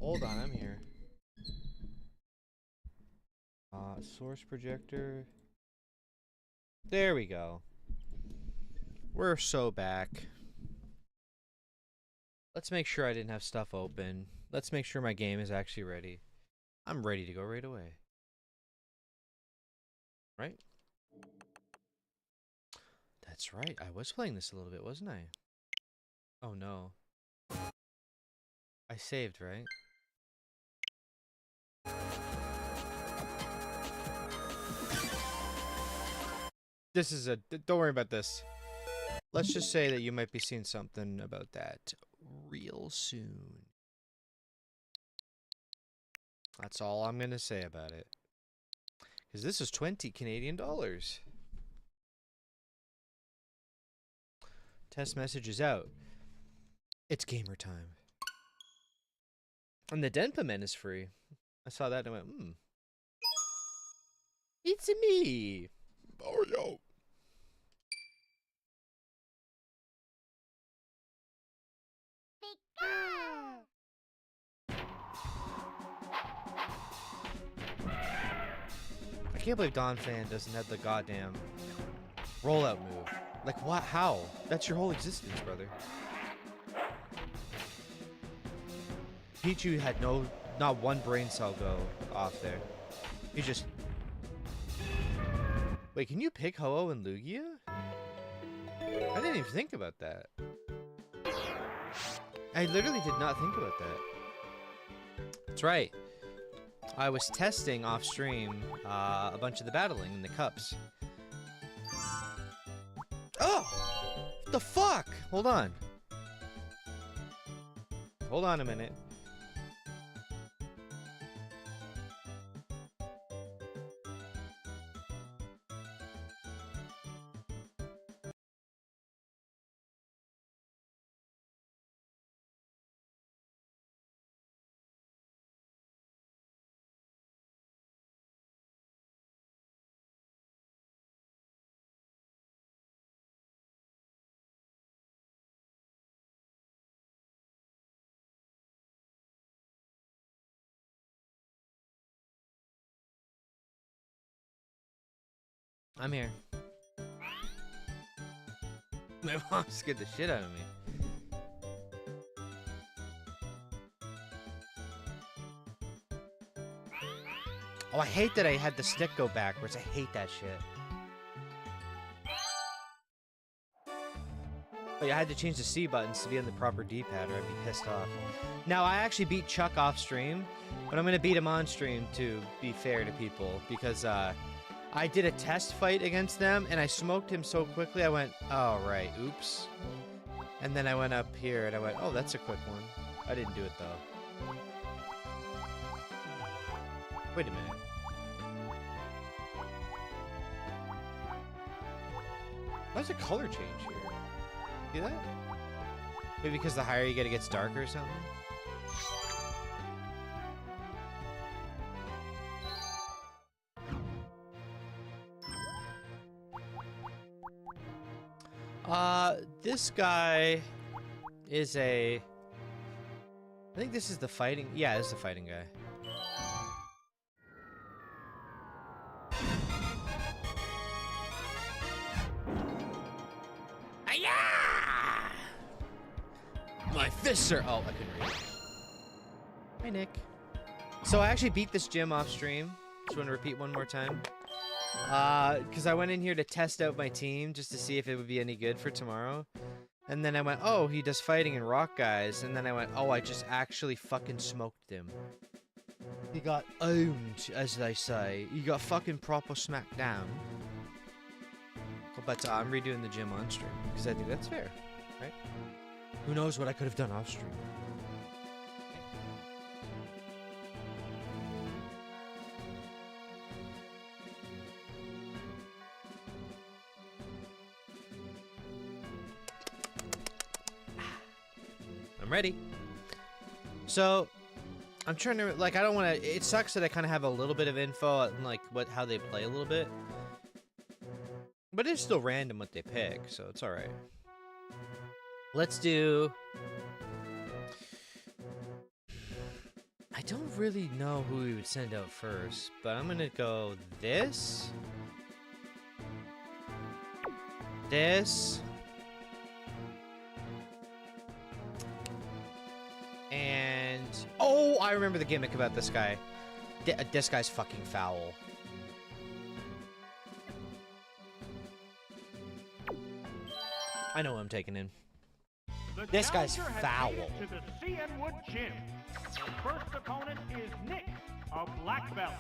Hold on, I'm here. Source projector. There we go. We're so back. Let's make sure I didn't have stuff open. Let's make sure my game is actually ready. I'm ready to go right away. Right? That's right. I was playing this a little bit, wasn't I? Oh no. I saved, right? This is a... Don't worry about this. Let's just say that you might be seeing something about that real soon. That's all I'm gonna say about it. Because this is 20 Canadian dollars. Test message is out. It's gamer time. And the Denpamen is free. I saw that and I went, It's me! Mario! I can't believe Don Fan doesn't have the goddamn rollout move. Like, what? How? That's your whole existence, brother. Pichu had not one brain cell go off there. He just... Wait, can you pick Ho-Oh and Lugia? I didn't even think about that. I literally did not think about that. That's right. I was testing off stream a bunch of the battling in the cups. Oh! What the fuck? Hold on. Hold on a minute. I'm here. My mom scared the shit out of me. Oh, I hate that I had the stick go backwards. I hate that shit. But I had to change the C buttons to be on the proper D-pad or I'd be pissed off. Now, I actually beat Chuck off stream, but I'm going to beat him on stream to be fair to people because I did a test fight against them and I smoked him so quickly I went, oh, right, oops. And then I went up here and I went, oh, that's a quick one. I didn't do it, though. Wait a minute. Why's the color change here? See that? Maybe because the higher you get, it gets darker or something? This guy is a... I think this is the fighting... Yeah, this is the fighting guy. Hi-ya! My fists are... Oh, I couldn't read it. Hi, Nick. So I actually beat this gym off stream. Just want to repeat one more time. Because I went in here to test out my team just to see if it would be any good for tomorrow. And then I went, oh, he does fighting and rock guys. And then I went, oh, I just actually fucking smoked him. He got owned, as they say. He got fucking proper smacked down. But I'm redoing the gym on stream because I think that's fair, right? Who knows what I could have done off stream. I'm ready. So, I'm trying to, like, I don't want to, it sucks that I kind of have a little bit of info on, like, how they play a little bit. But it's still random what they pick, so it's alright. Let's do... I don't really know who we would send out first, but I'm gonna go this. This. And... Oh, I remember the gimmick about this guy. This guy's fucking foul. I know who I'm taking in. This guy's foul. To the CN Wood Gym. The first opponent is Nick, a black belt.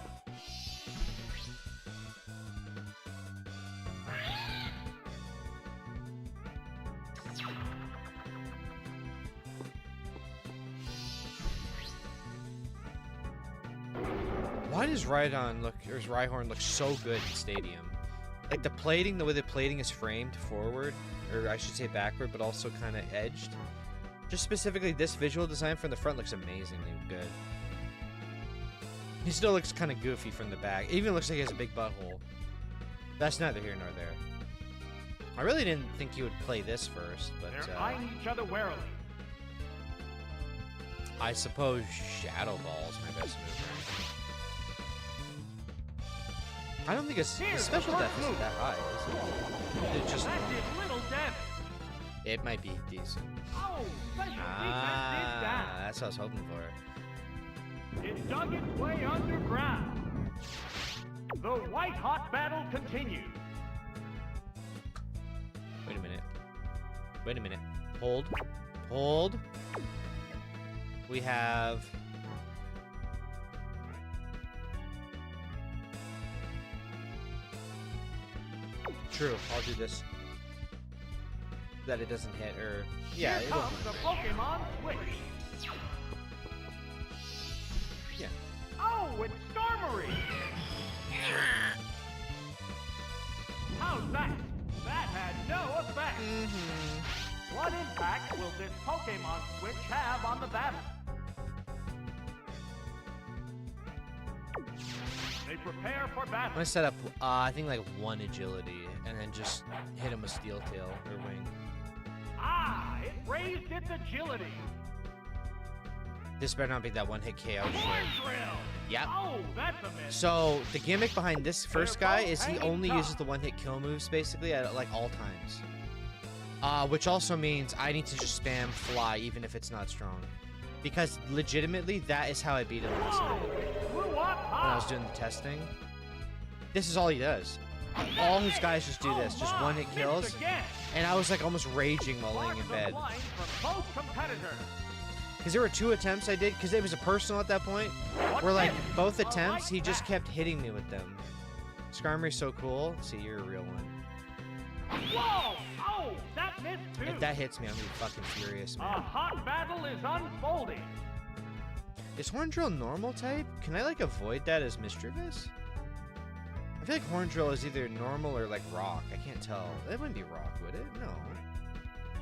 Why does Rhyhorn look so good in Stadium? Like the plating, the way the plating is framed forward, or I should say backward, but also kind of edged. Just specifically this visual design from the front looks amazingly good. He still looks kind of goofy from the back. It even looks like he has a big butthole. That's neither here nor there. I really didn't think you would play this first, but they're eyeing each other warily. I suppose Shadow Ball is my best move. I don't think his special def isn't that high, is it? It's just... That did little damage. It might be decent. Oh, special defense did that. That's what I was hoping for. It dug its way underground. The white-hot battle continues. Wait a minute. Wait a minute. Hold. Hold. We have... True, I'll do this. That it doesn't hit, or... Yeah, Here it'll... comes the Pokemon Switch. Yeah. Oh, it's Skarmory! How's that? That had no effect. What impact will this Pokemon Switch have on the battle? They prepare for I'm battle. gonna set up, I think like 1 agility, and then just hit him with Steel Tail, or Wing. Ah, it raised its agility. This better not be that one-hit KO shit. Horn Drill! Yep. Oh, that's a miss. So, the gimmick behind this first They're guy both is he hanging only tough. uses the one-hit kill moves, basically, at like all times. Which also means I need to just spam Fly, even if it's not strong. Because, legitimately, that is how I beat him last night. Blew up When I was high. doing the testing. This is all he does. All his guys just do this, just one-hit kills. Missed again. And I was like almost raging while laying in Sparks of bed. line from both competitors. Because there were 2 attempts I did, because it was a personal at that point, where like both attempts, he just kept hitting me with them. Skarmory's so cool. See, you're a real one. Whoa! Oh, that missed too. If that hits me, I'm gonna be fucking furious, A man. hot battle is unfolding. Is Horn Drill normal type? Can I like avoid that as Mischievous? I feel like Horn Drill is either normal or like rock. I can't tell. That wouldn't be rock, would it? No.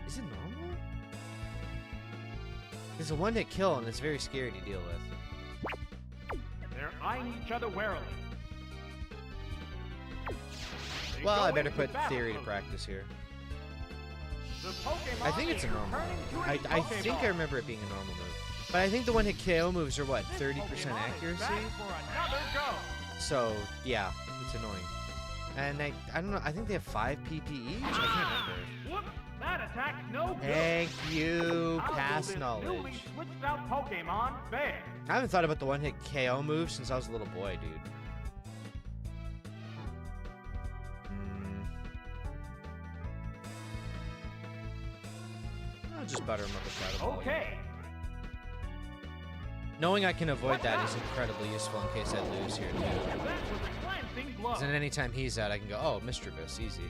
Is it normal? It's a one-hit kill and it's very scary to deal with. They're eyeing each other warily. They Well, go I better into put battle theory to mode. practice here. The Pokemon I think it's a is normal. returning to I its think I Pokeball. remember it being a normal move. But I think the one-hit KO moves are what, This 30% Pokemon is accuracy? back for another go. So, yeah, it's annoying. And I don't know, I think they have 5 PP each? I can't remember. Whoop! That attack's no good. Thank you, How will pass this knowledge. newly switched out Pokemon fare? I haven't thought about the one-hit KO move since I was a little boy, dude. I'll just butter him up with Shadow Ball. Okay. Knowing I can avoid that is incredibly useful in case I lose here, too. That was a glancing blow. Because then anytime he's out, I can go, oh, Mischievous, easy.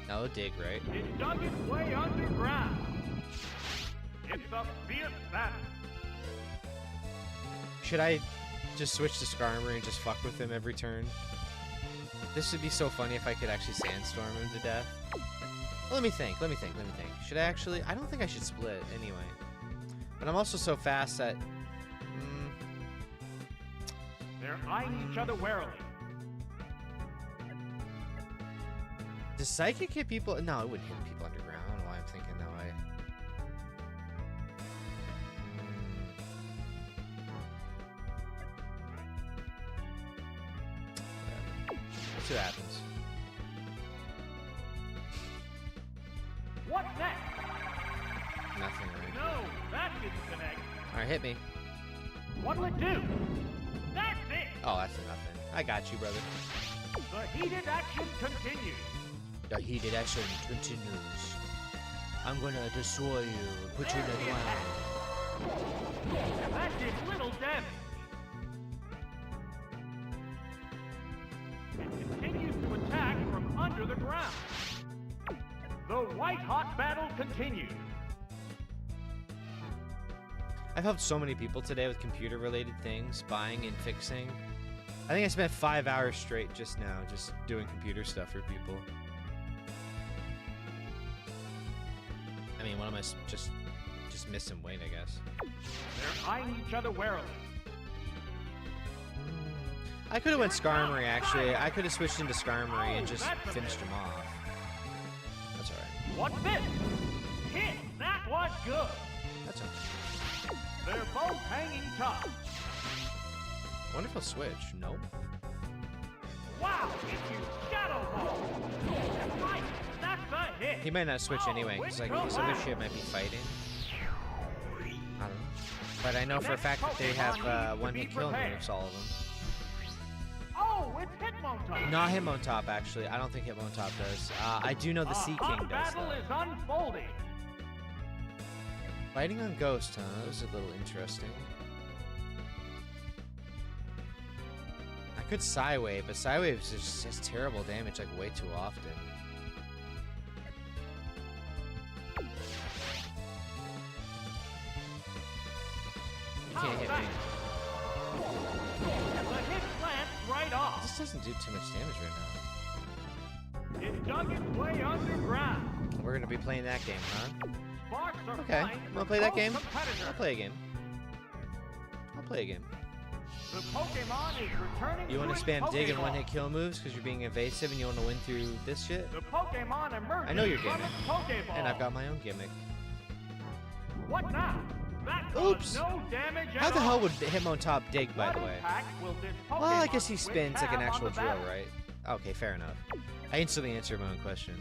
Now it'll dig, right? It dug its way underground. It's a fierce battle. Should I just switch to Skarmory and just fuck with him every turn? This would be so funny if I could actually Sandstorm him to death. Well, let me think. Should I actually? I don't think I should split anyway. But I'm also so fast that... They're eyeing each other warily. Does Psychic hit people? No, it wouldn't hit people underground. I don't know why I'm thinking that way. Let's see what happens. What's next? Nothing, right? No, that didn't connect. Alright, hit me. What'll it do? That's it! Oh, that's nothing. I got you, brother. The heated action continues. The heated action continues. I'm gonna destroy you and put you in the ground. That did little damage. It continues to attack from under the ground. The white-hot battle continues. I've helped so many people today with computer-related things, buying and fixing. I think I spent 5 hours straight just now, just doing computer stuff for people. I mean, what am I just missing weight, I guess. They're eyeing each other warily. I could have went Skarmory, actually. I could have switched into Skarmory and just finished him off. That's alright. What's this? Hit! That was good! That's okay. They're both hanging tough. I wonder if he'll switch. Nope. Wow! It's you Shadow Ball! Right! That's a hit! He might not switch anyway, because like some other shit might be fighting. I don't know. But I know for a fact that they have one-hit kill moves, all of them. Oh, it's Hitmontop! Not Hitmontop, actually. I don't think Hitmontop does. I do know the Sea King does, battle is though. unfolding. Fighting on Ghost, huh? That was a little interesting. I could Psywave, but Psywave just has terrible damage, like, way too often. You can't hit me. The hit plants right off. This doesn't do too much damage right now. It dug its way underground. We're gonna be playing that game, huh? Sparks are Okay, flying wanna from play that both game? competitors. I'll play a game. I'll play a game. The Pokemon is returning You want its to spam dig and Pokeball. one-hit kill moves because you're being evasive and you want to win through this shit? The Pokemon emerges I know your from gimmick. its Pokeball. And I've got my own gimmick. What now? That does Oops. no damage How at the hell all. would Hitmontop dig, by What the way? impact will this Well, I guess he Pokemon spins like an have on actual the drill, battle? right? Okay, fair enough. I instantly answered my own question.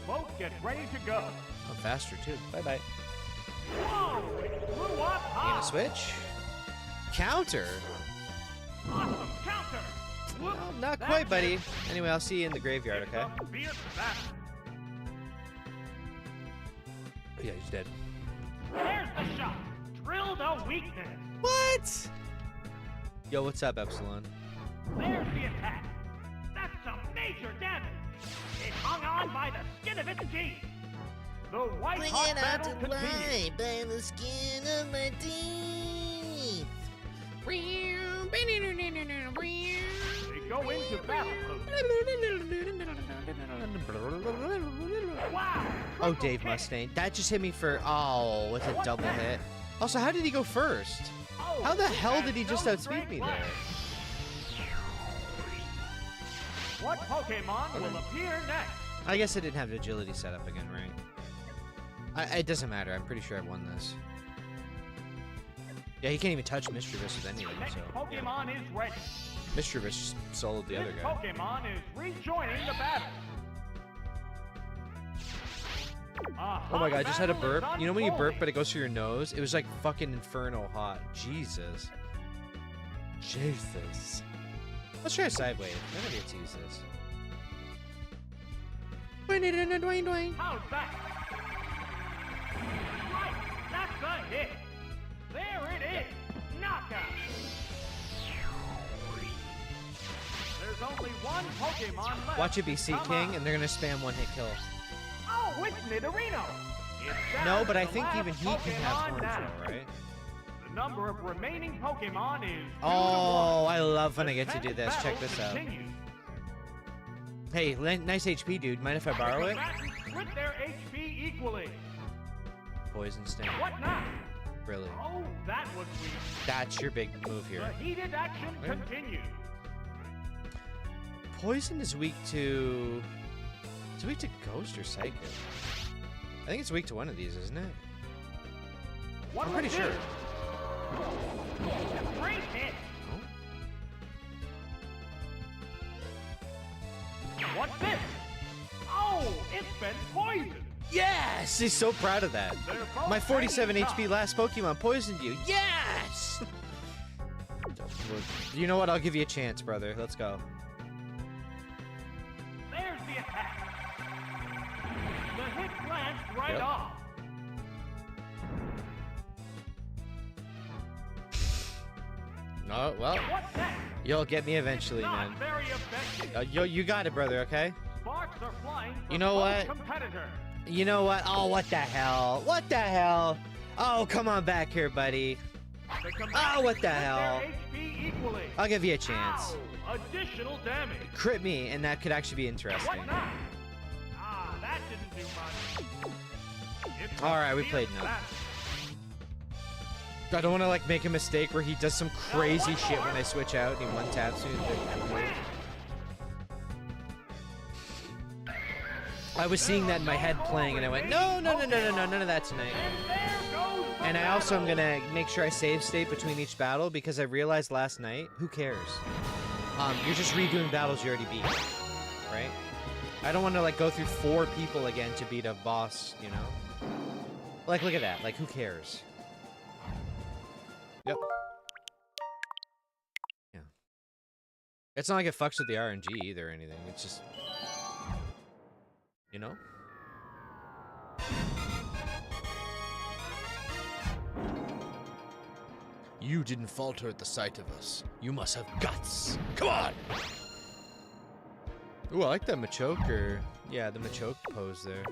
Both get ready to go. I'm faster, too. Bye-bye. Whoa! It blew up You high. gonna switch? Counter? Awesome counter. Whoop. Well, not That quite, buddy. just Anyway, I'll see you in the graveyard, is okay? a fierce battle. Yeah, he's dead. There's the shot. Drilled a weakness. What? Yo, what's up, Epsilon? There's the attack. That's some major damage. It hung on by the skin of its teeth. The white hot battle continues. by the skin of my teeth. They go into battle mode. Wow! Oh, Dave Mustaine. That just hit me for... Oh, with a double hit. Also, how did he go first? Oh, How the he hell has did he no just outspeed strength me left. there? What Pokemon will appear next? I guess I didn't have agility set up again, right? It doesn't matter. I'm pretty sure I won this. Yeah, he can't even touch Mischievous with any of them, Next so... Pokemon is ready. Mischievous soloed the This other guy. Pokemon is rejoining the battle. Oh my god, I just had a burp. You know when you burp but it goes through your nose? It was like fucking infernal hot. Jesus. Jesus. Let's try a side wave. I never get to use this. Dwayne. How's that? Right, that's a hit. There it is. Knockout. There's only one Pokemon left. Watch it be Sea Come King on. and they're gonna spam one hit kill. Oh, it's Nidorino. It's No, down but to I the think last even he can have Pokemon horns now. though, right? The number of remaining Pokemon is 2 to Oh, 1. I love when The I get to do tenth this. Check battle this out. continues. Hey, nice HP, dude. Mind if I borrow it? Combatants split their HP equally. Poison Sting. What now? Really? Oh, that was weak. That's your big move here. The heated action Where? continues. Poison is weak to... It's weak to Ghost or Psychic. I think it's weak to one of these, isn't it? What I'm will pretty it do? sure. Great hit. What's this? Oh, it's been poisoned. Yes! He's so proud of that. They're both My 47 ready to HP last Pokemon poisoned you. Yes! You know what? I'll give you a chance, brother. Let's go. There's the attack. The hit glanced right Yep. off. Oh, well. What's next? You'll get me eventually, Not man. very effective. You got it, brother, okay? Sparks are flying from You know both what? competitors. You know what? Oh, what the hell? What the hell? Oh, come on back here, buddy. The Oh, what the combatants split their hell? HP equally. I'll give you a chance. Ow! Additional damage. Crit me, and that could actually be interesting. What now? Ah, that didn't do much. It's All right, we fierce played enough. battle. I don't want to like make a mistake where he does some crazy shit when I switch out and he one taps me. I was seeing that in my head playing, and I went, no, none of that tonight. And there goes the And I also am battle. gonna make sure I save state between each battle because I realized last night, who cares? You're just redoing battles you already beat, right? I don't want to like go through 4 people again to beat a boss, you know? Like, look at that. Like, who cares? Yep. Yeah. It's not like it fucks with the RNG either or anything. It's just, you know? You didn't falter at the sight of us. You must have guts. Come on! Ooh, I like that Machoke, or... Yeah, the Machoke pose there.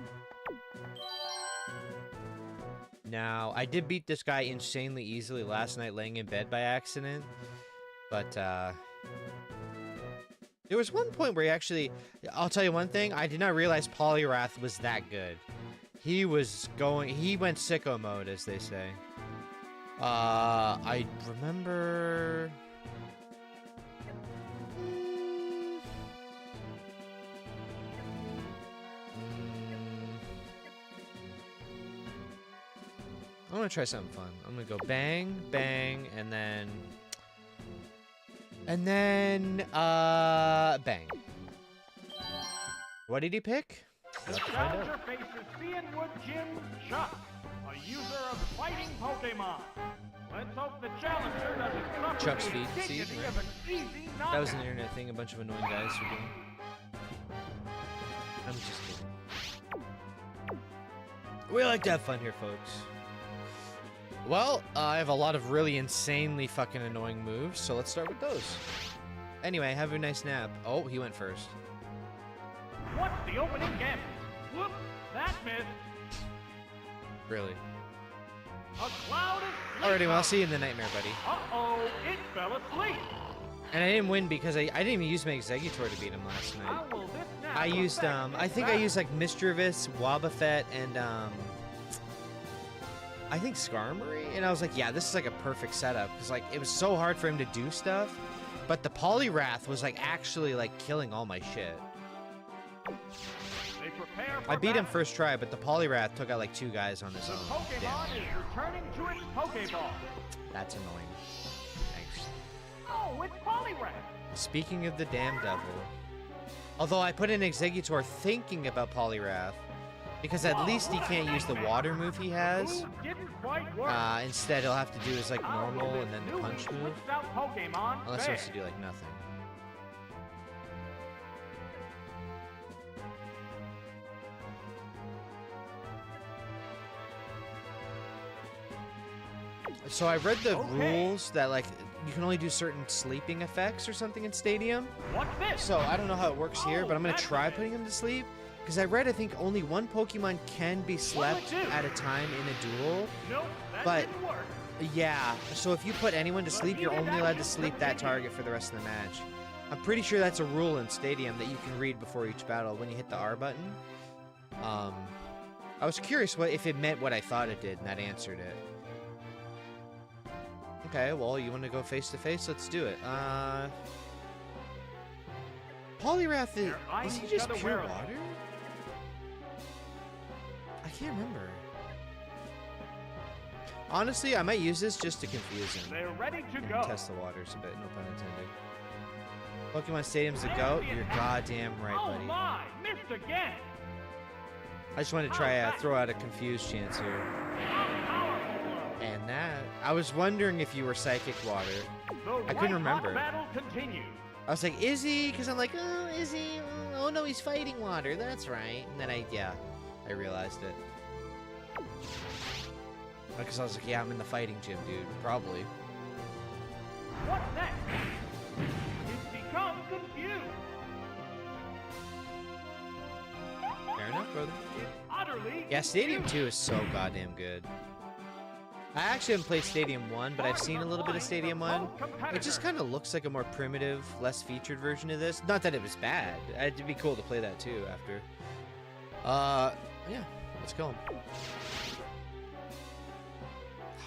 Now, I did beat this guy insanely easily last night laying in bed by accident. But, there was one point where he actually... I'll tell you one thing. I did not realize Poliwrath was that good. He was going... He went sicko mode, as they say. I remember... I'm gonna try something fun. I'm gonna go bang, bang, and then... bang. What did he pick? The We'll have to find challenger out. faces Cianwood Gym Chuck, a user of fighting Pokemon. Let's hope the challenger doesn't suffer Chuck's the feed, see, indignity right? of an easy That was an knockout. internet thing a bunch of annoying guys were doing. I'm just kidding. We like to have fun here, folks. Well, I have a lot of really insanely fucking annoying moves, so let's start with those. Anyway, have a nice nap. Oh, he went first. What's the opening gambit? Whoop, that missed. Really. A cloud of sleep. Alrighty, well, I'll see you in the nightmare, buddy. Uh-oh, it fell asleep. And I didn't win because I didn't even use my Exeggutor to beat him last night. How will this nap I used, affect I this think I battle? used, like, Misdreavus, Wobbuffet, and, I think Skarmory, and I was like, yeah, this is, like, a perfect setup, because, like, it was so hard for him to do stuff, but the Poliwrath was, like, actually, like, killing all my shit. They prepare for I beat him battle. first try, but the Poliwrath took out, like, 2 guys on his The own. Pokemon Damn, is returning to its Pokeball. that's annoying. Thanks. Oh, it's Poliwrath. Speaking of the damn devil, although I put in Exeggutor thinking about Poliwrath, because at least he can't use the water move he has. Move didn't quite work. Instead, he'll have to do his like How will normal this and then the newly punch move. switched out Pokemon Unless he fare? wants to do like nothing. So I read the Okay. rules that like you can only do certain sleeping effects or something in Stadium. What's this? So I don't know how it works here, but I'm gonna that's try okay. putting him to sleep. Because I read I think only one Pokemon can be slept do? at a time in a duel. Nope, that but- didn't work. Yeah, so if you put anyone to sleep, you're only allowed to sleep that target for the rest of the match. I'm pretty sure that's a rule in Stadium that you can read before each battle when you hit the R button. I was curious if it meant what I thought it did, and that answered it. Okay, well, you want to go face to face? Let's do it. Poliwrath Your is he eyes just gotta pure wear 'em. water? I can't remember. Honestly, I might use this just to confuse him. They're ready to go. Test the waters a bit, no pun intended. Pokemon Stadium's the GOAT? You're goddamn right, Oh buddy. my, missed again. I just wanted to try throw out a confused chance here. And that. I was wondering if you were Psychic Water. I couldn't remember. Battle continues. I was like, is he? Because I'm like, oh, is he? Oh no, he's Fighting Water. That's right. And then I realized it. Because I was like, yeah, I'm in the fighting gym, dude. Probably. What's next? It's become confused. Fair enough, brother. It's utterly Yeah, Stadium 2 is so goddamn good. I actually haven't played Stadium 1, but I've seen a little bit of Stadium 1. It just kind of looks like a more primitive, less featured version of this. Not that it was bad. It'd be cool to play that too after. Yeah, let's go.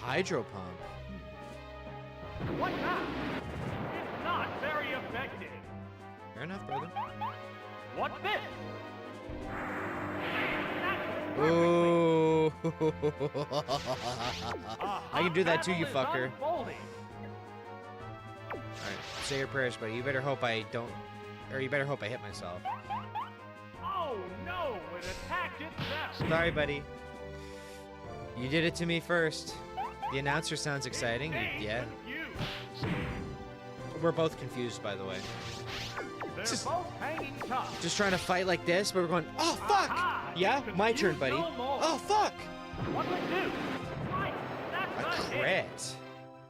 Hydro Pump. What now? It's not very effective. Fair enough, brother. What's this? Ooh. I can do that too, you fucker. Unfolding. Alright, say your prayers, buddy. You better hope I don't... Or you better hope I hit myself. Oh no, it attacked itself. Sorry, buddy. You did it to me first. The announcer sounds exciting. Yeah. We're both confused, by the way. They're both hanging tough. Just trying to fight like this, but we're going, oh, fuck! Yeah, my turn, buddy. Oh, fuck! What'll it do? Right, A that's not it. crit.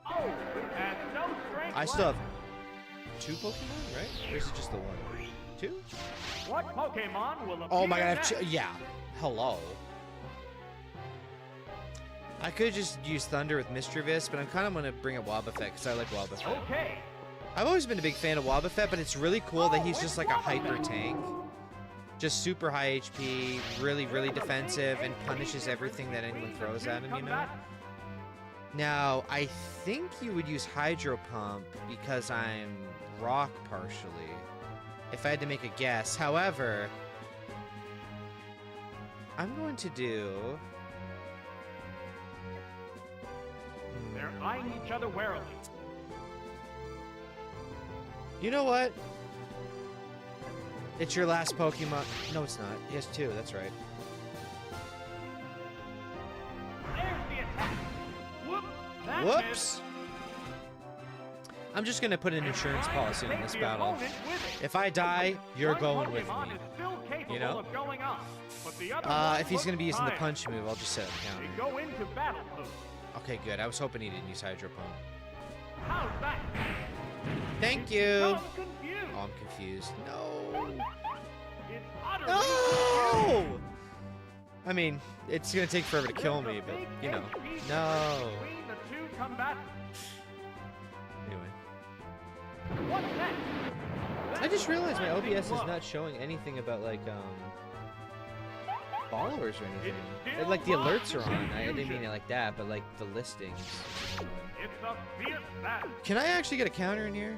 Oh, it has no strength I still have left. 2 Pokemon, right? Or is it just the 1? 2? What Pokemon will appear Oh my god, I have next? yeah. Hello. I could just use Thunder with Mischievous, but I'm kind of going to bring up Wobbuffet because I like Wobbuffet. Okay. I've always been a big fan of Wobbuffet, but it's really cool that he's just like a hyper tank. Just super high HP, really, really defensive, and punishes everything that anyone throws at him, you know? Now, I think you would use Hydro Pump because I'm Rock partially, if I had to make a guess. However, I'm going to do... They're eyeing each other warily. You know what? It's your last Pokemon. No, it's not. He has 2, that's right. There's the attack. Whoop. That Whoops! missed. I'm just gonna put an insurance policy on this The battle. opponent with it. If I die, you're One going with Pokemon me. is still capable You know? of going up, but the other one If he's gonna be looks using the tired. punch move, I'll just set up They counter. go into battle mode. Okay, good. I was hoping he didn't use Hydro Pump. How's that? Thank you! I'm confused. Oh, I'm confused. No! It's utterly No! confused. I mean, it's gonna take forever to kill me, but, you know. HP No! between the two combatants. Anyway. What's next? I just realized my That's OBS is close. not showing anything about, like, followers or anything. It's still Like, the alerts are lost in on. I didn't mean confusion. it like that, but, like, the listings. It's a fierce battle. Can I actually get a counter in here?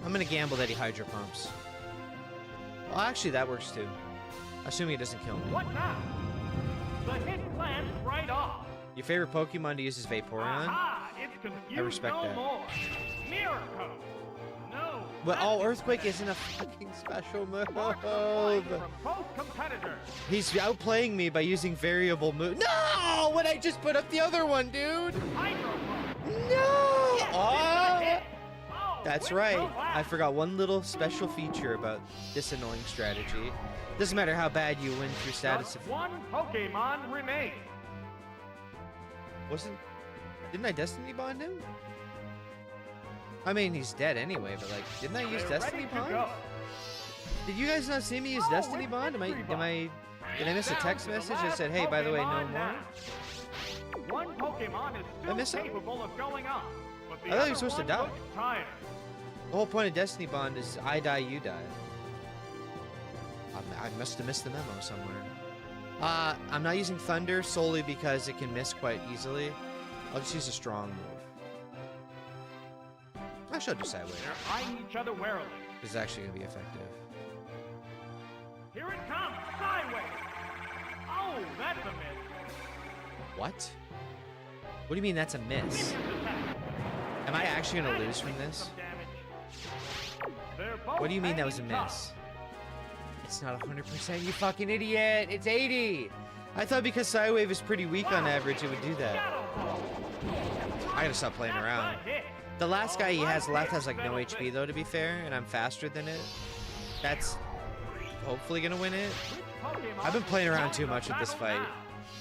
I'm gonna gamble that he Hydro Pumps. Well, actually, that works too. Assuming it doesn't kill me. What now? The hit lands right off. Your favorite Pokemon to use is Vaporeon? Aha! It's confused respect no that. more. Miracle. No. But that's oh, Earthquake isn't a fucking special move. Mark the flight from both competitors. He's outplaying me by using variable move. No! When I just put up the other one, dude! Hydro Pump. No! Yes, Oh! it's a hit. Oh, That's with right. the laugh. I forgot one little special feature about this annoying strategy. Doesn't matter how bad you win through status. Just one Pokemon remains. Didn't I Destiny Bond him? I mean, he's dead anyway, but like, didn't I use They're Destiny ready to Bond? go. Did you guys not see me use Oh, Destiny it's Bond? Victory Bond. Did I miss a Down text to the message that last said, hey, by the way, no Pokemon more? now. One Pokemon is I still miss it? capable of going up, but the I thought he other was supposed to one die. looks tired. The whole point of Destiny Bond is I die, you die. I must have missed the memo somewhere. I'm not using Thunder solely because it can miss quite easily. I'll just use a strong move. Actually, I'll do Sideways. They're eyeing each other warily. This is actually going to be effective. Here it comes, sideways. Oh, that's a miss. What? What do you mean that's a miss? Am I actually going to lose from this? What do you mean that was a miss? It's not 100%, you fucking idiot! It's 80! I thought because Psywave is pretty weak on average, it would do that. I gotta stop playing around. The last guy he has left has like no HP though, to be fair, and I'm faster than it. That's hopefully gonna win it. I've been playing around too much with this fight.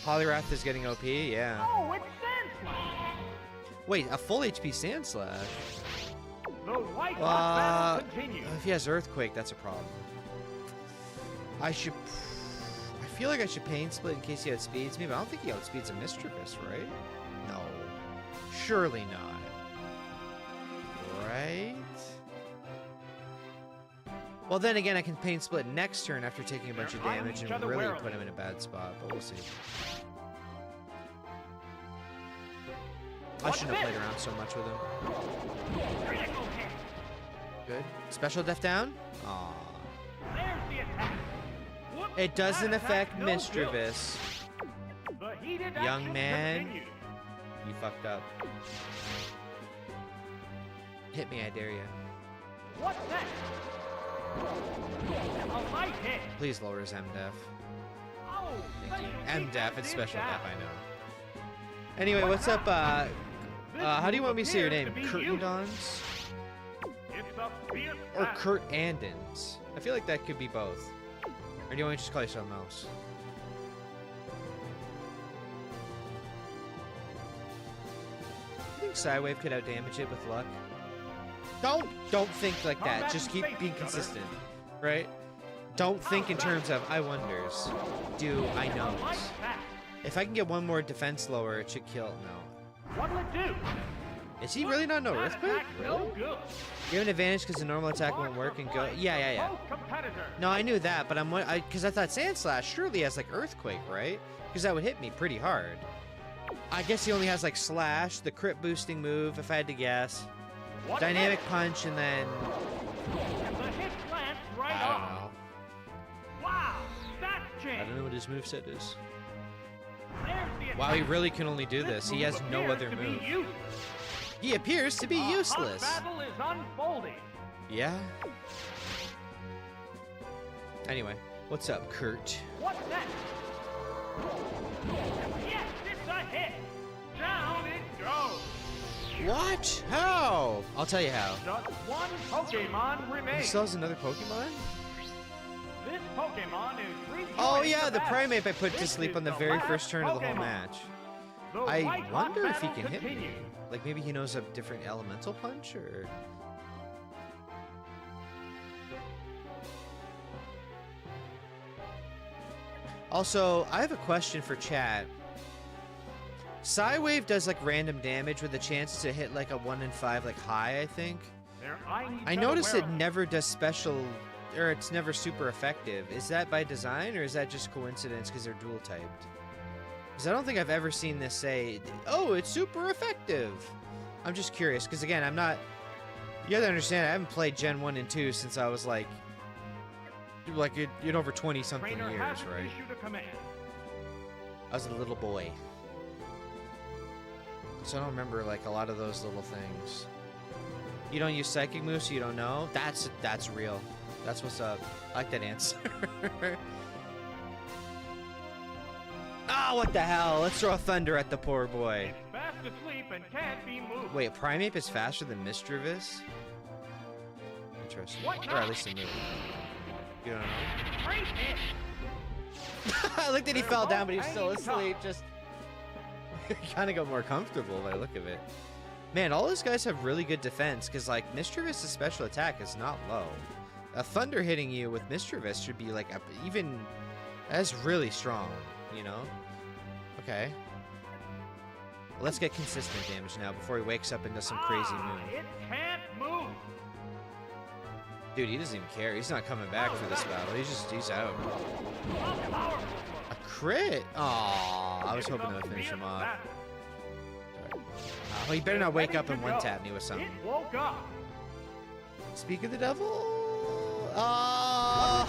Polyrath is getting OP, yeah. Oh, it's Sandslash. Wait, a full HP Sandslash? The white hot battle continues. If he has Earthquake, that's a problem. I feel like I should Pain Split in case he outspeeds me, but I don't think he outspeeds a Mischievous, right? No. Surely not. Right? Well, then again, I can Pain Split next turn after taking a bunch of damage and really put him in a bad spot, but we'll see. I shouldn't have played around so much with him. Good. Special Death down? Aww. There's the attack. Whoops, It doesn't that affect attack, no Mischievous. good. The heated Young action man. continues. You fucked up. Hit me, I dare you. What's next? A light hit. Please lower his MDef. Oh, Thank you. special MDef, it's defense special is def, down. I know. Anyway, what's up, how do you want me to say your name? Curtindons? It's a fierce Or battle. Kurt Andons? I feel like that could be both. Or do you want me to just call you something else? I think Psywave could outdamage it with luck. Don't think like that. Just keep being consistent, right? Don't think in terms of I wonders. Do I knows. If I can get one more defense lower, it should kill. No. What'll it do? Is he really not no That Earthquake? attack's no good. You have an advantage because the normal attack won't work and go. Yeah. Both competitors. No, I knew that, but because I thought Sandslash surely has like Earthquake, right? Because that would hit me pretty hard. I guess he only has like Slash, the crit boosting move, if I had to guess. What Dynamic Punch, and then And the hit lands right I don't off. know. Wow, that's I changed. don't know what his moveset is. There's the Wow, he attack. really can only do this. He has no appears other to be move. useless. He appears to be A hot useless. battle is unfolding. Yeah. Anyway, what's up, Kurt? What's next? Yes, it's a hit. Down it goes. What? How? I'll tell you how. Just one Pokemon He remains. still has another Pokemon? This Pokemon is rejoining Oh yeah, the battle. Primeape I put to This sleep is on the the very last first turn of the whole Pokemon. match. The I white hot wonder if he battle can hit me. continues. Like maybe he knows a different elemental punch or... Also, I have a question for chat. Psywave does like random damage with a chance to hit like a 1 in 5 like high, I think. They're eyeing each I other noticed it warily. never does special, or it's never super effective. Is that by design, or is that just coincidence because they're dual typed? Because I don't think I've ever seen this say, oh, it's super effective. I'm just curious, because again, I'm not... You gotta understand, I haven't played Gen 1 and 2 since I was like in over 20-something Trainer years, has right? issued a command. I was a little boy. So I don't remember like a lot of those little things. You don't use psychic moves, so you don't know? That's real. That's what's up. I like that answer. Ah, what the hell? Let's throw a thunder at the poor boy. It's fast asleep and can't be moved. Wait, Primeape is faster than Mischievous? Interesting. What Or now? at least a move. You don't know? Great hit. I looked at he They're fell both down, but he was still hanging tough. asleep. Just kind of got more comfortable by the look of it. Man, all those guys have really good defense because, like, Mischievous' special attack is not low. A thunder hitting you with Mischievous should be like even that's really strong, you know? Okay. Well, let's get consistent damage now before he wakes up and does some crazy move. It can't move. Dude, he doesn't even care. He's not coming back for this battle. He's out. A powerful A crit? Aw, I was hoping that would finish him off. battle. Oh, he better not wake Ready up to and go. one-tap me with something. It woke up. Speak of the devil. Oh!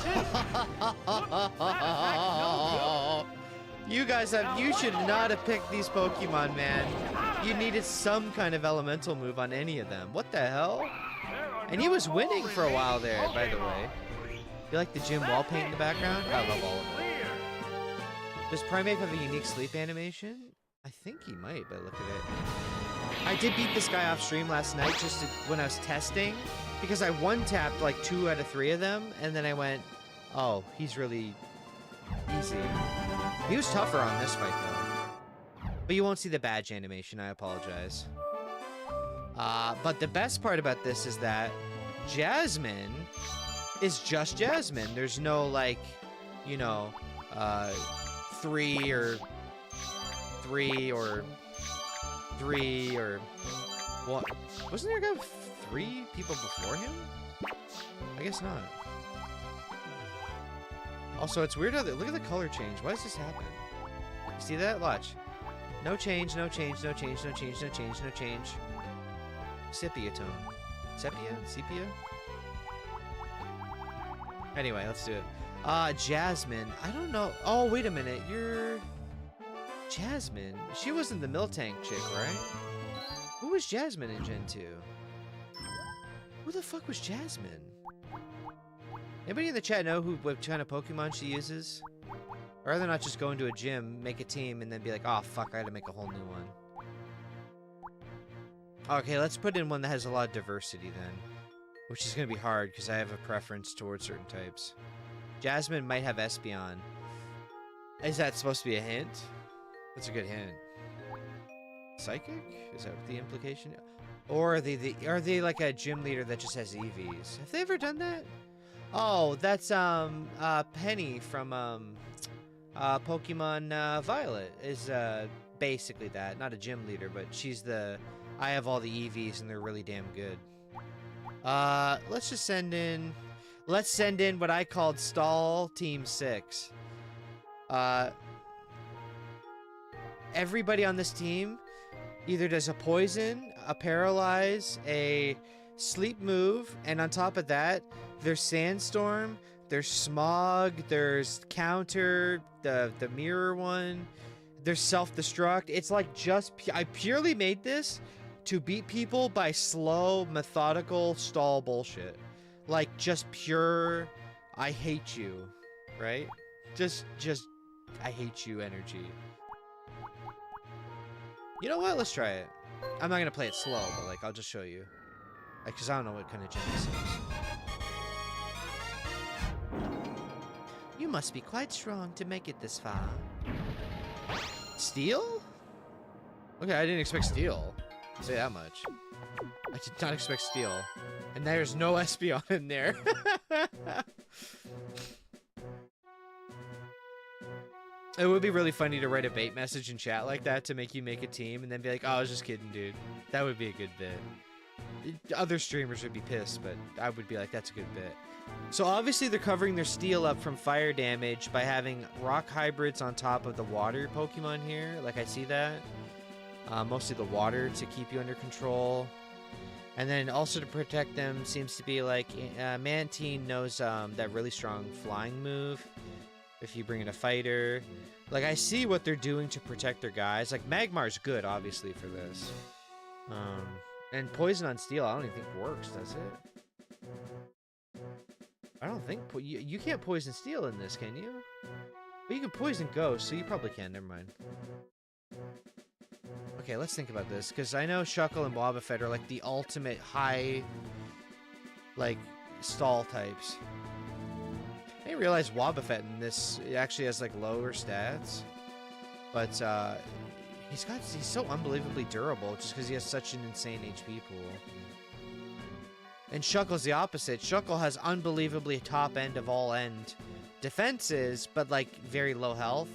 You guys you should not have picked these Pokemon, man. You needed some kind of elemental move on any of them. What the hell? And he was winning for a while there, by the way. You like the gym wall paint in the background? I love all of it. Does Primeape have a unique sleep animation? I think he might, by the look of it. I did beat this guy off stream last night when I was testing, because I one-tapped like 2 out of 3 of them, and then I went, oh, he's really easy. He was tougher on this fight, though. But you won't see the badge animation, I apologize. But the best part about this is that Jasmine is just Jasmine. There's no, like, you know, 3 or what? Wasn't there a guy 3 people before him? I guess not. Also, it's weird how look at the color change. Why does this happen? You see that? Watch. No change, no change, no change, no change, no change, no change. Sepia tone. Sepia? Sepia? Anyway, let's do it. Jasmine. I don't know. Oh, wait a minute. You're... Jasmine? She wasn't the Miltank chick, right? Who was Jasmine in Gen 2? Who the fuck was Jasmine? Anybody in the chat know what kind of Pokemon she uses? Or rather not just go into a gym, make a team, and then be like, oh fuck, I had to make a whole new one. Okay, let's put in one that has a lot of diversity then. Which is going to be hard, because I have a preference towards certain types. Jasmine might have Espeon. Is that supposed to be a hint? That's a good hint. Psychic? Is that the implication? Or are they like a gym leader that just has EVs? Have they ever done that? Oh, that's Penny from Pokemon Violet is basically that. Not a gym leader, but she's the I have all the EVs and they're really damn good. Let's just send in what I called Stall Team 6. Everybody on this team either does a poison, a paralyze, a sleep move, and on top of that, there's sandstorm, there's smog, there's counter, the mirror one, there's self-destruct. It's like I purely made this to beat people by slow, methodical stall bullshit. Like just pure, I hate you, right? Just I hate you energy. You know what? Let's try it. I'm not gonna play it slow, but like I'll just show you. Like, cause I don't know what kind of gym this is. You must be quite strong to make it this far. Steel? Okay, I didn't expect steel. I'll say that much. I did not expect steel. And there's no Espeon in there. It would be really funny to write a bait message in chat like that to make you make a team and then be like, oh, I was just kidding, dude. That would be a good bit. Other streamers would be pissed, but I would be like, that's a good bit. So obviously they're covering their steel up from fire damage by having rock hybrids on top of the water Pokemon here. Like, I see that. Mostly the water to keep you under control. And then also to protect them seems to be like, Mantine knows that really strong flying move. If you bring in a fighter. Like, I see what they're doing to protect their guys. Like, Magmar's good, obviously, for this. And Poison on Steel, I don't even think works, does it? I don't think... You can't Poison Steel in this, can you? But you can Poison Ghost, so you probably can. Never mind. Okay, let's think about this. Because I know Shuckle and Wobbuffet are, like, the ultimate high... like, stall types. I didn't realize Wobbuffet in this actually has like lower stats, but he's so unbelievably durable just because he has such an insane HP pool. And Shuckle's the opposite. Shuckle has unbelievably top end of all end defenses, but like very low health.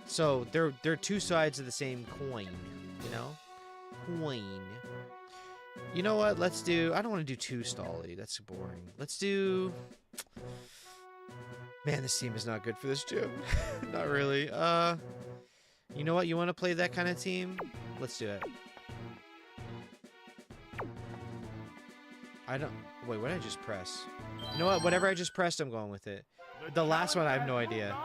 So they're two sides of the same coin, you know? Coin. You know what? Let's do. I don't want to do too stally. That's boring. Let's do. Man, this team is not good for this gym. Not really. You know what? You want to play that kind of team? Let's do it. I don't... Wait, what did I just press? You know what? Whatever I just pressed, I'm going with it. The last one, I have no idea.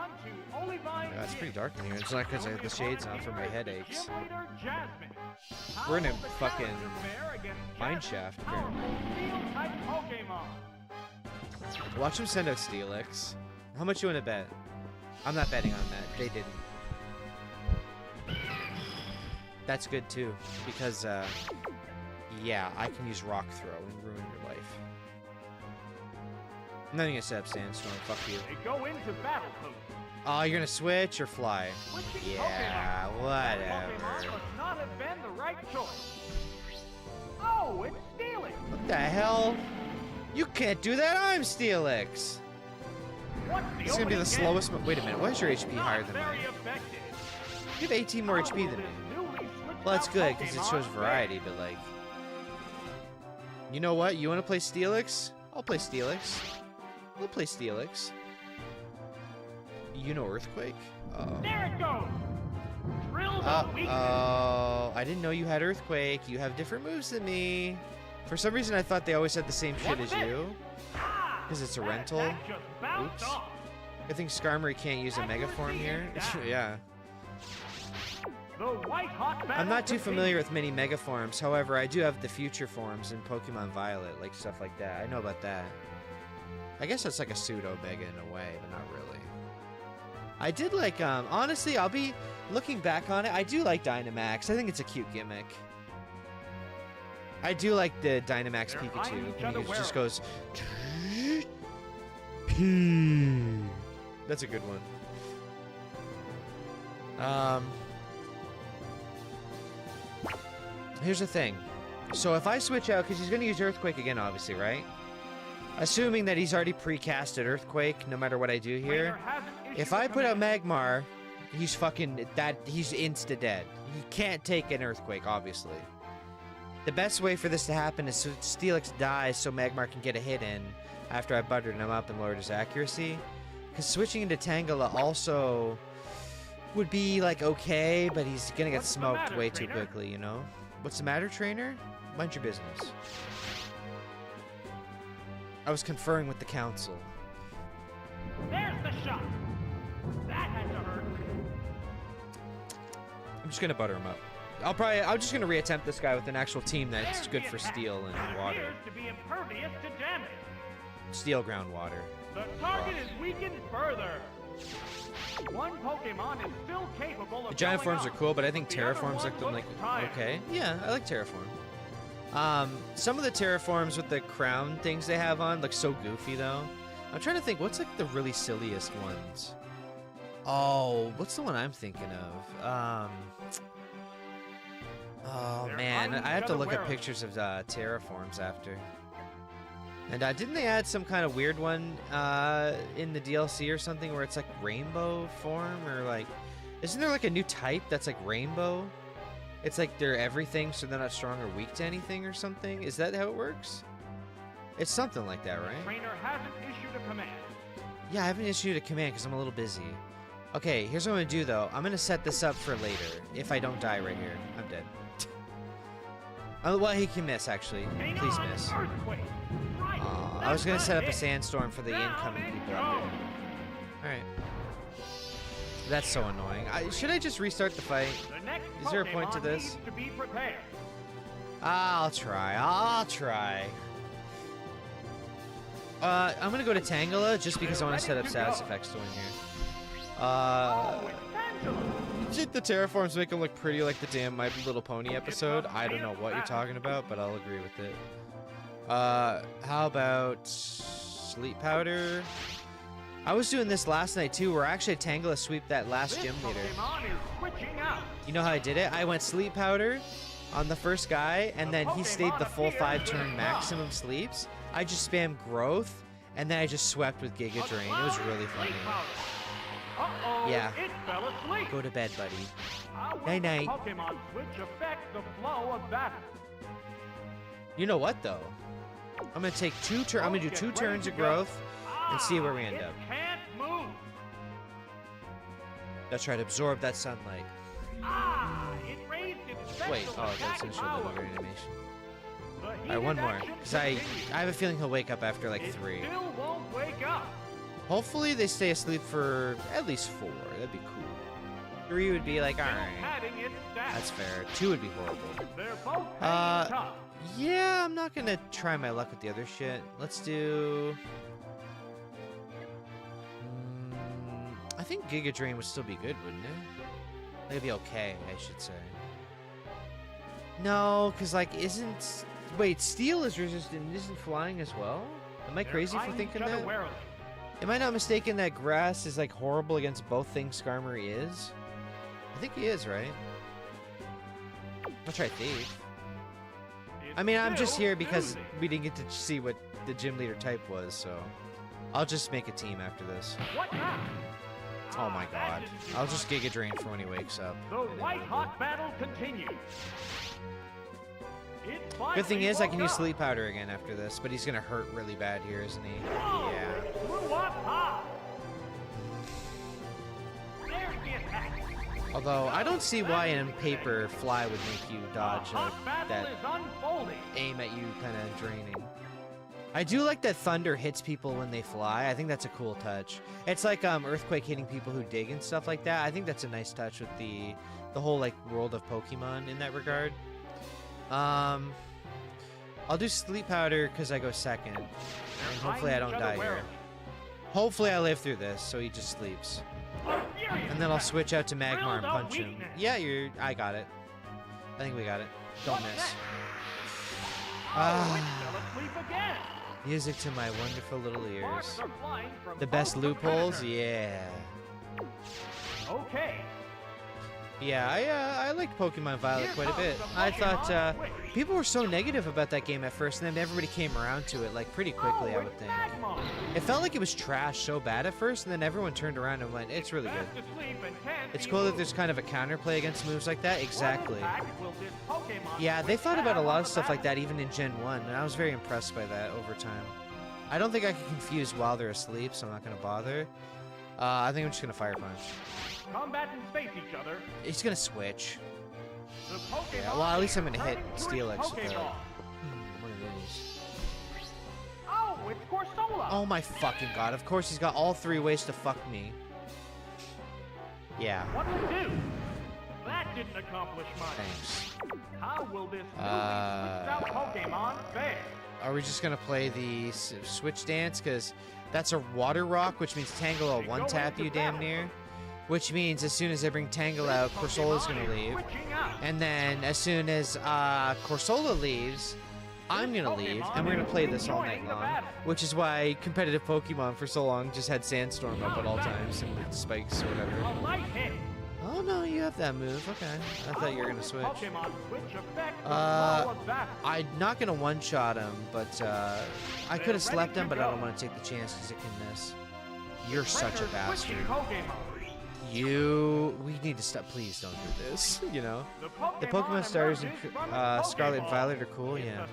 Oh my God, it's pretty dark in here. It's not because I have the shades on for my headaches. We're in a fucking mine shaft, apparently. Watch him send out Steelix. How much you want to bet? I'm not betting on that. They didn't. That's good too, because yeah, I can use Rock Throw and ruin your life. I'm not even gonna set up Sandstorm. Fuck you. They go into battle pose. Oh, you're gonna switch or fly? Yeah, whatever. Must not have been the right choice. Oh, it's Steelix. What the hell? You can't do that. I'm Steelix. It's gonna be the slowest. Wait a minute. Why is your HP higher than mine? You have 18 more HP than me. Well, that's good because it shows variety. But like, you know what? You want to play Steelix? I'll play Steelix. We'll play Steelix. You know Earthquake? There it goes. Oh, I didn't know you had Earthquake. You have different moves than me. For some reason, I thought they always had the same shit as you. Because it's a rental. Oops. I think Skarmory can't use a Mega Form here. Yeah. I'm not too familiar with many Mega Forms. However, I do have the future forms in Pokemon Violet, like stuff like that. I know about that. I guess that's like a pseudo Mega in a way, but not really. I did like, honestly, I'll be looking back on it. I do like Dynamax. I think it's a cute gimmick. I do like the Dynamax Pikachu. He just goes. That's a good one. Here's the thing. So if I switch out, because he's going to use Earthquake again, obviously, right? Assuming that he's already pre-casted Earthquake, no matter what I do here. If I put out Magmar, he's fucking... he's insta-dead. He can't take an Earthquake, obviously. The best way for this to happen is so Steelix dies so Magmar can get a hit in after I buttered him up and lowered his accuracy. Because switching into Tangela also would be, like, okay, but he's gonna get smoked way too quickly, you know? What's the matter, trainer? Mind your business. I was conferring with the council. There's the shot. That had to hurt. I'm just gonna butter him up. I'm just gonna reattempt this guy with an actual team that's good for steel and water. To be impervious to damage. Steel, ground, water. The target is weakened further. One Pokemon is still capable of the giant forms going are up. cool, but I think The other terraforms one like them looks like tired. okay. Yeah, I like terraform. Some of the terraforms with the crown things they have on look so goofy though. I'm trying to think what's like the really silliest ones. Oh, what's the one I'm thinking of? Oh man, I have to look at pictures of terraforms after. And didn't they add some kind of weird one in the DLC or something where it's like rainbow form or like... Isn't there like a new type that's like rainbow? It's like they're everything so they're not strong or weak to anything or something? Is that how it works? It's something like that, right? Trainer hasn't issued a command. Yeah, I haven't issued a command because I'm a little busy. Okay, here's what I'm going to do though. I'm going to set this up for later. If I don't die right here, I'm dead. Well, he can miss actually. Please miss. I was gonna set up a sandstorm for the incoming people up there. Alright. That's so annoying. Should I just restart the fight? Is there a point to this? I'll try. I'll try. I'm gonna go to Tangela just because I want to set up status effects doing here. Did the terraforms make them look pretty like the damn My Little Pony episode? I don't know what you're talking about, but I'll agree with it. How about Sleep Powder? I was doing this last night too, where I actually Tangela sweep that last gym leader. You know how I did it? I went Sleep Powder on the first guy, and then he stayed the full 5-turn maximum sleeps. I just spammed Growth, and then I just swept with Giga Drain. It was really funny. Yeah. Go to bed, buddy. Night night. You know what though? I'm gonna take I'm gonna do 2 turns of Growth and see where we end up. That's right, absorb that sunlight. Wait, oh, that's initial animation. Alright, one more. Because I have a feeling he'll wake up after like 3. It still won't wake up. Hopefully they stay asleep for at least 4. That'd be cool. 3 would be like, Still alright. padding its stats. That's fair. 2 would be horrible. They're both hanging tough. Yeah, I'm not gonna try my luck with the other shit. Let's do... I think Giga Drain would still be good, wouldn't it? Like, it'd be okay, I should say. No, because, like, isn't... Wait, Steel is resistant and isn't flying as well? Am I crazy for thinking that? Am I not mistaken that Grass is, like, horrible against both things Skarmory is? I think he is, right? I'll try Thief. I mean, I'm just here because we didn't get to see what the gym leader type was, so... I'll just make a team after this. What now? Oh my god. I'll just Giga Drain for when he wakes up. The white-hot battle continues. Good thing is I can use Sleep Powder again after this, but he's gonna hurt really bad here, isn't he? Whoa, Yeah. it blew up high. There's the attack. Although, I don't see why in paper Fly would make you dodge that is unfolding. aim at you kind of draining. I do like that Thunder hits people when they fly. I think that's a cool touch. It's like Earthquake hitting people who dig and stuff like that. I think that's a nice touch with the whole like world of Pokemon in that regard. I'll do Sleep Powder because I go second. And hopefully I don't die here. Hopefully I live through this, so he just sleeps. And then I'll switch out to Magmar and punch him. Yeah, I got it. I think we got it. Don't miss. Music to my wonderful little ears. The best loopholes? Yeah. Okay. Yeah, I liked Pokemon Violet quite a bit. I thought people were so negative about that game at first, and then everybody came around to it like pretty quickly, I would think. It felt like it was trash so bad at first, and then everyone turned around and went, it's really good. It's cool that there's kind of a counterplay against moves like that. Exactly. Yeah, they thought about a lot of stuff like that even in Gen 1, and I was very impressed by that over time. I don't think I can confuse while they're asleep, so I'm not going to bother. I think I'm just going to Fire Punch. Combatants face each other. He's going to switch. Yeah, well, at least I'm going to hit Steelix with that. One of these. Oh, it's Corsola. Oh my fucking god. Of course he's got all 3 ways to fuck me. Yeah. What to do? That didn't accomplish much. Thanks. How will this newly switched out Pokemon fare? Are we just going to play the Switch Dance? Because that's a Water Rock, which means Tangle will one-tap you damn near. Which means as soon as I bring Tangle out, Corsola's going to leave. And then as soon as Corsola leaves, I'm going to leave. And we're going to play this all night long. Which is why competitive Pokemon for so long just had Sandstorm up at all times. And with spikes or whatever. Oh no, you have that move. Okay. I thought you were going to switch. I'm not going to one-shot him, but I could have slept him, but I don't want to take the chance because it can miss. You're such a bastard. We need to stop. Please don't do this. You know, the Pokemon starters in Scarlet and Violet are cool. Yeah.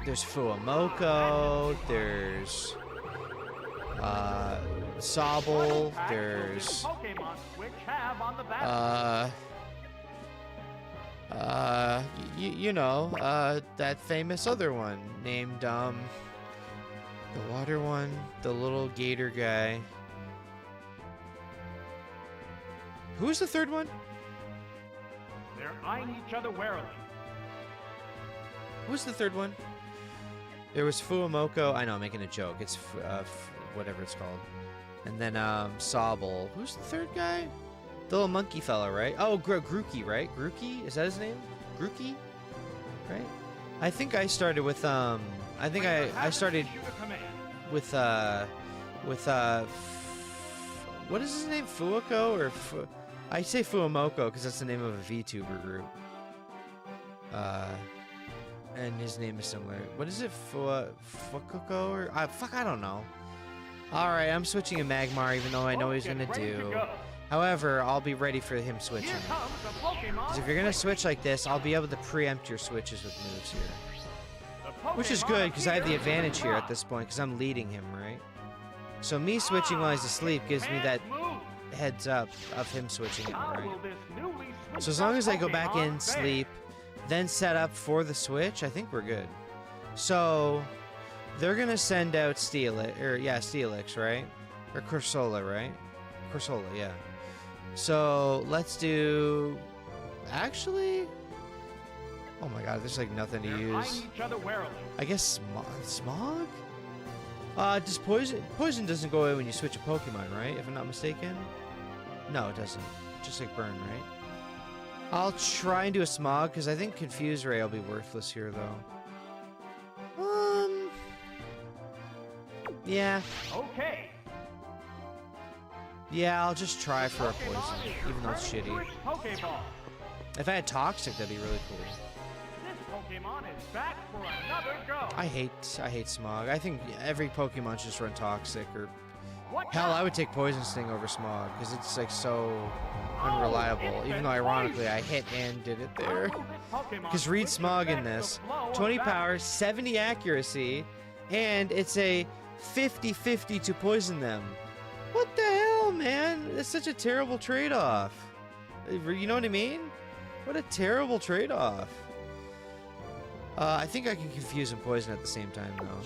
There's Fuamoko. There's Sobble. There's you know, that famous other one named the water one, the little gator guy. Who's the third one? They're eyeing each other warily. Who's the third one? There was Fuamoko. I know, I'm making a joke. It's whatever it's called. And then Sobble. Who's the third guy? The little monkey fella, right? Oh, Grookey, right? Grookey? Is that his name? Grookey? Right? I think I started with I think I started with what is his name? Fuako or I say Fuamoko because that's the name of a VTuber group. And his name is similar. What is it? Fuakoko or fuck, I don't know. All right, I'm switching a Magmar even though I know he's gonna do. However, I'll be ready for him switching. Because if you're gonna switch like this, I'll be able to preempt your switches with moves here. Which is good because I have the advantage here at this point because I'm leading him, right? So me switching while he's asleep gives me that heads up of him switching it, right? So as long as I go back in, sleep, then set up for the switch, I think we're good. So they're gonna send out Steelix, right? Or Corsola, right? Corsola, yeah. So let's do. Actually, oh my God, there's like nothing to use. Each other warily. I guess Smog. Does poison doesn't go away when you switch a Pokemon, right? If I'm not mistaken. No, it doesn't. Just like burn, right? I'll try and do a Smog because I think Confuse Ray will be worthless here, though. Yeah. Okay. Yeah, I'll just try for a poison, even though it's shitty. Pokeball. If I had Toxic, that'd be really cool. This Pokemon is back for another go. I hate Smog. I think every Pokemon should just run Toxic, or What hell, now? I would take Poison Sting over Smog because it's like so unreliable. Even though ironically I hit and did it there. Because read Smog in this, 20 power, 70 accuracy, and it's a 50-50 to poison them. What the hell, man? It's such a terrible trade-off. You know what I mean? What a terrible trade-off. I think I can confuse and poison at the same time, though.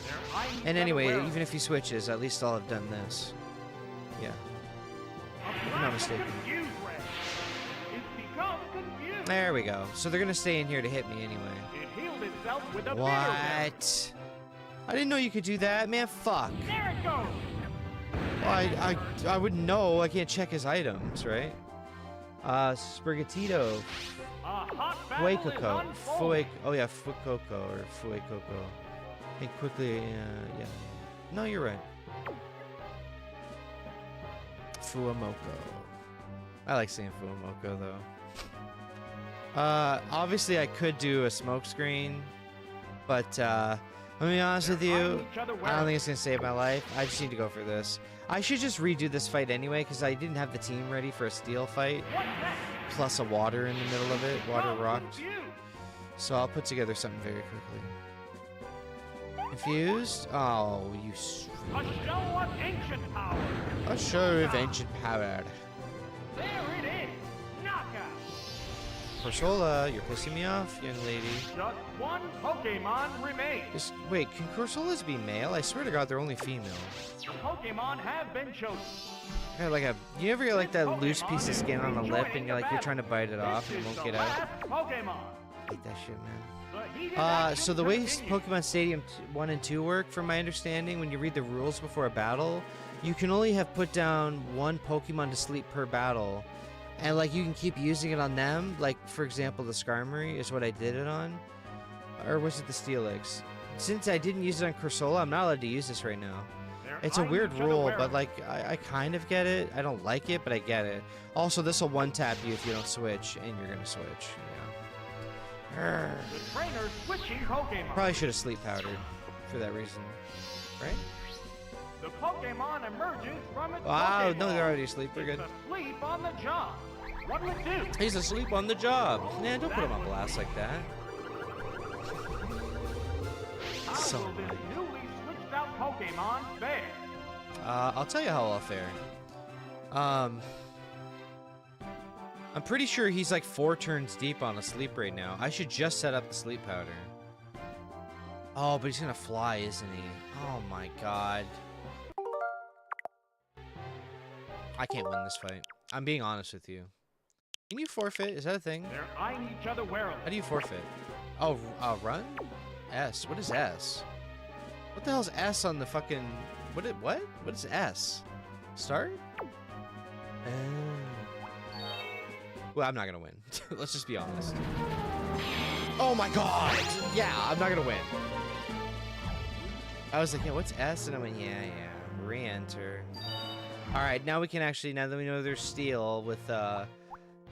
And anyway, even if he switches, at least I'll have done this. Yeah. If I'm not mistaken. There we go. So they're gonna stay in here to hit me anyway. It healed itself with a What? I didn't know you could do that, man. Fuck. There it goes. Well, I wouldn't know. I can't check his items, right? Sprigatito. Fuecoco. Oh yeah, Fuecoco or Fuecoco. Hey, quickly, yeah. No, you're right. Fuamoko. I like saying Fuamoko though. Obviously I could do a smoke screen, but let me be honest with you, I don't think it's gonna save my life. I just need to go for this. I should just redo this fight anyway, because I didn't have the team ready for a steel fight, plus a water in the middle of it, water rocked. So I'll put together something very quickly. Infused? Oh, you A show of ancient power. A show of ancient power. There it is. Knockout. Corsola, you're pissing me off, young lady. Just one Pokemon remains. Wait, can Corsolas be male? I swear to God, they're only female. The Pokemon have been chosen. Kind of like you ever get like that loose piece of skin on the lip and you're trying to bite it off and it won't get out? Pokemon. I hate that shit, man. So the way Pokemon Stadium 1 and 2 work, from my understanding, when you read the rules before a battle, you can only have put down one Pokemon to sleep per battle. And like you can keep using it on them, like for example the Skarmory is what I did it on. Or was it the Steelix? Since I didn't use it on Corsola, I'm not allowed to use this right now. It's a weird rule, but like I kind of get it. I don't like it, but I get it. Also, this will one-tap you if you don't switch, and you're gonna switch. Yeah. The trainer's switching Pokemon. Probably should have sleep powdered for that reason, right? The Pokemon emerges from its Wow, Pokeball. no, they're already asleep. We're It's good. asleep on the job. What'll it do? He's asleep on the job. Man, don't put him on blast like that. How So will this newly switched out Pokemon fare? I'll tell you how I'll fare. I'm pretty sure he's like 4 turns deep on a sleep right now. I should just set up the sleep powder. Oh, but he's gonna fly, isn't he? Oh my God. I can't win this fight. I'm being honest with you. Can you forfeit? Is that a thing? They're eyeing each other warily. How do you forfeit? Oh, run? S. What is S? What the hell's S on the fucking... What? What is S? Start? Well, I'm not gonna win. Let's just be honest. Oh my God! Yeah, I'm not gonna win. I was like, yeah, what's S? And I went, yeah. Re-enter. Alright, now we can actually, now that we know there's steel with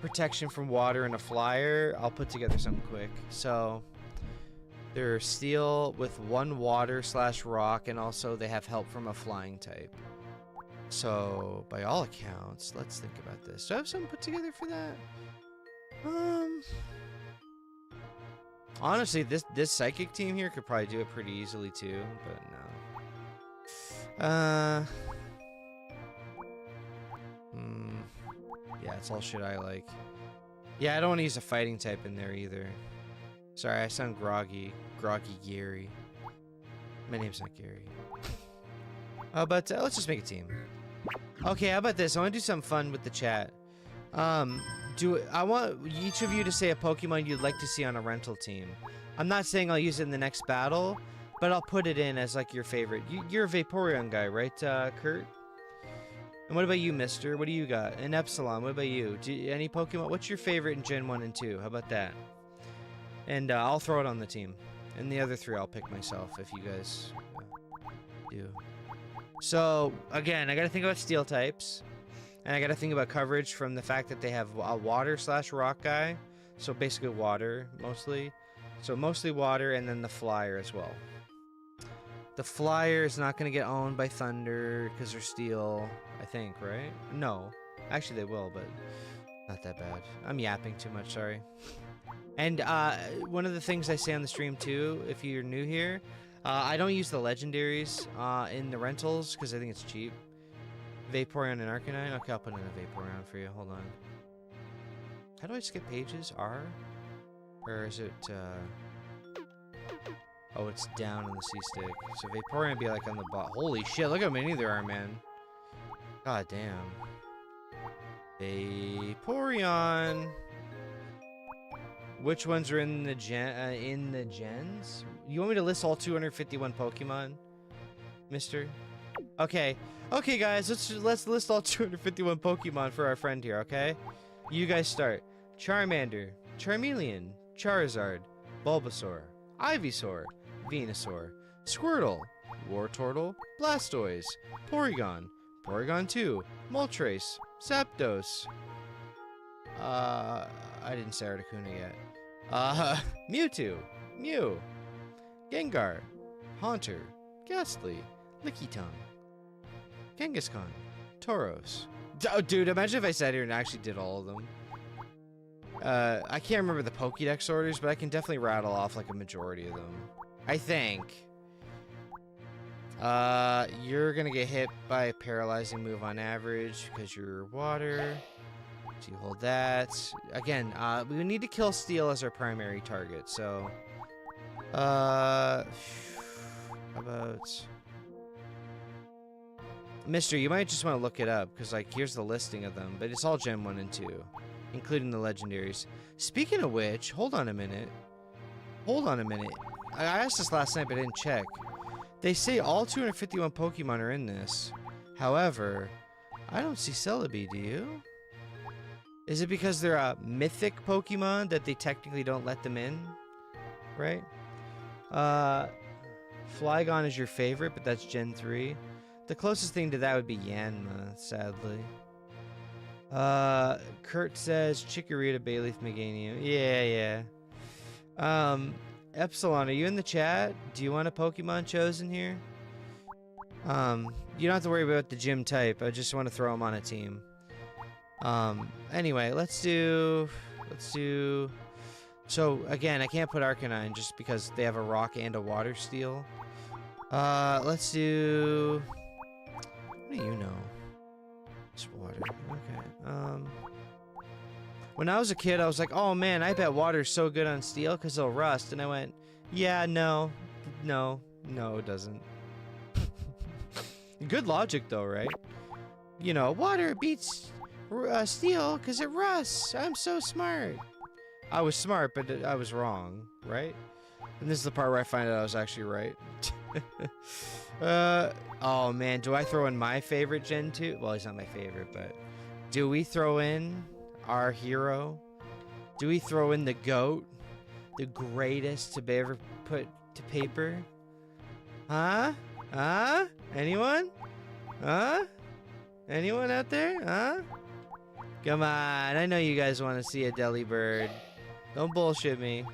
protection from water and a flyer, I'll put together something quick. So, they're steel with 1 water/rock, and also they have help from a flying type. So, by all accounts, let's think about this. Do I have something put together for that? Honestly, this psychic team here could probably do it pretty easily too, but no. Yeah, it's all shit I like. Yeah, I don't want to use a fighting type in there either. Sorry, I sound groggy. Groggy Gary. My name's not Gary. But let's just make a team. Okay, how about this? I want to do something fun with the chat. I want each of you to say a Pokemon you'd like to see on a rental team. I'm not saying I'll use it in the next battle, but I'll put it in as like your favorite. You're a Vaporeon guy, right, Kurt? And what about you, mister? What do you got? And Epsilon, what about you? Any Pokemon? What's your favorite in Gen 1 and 2? How about that? And I'll throw it on the team. And the other 3 I'll pick myself if you guys do. So, again, I gotta think about steel types. And I gotta think about coverage from the fact that they have a water/rock guy. So basically water, mostly. So mostly water, and then the flyer as well. The flyer is not gonna get owned by Thunder because they're steel, I think, right? No. Actually, they will, but not that bad. I'm yapping too much, sorry. And one of the things I say on the stream, too, if you're new here, I don't use the legendaries in the rentals because I think it's cheap. Vaporeon and Arcanine? Okay, I'll put in a Vaporeon for you. Hold on. How do I skip pages? R? Or is it, oh, it's down on the C-stick. So Vaporeon would be like on the bottom. Holy shit, look how many there are, man. God damn. Vaporeon. Which ones are in the gens? You want me to list all 251 Pokemon, mister? Okay. Okay, guys, let's list all 251 Pokemon for our friend here, okay? You guys start. Charmander, Charmeleon, Charizard, Bulbasaur, Ivysaur, Venusaur, Squirtle, Wartortle, Blastoise, Porygon, Porygon 2, Moltres, Zapdos. I didn't say Articuno yet. Mewtwo, Mew, Gengar, Haunter, Ghastly, Lickitung, Kangaskhan, Tauros. Oh, dude, imagine if I sat here and actually did all of them. I can't remember the Pokédex orders, but I can definitely rattle off like a majority of them. I think. You're gonna get hit by a paralyzing move on average because you're water. So you hold that. Again, we need to kill steel as our primary target, so... how about... Mister, you might just want to look it up, because, like, here's the listing of them, but it's all Gen 1 and 2, including the legendaries. Speaking of which, hold on a minute. Hold on a minute. I asked this last night, but I didn't check. They say all 251 Pokemon are in this. However, I don't see Celebi, do you? Is it because they're a mythic Pokemon that they technically don't let them in? Right? Flygon is your favorite, but that's Gen 3. The closest thing to that would be Yanma, sadly. Kurt says Chikorita, Bayleaf, Meganium. Yeah. Epsilon, are you in the chat? Do you want a Pokemon chosen here? You don't have to worry about the gym type. I just want to throw them on a team. Anyway, let's do... So, again, I can't put Arcanine just because they have a rock and a water steel. Let's do... What do you know? It's water. Okay. When I was a kid, I was like, oh man, I bet water's so good on steel because it'll rust. And I went, yeah, no, it doesn't. Good logic though, right? You know, water beats steel because it rusts. I'm so smart. I was smart, but I was wrong, right? And this is the part where I find out I was actually right. Oh man, do I throw in my favorite Gen 2? Well, he's not my favorite, but do we throw in our hero? Do we throw in the GOAT? The greatest to be ever put to paper? Huh? Huh? Anyone? Huh? Anyone out there? Huh? Come on, I know you guys want to see a Delibird. Don't bullshit me.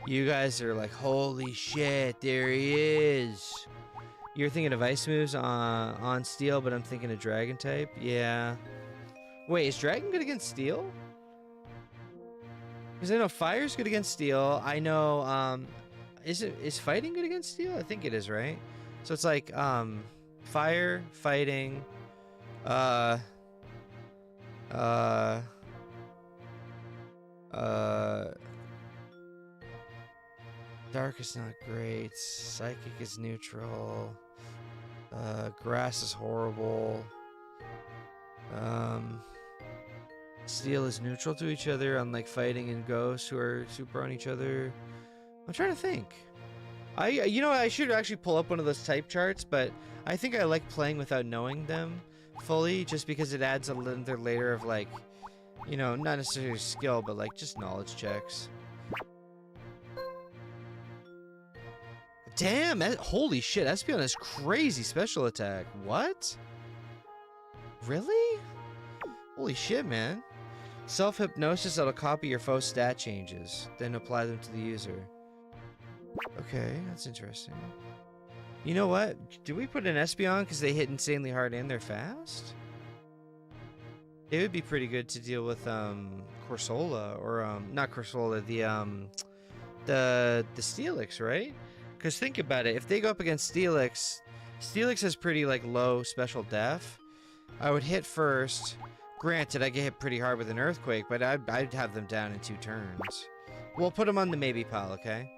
You guys are like, holy shit, there he is. You're thinking of ice moves on steel, but I'm thinking of dragon type? Yeah. Wait, is dragon good against steel? Because I know fire's good against steel. I know, is fighting good against steel? I think it is, right? So it's like, fire, fighting, Dark is not great. Psychic is neutral. Grass is horrible. Steel is neutral to each other, unlike fighting and ghosts who are super on each other. I'm trying to think. I should actually pull up one of those type charts, but I think I like playing without knowing them fully, just because it adds another layer of, like, you know, not necessarily skill, but like just knowledge checks. Damn, holy shit, Espeon has crazy special attack. What? Really? Holy shit, man. Self-hypnosis that'll copy your foe's stat changes, then apply them to the user. Okay, that's interesting. You know what? Do we put an Espeon because they hit insanely hard and they're fast? It would be pretty good to deal with Corsola, or not Corsola, the Steelix, right? Because think about it, if they go up against Steelix, Steelix has pretty like low special def. I would hit first. Granted, I get hit pretty hard with an earthquake, but I'd have them down in 2 turns. We'll put them on the maybe pile, okay?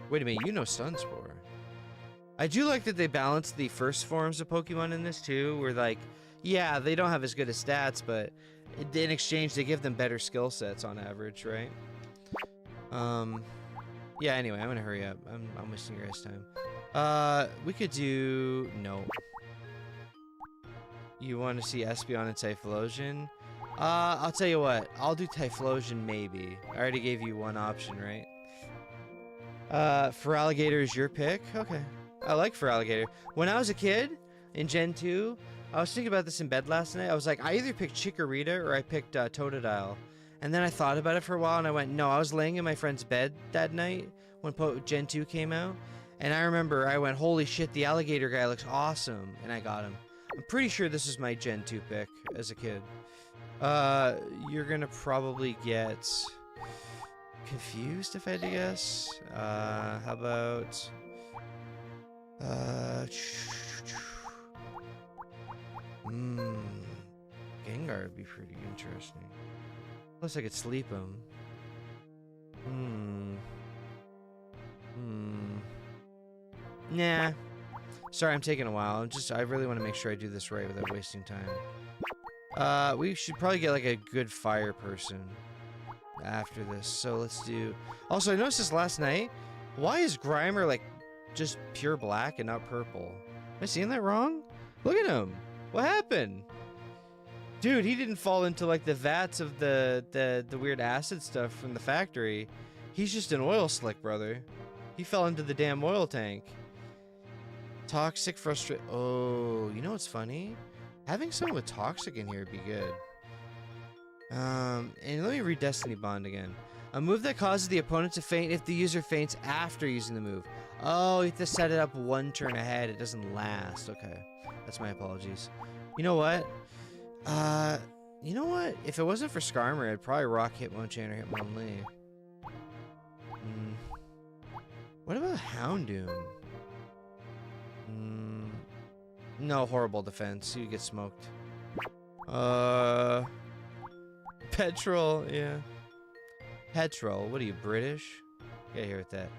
Wait a minute, you know Stun Spore. I do like that they balanced the first forms of Pokemon in this too, where like, yeah, they don't have as good as stats, but in exchange they give them better skill sets on average, right? Yeah, anyway, I'm gonna hurry up. I'm wasting your guys' time. We could do... no. You want to see Espeon and Typhlosion? I'll tell you what. I'll do Typhlosion maybe. I already gave you one option, right? Feraligatr is your pick? Okay. I like Feraligatr. When I was a kid, in Gen 2, I was thinking about this in bed last night. I was like, I either picked Chikorita or I picked Totodile. And then I thought about it for a while and I went, no, I was laying in my friend's bed that night when Gen 2 came out. And I remember I went, holy shit, the alligator guy looks awesome. And I got him. I'm pretty sure this is my Gen 2 pick as a kid. You're gonna probably get confused if I had to guess. How about... Gengar would be pretty interesting. Plus I could sleep him. Nah. Sorry, I'm taking a while. I really want to make sure I do this right without wasting time. We should probably get like a good fire person after this. So let's do... Also, I noticed this last night. Why is Grimer like just pure black and not purple? Am I seeing that wrong? Look at him. What happened? Dude, he didn't fall into like the vats of the weird acid stuff from the factory. He's just an oil slick, brother. He fell into the damn oil tank. Toxic, frustrate. Oh, you know what's funny? Having someone with toxic in here would be good. And let me read Destiny Bond again. A move that causes the opponent to faint if the user faints after using the move. Oh, you have to set it up 1 turn ahead. It doesn't last. Okay. That's my apologies. You know what? If it wasn't for Skarmory, I'd probably rock Hitmonchan or Hitmonlee. What about Houndoom? No, horrible defense. You get smoked. Petrol, yeah. Petrol, what are you, British? Get here with that.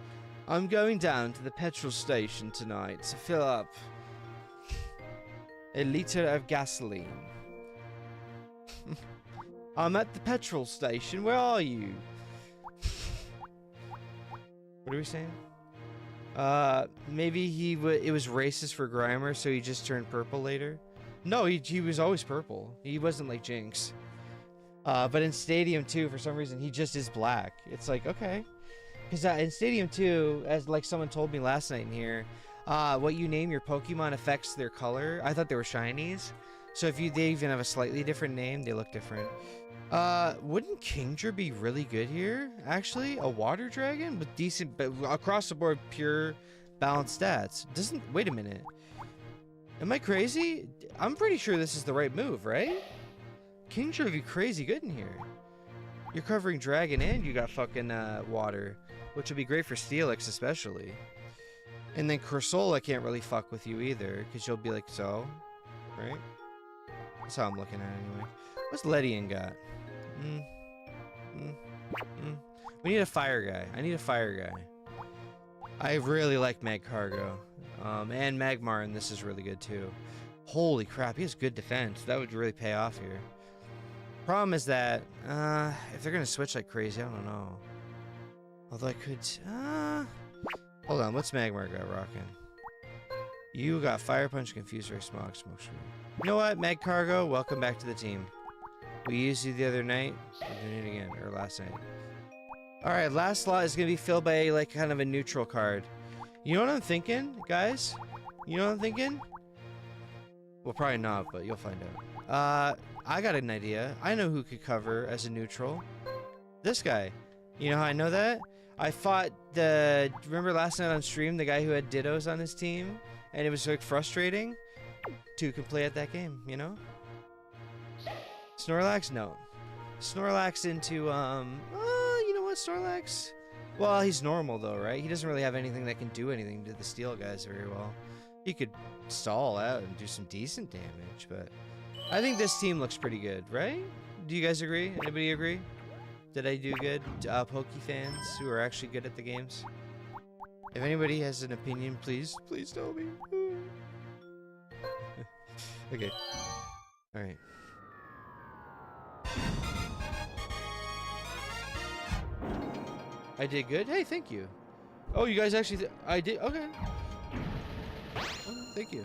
I'm going down to the petrol station tonight to fill up a liter of gasoline. I'm at the petrol station. Where are you? What are we saying? Maybe it was racist for Grimer, so he just turned purple later. No, he was always purple. He wasn't like Jinx. But in Stadium 2, for some reason, he just is black. It's like, okay. Because in Stadium 2, as like someone told me last night in here, what you name your Pokemon affects their color. I thought they were shinies. So if they even have a slightly different name, they look different. Wouldn't Kingdra be really good here? Actually, a water dragon with decent, but across the board, pure balanced stats. Wait a minute. Am I crazy? I'm pretty sure this is the right move, right? Kingdra would be crazy good in here. You're covering dragon and you got fucking water, which would be great for Steelix especially. And then Corsola can't really fuck with you either, because you'll be like, so, right? That's how I'm looking at it anyway. What's Ledian got? We need a fire guy. I need a fire guy. I really like Mag Cargo. And Magmar, and this is really good too. Holy crap, he has good defense. That would really pay off here. Problem is that, if they're gonna switch like crazy, I don't know. Although I could, hold on, what's Magmar got rocking? You got Fire Punch, Confuser, Smog, Smoke Screen. You know what, Mag Cargo, welcome back to the team. We used you the other night, we're doing it again, or last night. Alright, last slot is gonna be filled by, like, kind of a neutral card. You know what I'm thinking, guys? You know what I'm thinking? Well, probably not, but you'll find out. I got an idea. I know who could cover as a neutral. This guy. You know how I know that? I fought remember last night on stream, the guy who had Dittos on his team? And it was, like, frustrating to play at that game, you know? Snorlax? No. Snorlax into, you know what, Snorlax? Well, he's normal, though, right? He doesn't really have anything that can do anything to the steel guys very well. He could stall out and do some decent damage, but I think this team looks pretty good, right? Do you guys agree? Anybody agree? Did I do good? Poke fans who are actually good at the games? If anybody has an opinion, please tell me. Okay. Alright. I did good? Hey, thank you. Oh, you guys actually... I did... Okay. Oh, thank you.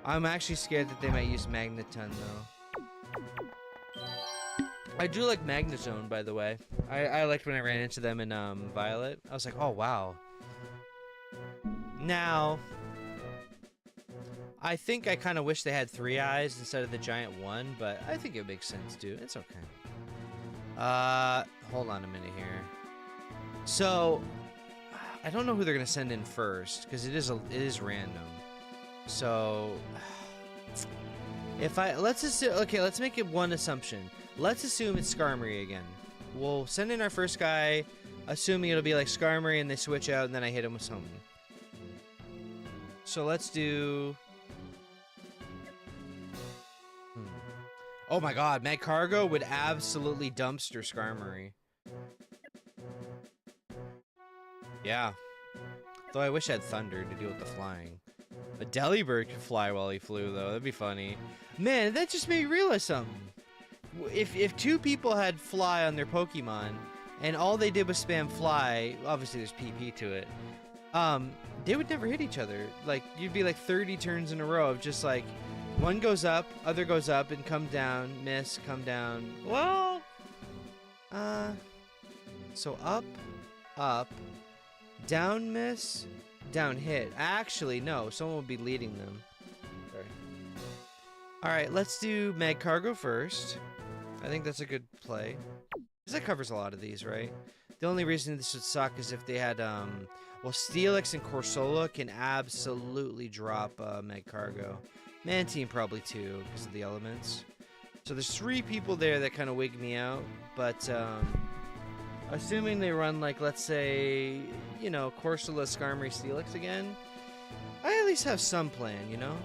I'm actually scared that they might use Magneton, though. I do like Magnezone, by the way. I liked when I ran into them in Violet. I was like, oh, wow. Now... I think I kind of wish they had 3 eyes instead of the giant one, but I think it makes sense, too. It's okay. Hold on a minute here. So, I don't know who they're gonna send in first because it is random. So, if let's assume, okay, let's make it one assumption. Let's assume it's Skarmory again. We'll send in our first guy, assuming it'll be like Skarmory, and they switch out, and then I hit him with something. So let's do. Oh my God, Mag Cargo would absolutely dumpster Skarmory. Yeah. Though I wish I had Thunder to deal with the flying. A Delibird could fly while he flew, though. That'd be funny. Man, that just made me realize something. If 2 people had Fly on their Pokemon, and all they did was spam Fly, obviously there's PP to it, they would never hit each other. Like, you'd be like 30 turns in a row of just like, one goes up, other goes up, and come down, miss, come down. Well, so up, down miss, down hit. Actually, no, someone would be leading them. Sorry. Alright, let's do Mag Cargo first. I think that's a good play. Because that covers a lot of these, right? The only reason this would suck is if they had, well, Steelix and Corsola can absolutely drop Mag Cargo. Mantine probably too, because of the elements. So there's 3 people there that kind of wig me out, but, assuming they run, like, let's say, you know, Corsola, Skarmory, Steelix again, I at least have some plan, you know?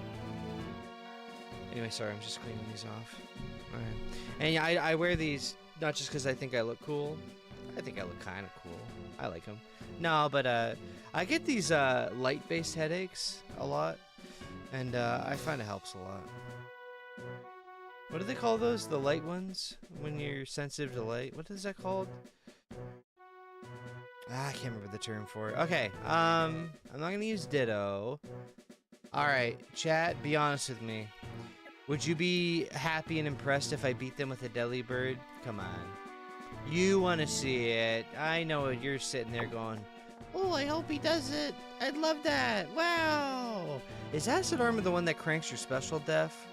Anyway, sorry, I'm just cleaning these off. Alright. And yeah, I wear these not just because I think I look cool. I think I look kind of cool. I like them. No, but I get these light-based headaches a lot, and I find it helps a lot. What do they call those? The light ones? When you're sensitive to light? What is that called? I can't remember the term for it. Okay, I'm not gonna use Ditto. Alright, chat, be honest with me. Would you be happy and impressed if I beat them with a Delibird? Come on. You want to see it. I know it. You're sitting there going, oh, I hope he does it. I'd love that. Wow. Is Acid Armor the one that cranks your special def?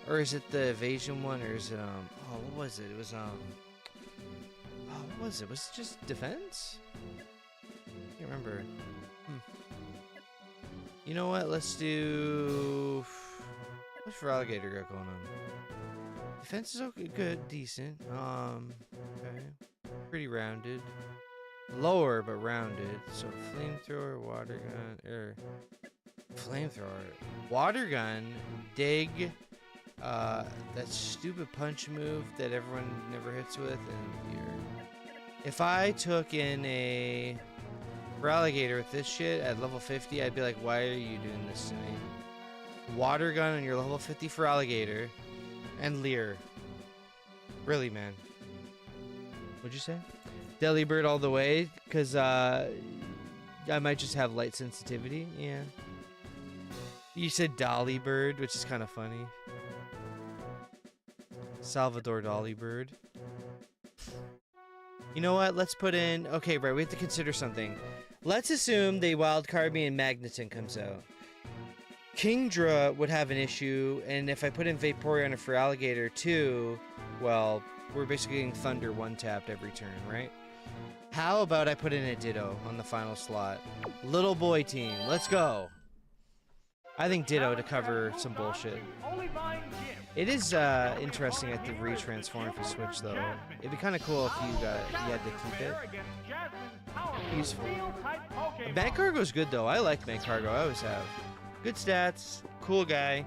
Or is it the evasion one? Or is it, oh, what was it? It was, oh, what was it? Was it just defense? I can't remember. You know what? Let's do... What's for Alligator got going on? Defense is okay, good, decent. Okay. Pretty rounded. Lower, but rounded. So, flamethrower, water gun, flamethrower. Water gun, dig, that stupid punch move that everyone never hits with, and your If I took in a Feraligatr with this shit at level 50, I'd be like, why are you doing this to me? Water gun on your level 50 Feraligatr and Leer. Really, man. What'd you say? Delibird all the way, because I might just have light sensitivity. Yeah. You said Dolly-bird, which is kind of funny. Salvador Dolly-bird. You know what? Let's put in... Okay, right, we have to consider something. Let's assume the wild card me and Magneton comes out. Kingdra would have an issue, and if I put in Vaporeon and Feraligatr too, well, we're basically getting Thunder one-tapped every turn, right? How about I put in a Ditto on the final slot? Little boy team, let's go! I think Ditto to cover some bullshit. It is interesting at the retransform for Switch though. It'd be kind of cool if you had to keep it. Useful. Magcargo's good though. I like Magcargo. I always have. Good stats. Cool guy.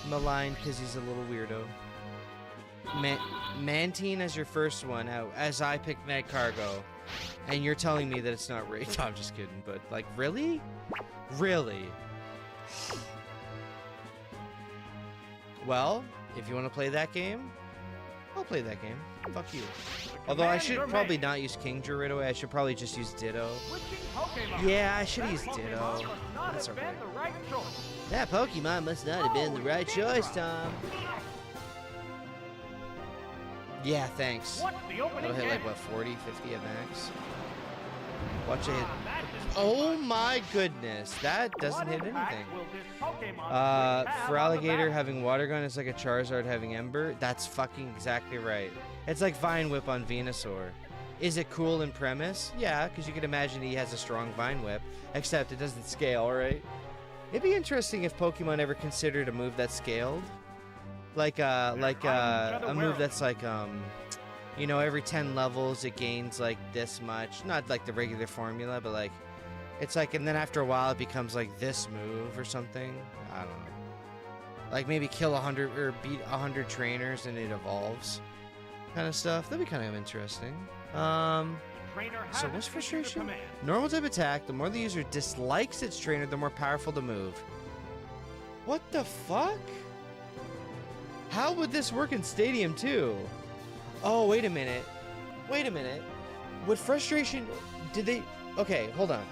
Maligned because he's a little weirdo. Mantine as your first one out, as I picked Magcargo, and you're telling me that it's not rigged. I'm just kidding, but like, really? Really? Well, if you want to play that game, I'll play that game. Fuck you. Although I should probably not use Kingdra right away. I should probably just use Ditto. Yeah, I should use Ditto. That's alright. That Pokemon must not have been the right choice, Tom. Yeah, thanks. That'll hit like, what, 40, 50 at max? Watch it. Oh my goodness, that doesn't hit anything. Feraligatr having Water Gun is like a Charizard having Ember. That's fucking exactly right. It's like Vine Whip on Venusaur. Is it cool in premise? Yeah, because you can imagine he has a strong Vine Whip, except it doesn't scale, right? It'd be interesting if Pokemon ever considered a move that scaled. Like a move that's like, you know, every 10 levels it gains like this much. Not like the regular formula, but like, it's like, and then after a while it becomes like this move or something. I don't know. Like maybe kill 100 or beat 100 trainers and it evolves. Kind of stuff. That'd be kind of interesting. So what's frustration? Normal type attack. The more the user dislikes its trainer, the more powerful the move. What the fuck? How would this work in Stadium 2? Oh, wait a minute. Wait a minute. Would frustration... Did they... Okay, hold on.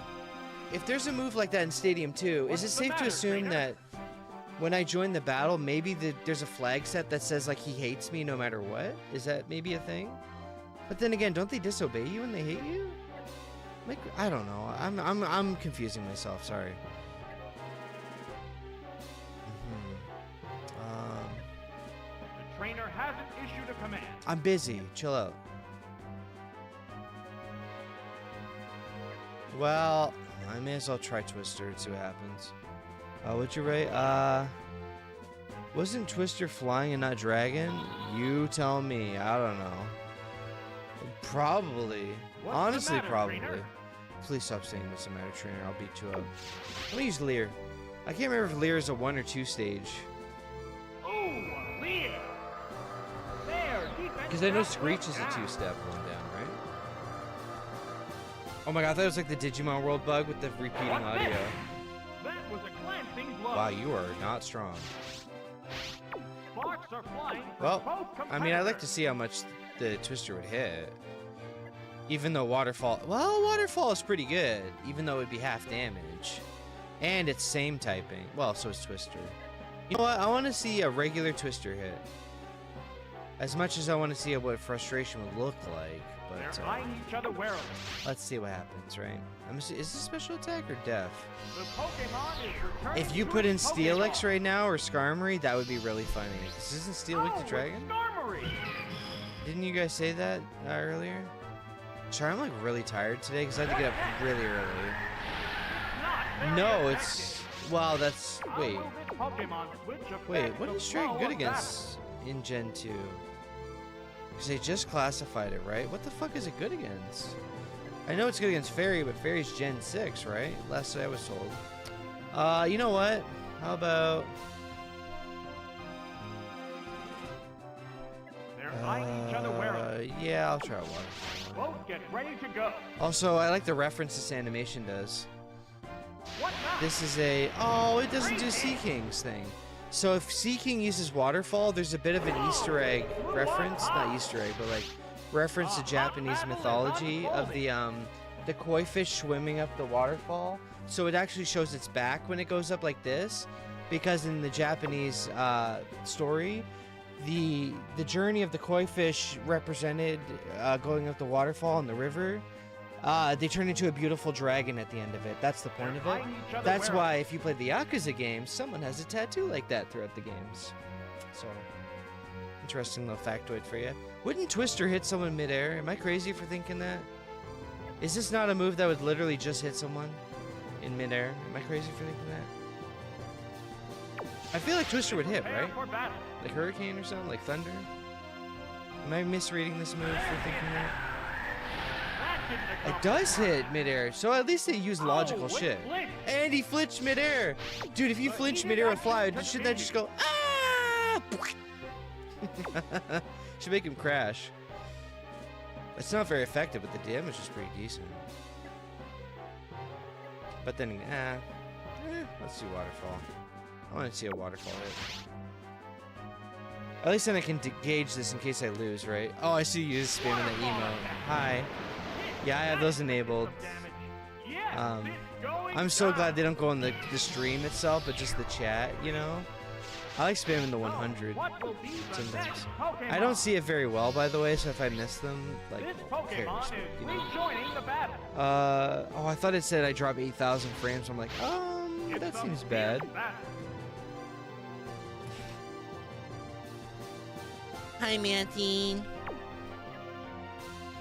If there's a move like that in Stadium 2, is it safe to assume that when I join the battle, maybe there's a flag set that says, like, he hates me no matter what? Is that maybe a thing? But then again, don't they disobey you when they hate you? Like, I don't know. I'm confusing myself. Sorry. The trainer hasn't issued a command. I'm busy. Chill out. Well, I may as well try Twister and see what happens. What'd you rate? Wasn't Twister flying and not dragon? You tell me. I don't know. Probably. Honestly, probably. Trainer? Please stop saying what's the matter, trainer. I'll beat you up. Let me use Leer. I can't remember if Leer is a 1 or 2 stage. Oh, Leer! Because I know Screech is a 2-step one down, right? Oh my god, that was like the Digimon World bug with the repeating audio. That was a glancing blow. Wow, you are not strong. Sparks are flying. Well, I mean, I'd like to see how much the Twister would hit. Even though Waterfall... Well, Waterfall is pretty good, even though it would be half damage. And it's same typing. Well, so is Twister. You know what? I want to see a regular Twister hit. As much as I want to see what frustration would look like. But, they're eyeing each other warily. Let's see what happens, right? Is this special attack or def? The Pokemon is returning. If you put in Steelix right now or Skarmory, that would be really funny. Because isn't Steel weak to Dragon? Skarmory! Didn't you guys say that earlier? Sorry, I'm like really tired today because I had to get up really early. No, it's... Well, that's... Wait. Wait, what is Dragon good against in Gen 2? Because they just classified it, right? What the fuck is it good against? I know it's good against Fairy, but Fairy's Gen 6, right? Last I was told. You know what? How about... They're eyeing each other warily. Yeah, I'll try Waterfall. both get ready to go. Also, I like the reference this animation does. What now? This is a... Oh, it doesn't do Sea King's thing. So if Sea King uses waterfall, there's a bit of an Easter egg reference. Not Easter egg, but like reference to Japanese mythology of the koi fish swimming up the waterfall. So it actually shows its back when it goes up like this. Because in the Japanese story, the journey of the koi fish represented going up the waterfall in the river. They turn into a beautiful dragon at the end of it. That's the point of it. That's why if you play the Yakuza games, someone has a tattoo like that throughout the games. So, interesting little factoid for you. Wouldn't Twister hit someone midair? Am I crazy for thinking that? Is this not a move that would literally just hit someone in midair? Am I crazy for thinking that? I feel like Twister would hit, right? Like Hurricane or something? Like Thunder? Am I misreading this move for thinking that? It does hit midair, so at least they use logical shit. And he flinched midair! Dude, if you flinch midair with fly, shouldn't that just go, ah? Should make him crash. It's not very effective, but the damage is pretty decent. But then, let's do waterfall. I want to see a waterfall hit. At least then I can gauge this in case I lose, right? Oh, I see you spamming the emote. Hi. Yeah, I have those enabled. I'm so glad they don't go on the stream itself, but just the chat, you know? I like spamming the 100 sometimes. I don't see it very well, by the way, so if I miss them, like, who cares? You know? Oh, I thought it said I drop 8,000 frames. I'm like, that seems bad. Hi, Mantine.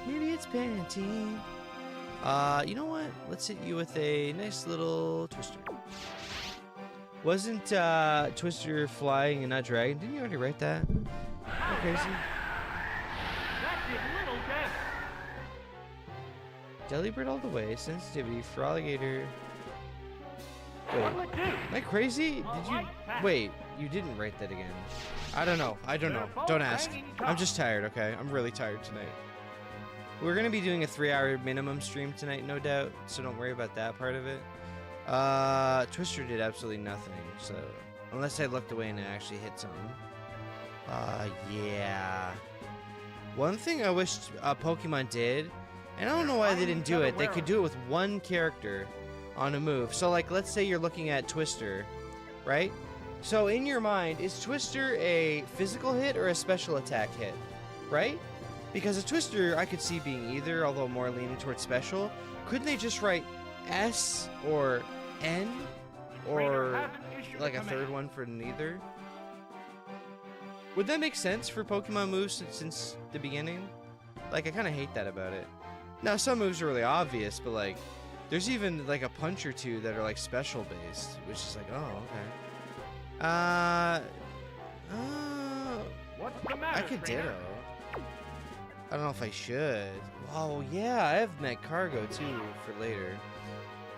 Maybe it's Pantene. You know what? Let's hit you with a nice little Twister. Wasn't Twister flying and not dragon? Didn't you already write that? Am I crazy? Delibird all the way. Sensitivity for alligator. Wait, am I crazy? Did you... Wait, you didn't write that again. I don't know. I don't know. Don't ask. I'm just tired, okay? I'm really tired tonight. We're going to be doing a 3-hour minimum stream tonight, no doubt, so don't worry about that part of it. Twister did absolutely nothing, so... Unless I looked away and it actually hit something. Yeah. One thing I wish Pokemon did, and I don't know why they didn't do it, they could do it with one character on a move. So, like, let's say you're looking at Twister, right? So, in your mind, is Twister a physical hit or a special attack hit, right? Because a Twister, I could see being either, although more leaning towards special. Couldn't they just write S or N? Or like a third one for neither? Would that make sense for Pokemon moves since the beginning? Like, I kind of hate that about it. Now, some moves are really obvious, but like, there's even like a punch or two that are like special based, which is like, oh, okay. What's the matter, I could ditto. I don't know if I should. Oh, yeah, I have Met Cargo, too, for later.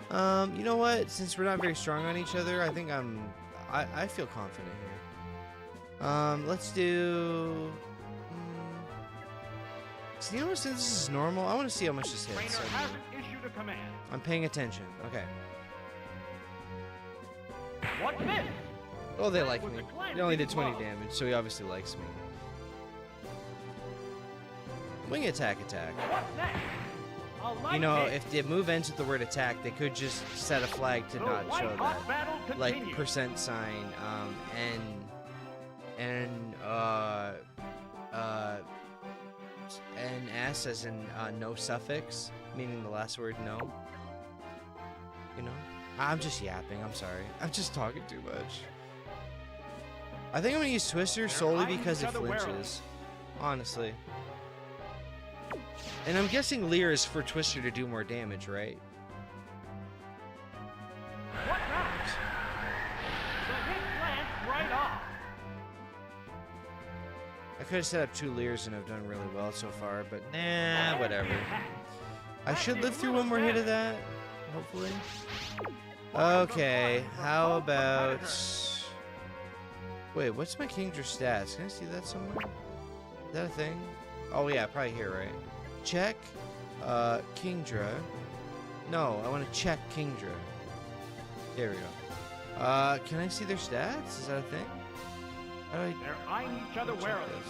You know what? Since we're not very strong on each other, I think I feel confident here. Let's do... So, you know what? Since this is normal, I want to see how much this hits. I'm paying attention. Okay. What's this? Oh, they like me. They only did 20 damage, so he obviously likes me. Wing attack. You know, if the move ends with the word attack, they could just set a flag to not show that. Like percent sign, and S as in no suffix, meaning the last word no. You know? I'm just yapping, I'm sorry. I'm just talking too much. I think I'm gonna use Twister solely because it flinches. Honestly. And I'm guessing Leer is for Twister to do more damage, right? What matters? The hit lands right off. I could have set up 2 Leers and have done really well so far, but nah, whatever. I should live through one more hit of that, hopefully. Okay, how about... Wait, what's my Kingdra stats? Can I see that somewhere? Is that a thing? Oh yeah, probably here, right? Check. Kingdra. No, I want to check Kingdra. There we go. Can I see their stats? Is that a thing? How do I... They're eyeing each other warily.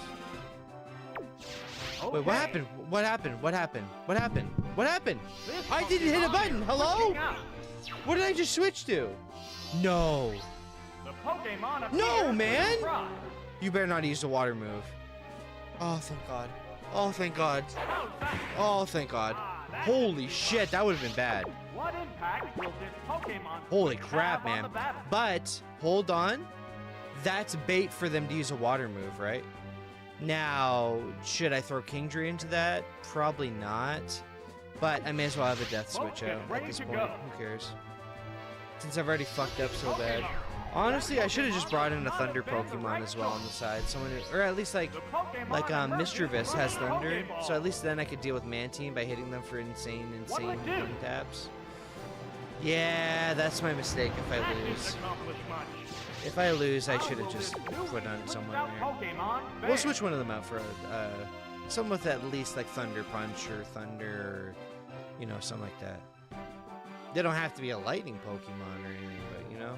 Wait, what happened? What happened? What happened? What happened? What happened? I didn't hit a button. Hello? What did I just switch to? No. The Pokemon No, man. You better not use the water move. Oh, thank God. Oh, thank God. Oh, thank God. Holy shit, that would have been bad. What impact will this Pokemon Holy crap, man. But, hold on. That's bait for them to use a water move, right? Now, should I throw Kingdra into that? Probably not. But I may as well have a death switch out at this point. Who cares? Since I've already fucked up so bad. Honestly, I should have just brought in a thunder Pokemon as well on the side. Someone who, or at least like Mischievous has thunder, so at least then I could deal with Mantine by hitting them for insane boom taps. Yeah, that's my mistake if I lose. If I lose, I should have just put on someone there. We'll switch one of them out for someone with at least like Thunder Punch or Thunder, or, you know, something like that. They don't have to be a lightning Pokemon or anything, but you know.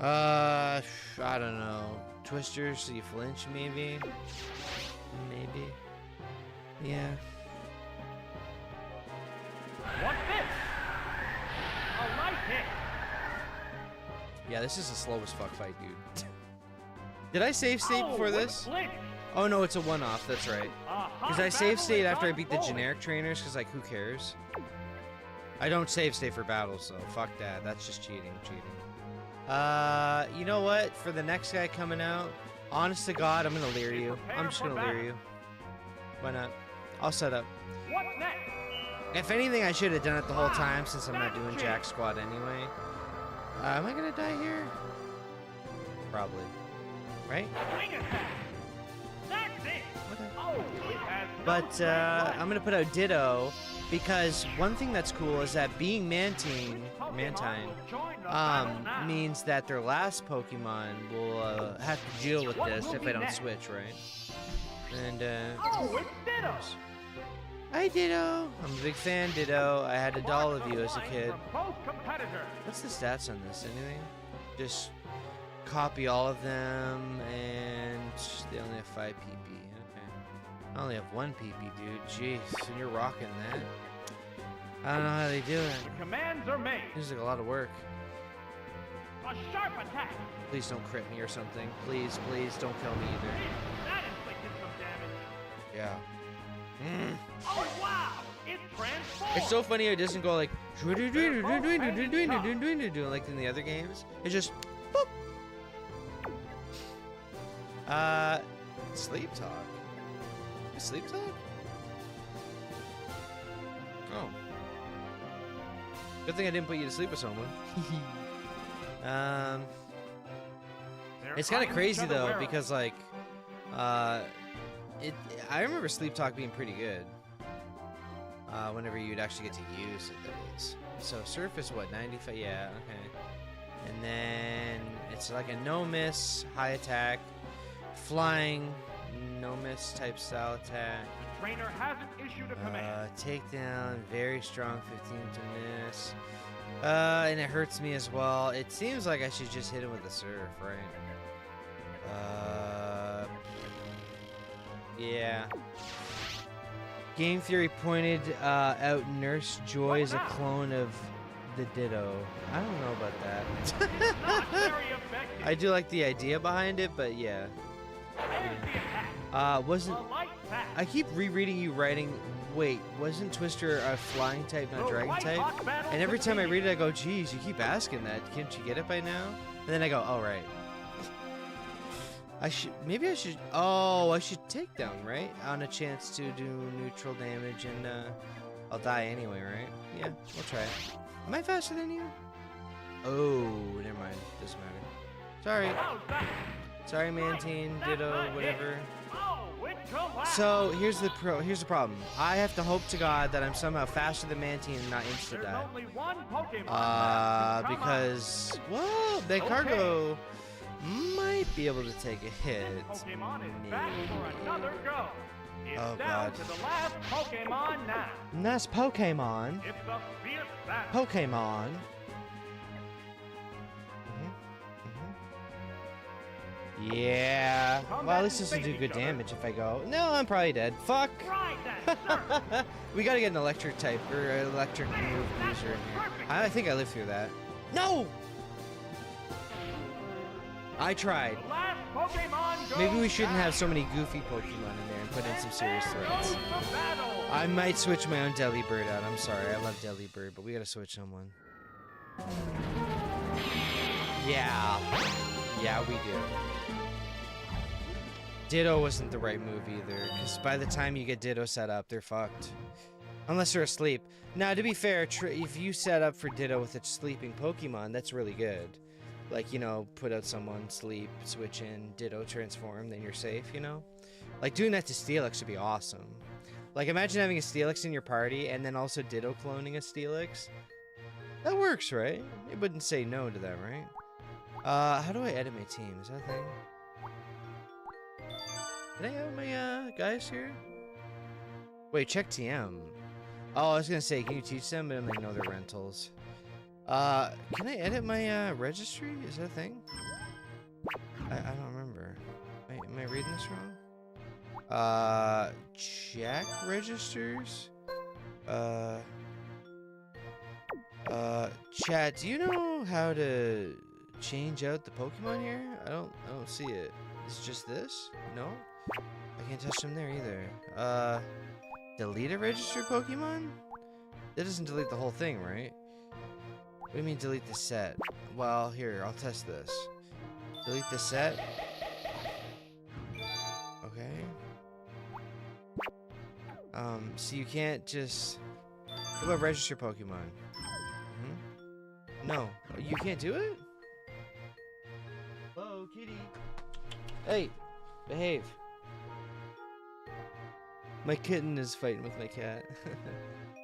I don't know. Twister, so you flinch, maybe? Maybe. Yeah. What's this? A light hit. Yeah, this is the slowest fuck fight, dude. Did I save state before this? Oh no, it's a one-off, that's right. Because I save state after I beat the generic trainers, because like, who cares? I don't save state for battles, so fuck that. That's just cheating. You know what? For the next guy coming out, honest to God, I'm gonna leer you. I'm just gonna leer you. Why not? I'll set up. What's next? If anything, I should have done it the whole time since I'm not doing Jack Squad anyway. Am I gonna die here? Probably. Right? That's it. Okay. Oh, it has no But I'm gonna put out Ditto because one thing that's cool is that being Mantine means that their last Pokemon will have to deal with this if I don't switch, right? And Oh, it's Ditto. Hi Ditto. I'm a big fan, Ditto. I had a doll of you as a kid. From both competitors. What's the stats on this? Anything? Just copy all of them, and they only have 5 PP. Okay. I only have 1 PP, dude. Jeez, and you're rocking that. I don't know how they do it. The commands are made. Seems like a lot of work. A sharp attack. Please don't crit me or something. Please, please don't kill me either. That inflicted some damage. Yeah. Oh wow! It transformed. It's so funny how it doesn't go like like in the other games. It's just boop. Sleep talk. Sleep talk? Oh. Good thing I didn't put you to sleep with someone. It's kind of crazy though because like I remember Sleep Talk being pretty good. Whenever you'd actually get to use it, that is. So surface, what, 95? Yeah, okay. And then it's like a no-miss, high attack, flying, no-miss type style attack. The trainer hasn't issued a command. Takedown, very strong, 15 to miss. And it hurts me as well. It seems like I should just hit him with a surf, right? Yeah. Game Theory pointed out Nurse Joy is a clone of the Ditto. I don't know about that. It's not very effective. I do like the idea behind it, but yeah. There's the attack. Wasn't... A light pack. I keep rereading you writing... Wait, wasn't Twister a flying type, not dragon type? And every time I read it, I go, geez, you keep asking that. Can't you get it by now? And then I go, oh, right. I should take down, right? On a chance to do neutral damage, and I'll die anyway, right? Yeah, we'll try it. Am I faster than you? Oh, never mind. Doesn't matter. Sorry. Sorry, Mantine, Ditto, whatever. So here's the problem. I have to hope to God that I'm somehow faster than Mantine and not insta die. Because well, that cargo might be able to take a hit. Pokemon is back for another go. It's Oh, down God. to the last Pokemon now. And that's Pokemon. It's a fierce battle. Pokemon. Yeah. Well, at least this will do good damage if I go. No, I'm probably dead. Fuck. Right, that's sir. We gotta get an electric type or an electric move user in here. I think I lived through that. No! I tried. The last Pokemon goes Maybe we shouldn't down. have so many goofy Pokemon in there and put in some serious There threats. goes the battle. I might switch my own Delibird out. I'm sorry. I love Delibird, but we gotta switch someone. Yeah. Yeah, we do. Ditto wasn't the right move either, because by the time you get Ditto set up, they're fucked. Unless they're asleep. Now, to be fair, if you set up for Ditto with a sleeping Pokemon, that's really good. Like, you know, put out someone, sleep, switch in, Ditto, transform, then you're safe, you know? Like, doing that to Steelix would be awesome. Like, imagine having a Steelix in your party, and then also Ditto cloning a Steelix. That works, right? It wouldn't say no to that, right? How do I edit my team? Is that a thing? Can I have my, guys here? Wait, check TM. Oh, I was gonna say, can you teach them? But I'm like, no, they're rentals. Can I edit my, registry? Is that a thing? I don't remember. Am I reading this wrong? Check registers? Chat, do you know how to change out the Pokemon here? I don't see it. Is it just this? No? I can't touch them there either. Delete a registered Pokemon? That doesn't delete the whole thing, right? What do you mean delete the set? Well, here, I'll test this. Delete the set. Okay. So you can't just... What about register Pokemon? No. You can't do it? Hello, kitty. Hey, behave. My kitten is fighting with my cat.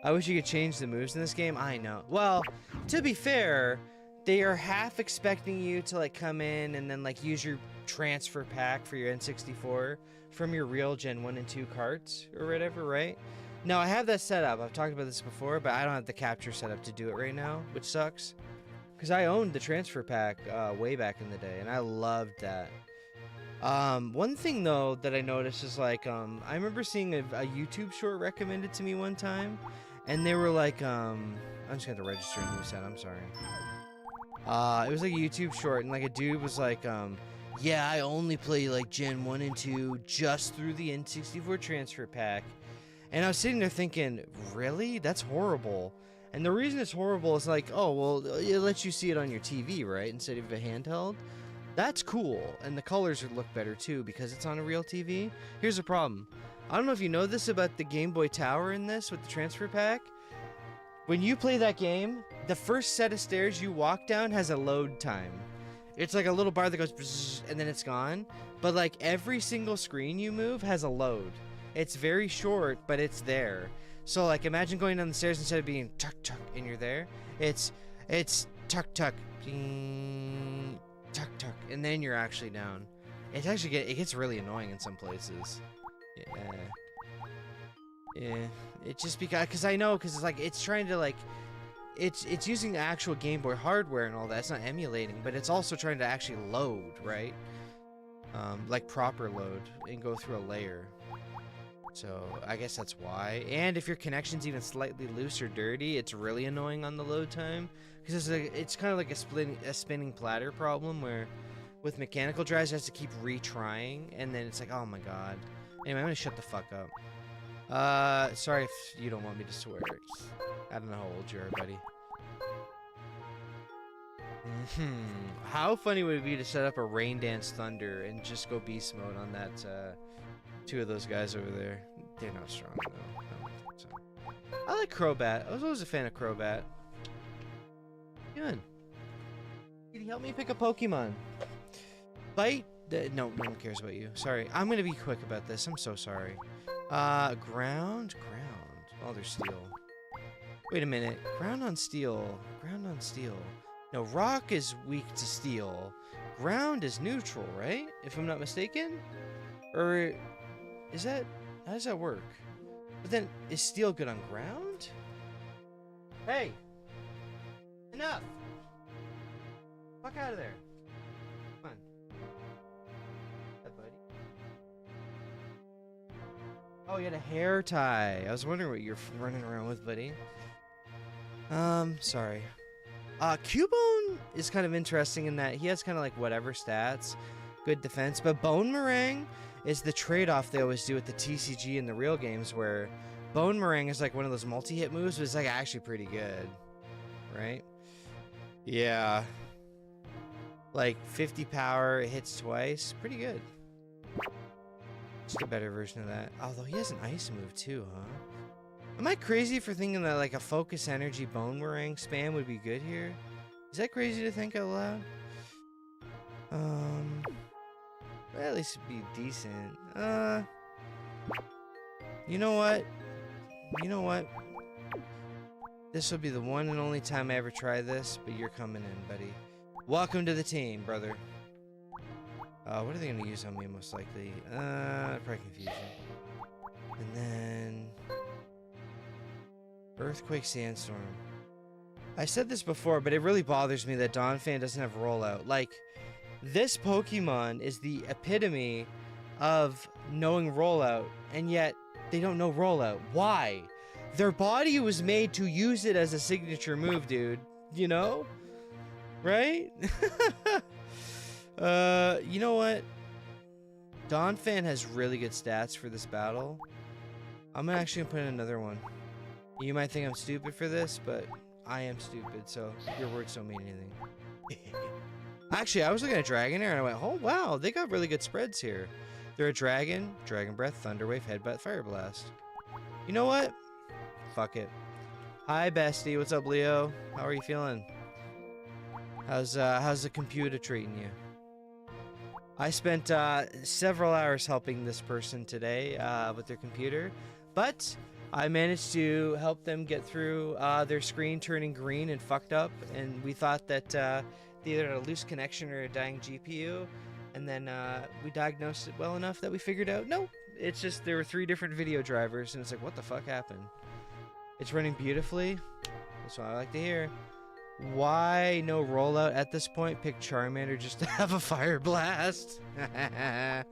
I wish you could change the moves in this game. I know. Well, to be fair, they are half expecting you to like come in and then like use your transfer pack for your N64 from your real Gen 1 and 2 carts or whatever, right? Now, I have that set up. I've talked about this before, but I don't have the capture set up to do it right now, which sucks. Because I owned the transfer pack way back in the day, and I loved that. One thing, though, that I noticed is, like, I remember seeing a YouTube short recommended to me one time, and they were like, I'm just going to register a new set, I'm sorry. It was like a YouTube short, and, like, a dude was like, yeah, I only play, like, Gen 1 and 2 just through the N64 transfer pack. And I was sitting there thinking, really? That's horrible. And the reason it's horrible is like, oh, well, it lets you see it on your TV, right? Instead of a handheld. That's cool. And the colors would look better, too, because it's on a real TV. Here's the problem. I don't know if you know this about the Game Boy Tower in this with the transfer pack. When you play that game, the first set of stairs you walk down has a load time. It's like a little bar that goes bzzz, and then it's gone. But like every single screen you move has a load. It's very short, but it's there. So like imagine going down the stairs instead of being tuck tuck and you're there. It's tuck tuck, ding, tuck tuck, and then you're actually down. It gets really annoying in some places. Yeah. It just because I know because it's like it's trying to like it's using the actual Game Boy hardware and all that. It's not emulating, but it's also trying to actually load, right? Like proper load and go through a layer. So I guess that's why. And if your connection's even slightly loose or dirty, it's really annoying on the load time because it's kind of like a spinning platter problem where with mechanical drives it has to keep retrying and then it's like, oh my god. Anyway, I'm gonna shut the fuck up. Sorry if you don't want me to swear. I don't know how old you are, buddy. How funny would it be to set up a Rain Dance Thunder and just go beast mode on that, two of those guys over there? They're not strong, though. I don't think so. I like Crobat. I was always a fan of Crobat. Good. Can you help me pick a Pokemon? Bite? No one cares about you. Sorry. I'm gonna be quick about this. I'm so sorry. Ground? Oh, there's steel. Wait a minute. Ground on steel. No, rock is weak to steel. Ground is neutral, right? If I'm not mistaken? Or is that... How does that work? But then, is steel good on ground? Hey! Enough! Fuck out of there. Come on. Hey, buddy. Oh, you had a hair tie. I was wondering what you're running around with, buddy. Sorry. Cubone is kind of interesting in that he has kind of like whatever stats. Good defense. But Bone Meringue is the trade-off they always do with the TCG in the real games, where Bone Meringue is like one of those multi-hit moves, but it's like actually pretty good. Right? Yeah. Like 50 power, it hits twice. Pretty good. Just a better version of that. Although he has an ice move too, huh? Am I crazy for thinking that like a focus energy Bone Meringue spam would be good here? Is that crazy to think out loud? Well, at least it'd be decent. You know what? You know what? This will be the one and only time I ever try this, but you're coming in, buddy. Welcome to the team, brother. What are they gonna use on me most likely? Probably Confusion. And then Earthquake Sandstorm. I said this before, but it really bothers me that Donphan doesn't have rollout. Like, this Pokemon is the epitome of knowing rollout, and yet they don't know rollout. Why? Their body was made to use it as a signature move, dude. You know? Right? You know what? Donphan has really good stats for this battle. I'm actually gonna put in another one. You might think I'm stupid for this, but I am stupid, so your words don't mean anything. Actually, I was looking at Dragonair and I went, oh wow, they got really good spreads here. They're a Dragon, Dragon Breath, Thunder Wave, Headbutt, Fire Blast. You know what? Fuck it. Hi, bestie. What's up, Leo? How are you feeling? How's the computer treating you? I spent several hours helping this person today with their computer, but I managed to help them get through their screen turning green and fucked up, and we thought that they either had a loose connection or a dying GPU, and then we diagnosed it well enough that we figured out, no, it's just there were 3 different video drivers, and it's like, what the fuck happened? It's running beautifully. That's what I like to hear. Why no rollout at this point? Pick Charmander just to have a Fire Blast. I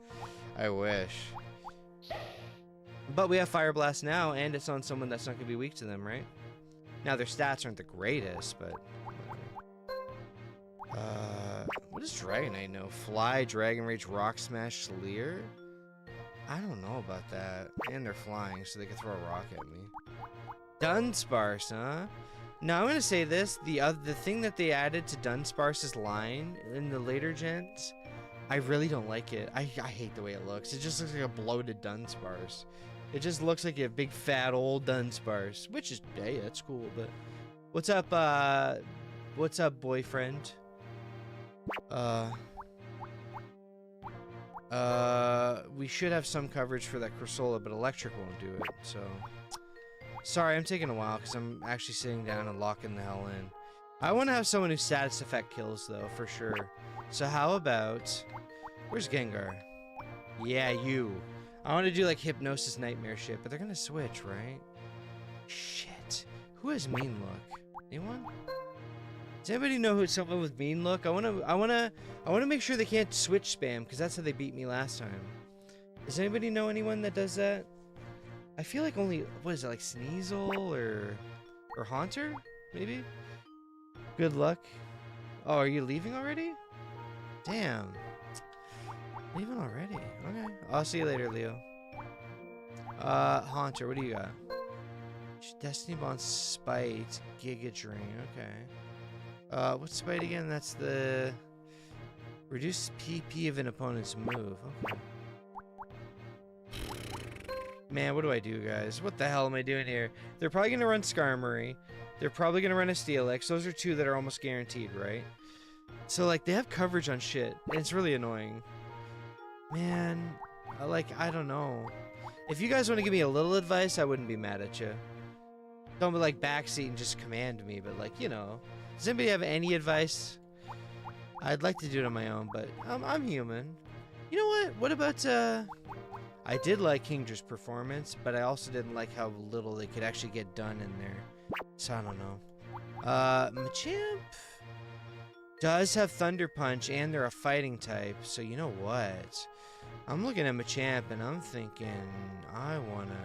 wish. But we have Fire Blast now, and it's on someone that's not going to be weak to them, right? Now, their stats aren't the greatest, but... what does Dragonite know? Fly, Dragon Rage, Rock Smash, Sleer? I don't know about that. And they're flying, so they can throw a rock at me. Dunsparce, huh? Now, I'm going to say this. The thing that they added to Dunsparce's line in the later gens, I really don't like it. I hate the way it looks. It just looks like a bloated Dunsparce. It just looks like a big, fat, old Dunsparce, which is, hey, that's cool, but... What's up, boyfriend? We should have some coverage for that Crasola, but Electric won't do it, so... Sorry, I'm taking a while, because I'm actually sitting down and locking the hell in. I want to have someone who status effect kills, though, for sure. So how about... Where's Gengar? Yeah, you. I want to do, like, Hypnosis Nightmare shit, but they're going to switch, right? Shit. Who has Mean Look? Anyone? Does anybody know who someone with Mean Look? I want to make sure they can't switch spam, because that's how they beat me last time. Does anybody know anyone that does that? I feel like only, what is it, like Sneasel or Haunter, maybe? Good luck. Oh, are you leaving already? Damn. Leaving already? Okay. I'll see you later, Leo. Haunter, what do you got? Destiny Bond Spite, Giga Drain, okay. What's Spite again? That's the... Reduce PP of an opponent's move, okay. Man, what do I do, guys? What the hell am I doing here? They're probably going to run Skarmory. They're probably going to run a Steelix. Those are 2 that are almost guaranteed, right? So, like, they have coverage on shit. And it's really annoying. Man, I don't know. If you guys want to give me a little advice, I wouldn't be mad at you. Don't be, like, backseat and just command me. But, like, you know. Does anybody have any advice? I'd like to do it on my own, but I'm human. You know what? What about, I did like Kingdra's performance, but I also didn't like how little they could actually get done in there. So I don't know. Machamp does have Thunder Punch, and they're a fighting type. So you know what? I'm looking at Machamp, and I'm thinking I wanna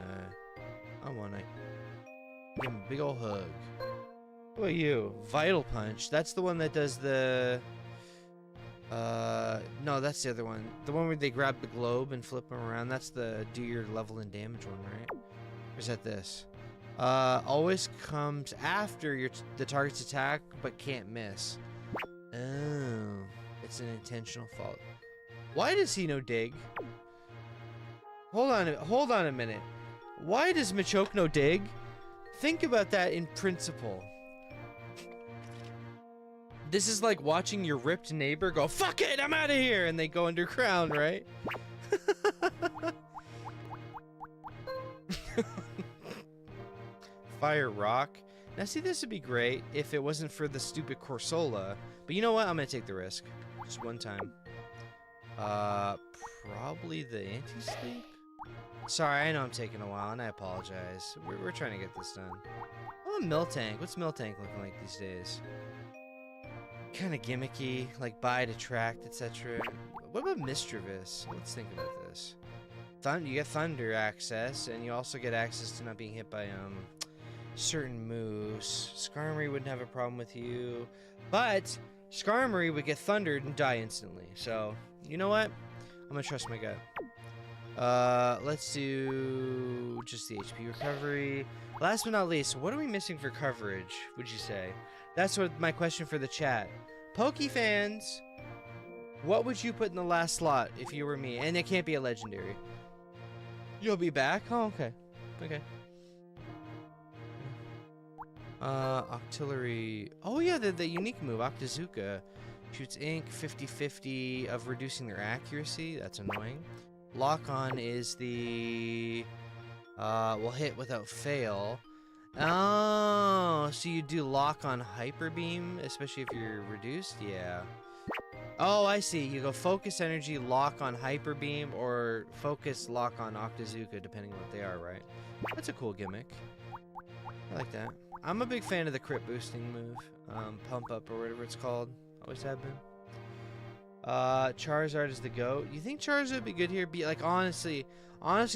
give him a big old hug. What about you? Vital Punch. That's the one that does the... no, that's the other one. The one where they grab the globe and flip them around. That's the do your level and damage one, right? Or is that this? Always comes after the target's attack, but can't miss. Oh, it's an intentional fault. Why does he no dig? Hold on a minute. Why does Machoke no dig? Think about that in principle. This is like watching your ripped neighbor go, "Fuck it, I'm out of here," and they go underground, right? Fire Rock. Now see, this would be great if it wasn't for the stupid Corsola. But you know what? I'm gonna take the risk. Just one time. Probably the anti-sleep? Sorry, I know I'm taking a while, and I apologize. We're trying to get this done. Oh, Miltank. What's Miltank looking like these days? Kind of gimmicky, like bite, attract, etc. What about Mischievous? Let's think about this. You get Thunder access, and you also get access to not being hit by certain moves. Skarmory wouldn't have a problem with you, but Skarmory would get thundered and die instantly. So you know what? I'm gonna trust my gut. Let's do just the HP recovery. Last but not least, what are we missing for coverage, would you say? That's what my question for the chat. Poke fans, what would you put in the last slot if you were me? And it can't be a legendary. You'll be back? Oh, okay. Okay. Octillery. Oh, yeah, the unique move, Octazooka. Shoots ink, 50-50 of reducing their accuracy. That's annoying. Lock-on is the... will hit without fail. Oh, so you do lock on Hyper Beam, especially if you're reduced? Yeah. Oh, I see. You go Focus Energy, lock on Hyper Beam, or Focus, lock on Octazooka, depending on what they are, right? That's a cool gimmick. I like that. I'm a big fan of the crit boosting move. Pump Up, or whatever it's called. Always have been. Charizard is the GOAT. You think Charizard would be good here? Like, honestly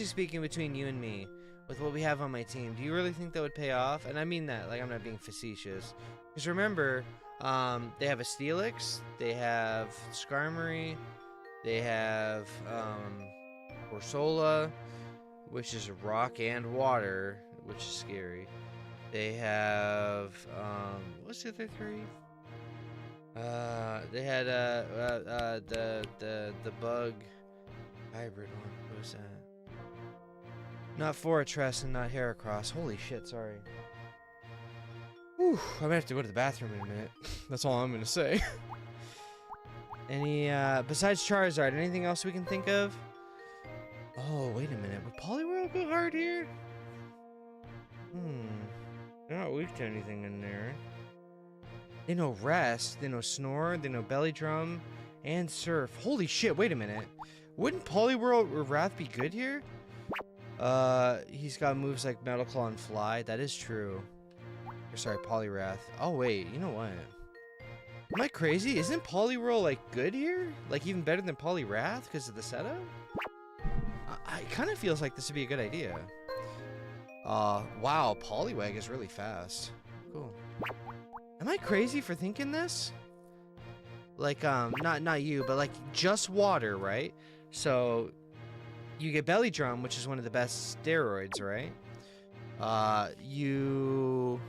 speaking, between you and me, with what we have on my team, do you really think that would pay off? And I mean that, like, I'm not being facetious. Because remember, they have a Steelix, they have Skarmory, they have Corsola, which is rock and water, which is scary. They have what's the other three? They had the bug hybrid one. What was that? Not Fortress and not Heracross. Holy shit, sorry. Whew, I'm gonna have to go to the bathroom in a minute. That's all I'm gonna say. Any, besides Charizard, anything else we can think of? Oh, wait a minute. Would Poliwhirl go hard here? They're not weak to anything in there. They know Rest, they know Snore, they know Belly Drum, and Surf. Holy shit, wait a minute. Wouldn't Poliwhirl or Wrath be good here? He's got moves like Metal Claw and Fly. That is true. Or sorry, Poliwrath. Oh wait, you know what? Am I crazy? Isn't Poliwhirl like good here? Like even better than Poliwrath because of the setup? It kind of feels like this would be a good idea. Wow, Poliwag is really fast. Cool. Am I crazy for thinking this? Like, not you, but like just water, right? So you get Belly Drum, which is one of the best steroids, right? You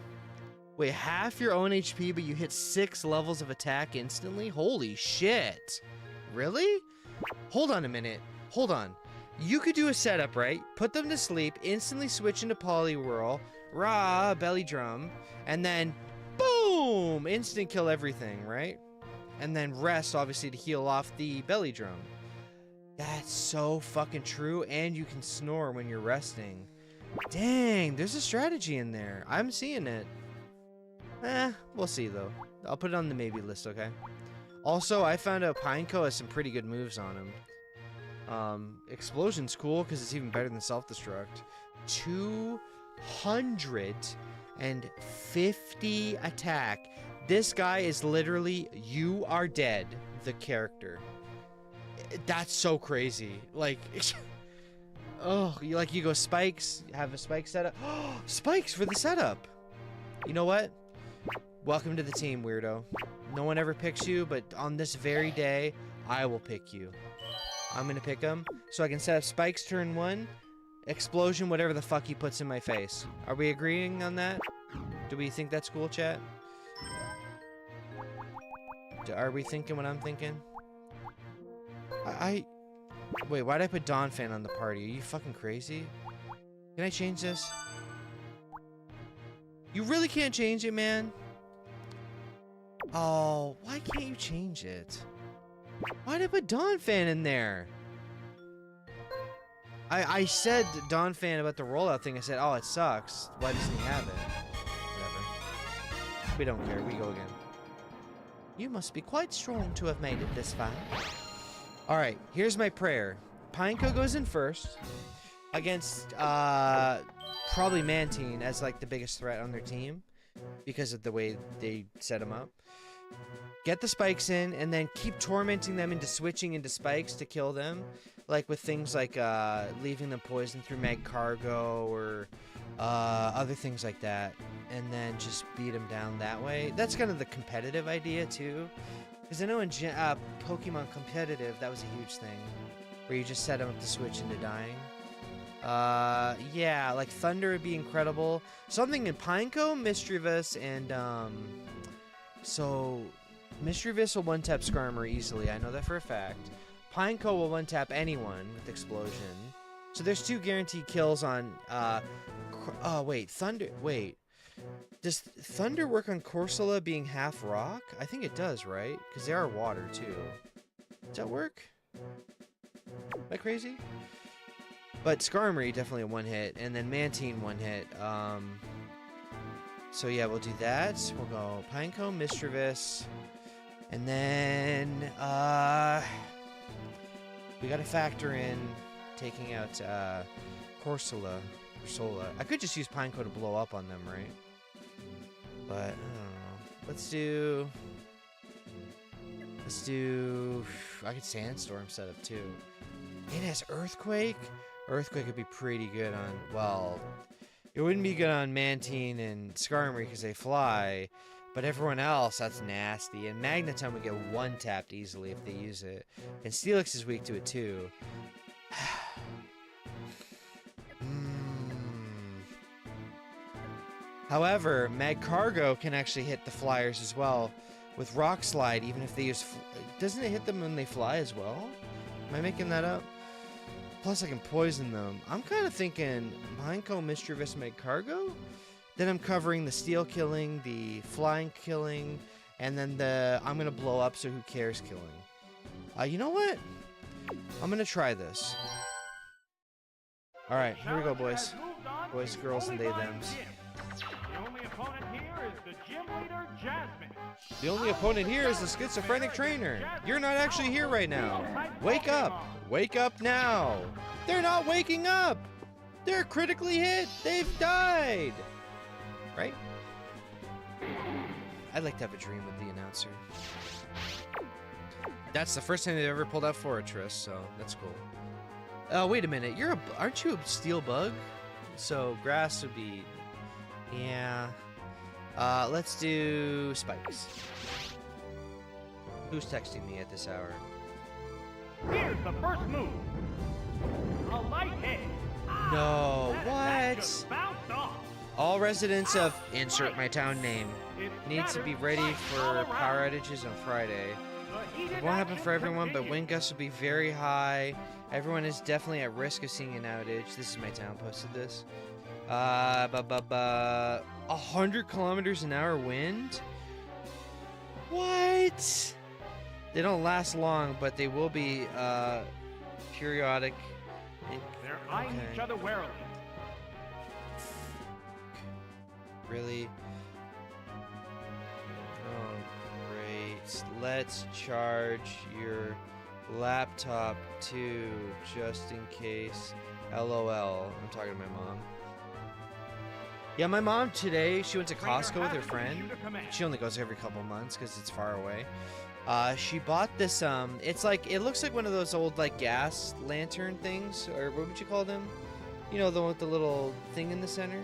wait half your own HP, but you hit 6 levels of attack instantly? Holy shit. Really? Hold on a minute. Hold on. You could do a setup, right? Put them to sleep, instantly switch into Poliwhirl, rah, Belly Drum, and then boom! Instant kill everything, right? And then rest, obviously, to heal off the Belly Drum. That's so fucking true, and you can snore when you're resting. Dang, there's a strategy in there. I'm seeing it. We'll see, though. I'll put it on the maybe list, okay? Also, I found out Pineco has some pretty good moves on him. Explosion's cool because it's even better than self-destruct. 250 attack. This guy is literally you are dead, the character. That's so crazy. Like, oh, you go spikes, have a spike setup. Spikes for the setup. You know what? Welcome to the team, weirdo. No one ever picks you, but on this very day, I will pick you. I'm gonna pick him so I can set up spikes turn 1, explosion, whatever the fuck he puts in my face. Are we agreeing on that? Do we think that's cool, chat? Are we thinking what I'm thinking? Wait, why'd I put Dawn Fan on the party? Are you fucking crazy? Can I change this? You really can't change it, man? Oh, why can't you change it? Why'd I put Dawn Fan in there? I said Dawn Fan about the rollout thing. I said, oh, it sucks. Why doesn't he have it? Whatever. We don't care. We go again. You must be quite strong to have made it this far. Alright, here's my prayer. Pineco goes in first. Against, probably Mantine as, like, the biggest threat on their team. Because of the way they set him up. Get the spikes in, and then keep tormenting them into switching into spikes to kill them. Like with things like leaving them poisoned through Mag Cargo or other things like that. And then just beat them down that way. That's kind of the competitive idea too. Because I know in Pokemon Competitive, that was a huge thing. Where you just set them up to switch into dying. Yeah, like Thunder would be incredible. Something in Pineco, Mischievous, and so Mischievous will one-tap Skarmory easily. I know that for a fact. Pineco will one-tap anyone with Explosion. So there's 2 guaranteed kills on, wait, Thunder, wait. Does Thunder work on Corsola being half rock? I think it does, right? Because they are water, too. Does that work? Am I crazy? But Skarmory, definitely a one-hit. And then Mantine, one-hit. So yeah, we'll do that. We'll go Pineco, Mischievous. And then, we gotta factor in taking out, Corsola. I could just use Pineco to blow up on them, right? But, I don't know. Let's do... I could Sandstorm set up, too. It has Earthquake? Earthquake would be pretty good on... Well, it wouldn't be good on Mantine and Skarmory because they fly. But everyone else, that's nasty. And Magneton would get one-tapped easily if they use it. And Steelix is weak to it, too. However, Mag Cargo can actually hit the flyers as well with Rock Slide, even if they use... Doesn't it hit them when they fly as well? Am I making that up? Plus, I can poison them. I'm kind of thinking Pineco, Mischievous, Mag Cargo? Then I'm covering the Steel killing, the Flying killing, and then the I'm going to blow up, so who cares killing. You know what? I'm going to try this. Alright, here we go, boys. Boys, girls, and they-thems. The only opponent here is the gym leader, Jasmine. The only opponent here is the schizophrenic trainer. You're not actually here right now. Wake up! Wake up now! They're not waking up! They're critically hit! They've died! Right? I'd like to have a dream with the announcer. That's the first time they've ever pulled out Fortress, so that's cool. Oh, wait a minute. Aren't you a steel bug? So grass would be... Yeah. Let's do spikes. Who's texting me at this hour? Here's the first move. A light hit. No, That what? just bounced off. All residents of insert my town name It's need to be ready scattered for all power around. outages on Friday. The heated It won't happen action for everyone, but continues. wind gusts will be very high. Everyone is definitely at risk of seeing an outage. This is my town posted this. 100 kilometers an hour wind? What? They don't last long, but they will be periodic. They're eyeing each other warily. Really? Oh, great. Let's charge your Laptop 2, just in case. LOL. I'm talking to my mom. Yeah, my mom today, she went to Costco with her friend. She only goes every couple months because it's far away. She bought this, it's like, it looks like one of those old, like, gas lantern things, or what would you call them? You know, the one with the little thing in the center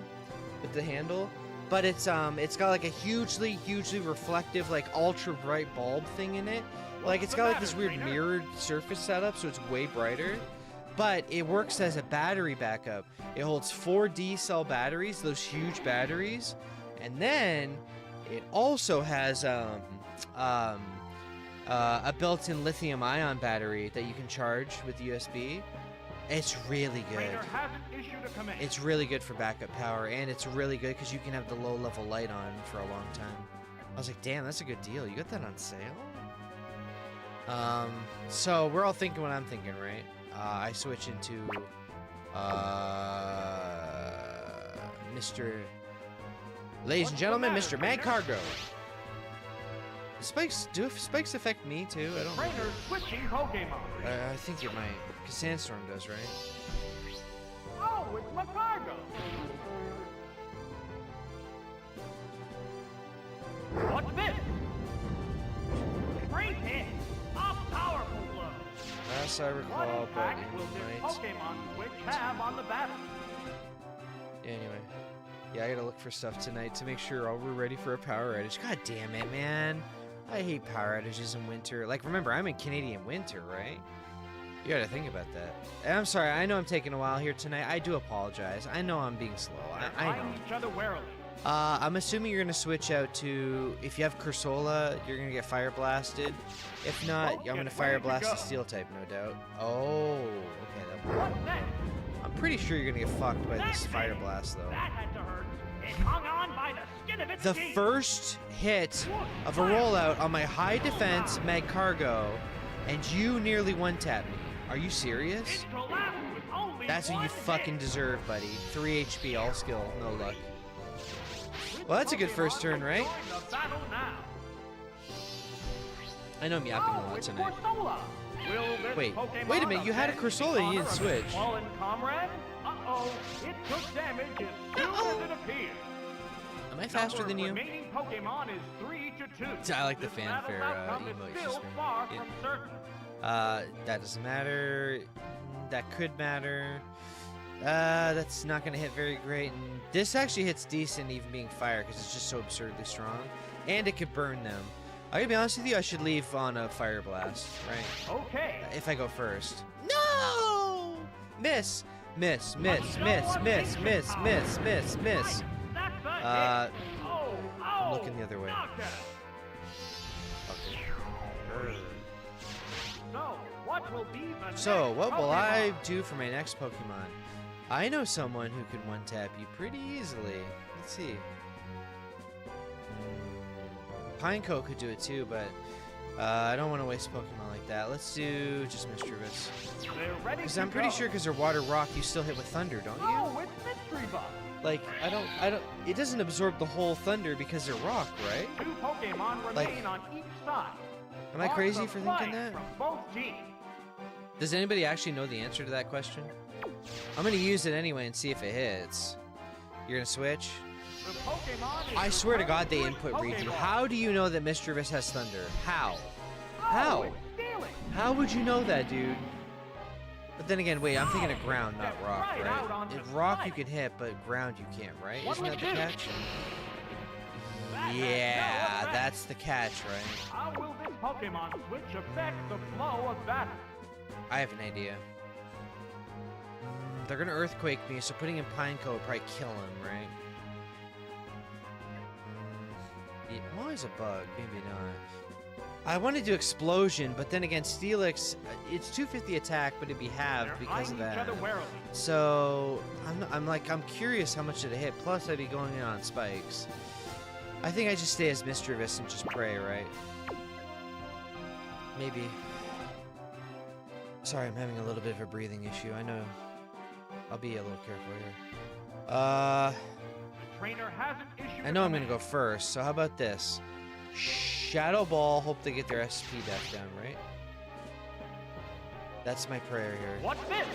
with the handle. But it's got like a hugely reflective, like, ultra bright bulb thing in it. Like, it's got like this weird mirrored surface setup, so it's way brighter. But it works as a battery backup. It holds 4 D-cell batteries, those huge batteries. And then it also has a built-in lithium-ion battery that you can charge with USB. It's really good. It's really good for backup power, and it's really good because you can have the low-level light on for a long time. I was like, damn, that's a good deal. You got that on sale? So we're all thinking what I'm thinking, right? I switch into ladies and gentlemen, Mr. Mad Cargo. Spikes, do spikes affect me too? I don't know. Switching Pokemon. I think it might, because Sandstorm does, right? Oh, it's Macargo. What's this? Great hit. A powerful blow. As I recall, What but impact it will this might. Pokemon Switch have on the battle? Anyway, yeah, I gotta look for stuff tonight to make sure we're ready for a power outage. God damn it, man. I hate power outages in winter. Like, remember, I'm in Canadian winter, right? You gotta think about that. And I'm sorry, I know I'm taking a while here tonight. I do apologize. I know I'm being slow. I know. Eyeing each other warily. I'm assuming you're gonna switch out to, if you have Cursola, you're gonna get fire blasted. If not, I'm gonna fire blast the steel type, no doubt. Oh, okay. What's next? I'm pretty sure you're gonna get fucked by this fire blast, though. That had to hurt. It hung on by the skin of its The teeth. first hit of a rollout on my high defense Mag Cargo, and you nearly one-tapped me. Are you serious? It collapsed with only That's what you one fucking hit. deserve, buddy. 3 HP, all skill, no luck. Well, that's a good first turn, right? Join the battle now. I know I'm yapping a Oh, lot it's tonight. Corsola. Will this Wait Pokemon a minute, you had a avenge Corsola the and you didn't honor of its switch. Fallen comrade? Uh-oh, it took damage as soon as it appeared. Am I faster than you? Remaining Pokemon is 3 to 2. I like the This fanfare, battle's outcome is emote still system. far It- from certain. That doesn't matter. That could matter. That's not gonna hit very great. And this actually hits decent, even being fire, because it's just so absurdly strong. And it could burn them. I gotta be honest with you, I should leave on a fire blast, right? Okay. If I go first. No! Miss! Miss, miss, miss, miss, miss, miss, miss, miss. That's a Uh, hit. Oh, I'm looking the other way. knocked out. So, what will I do for my next Pokemon? I know someone who can one-tap you pretty easily. Let's see. Pineco could do it too, but I don't want to waste Pokemon like that. Let's do just Mischievous. Because I'm pretty sure because they're Water Rock, you still hit with Thunder, don't you? Oh, it's Mystery Buff. Like, I don't, it doesn't absorb the whole Thunder because they're Rock, right? 2 Pokemon remain on each side. Am I crazy for thinking that? From both teams. Does anybody actually know the answer to that question? I'm gonna use it anyway and see if it hits. You're gonna switch? The Pokemon is I swear to God they Switch input read you. Pokemon. How do you know that Mischievous has Thunder? How? Oh, How? it's stealing. How would you know that, dude? But then again, wait, I'm thinking of ground, not Step rock, right out right? onto If rock you Spike. can hit, but ground you can't, right? What Isn't will that the it do? catch? That has no Yeah, effect. that's the catch, right? How will this Pokemon switch affect the flow of battle? I have an idea. They're gonna Earthquake me, so putting in Pineco would probably kill him, right? Yeah, I'm always a bug, maybe not. I want to do Explosion, but then again, Steelix, it's 250 attack, but it'd be halved They're because of eyeing each that. other warily. So, I'm curious how much it'd hit, plus I'd be going in on spikes. I think I just stay as Mischievous and just pray, right? Maybe. Sorry, I'm having a little bit of a breathing issue. I know. I'll be a little careful here. The trainer hasn't issued I know I'm gonna go first, so how about this? Shadow Ball, hope they get their SP death down, right? That's my prayer here. What's this?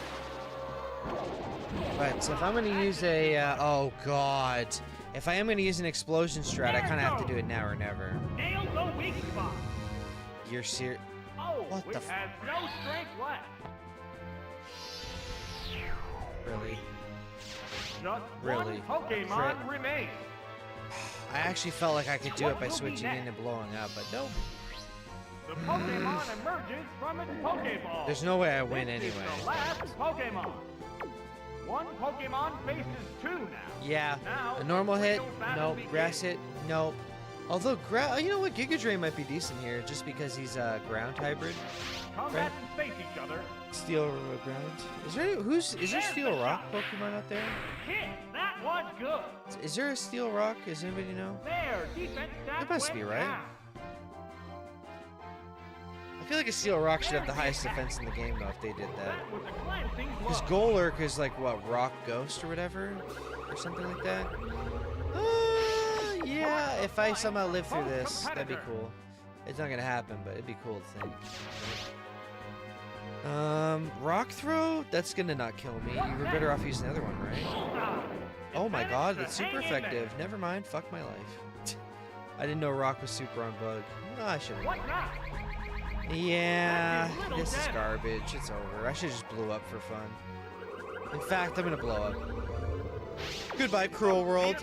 Right, so if I'm gonna use a, oh god. If I am gonna use an explosion strat, I kinda have to do it now or never. Nail the weak spot. You're serious? Oh, What it the has no strength left. Really? Just Really? one Pokemon remains. I actually felt like I could do it by switching in and blowing up, but nope. The Pokemon emerges from its Pokeball. There's no way I win This anyway. is the last Pokemon. One Pokemon faces two now. Yeah, Now, a normal hit, real battle nope. begins. Grass hit, nope. Although, you know what? Giga Drain might be decent here, just because he's a ground hybrid. Combat and face each other. Steel ground. Is there is there Steel Rock Pokemon out there? Hit! That was good. Is there a Steel Rock? Does anybody know? There, defense stats It must went be, right? down. I feel like a Steel Rock should have the highest defense in the game, though, if they did that. That was a glancing Because blow. Golurk is like, what, Rock Ghost or whatever? Or something like that? Yeah, if I somehow live through this, that'd be cool. It's not gonna happen, but it'd be cool to think. Rock Throw? That's gonna not kill me. You were better off using the other one, right? Oh my god, that's super effective. Never mind, fuck my life. I didn't know Rock was super on bug. No, I should've. What not? Yeah, this is garbage. It's over. I should just blew up for fun. In fact, I'm gonna blow up. Goodbye, cruel world.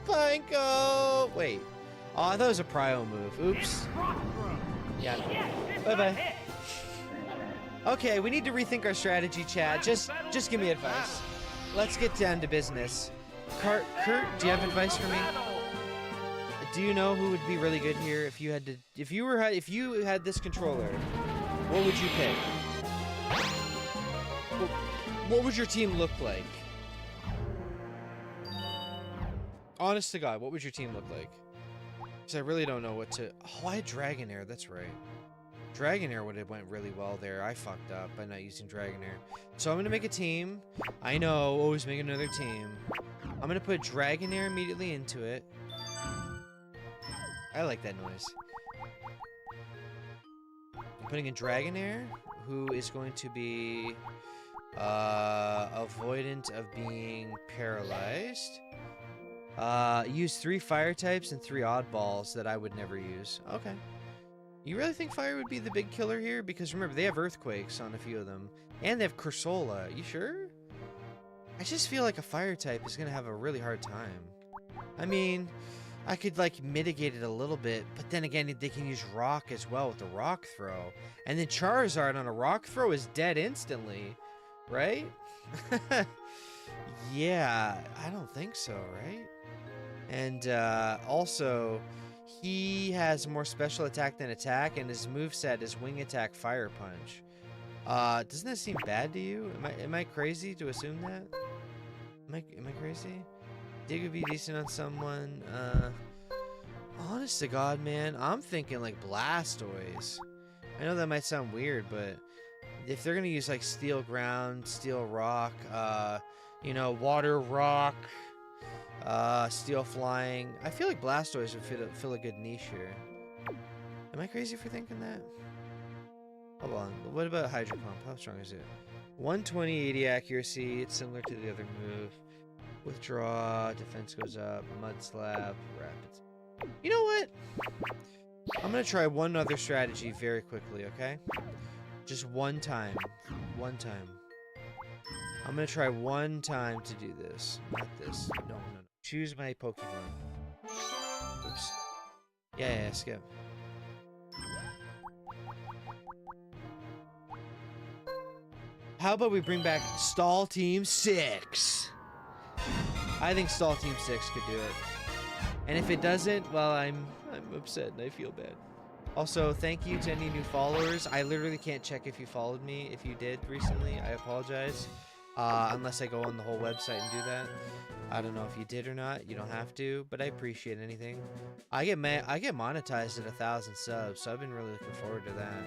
Pineco! Wait. Oh, I thought it was a Prio move. Oops. Yeah. Bye-bye. Okay, we need to rethink our strategy, chat. Just give me advice. Let's get down to business. Kurt, do you have advice for me? Do you know who would be really good here if you had to, if you had this controller? What would you pick? What would your team look like? Honest to God, what would your team look like? Because I really don't know what to. Oh, I had Dragonair. That's right. Dragonair would have went really well there. I fucked up by not using Dragonair. So I'm gonna make a team. I know, always make another team. I'm gonna put Dragonair immediately into it. I like that noise. I'm putting in Dragonair, who is going to be avoidant of being paralyzed. Use 3 fire types and 3 oddballs that I would never use. Okay. You really think fire would be the big killer here? Because remember, they have earthquakes on a few of them. And they have Cursola. You sure? I just feel like a fire type is going to have a really hard time. I mean, I could, like, mitigate it a little bit. But then again, they can use rock as well with the rock throw. And then Charizard on a rock throw is dead instantly. Right? Yeah, I don't think so, right? And also, he has more special attack than attack, and his moveset is wing attack, fire punch. Doesn't that seem bad to you? Am I crazy to assume that? Am I crazy? Dig would be decent on someone. Honest to God, man, I'm thinking like Blastoise. I know that might sound weird, but if they're gonna use like Steel Ground, Steel Rock, you know, Water Rock, Steel Flying, I feel like Blastoise would fill a good niche here. Am I crazy for thinking that? Hold on, what about Hydro Pump? How strong is it? 120, 80 accuracy, it's similar to the other move. Withdraw, defense goes up, Mud Slap, Rapids. You know what? I'm gonna try one other strategy very quickly, okay? Just one time. One time. I'm gonna try one time to do this. Not this. No. Choose my Pokemon. Oops. Yeah, skip. How about we bring back Stall Team 6? I think Stall Team 6 could do it. And if it doesn't, well, I'm upset and I feel bad. Also, thank you to any new followers. I literally can't check if you followed me. If you did recently, I apologize. Unless I go on the whole website and do that. I don't know if you did or not. You don't have to, but I appreciate anything. I get monetized at 1,000 subs, so I've been really looking forward to that.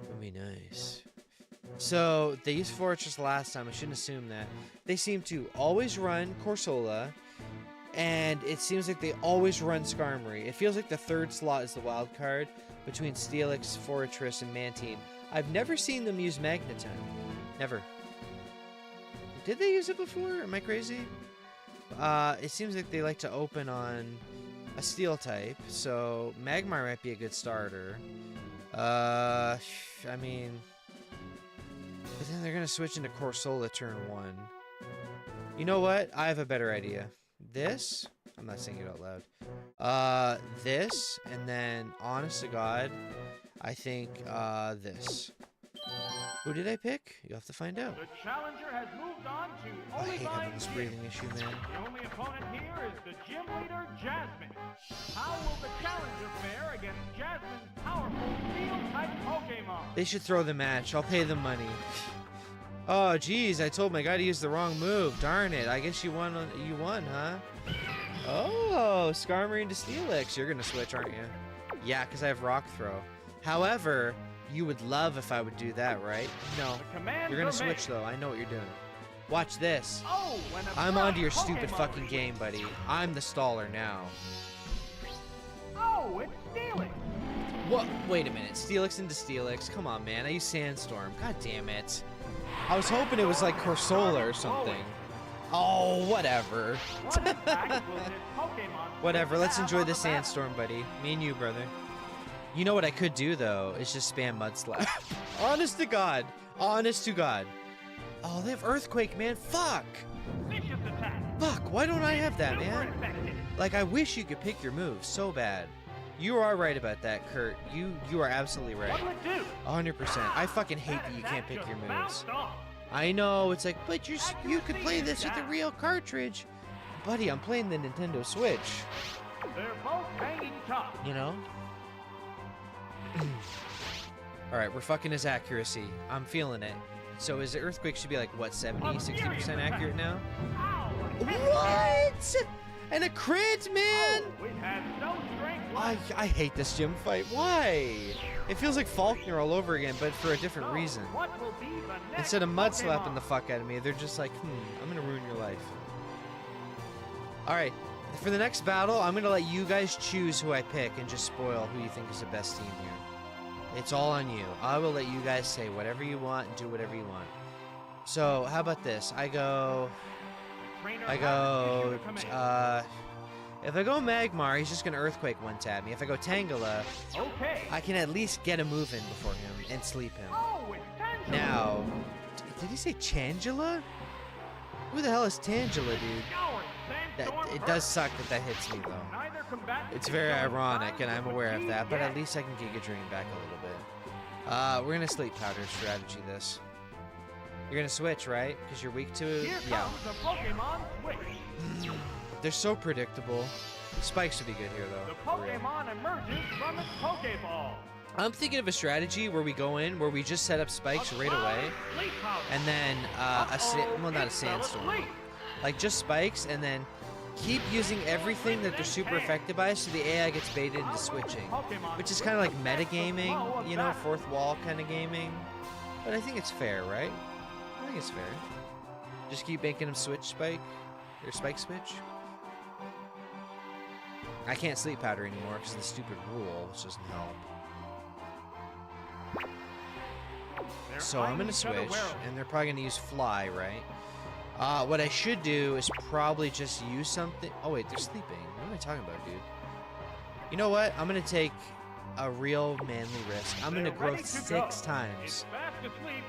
It'll be nice. So, they used Fortress last time. I shouldn't assume that. They seem to always run Corsola, and it seems like they always run Skarmory. It feels like the third slot is the wild card between Steelix, Fortress, and Mantine. I've never seen them use Magneton. Never. Did they use it before? Am I crazy? It seems like they like to open on a steel type, so Magmar might be a good starter. I mean... But then they're gonna switch into Corsola turn 1. You know what? I have a better idea. This? I'm not saying it out loud. This, and then, honest to God, I think, this. Who did I pick? You'll have to find out. The challenger has moved on to I only hate having this breathing issue, man. The only opponent here is the gym leader, Jasmine. How will the challenger fare against Jasmine's powerful steel-type Pokemon? They should throw the match. I'll pay them money. Oh, geez, I told my guy to use the wrong move. Darn it. I guess you won, huh? Oh, Skarmory into Steelix. You're gonna switch, aren't you? Yeah, because I have Rock Throw. However, you would love if I would do that, right? No. You're gonna switch, though. I know what you're doing. Watch this. Oh, I'm onto your stupid fucking game, buddy. I'm the staller now. Oh, it's Steelix. What? Wait a minute. Steelix into Steelix. Come on, man. I use Sandstorm. God damn it. I was hoping it was like Corsola or something. Oh, whatever. Whatever. Let's enjoy the Sandstorm, buddy. Me and you, brother. You know what I could do, though, is just spam Mud Slap. Honest to God. Honest to God. Oh, they have Earthquake, man. Fuck. Fuck. Why don't I have that, man? Like, I wish you could pick your moves so bad. You are right about that, Kurt. You are absolutely right. 100%. I fucking hate that you can't pick your moves. I know, it's like, but you could play this with a real cartridge. Buddy, I'm playing the Nintendo Switch. They're both hanging tough. You know? Alright, we're fucking his accuracy. I'm feeling it. So is the Earthquake should be like, what, 70, 60% accurate now? What? And a crit, man! Oh, it has no strength left. I hate this gym fight. Why? It feels like Faulkner all over again, but for a different reason. What will be the next Instead of mud Pokemon? slapping the fuck out of me, they're just like, I'm gonna ruin your life. Alright, for the next battle, I'm gonna let you guys choose who I pick and just spoil who you think is the best team here. It's all on you. I will let you guys say whatever you want and do whatever you want. So, how about this? I go, if I go Magmar, he's just gonna Earthquake one-tap me. If I go Tangela, Okay. I can at least get a move in before him and sleep him. Oh, it's Tangela. Now, did he say Tangela? Who the hell is Tangela, dude? It does suck that hits me, though. It's very ironic, and I'm aware of that, but at least I can Giga Drain back a little bit. We're gonna Sleep Powder strategy this. You're gonna switch, right? Because you're weak to it? Here Yeah. comes the Pokemon switch. They're so predictable. Spikes would be good here, though. The for real. Pokemon emerges from its Pokeball. I'm thinking of a strategy where we go in, where we just set up spikes right away, and then well, not a sandstorm, like just spikes, and then keep using everything that they're super effective by, so the AI gets baited into switching, which is kind of like metagaming, you know, fourth wall kind of gaming. But I think it's fair, right? I think it's fair. Just keep making them switch spike, or spike switch. I can't Sleep Powder anymore because of the stupid rule, which doesn't help. So I'm gonna switch, and they're probably gonna use Fly, right? What I should do is probably just use something. Oh wait, they're sleeping. What am I talking about, dude? You know what? I'm gonna take a real manly risk. I'm gonna growth 6 times.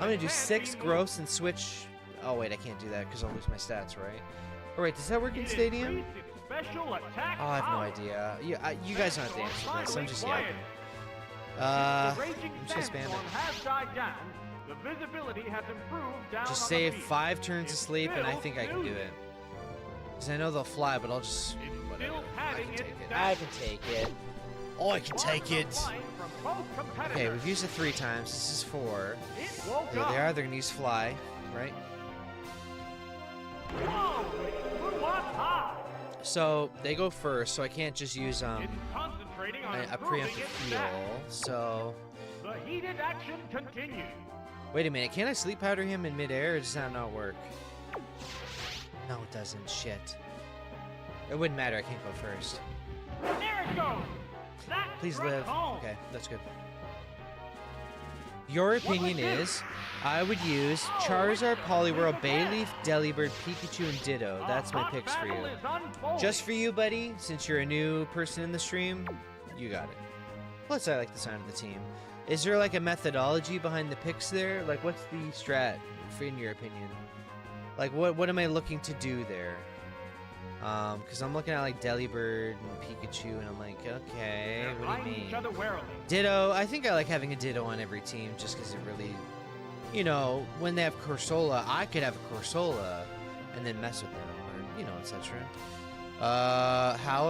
I'm gonna do 6 growths and switch. Oh wait, I can't do that because I'll lose my stats, right? All right, does that work in Stadium? Oh, I have no idea. You guys don't have to answer this. I'm just yapping. I'm just gonna spam it. The visibility has improved down Just on save the beach. 5 turns of sleep, and I think I can do it. Because I know they'll fly, but I'll just... whatever. I can take it. I can take it. Oh, I can take it. Okay, we've used it 3 times. This is 4. There they are. They're going to use Fly, right? So, they go first, so I can't just use a preemptive heal. So... The heated action continues. Wait a minute, can I Sleep Powder him in midair, or does that not work? No, it doesn't. Shit. It wouldn't matter, I can't go first. There it goes. Please live. Okay, that's good. Your opinion is, I would use Charizard, Poliwhirl, Bayleaf, Delibird, Pikachu, and Ditto. That's my picks for you. Just for you, buddy, since you're a new person in the stream, you got it. Plus, I like the sound of the team. Is there like a methodology behind the picks there? Like, what's the strat, in your opinion? Like, what am I looking to do there? Because I'm looking at like Delibird and Pikachu, and I'm like, okay, what do you mean? Ditto, I think I like having a Ditto on every team just because it really, you know, when they have Corsola, I could have a Corsola and then mess with them, or, you know, etc. How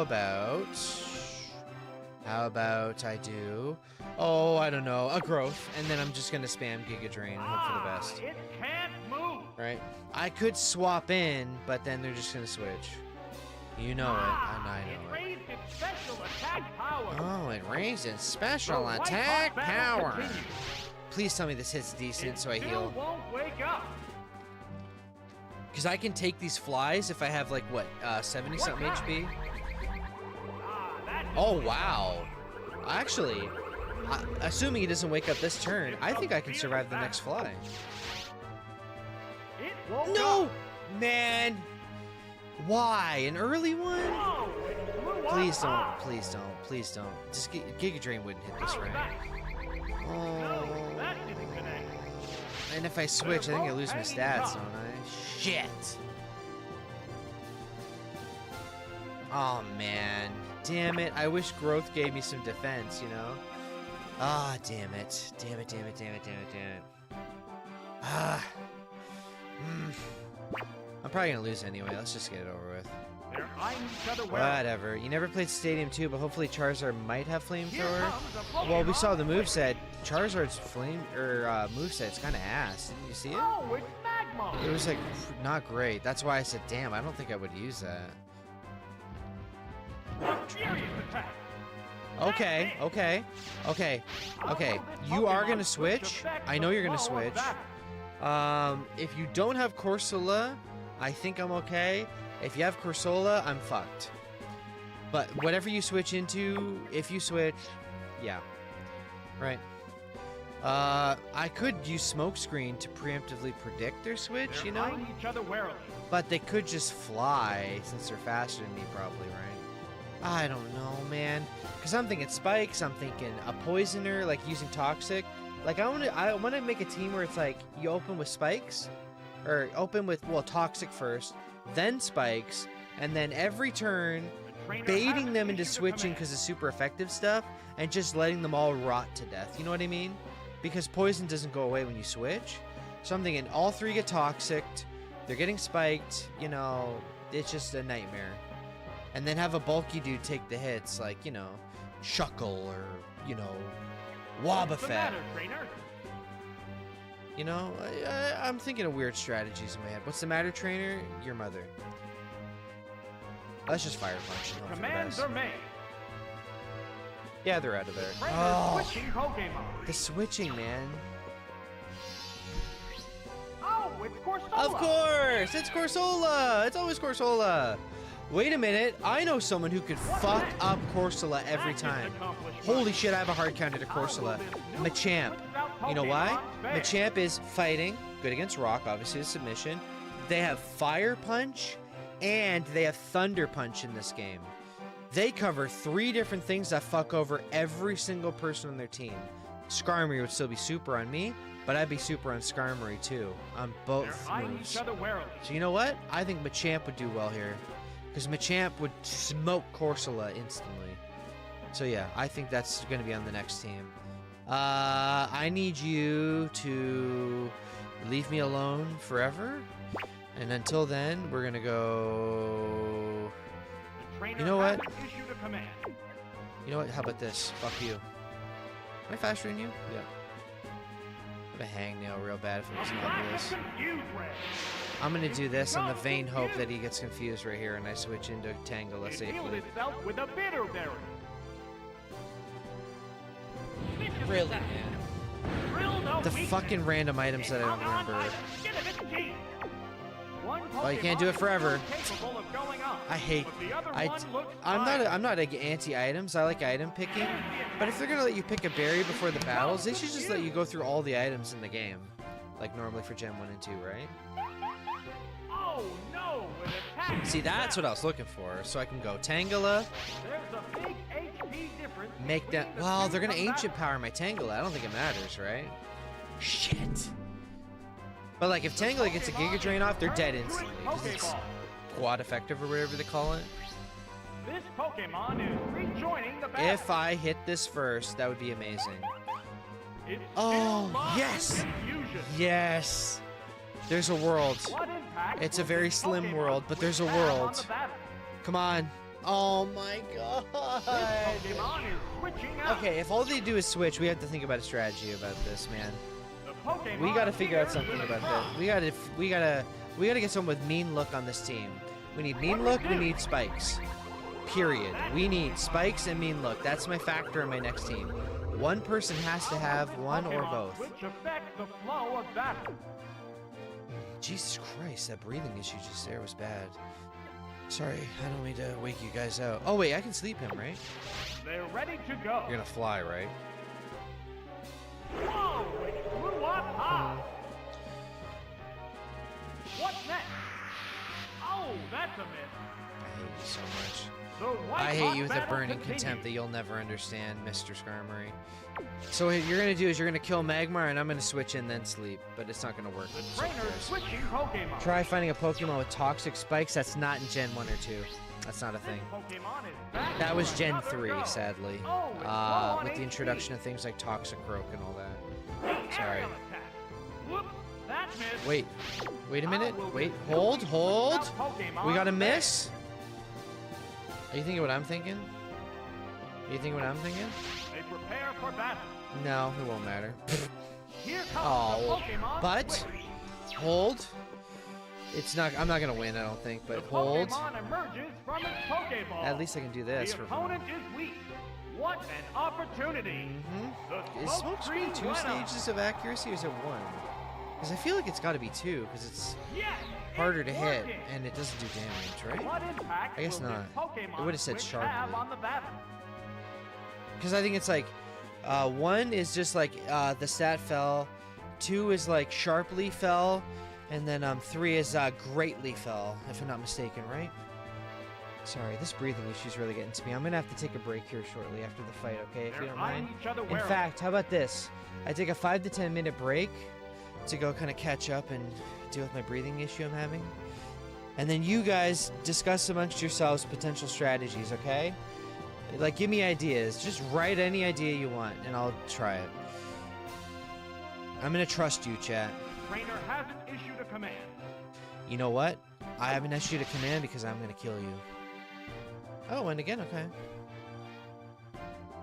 about I do, oh, I don't know, a Growth, and then I'm just gonna spam Giga Drain and hope for the best. It can't move. Right? I could swap in, but then they're just gonna switch. You know it, and I know it. It raised its special attack power. Oh, it raised its special attack power. Please tell me this hits decent so I heal. Won't wake up. Because I can take these flies if I have like, what, 70-something HP? Oh, wow. Actually, assuming he doesn't wake up this turn, I think I can survive the next fly. No! Man! Why? An early one? Please don't, please don't, please don't. Just Giga Drain wouldn't hit this right. Oh. And if I switch, I think I lose my stats, don't I? Shit! Oh, man. Damn it. I wish Growth gave me some defense, you know? Ah, damn it. Damn it, damn it, damn it, damn it, damn it. Ah. I'm probably gonna lose anyway. Let's just get it over with. Whatever. You never played Stadium 2, but hopefully Charizard might have Flamethrower. Well, we saw the moveset. Charizard's moveset's kind of ass. Didn't you see it? Oh, it's Magma. It was like not great. That's why I said, damn, I don't think I would use that. Okay, okay, okay, okay. You are gonna switch. I know you're gonna switch. If you don't have Corsola, I think I'm okay. If you have Corsola, I'm fucked. But whatever you switch into, if you switch, yeah. Right. I could use Smokescreen to preemptively predict their switch, you know? But they could just fly, since they're faster than me probably, right? I don't know, man. Because I'm thinking Spikes, I'm thinking a Poisoner, like using Toxic. Like, I wanna make a team where it's like, you open with Spikes, or open with, well, Toxic first, then Spikes, and then every turn, baiting them into switching because of super effective stuff, and just letting them all rot to death, you know what I mean? Because Poison doesn't go away when you switch. So I'm thinking all three get Toxic'd, they're getting spiked, you know, it's just a nightmare. And then have a bulky dude take the hits, like, you know, Shuckle or, you know, Wobbuffet. You know, I'm thinking of weird strategies in my head. What's the matter, trainer? Your mother. Let's just Fire Punch and hope for the best. Yeah, they're out of there. Oh, the switching, man. Oh, it's Corsola. Of course, it's Corsola. It's always Corsola. Wait a minute, I know someone who could fuck up Corsola every time. Holy shit, I have a hard counter to Corsola. Machamp. You know why? Machamp is fighting, good against Rock, obviously a submission. They have Fire Punch, and they have Thunder Punch in this game. They cover 3 different things that fuck over every single person on their team. Skarmory would still be super on me, but I'd be super on Skarmory too, on both moves. So you know what? I think Machamp would do well here. Because Machamp would smoke Corsola instantly. So yeah, I think that's going to be on the next team. I need you to leave me alone forever. And until then, we're going to go... You know what? You know what? How about this? Fuck you. Am I faster than you? Yeah. I'm gonna hangnail real bad if it wasn't obvious. I'm gonna do this on the vain hope that he gets confused right here and I switch into Tangle, let's say. Really, man. The fucking random items that I don't remember. One Well, you can't do it Pokemon forever. is still capable of going up, I hate. but the other one looks I'm not anti-items. I like item picking. But if they're gonna let you pick a berry before the battles, they should just let you go through all the items in the game, like normally for Gen 1 and 2, right? Oh no! With attack. See, that's what I was looking for. So I can go Tangela, There's a big HP difference. make that. between the Well, two they're gonna combatants. ancient power my Tangela. I don't think it matters, right? Shit. But like, if Tangela gets a Giga Drain off, they're dead instantly because it's quad effective or whatever they call it. This Pokemon is rejoining the battle. If I hit this first, that would be amazing. It's Oh, still locked yes! in confusion. Yes. There's a world. What impact It's a will very this slim Pokemon world, but there's a have on world. the battle? Come on. Oh my god. This Pokemon is switching out. Okay, if all they do is switch, we have to think about a strategy about this, man. The Pokemon We gotta figure out appears something with a about prompt. that. We gotta get someone with mean look on this team. We need mean look, we need spikes. Period. We need spikes and mean look. That's my factor in my next team. One person has to have one or Pokemon both. Which affects the flow of battle. Jesus Christ, that breathing issue just there was bad. Sorry, I don't mean to wake you guys out. Oh wait, I can sleep him, right? They're ready to go. You're gonna fly, right? Whoa! It flew up high. What's next? Oh, that's a miss. I hate you so much. The White I hate Hawk you with a battle burning continues. contempt that you'll never understand, Mr. Skarmory. So what you're gonna do is you're gonna kill Magmar and I'm gonna switch in then sleep, but it's not gonna work. The So trainer's cares. switching Pokemon. Try finding a Pokemon with toxic spikes. That's not in Gen 1 or 2. That's not a thing. This Pokemon is back That was for Gen another 3, go. sadly. Oh, it's low on With the HP. introduction of things like Toxicroak and all that. The Sorry. aerial attack. Whoops, that missed. Wait a minute. I will Wait, be hold, losing hold. without Pokemon We got a there. miss? Are you thinking what I'm thinking? Are you thinking what I'm thinking? They prepare for battle. No, it won't matter. Here comes Oh, the Pokemon but switch. hold. It's not. I'm not gonna win. I don't think. But The hold. Pokemon emerges from its Pokeball. At least I can do this the for. opponent is weak. What an opportunity! The Is smoke Smokescreen screen two went up. stages of accuracy, or is it one? Because I feel like it's got to be two, because it's Yes, harder it's to hit working. and it doesn't do damage, right? What impact I guess will this not. Pokemon It would've said switch sharply. have on the battle? Because I think it's like, one is just like the stat fell, two is like sharply fell, and then three is greatly fell, if I'm not mistaken, right? Sorry, this breathing issue's really getting to me. I'm gonna have to take a break here shortly after the fight, okay? If you They're don't eyeing mind. each other In warily. fact, how about this? I take a 5 to 10 minute break to go kind of catch up and deal with my breathing issue I'm having. And then you guys discuss amongst yourselves potential strategies, okay? Like, give me ideas. Just write any idea you want, and I'll try it. I'm gonna trust you, chat. Trainer hasn't issued a command. You know what? I haven't issued a command because I'm gonna kill you. Oh, and again, okay.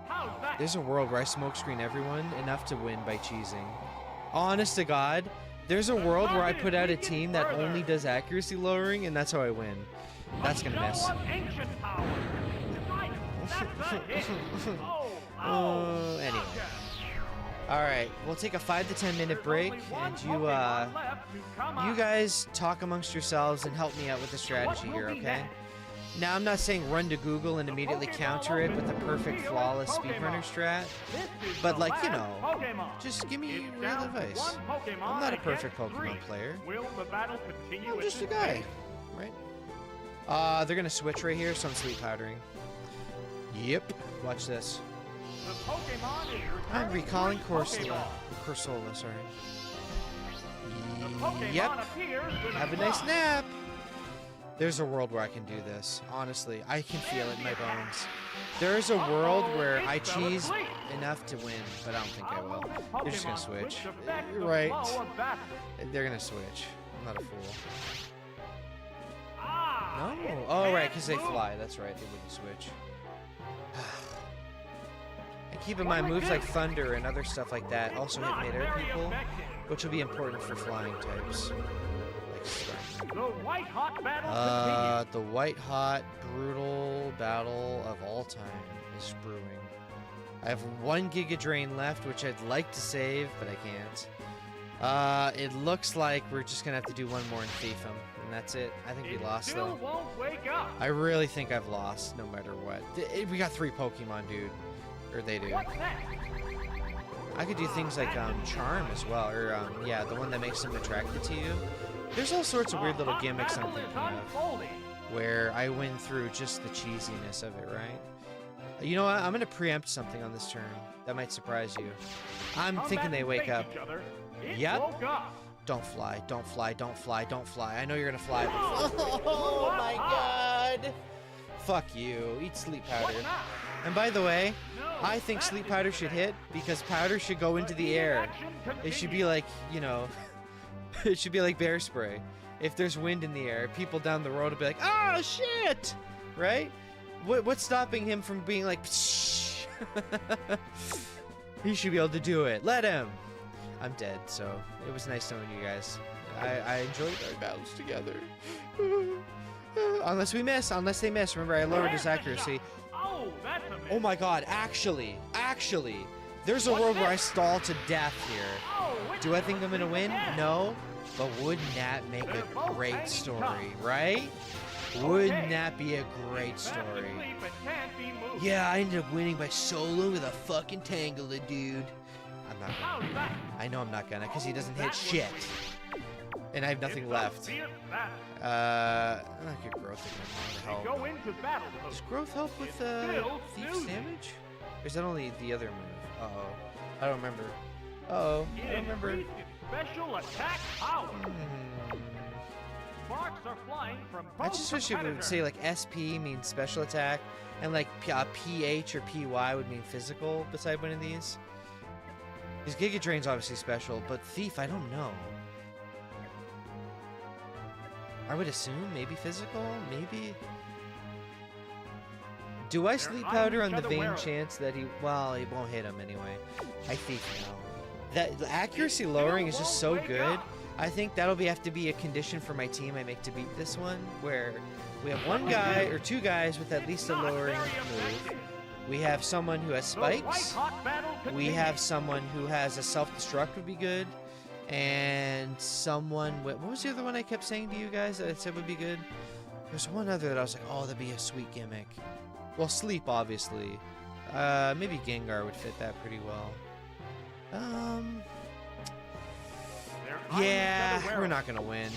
How's that? There's a world where I smokescreen everyone enough to win by cheesing. Honest to God, there's a world where I put out a team that only does accuracy lowering, and that's how I win. That's gonna miss. Show of ancient power. Right, that's a hit. Oh, Anyway. gotcha. Alright, we'll take a 5 to 10 minute There's break, only one and Pokemon left to come you out. guys talk amongst yourselves and help me out with the strategy What will here, be okay? next? Now, I'm not saying run to Google and immediately Pokemon counter it with the opens perfect, reveal flawless Pokemon. speedrunner strat, This is but the like, you last know, Pokemon. just give me It's real down to advice. one Pokemon I'm not a against perfect Pokemon three. player. Will the battle continue I'm at just a this guy, pace? right? They're gonna switch right here, so I'm sleep powdering. Yep. Watch this. The Pokemon is I'm returning recalling to its Corsola. Pokeball. Corsola, sorry. The Pokemon Yep. appears with Have a fly. nice nap. There's a world where I can do this. Honestly, I can feel it in my bones. There's a world where I it fell cheese asleep. enough to win, but I don't think I How will. this They're just gonna Pokemon switch. affect You're the right. flow of battle? They're gonna switch. I'm not a fool. Ah, No. it Oh, right, can't because they move. fly. That's right. They wouldn't switch. And keep in mind, moves like Thunder and other stuff like that also hit Not mid-air very people, effective. which will be important for flying types. Like Skarmory. The white hot battle The white hot brutal battle of all time is brewing. I have 1 Giga Drain left, which I'd like to save, but I can't. It looks like we're just gonna have to do one more and thief him. that's it. I think we It lost, still though. won't wake up. I really think I've lost, no matter what. We got 3 Pokemon, dude. Or they do. What's next? I could do things like Charm as well, or yeah, the one that makes them attracted to you. There's all sorts of weird little gimmicks I'm thinking of, where I win through just the cheesiness of it, right? You know what? I'm gonna preempt something on this turn that might surprise you. I'm thinking they wake up. Yep. Don't fly, don't fly, don't fly, don't fly. I know you're gonna fly. Oh my god! Fuck you. Eat sleep powder. And by the way, I think sleep powder should hit because powder should go into the air. It should be like, you know, it should be like bear spray. If there's wind in the air, people down the road will be like, "Oh shit!" Right? What's stopping him from being like, Psh! He should be able to do it. Let him. I'm dead, so it was nice knowing you guys. I enjoyed our battles together. Unless we miss, unless they miss. Remember, I lowered his accuracy. Oh my god, actually, there's a world where I stall to death here. Do I think I'm gonna win? No, but wouldn't that make a great story, right? Wouldn't that be a great story? Yeah, I ended up winning by solo with a fucking Tangela, dude. I'm not gonna. I know I'm not gonna, because he doesn't hit shit. And I have nothing left. I could growth again. Help. Does growth help with thief's damage? Or is that only the other move? Uh-oh. I don't remember. Uh-oh. I don't remember. Special attack power. Sparks are flying from both I just wish it would say like SP means special attack, and like PH or PY would mean physical beside one of these. Because Giga Drain's obviously special, but Thief, I don't know. I would assume maybe physical, maybe. Do I sleep powder on the vain chance that he? Well, he won't hit him anyway. I Thief now. That the accuracy lowering is just so good. I think that'll have to be a condition for my team I make to beat this one, where we have one guy or 2 guys with at least a lowering move. We have someone who has spikes. We have someone who has a self-destruct would be good. And someone with, what was the other one I kept saying to you guys that I said would be good? There's one other that I was like, oh, that'd be a sweet gimmick. Well, sleep, obviously. Maybe Gengar would fit that pretty well. Yeah, we're not gonna win.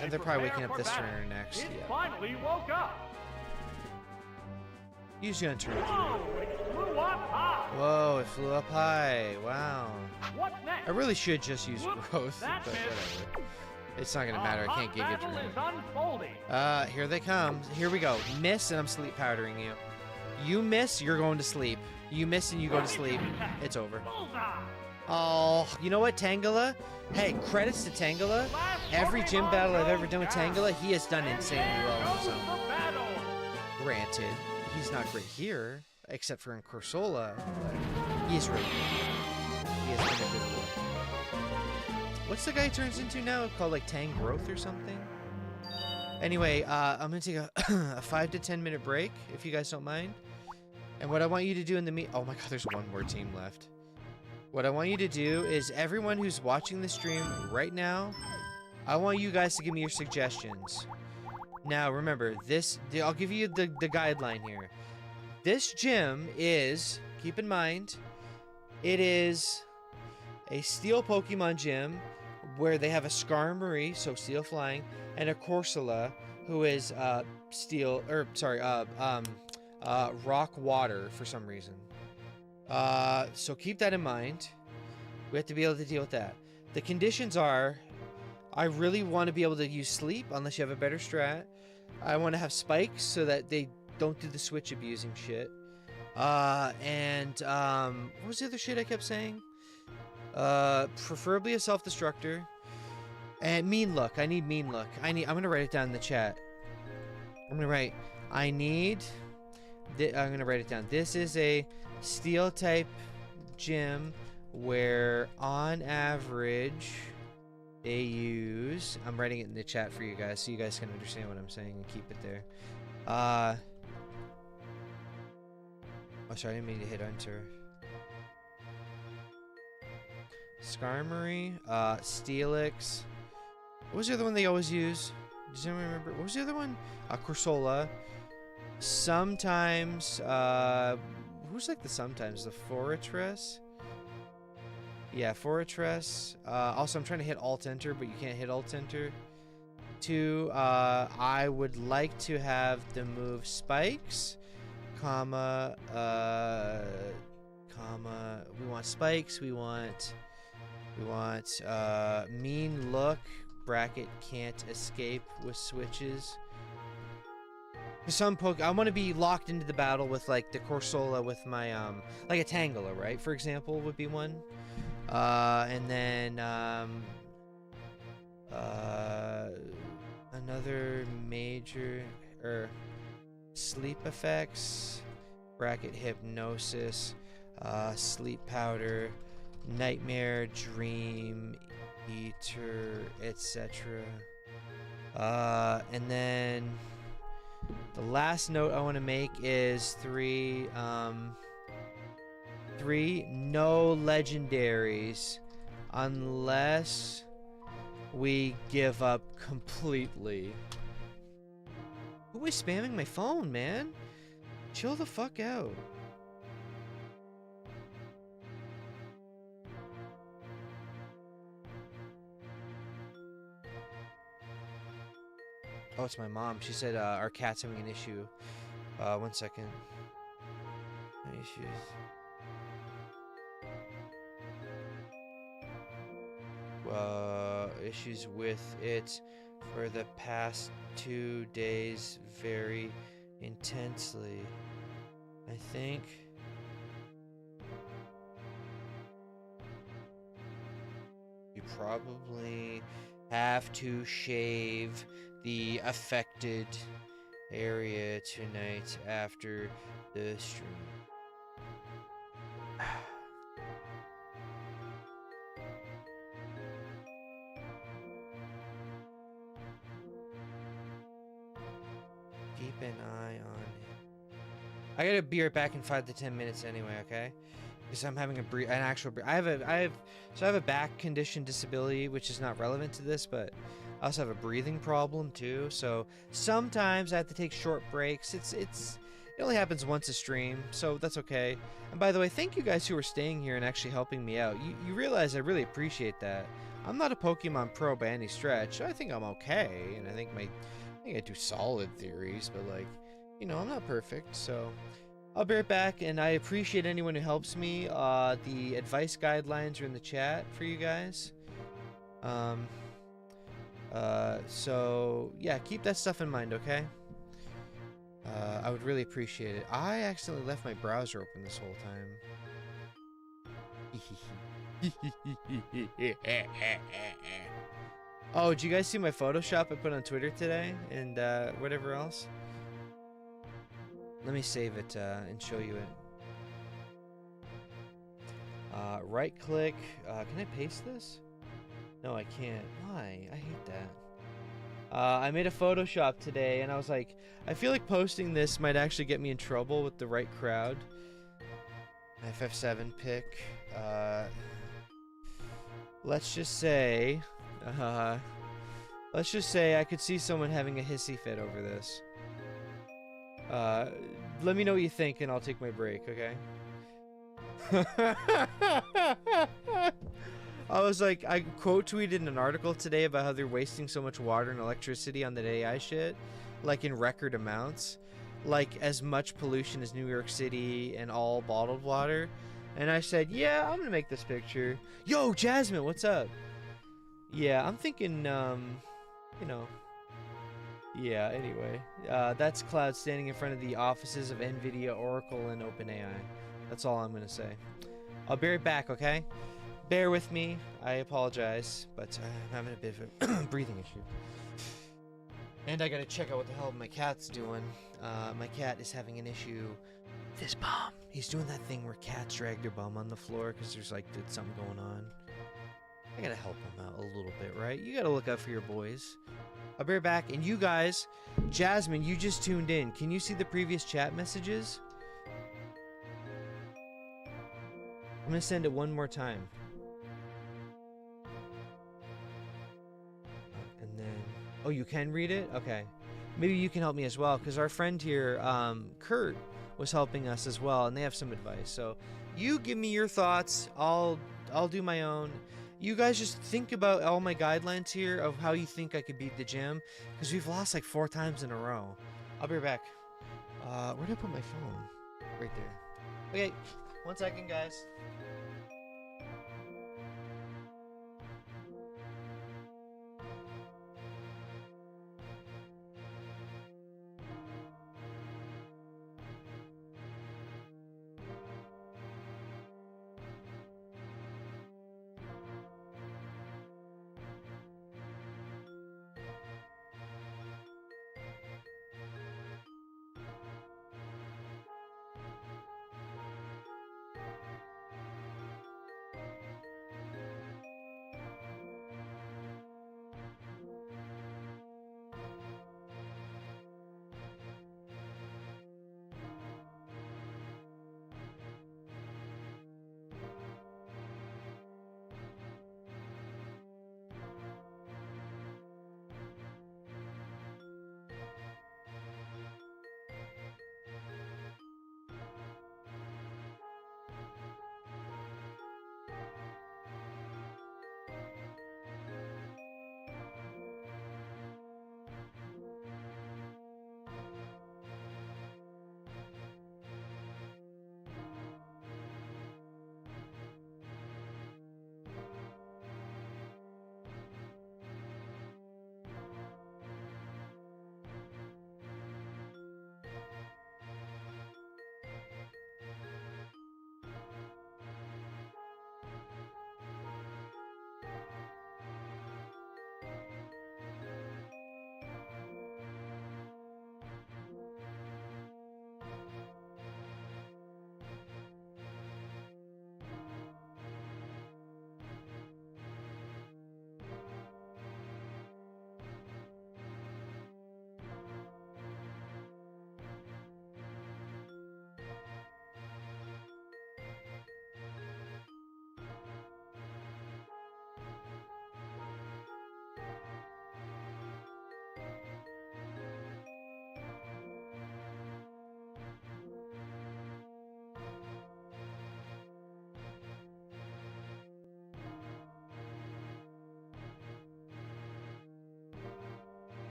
And they're probably waking up this turn or next. Yeah. Finally woke up. He's gonna turn 3. It flew up high. Whoa, it flew up high. Wow. What's next? I really should just use growth, that but missed. whatever. It's not gonna matter. I can't Giga Battle is Drain. unfolding. Here they come. Here we go. Miss and I'm sleep powdering you. You miss, you're going to sleep. You miss and you go to sleep. It's over. Bullseye. Oh, you know what, Tangela? Hey, credits to Tangela. Every gym battle I've ever done with Tangela, he has done insanely well on his own. Granted, he's not great here, except for in Corsola, but he is really good. He has been a good boy. What's the guy he turns into now? Called like Tang Growth or something? Anyway, I'm gonna take a 5 to 10 minute break, if you guys don't mind. And what I want you to do in the oh my god, there's one more team left. What I want you to do is everyone who's watching the stream right now, I want you guys to give me your suggestions. Now, remember, I'll give you the guideline here. This gym is, keep in mind, it is a steel Pokemon gym where they have a Skarmory, so steel flying, and a Corsola, who is rock water for some reason. So keep that in mind. We have to be able to deal with that. The conditions are, I really want to be able to use sleep unless you have a better strat. I want to have spikes so that they don't do the switch abusing shit. What was the other shit I kept saying? Preferably a self-destructor. And mean look. I need mean look. I'm gonna write it down in the chat. I'm gonna write, I'm gonna write it down. This is a steel type gym where on average they use, I'm writing it in the chat for you guys so you guys can understand what I'm saying and keep it there. Oh sorry, I didn't mean to hit enter. Skarmory, Steelix. What was the other one they always use? does anyone remember? What was the other one? Corsola. Sometimes, who's like the sometimes? The Fortress? Yeah, Fortress. Also, I'm trying to hit Alt-Enter, but you can't hit Alt-Enter. 2, I would like to have the move Spikes, comma, we want Spikes, we want, Mean Look, bracket, can't escape with switches. Some I want to be locked into the battle with like the Corsola with my like a Tangela, right? For example, would be one. And then another major sleep effects, bracket hypnosis, sleep powder, nightmare, dream eater, etc. And then the last note I want to make is 3 no legendaries unless we give up completely. Who is spamming my phone, man? Chill the fuck out. Oh, it's my mom. She said our cat's having an issue. 1 second. Issues. Issues with it for the past 2 days very intensely. I think you probably have to shave the affected area tonight after the stream. Keep an eye on it. I gotta be right back in 5 to 10 minutes anyway, okay? Because I'm having an actual. I have a back condition disability, which is not relevant to this, but I also have a breathing problem too. So sometimes I have to take short breaks. It only happens once a stream, so that's okay. And by the way, thank you guys who are staying here and actually helping me out. You realize I really appreciate that. I'm not a Pokemon pro by any stretch. I think I'm okay, and I think I do solid theories, but like, you know, I'm not perfect, so I'll be right back, and I appreciate anyone who helps me. The advice guidelines are in the chat for you guys. So yeah, keep that stuff in mind, okay? I would really appreciate it. I accidentally left my browser open this whole time. Oh, did you guys see my Photoshop I put on Twitter today and whatever else? Let me save it and show you it. Right click. Can I paste this? No, I can't. Why? I hate that. I made a Photoshop today and I was like, I feel like posting this might actually get me in trouble with the right crowd. FF7 pick. Let's just say I could see someone having a hissy fit over this. Let me know what you think and I'll take my break, okay? I was like, I quote tweeted an article today about how they're wasting so much water and electricity on that AI shit, like in record amounts, like as much pollution as New York City and all bottled water. And I said, yeah, I'm gonna make this picture. Yo, Jasmine, what's up? Yeah, I'm thinking, you know, yeah, anyway. That's Cloud standing in front of the offices of NVIDIA, Oracle, and OpenAI. That's all I'm gonna say. I'll be right back, okay? Bear with me. I apologize, but I'm having a bit of a breathing issue. And I gotta check out what the hell my cat's doing. My cat is having an issue with his bum. He's doing that thing where cats drag their bum on the floor because there's like something going on. I gotta help him out a little bit, right? You gotta look out for your boys. I'll be right back. And you guys, Jasmine, you just tuned in. Can you see the previous chat messages? I'm gonna send it one more time. And then Oh, you can read it? Okay. Maybe you can help me as well, because our friend here, Kurt, was helping us as well, and they have some advice. So you give me your thoughts. I'll do my own. You guys just think about all my guidelines here of how you think I could beat the gym, because we've lost like 4 times in a row. I'll be right back. Where did I put my phone? Right there. Okay, 1 second, guys.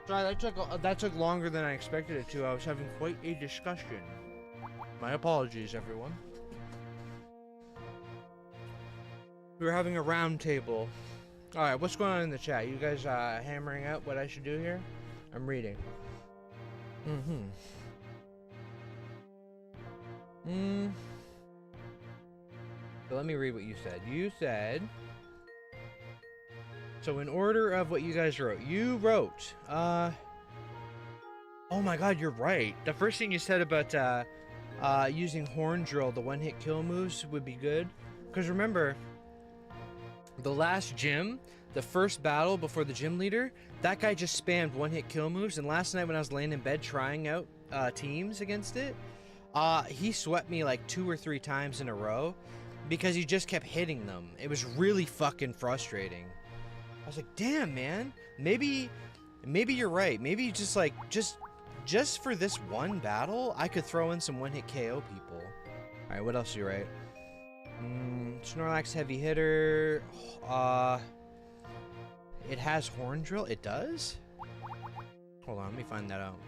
Sorry, that took longer than I expected it to. I was having quite a discussion. My apologies, everyone. We were having a round table. Alright, what's going on in the chat? You guys hammering out what I should do here? I'm reading. So let me read what you said. You said... So in order of what you guys wrote, you wrote, oh my god, you're right. The first thing you said about using horn drill, the one-hit kill moves would be good. Because remember, the last gym, the first battle before the gym leader, that guy just spammed one-hit kill moves. And last night when I was laying in bed trying out teams against it, he swept me like 2 or 3 times in a row because he just kept hitting them. It was really fucking frustrating. I was like, damn, man, maybe you're right. Maybe just like, just for this one battle, I could throw in some one-hit KO people. All right, what else do you write? Snorlax heavy hitter. It has horn drill. It does? Hold on, let me find that out.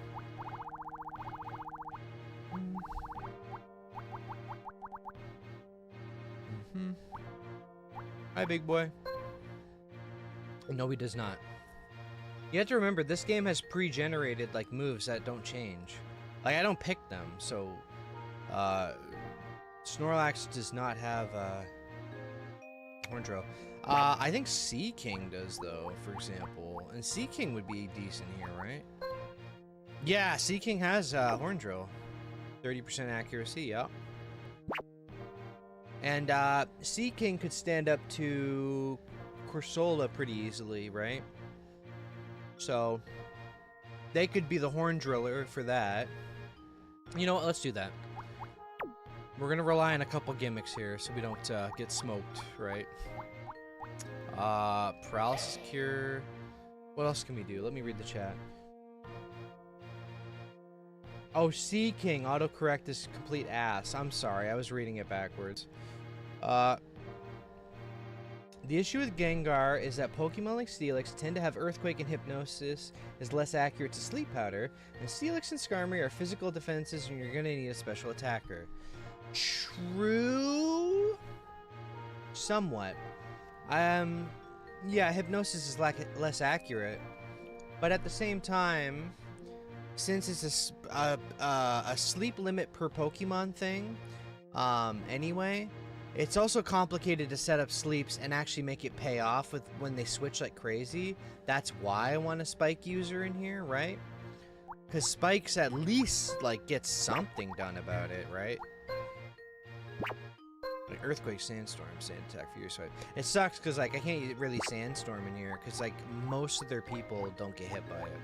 Hi, big boy. No, he does not. You have to remember, this game has pre-generated, like, moves that don't change. Like, I don't pick them, so... Snorlax does not have, horn drill. I think Sea King does, though, for example. And Sea King would be decent here, right? Yeah, Sea King has, horn drill. 30% accuracy, yeah. And, Sea King could stand up to... Corsola pretty easily, right? So they could be the horn driller for that. You know what? Let's do that. We're gonna rely on a couple gimmicks here so we don't get smoked, right? Paralysis cure. What else can we do? Let me read the chat. Oh, Sea King autocorrect is complete ass. I'm sorry, I was reading it backwards. The issue with Gengar is that Pokemon like Steelix tend to have Earthquake and Hypnosis is less accurate to Sleep Powder, and Steelix and Skarmory are physical defenses and you're gonna need a special attacker. True? Somewhat. Yeah, Hypnosis is less accurate, but at the same time, since it's a sleep limit per Pokemon thing, anyway, it's also complicated to set up sleeps and actually make it pay off with when they switch like crazy. That's why I want a Spike user in here, right? Because Spikes at least like gets something done about it, right? Like Earthquake, Sandstorm, Sand Attack for your side. It sucks because like I can't really Sandstorm in here because like most of their people don't get hit by it.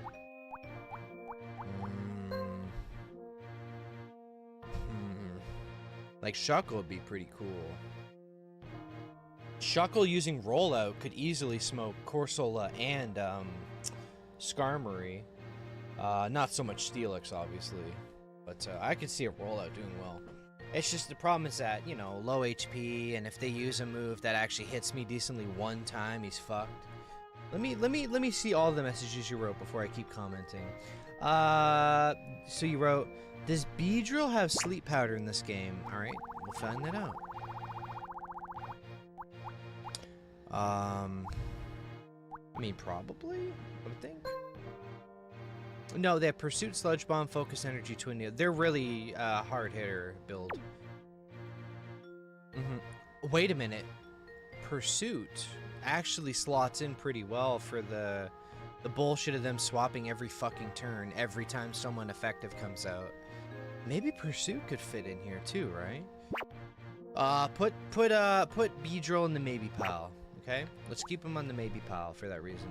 Like, Shuckle would be pretty cool. Shuckle using Rollout could easily smoke Corsola and, Skarmory. Not so much Steelix, obviously. But, I could see a Rollout doing well. It's just the problem is that, you know, low HP, and if they use a move that actually hits me decently one time, he's fucked. Let me see all the messages you wrote before I keep commenting. So you wrote... Does Beedrill have Sleep Powder in this game? Alright, we'll find that out. I mean, probably, I would think. No, they have Pursuit, Sludge Bomb, Focus Energy, Twin. They're really hard hitter build. Wait a minute. Pursuit actually slots in pretty well for the bullshit of them swapping every fucking turn every time someone effective comes out. Maybe Pursuit could fit in here too, right? Put Beedrill in the maybe pile, okay? Let's keep him on the maybe pile for that reason.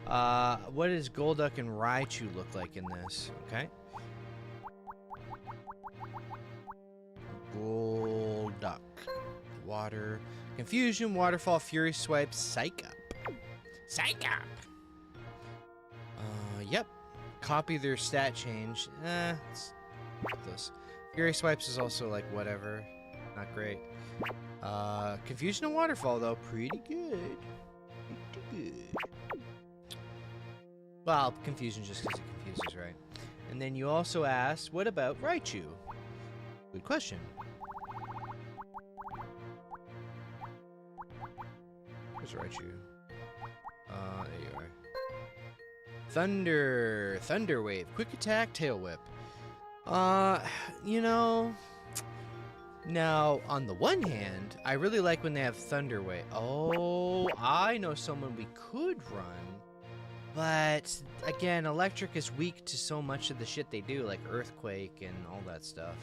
What does Golduck and Raichu look like in this, okay? Golduck. Water. Confusion, Waterfall, Fury Swipe, Psych Up. Psych Up! Yep. Copy their stat change. This. Fury Swipes is also like whatever. Not great. Confusion and Waterfall though, pretty good. Pretty good. Well, confusion just because it confuses, right? And then you also asked, what about Raichu? Good question. Where's Raichu? There you are. Thunder Wave, quick attack, tail whip. You know, now on the one hand, I really like when they have Thunder Wave. Oh, I know someone we could run, but again, electric is weak to so much of the shit they do, like earthquake and all that stuff.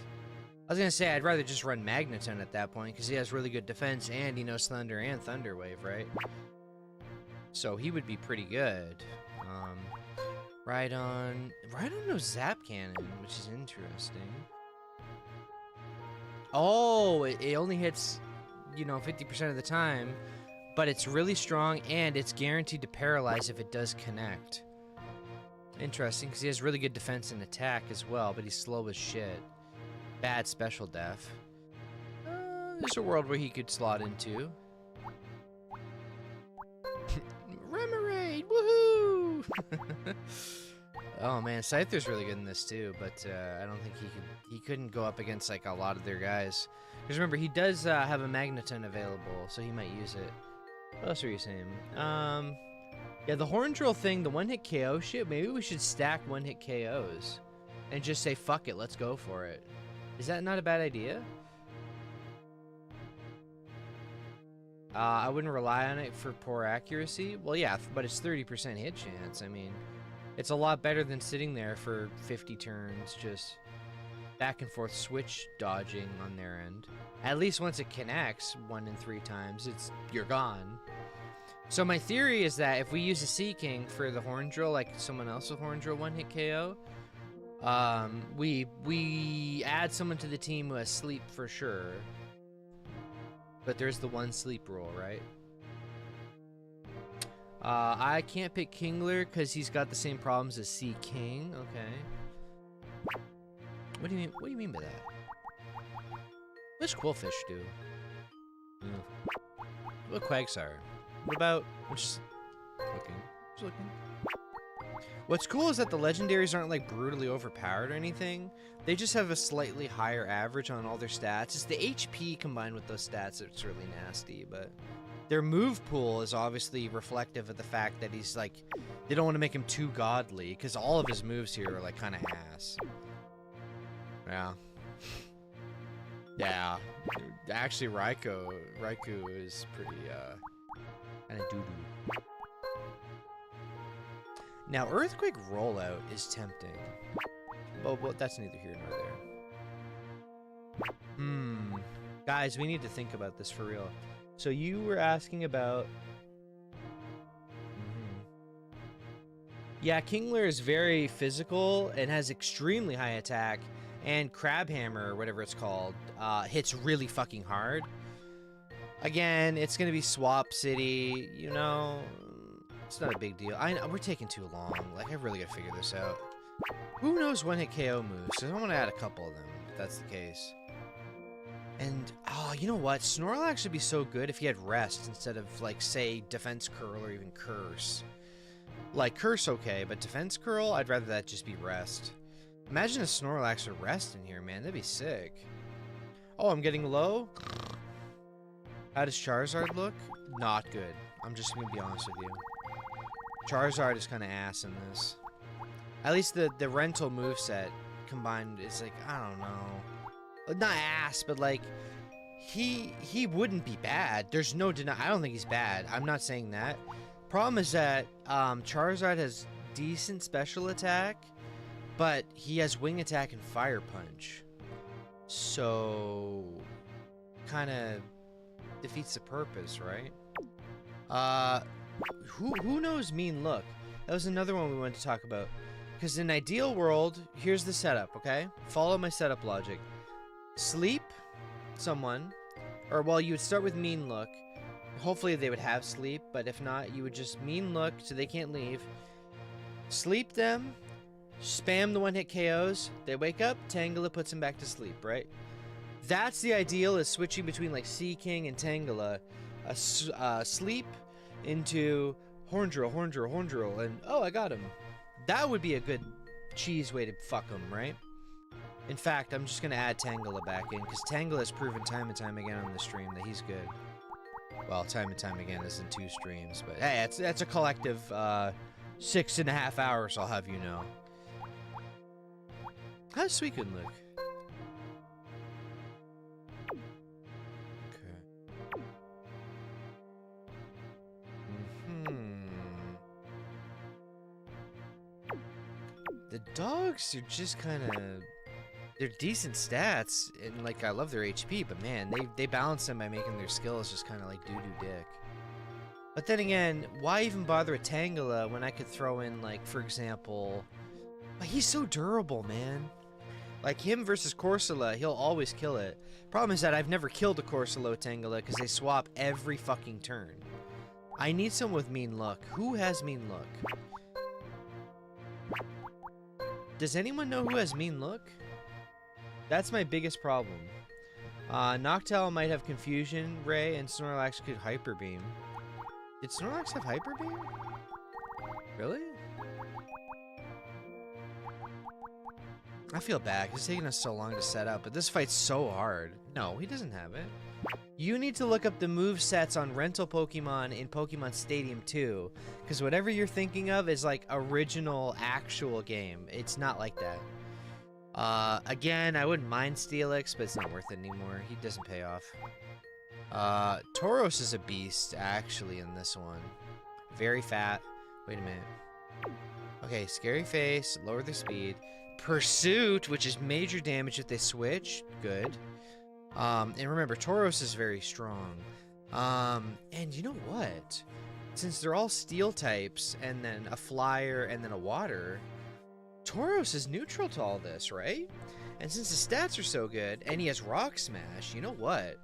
I was gonna say I'd rather just run Magneton at that point because he has really good defense and he knows Thunder and Thunder Wave, right? So he would be pretty good. Rhydon knows Zap Cannon, which is interesting. Oh, it only hits, you know, 50% of the time, but it's really strong and it's guaranteed to paralyze if it does connect. Interesting, because he has really good defense and attack as well, but he's slow as shit. Bad special def. There's a world where he could slot into. Remoraid, woohoo! Oh man, Scyther's really good in this too, but I don't think he couldn't go up against like a lot of their guys. Because remember, he does have a Magneton available, so he might use it. What else are you saying? Yeah, the Horn Drill thing, the one-hit KO shit, maybe we should stack one-hit KOs. And just say, fuck it, let's go for it. Is that not a bad idea? I wouldn't rely on it for poor accuracy. Well, yeah, but it's 30% hit chance. I mean, it's a lot better than sitting there for 50 turns, just back and forth switch dodging on their end. At least once it connects 1 in 3 times, you're gone. So my theory is that if we use a Sea King for the Horn Drill, like someone else with Horn Drill one-hit KO, we add someone to the team who has sleep for sure. But there's the one sleep rule, right? I can't pick Kingler because he's got the same problems as Sea King. Okay. What do you mean? What do you mean by that? What does Quillfish do? What Quagsire? What about? I'm just looking. Just looking. What's cool is that the legendaries aren't like brutally overpowered or anything. They just have a slightly higher average on all their stats. It's the HP combined with those stats that's really nasty, but their move pool is obviously reflective of the fact that he's like, they don't want to make him too godly because all of his moves here are like kind of ass. Yeah. Yeah. Actually, Raikou is pretty kind of doo-doo. Now, Earthquake Rollout is tempting. Well, that's neither here nor there. Guys, we need to think about this for real. So you were asking about... Yeah, Kingler is very physical and has extremely high attack. And Crabhammer, or whatever it's called, hits really fucking hard. Again, it's going to be Swap City, you know... It's not a big deal. We're taking too long. Like, I really gotta figure this out. Who knows one-hit KO moves? So I want to add a couple of them, if that's the case. And, oh, you know what? Snorlax would be so good if he had Rest instead of, like, say, Defense Curl or even Curse. Like, Curse okay, but Defense Curl, I'd rather that just be Rest. Imagine a Snorlax with Rest in here, man. That'd be sick. Oh, I'm getting low? How does Charizard look? Not good. I'm just gonna be honest with you. Charizard is kind of ass in this. At least the rental moveset combined is like, I don't know. Not ass, but like, he wouldn't be bad. There's no deny. I don't think he's bad. I'm not saying that. Problem is that Charizard has decent special attack, but he has wing attack and fire punch. So, kind of defeats the purpose, right? Who knows Mean Look? That was another one we wanted to talk about. Because in ideal world, here's the setup, okay? Follow my setup logic. Sleep someone, or well, you would start with Mean Look. Hopefully they would have sleep, but if not, you would just Mean Look so they can't leave. Sleep them, spam the one-hit KOs, they wake up, Tangela puts them back to sleep, right? That's the ideal, is switching between like Sea King and Tangela. Sleep into Horn Drill, and oh, I got him. That would be a good cheese way to fuck him, right? In fact, I'm just gonna add Tangela back in, because Tangela has proven time and time again on the stream that he's good. Well, time and time again is in 2 streams, but hey, that's a collective 6.5 hours, I'll have you know. How does Suicune look? Okay. The dogs are just kind of... They're decent stats, and like I love their HP, but man, they balance them by making their skills just kind of like doo-doo dick. But then again, why even bother with Tangela when I could throw in, like, for example... He's so durable, man. Like, him versus Corsola, he'll always kill it. Problem is that I've never killed a Corsola with Tangela because they swap every fucking turn. I need someone with mean luck. Who has mean luck? Does anyone know who has mean luck? That's my biggest problem. Noctowl might have Confusion Ray, and Snorlax could Hyper Beam. Did Snorlax have Hyper Beam? Really? I feel bad. It's taking us so long to set up, but this fight's so hard. No, he doesn't have it. You need to look up the movesets on rental Pokemon in Pokemon Stadium 2, because whatever you're thinking of is like original, actual game. It's not like that. Again, I wouldn't mind Steelix, but it's not worth it anymore. He doesn't pay off. Tauros is a beast, actually, in this one. Very fat. Wait a minute. Okay, Scary Face, lower their speed. Pursuit, which is major damage if they switch. Good. And remember, Tauros is very strong. And you know what? Since they're all steel types, and then a flyer, and then a water... Tauros is neutral to all this, right? And since his stats are so good, and he has Rock Smash, you know what?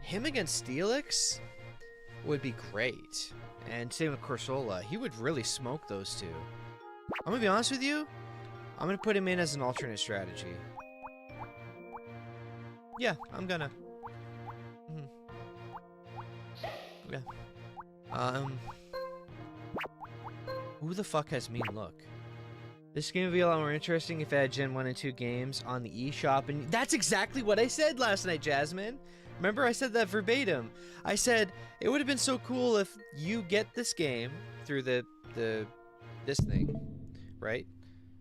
Him against Steelix would be great. And same with Corsola. He would really smoke those two. I'm gonna be honest with you. I'm gonna put him in as an alternate strategy. Yeah, I'm gonna. Yeah. Who the fuck has mean look? This game would be a lot more interesting if it had Gen 1 and 2 games on the eShop, and that's exactly what I said last night, Jasmine. Remember, I said that verbatim. I said, it would have been so cool if you get this game through this thing, right?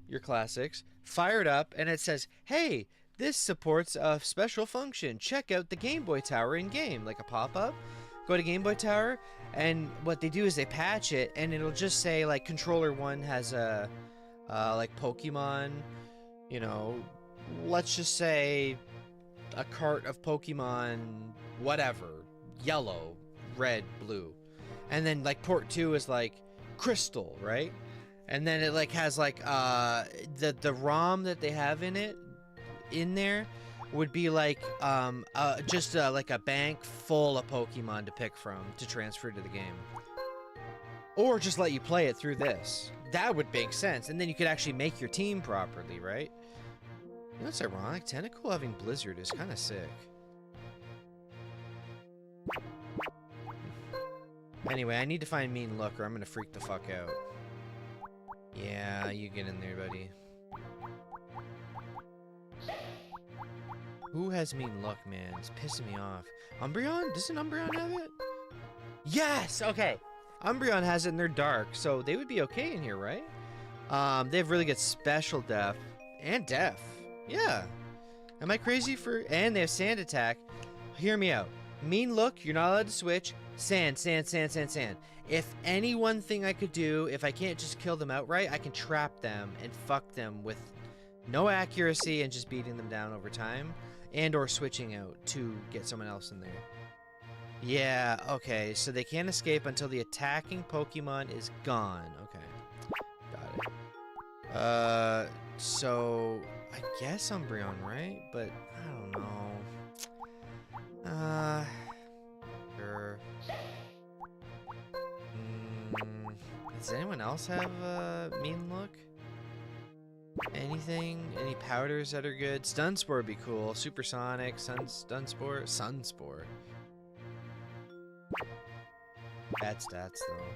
Your classics, fire it up, and it says, hey, this supports a special function. Check out the Game Boy Tower in-game, like a pop-up. Go to Game Boy Tower, and what they do is they patch it, and it'll just say, like, Controller 1 has a... like Pokemon, you know, let's just say a cart of Pokemon, whatever, yellow, red, blue. And then like port 2 is like Crystal, right? And then it like has like the ROM that they have in there would be like just like a bank full of Pokemon to pick from to transfer to the game. Or just let you play it through this. That would make sense. And then you could actually make your team properly, right? You know what's ironic? Tentacool having Blizzard is kind of sick. Anyway, I need to find Mean Look or I'm going to freak the fuck out. Yeah, you get in there, buddy. Who has Mean Look, man? It's pissing me off. Umbreon? Doesn't Umbreon have it? Yes! Okay. Umbreon has it in their dark, so they would be okay in here, right? They have really good special def and def. Yeah. Am I crazy for... And they have sand attack. Hear me out. Mean Look, you're not allowed to switch. Sand, sand, sand, sand, sand. If any one thing I could do, if I can't just kill them outright, I can trap them and fuck them with no accuracy and just beating them down over time. And or switching out to get someone else in there. Yeah, okay, so they can't escape until the attacking Pokemon is gone. Okay, got it. So I guess Umbreon, right? But I don't know. Sure. Does anyone else have Mean Look? Anything? Any powders that are good? Stunspore would be cool. Supersonic, Sunspore? Sunspore. Bad stats, though.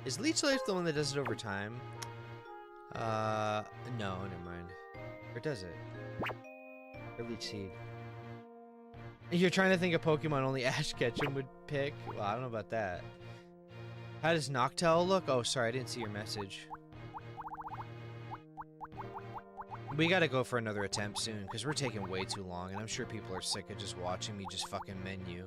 Is Leech Life the one that does it over time? No, never mind. Or does it? Or Leech Seed? You're trying to think of Pokemon only Ash Ketchum would pick? Well, I don't know about that. How does Noctowl look? Oh, sorry, I didn't see your message. We gotta go for another attempt soon, because we're taking way too long, and I'm sure people are sick of just watching me just fucking menu.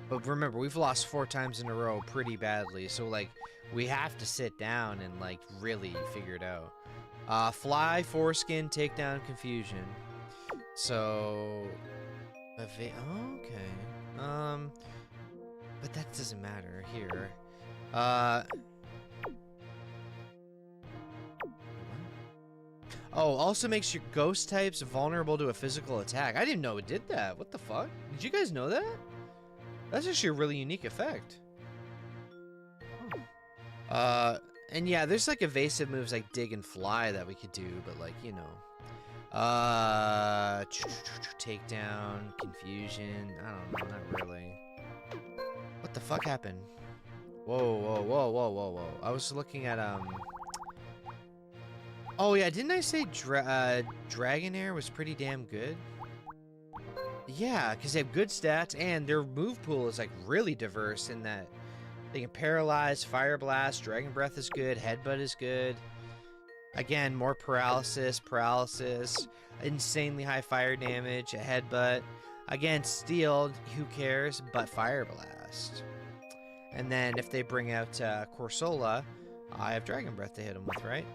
But remember, we've lost 4 times in a row pretty badly, so, like, we have to sit down and, like, really figure it out. Fly, Foreskin, Takedown, Confusion. So... oh, okay. But that doesn't matter here. Oh, also makes your ghost types vulnerable to a physical attack. I didn't know it did that. What the fuck? Did you guys know that? That's actually a really unique effect. And yeah, there's like evasive moves like dig and fly that we could do, but like, you know. Takedown, confusion. I don't know, not really. What the fuck happened? Whoa. I was looking at, oh yeah, didn't I say Dragonair was pretty damn good? Yeah, because they have good stats, and their move pool is like really diverse in that they can paralyze, fire blast, dragon breath is good, headbutt is good. Again, more paralysis, insanely high fire damage, a headbutt. Again, steel, who cares, but fire blast. And then if they bring out Corsola, I have dragon breath to hit him with, right?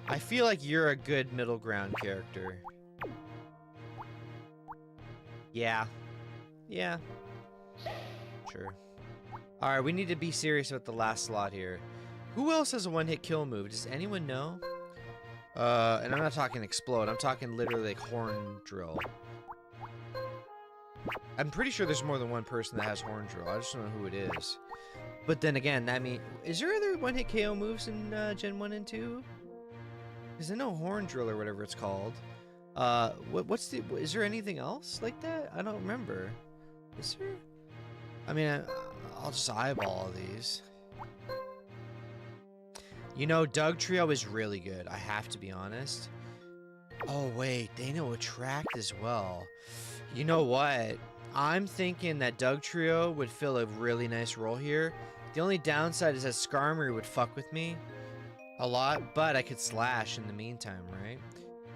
I feel like you're a good middle ground character. Yeah. Yeah. Sure. Alright, we need to be serious about the last slot here. Who else has a one-hit kill move? Does anyone know? And I'm not talking explode. I'm talking literally like horn drill. I'm pretty sure there's more than one person that has horn drill. I just don't know who it is. But then again, I mean, is there other one-hit KO moves in Gen 1 and 2? Because I know horn drill or whatever it's called. Is there anything else like that? I don't remember. Is there? I mean, I'll just eyeball these. You know, Doug Trio is really good. I have to be honest. Oh, wait. They know Attract as well. You know what? I'm thinking that Doug Trio would fill a really nice role here. The only downside is that Skarmory would fuck with me a lot, but I could slash in the meantime, right?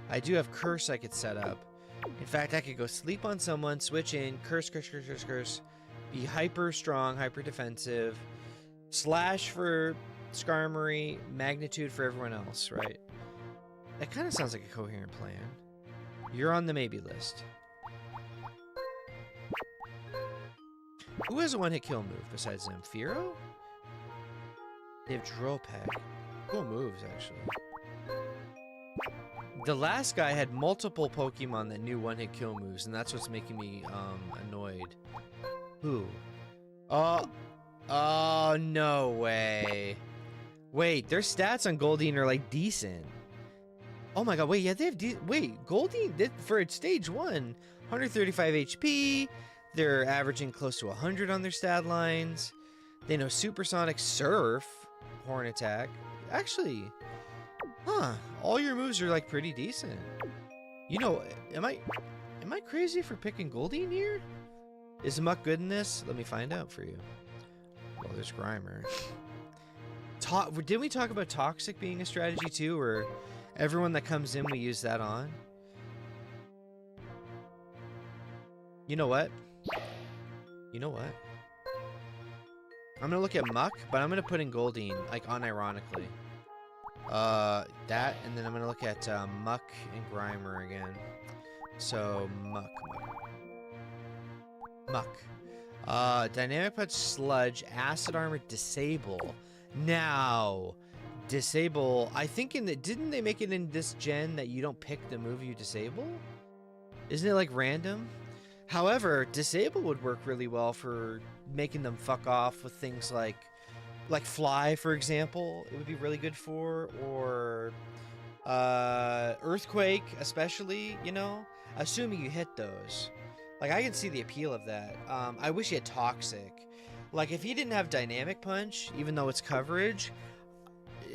I do have Curse I could set up. In fact, I could go sleep on someone, switch in, curse, be hyper strong, hyper defensive, slash for Skarmory, magnitude for everyone else, right? That kind of sounds like a coherent plan. You're on the maybe list. Who has a one-hit kill move besides them? Firo? They have Drill Peck. Cool moves, actually. The last guy had multiple Pokemon that knew one-hit kill moves, and that's what's making me annoyed. Who? Oh, no way. Wait, their stats on Goldeen are like decent. Oh my god, wait, yeah, they have wait, Goldeen, for stage 1, 135 HP. They're averaging close to 100 on their stat lines. They know Supersonic, Surf, Horn Attack. Actually, huh, all your moves are like pretty decent. You know, am I crazy for picking Goldeen here? Is Muck good in this? Let me find out for you. Well, there's Grimer. Didn't we talk about Toxic being a strategy too, or everyone that comes in we use that on? You know what? You know what? I'm gonna look at Muck, but I'm gonna put in Goldeen, like unironically. That, and then I'm gonna look at Muck and Grimer again. So Muck. Dynamic Punch, Sludge, Acid Armor, Disable. Now, Disable. I think didn't they make it in this gen that you don't pick the move you disable? Isn't it like random? However, Disable would work really well for making them fuck off with things like Fly, for example. It would be really good for, or Earthquake, especially, you know, assuming you hit those. Like, I can see the appeal of that. I wish he had Toxic. Like, if he didn't have Dynamic Punch, even though it's coverage,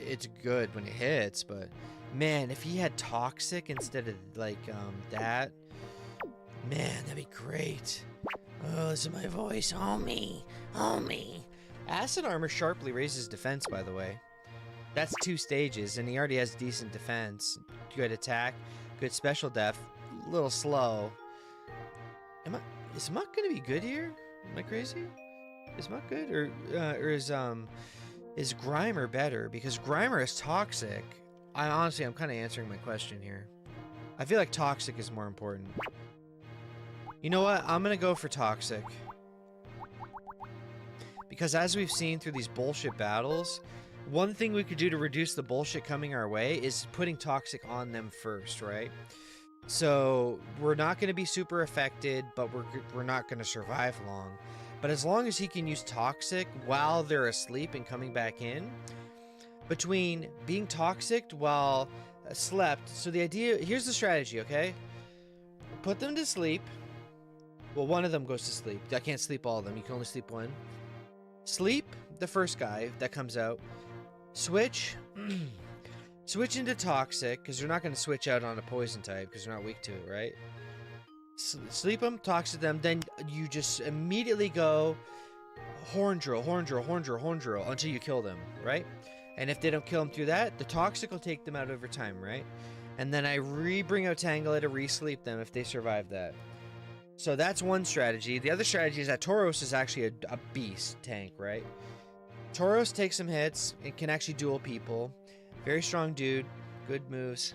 it's good when it hits, but man, if he had Toxic instead of like that, man, that'd be great. Oh, listen to my voice, homie, homie. Acid Armor sharply raises defense, by the way. That's 2 stages, and he already has decent defense. Good attack, good special def, a little slow. Is Muck gonna be good here? Am I crazy? Is Muck good, or is Grimer better? Because Grimer is Toxic. I'm kind of answering my question here. I feel like Toxic is more important. You know what? I'm gonna go for Toxic. Because as we've seen through these bullshit battles, one thing we could do to reduce the bullshit coming our way is putting Toxic on them first, right? So we're not going to be super affected, but we're not going to survive long. But as long as he can use Toxic while they're asleep and coming back in, between being Toxic while slept, so the idea, here's the strategy, okay? Put them to sleep. Well, one of them goes to sleep. I can't sleep all of them. You can only sleep one. Sleep the first guy that comes out. Switch. Switch into Toxic, because they're not going to switch out on a poison type, because they're not weak to it, right? Sleep them, Toxic them, then you just immediately go Horn Drill, Horn Drill, Horn Drill, Horn Drill, until you kill them, right? And if they don't kill them through that, the Toxic will take them out over time, right? And then I bring out Tangela to re-sleep them if they survive that. So that's one strategy. The other strategy is that Tauros is actually a beast tank, right? Tauros takes some hits. It can actually duel people. Very strong dude. Good moves.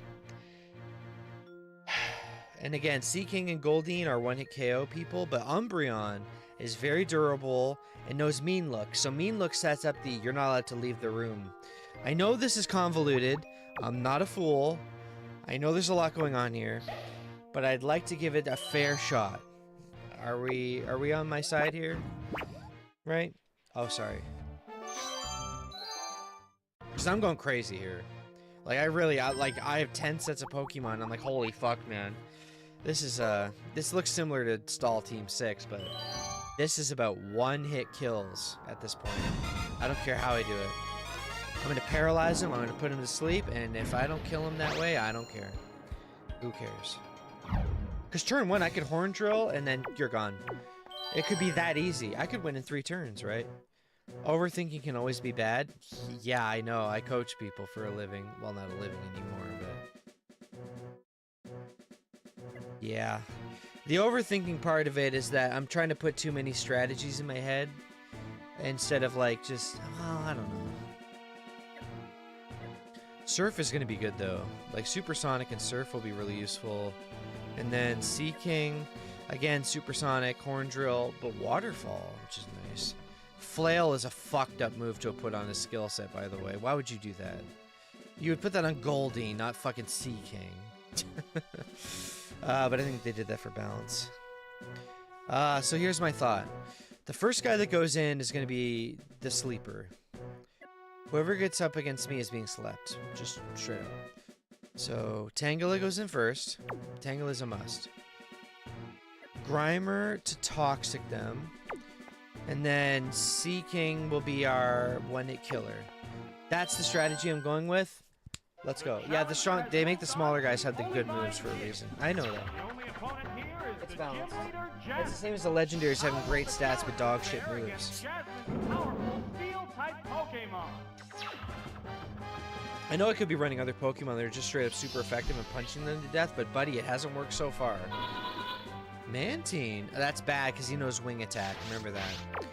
And again, Sea King and Goldeen are one-hit KO people, but Umbreon is very durable and knows Mean Look. So Mean Look sets up the you're not allowed to leave the room. I know this is convoluted. I'm not a fool. I know there's a lot going on here, but I'd like to give it a fair shot. Are we on my side here? Right? Oh, sorry. Because I'm going crazy here. Like, I have 10 sets of Pokemon. I'm like, holy fuck, man. This looks similar to Stall Team 6, but this is about one-hit kills at this point. I don't care how I do it. I'm going to paralyze him, I'm going to put him to sleep, and if I don't kill him that way, I don't care. Who cares? Because turn 1, I could Horn Drill, and then you're gone. It could be that easy. I could win in 3 turns, right? Overthinking can always be bad. Yeah, I know. I coach people for a living. Well, not a living anymore, but... yeah. The overthinking part of it is that I'm trying to put too many strategies in my head instead of, like, just... well, I don't know. Surf is going to be good, though. Like, Supersonic and Surf will be really useful. And then Sea King, again, Supersonic, Horn Drill, but Waterfall, which is nice. Flail is a fucked up move to put on a skill set, by the way. Why would you do that? You would put that on Goldeen, not fucking Sea King. But I think they did that for balance. So here's my thought. The first guy that goes in is going to be the sleeper. Whoever gets up against me is being slept. Just straight up. So Tangela goes in first. Tangela's a must. Grimer to Toxic them. And then Sea King will be our one-hit killer. That's the strategy I'm going with. Let's go. Yeah, they make the smaller guys have the good moves for a reason. I know that. It's balanced. It's the same as the legendaries having great stats with dog shit moves. I know I could be running other Pokemon that are just straight up super effective and punching them to death, but buddy, it hasn't worked so far. Mantine. That's bad because he knows Wing Attack. Remember that.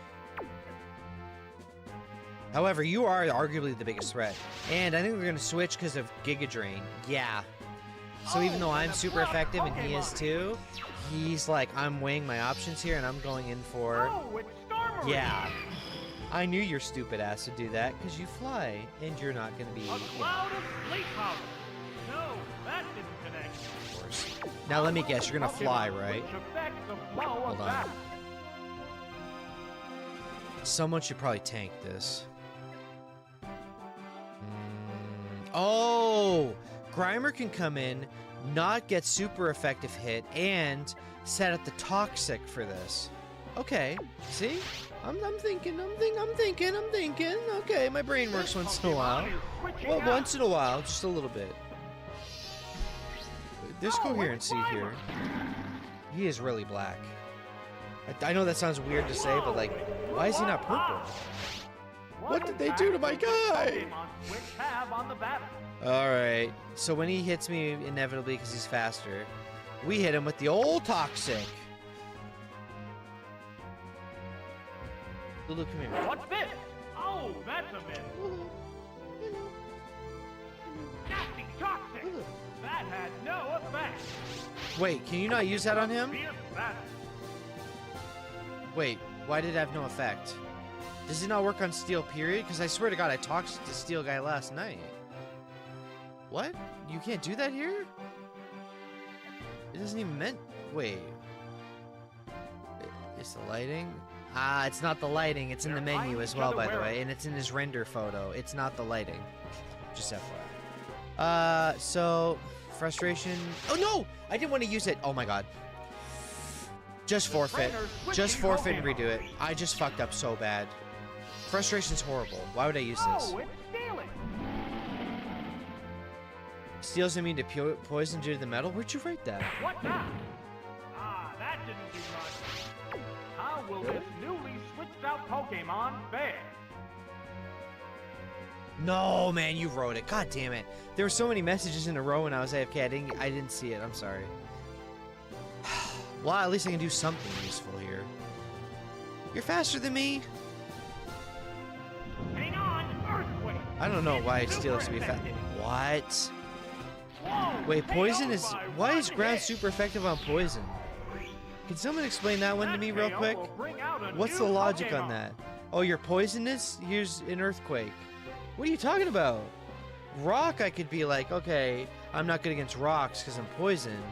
However, you are arguably the biggest threat. And I think we're going to switch because of Giga Drain. Yeah. So even though I'm super effective and he is too, he's like, I'm weighing my options here and I'm going in for... yeah. I knew your stupid ass would do that because you fly and you're not going to be... A cloud of sleep powder. No, that didn't connect. Of course. Now let me guess, you're going to fly, right? Hold on. Someone should probably tank this. Oh! Grimer can come in, not get super effective hit, and set up the Toxic for this. Okay, see? I'm thinking. Okay, my brain works once in a while. Well, once in a while, just a little bit. There's coherency here. He is really black. I know that sounds weird to say, but like, why is he not purple? What did they do to my guy? Alright, so when he hits me inevitably because he's faster, we hit him with the old toxic. Lulu, come here. What's this? Oh, that's a miss. Nasty toxic. That had no effect. Wait, can you not use that on him? Wait, why did it have no effect? Does it not work on Steel, period? Because I swear to God, I talked to Steel guy last night. What? You can't do that here? It doesn't even meant... Wait. It's the lighting? Ah, it's not the lighting. It's in the menu as well, by the way. And it's in his render photo. It's not the lighting. Just FYI. So... Frustration... Oh, no! I didn't want to use it. Oh, my God. Just forfeit. Just forfeit and redo it. I just fucked up so bad. Frustration's horrible. Why would I use this? Oh, it's stealing. Steals immune to poison due to the metal? Where'd you write that? What now? Ah, that didn't do much. How will this newly switched out Pokemon fare? No, man, you wrote it. God damn it. There were so many messages in a row when I was AFK. I didn't see it. I'm sorry. Well, at least I can do something useful here. You're faster than me. Hang on, earthquake. I don't know why Steel has to be fast. What? Wait, poison is... Why is ground super effective on poison? Can someone explain that one to me real quick? What's the logic on that? Oh, you're poisonous? Here's an earthquake. What are you talking about? Rock, I could be like, okay, I'm not good against rocks because I'm poisoned.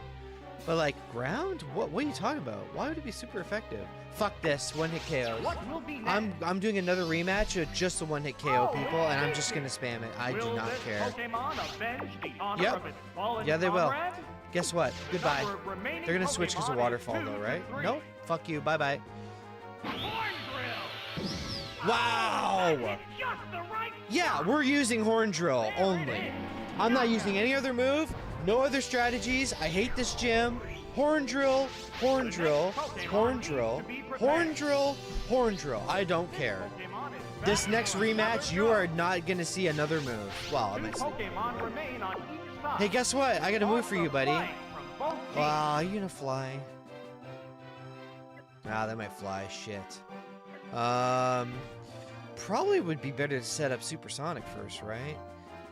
But like, ground? What are you talking about? Why would it be super effective? Fuck this, one-hit KOs. I'm doing another rematch of just the one-hit KO people, and I'm just gonna spam it. I do not care. Yep. Yeah, they will. Guess what? Goodbye. They're gonna switch because of waterfall, though, right? Nope. Fuck you. Bye-bye. Wow! Yeah, we're using Horn Drill only. I'm not using any other move. No other strategies. I hate this gym. Horn Drill, Horn Drill, Horn Drill, Horn Drill, Horn Drill. I don't care. This next rematch, you are not going to see another move. Well, I might see. Hey, guess what? I got a move for you, buddy. Wow, you're going to fly. Ah, that might fly. Shit. Probably would be better to set up Supersonic first, right?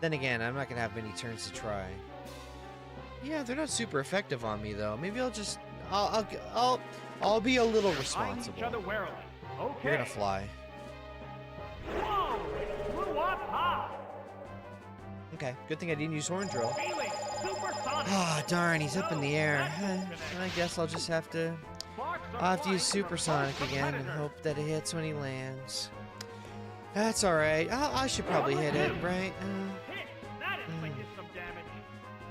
Then again, I'm not going to have many turns to try. Yeah, they're not super effective on me though. Maybe I'll just I'll be a little responsible. You're gonna fly. Okay, good thing I didn't use Horn Drill. Ah, darn, he's up in the air. I guess I'll just have to use Supersonic again and hope that it hits when he lands. That's alright. I should probably hit it, right?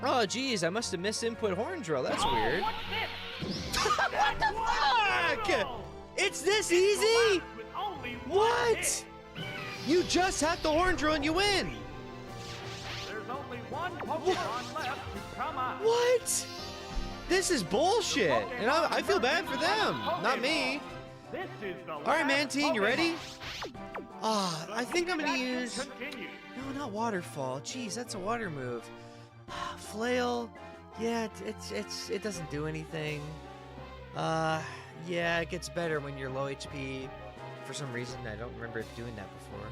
Oh, geez, I must have misinput Horn Drill. That's weird. What the fuck? It's this easy? What? You just have the Horn Drill and you win. There's only one Pokemon left to come out. What? This is bullshit. And I feel bad for them, not me. All right, Mantine, you ready? Ah, I think I'm gonna use... No, not Waterfall. Jeez, that's a water move. Flail, yeah, it doesn't do anything. Yeah, it gets better when you're low HP. For some reason, I don't remember it doing that before.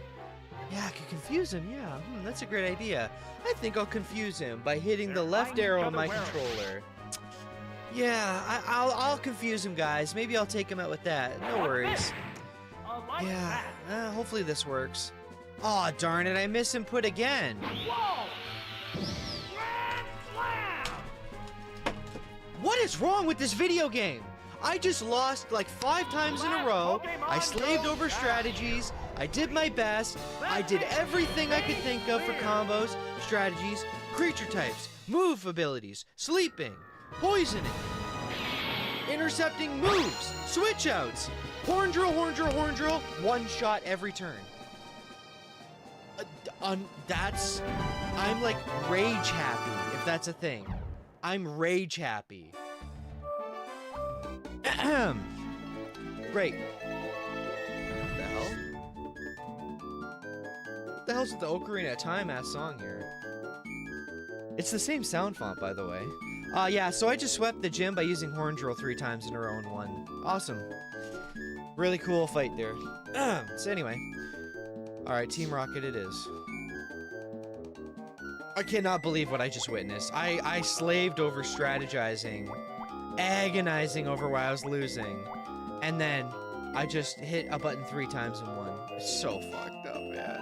Yeah, I could confuse him, yeah. That's a great idea. I think I'll confuse him by hitting the left arrow on my controller. Yeah, I'll confuse him, guys. Maybe I'll take him out with that. No worries. Yeah, hopefully this works. Aw, darn it, I misinput again. What is wrong with this video game? I just lost like 5 times in a row. I slaved over strategies. I did my best. I did everything I could think of for combos, strategies, creature types, move abilities, sleeping, poisoning. And intercepting moves, switch outs, horn drill, horn drill, horn drill, one shot every turn. I'm like rage happy, if that's a thing. I'm rage happy. Great. What the hell? What the hell's with the Ocarina of Time ass song here? It's the same sound font, by the way. Yeah, so I just swept the gym by using Horn Drill 3 times in a row and won. Awesome. Really cool fight there. So anyway. Alright, Team Rocket it is. I cannot believe what I just witnessed. I slaved over strategizing, agonizing over why I was losing, and then I just hit a button 3 times and won. It's so fucked up, man.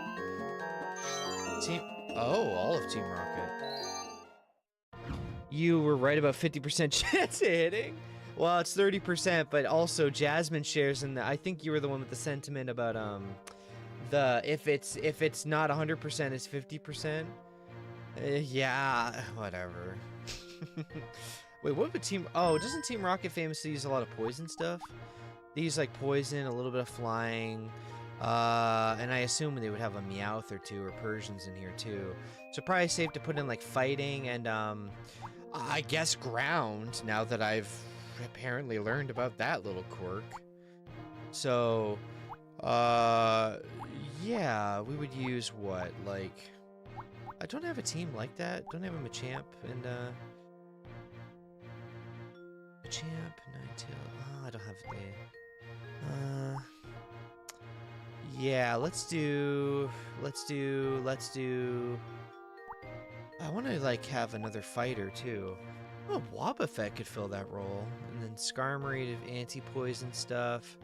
All of Team Rocket. You were right about 50% chance of hitting. Well, it's 30%, but also Jasmine shares in the. I think you were the one with the sentiment about if it's not 100%, it's 50%. Yeah, whatever. Wait, what would Team... Oh, doesn't Team Rocket famously use a lot of poison stuff? They use, like, poison, a little bit of flying, and I assume they would have a Meowth or 2 or Persians in here, too. So probably safe to put in, like, fighting and, I guess ground, now that I've apparently learned about that little quirk. So, yeah, we would use what? Like... I don't have a team like that. Don't have a Machamp and Machamp, Ninetale. Oh, I don't have the. Yeah, let's do. I want to like have another fighter too. Oh, Wobbuffet could fill that role, and then Skarmory to anti-poison stuff.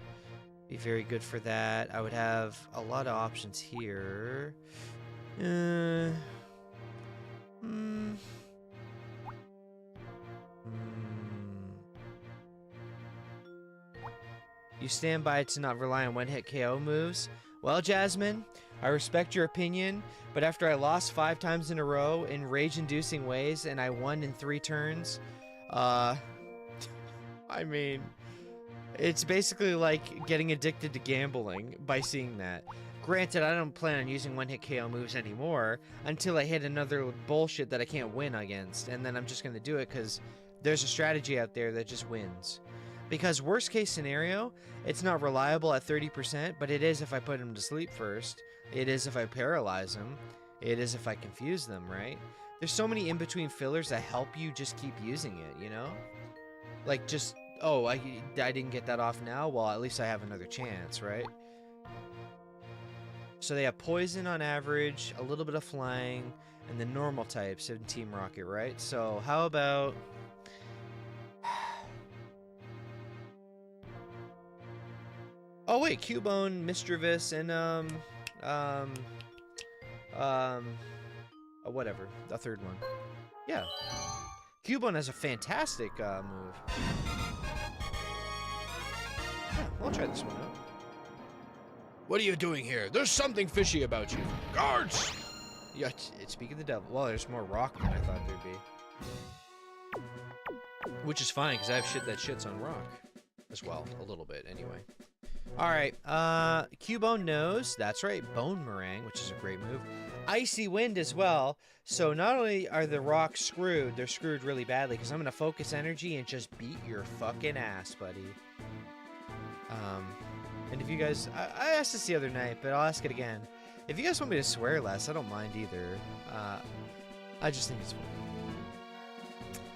Be very good for that. I would have a lot of options here. You stand by to not rely on one-hit KO moves? Well, Jasmine, I respect your opinion, but after I lost 5 times in a row in rage-inducing ways and I won in 3 turns, I mean, it's basically like getting addicted to gambling by seeing that. Granted, I don't plan on using one-hit KO moves anymore until I hit another bullshit that I can't win against, and then I'm just going to do it because there's a strategy out there that just wins. Because worst case scenario, it's not reliable at 30%, but it is if I put him to sleep first. It is if I paralyze him. It is if I confuse them, right? There's so many in-between fillers that help you just keep using it, you know? Like just, oh, I didn't get that off now? Well, at least I have another chance, right? So they have poison on average, a little bit of flying, and the normal types in Team Rocket, right? So how about... Oh wait, Cubone, Mischievous, and whatever, the third one. Yeah, Cubone has a fantastic move. Yeah, I'll try this one out. What are you doing here? There's something fishy about you. Guards! Yeah, speak of the devil. Well, there's more rock than I thought there'd be. Which is fine, because I have shit that shits on rock. As well, a little bit, anyway. Alright, Cubone knows. That's right, Bone Meringue, which is a great move. Icy Wind as well. So not only are the rocks screwed, they're screwed really badly, because I'm going to focus energy and just beat your fucking ass, buddy. And if you guys... I asked this the other night, but I'll ask it again. If you guys want me to swear less, I don't mind either. I just think it's funny.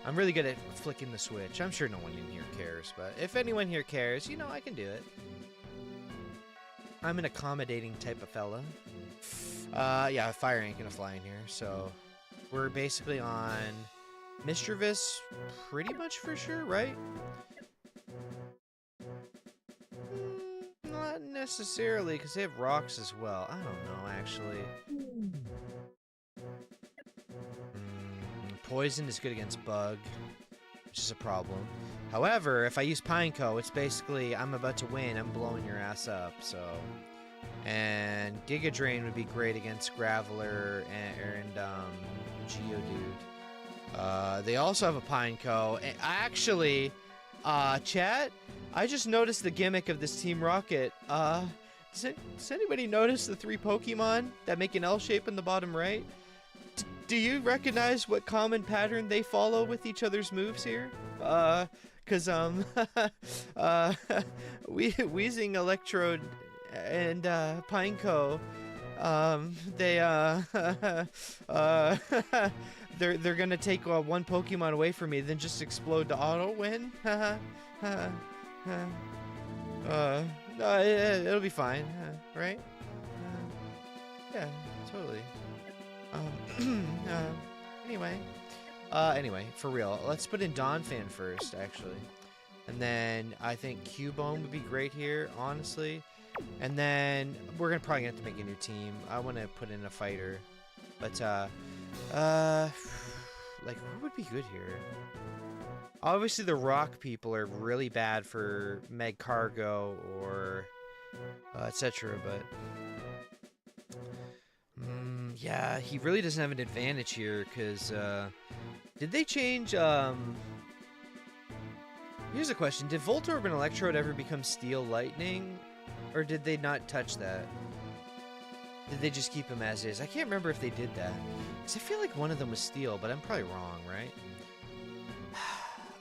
I'm really good at flicking the switch. I'm sure no one in here cares, but if anyone here cares, you know, I can do it. I'm an accommodating type of fella. Yeah, fire ain't gonna fly in here, so... We're basically on... Mischievous, pretty much for sure, right? Not necessarily, because they have rocks as well. I don't know, actually. Poison is good against Bug, which is a problem. However, if I use Pineco, it's basically, I'm about to win, I'm blowing your ass up, so... And Giga Drain would be great against Graveler and Geodude. They also have a Pineco. Actually, Chat, I just noticed the gimmick of this Team Rocket. Does anybody notice the 3 Pokemon that make an L shape in the bottom right? Do you recognize what common pattern they follow with each other's moves here? Weezing, Electrode, and Pineco, they're gonna take one Pokemon away from me, then just explode to auto win. No, it'll be fine, right? Yeah, totally. Anyway, for real, let's put in Donphan first, actually. And then I think Cubone would be great here, honestly. And then we're probably gonna have to make a new team. I want to put in a fighter. But, like, who would be good here? Obviously, the rock people are really bad for Meg Cargo or etc. But yeah, he really doesn't have an advantage here because did they change? Here's a question: did Voltorb and Electrode ever become Steel Lightning, or did they not touch that? Did they just keep him as is? I can't remember if they did that. Because I feel like one of them was Steel, but I'm probably wrong, right?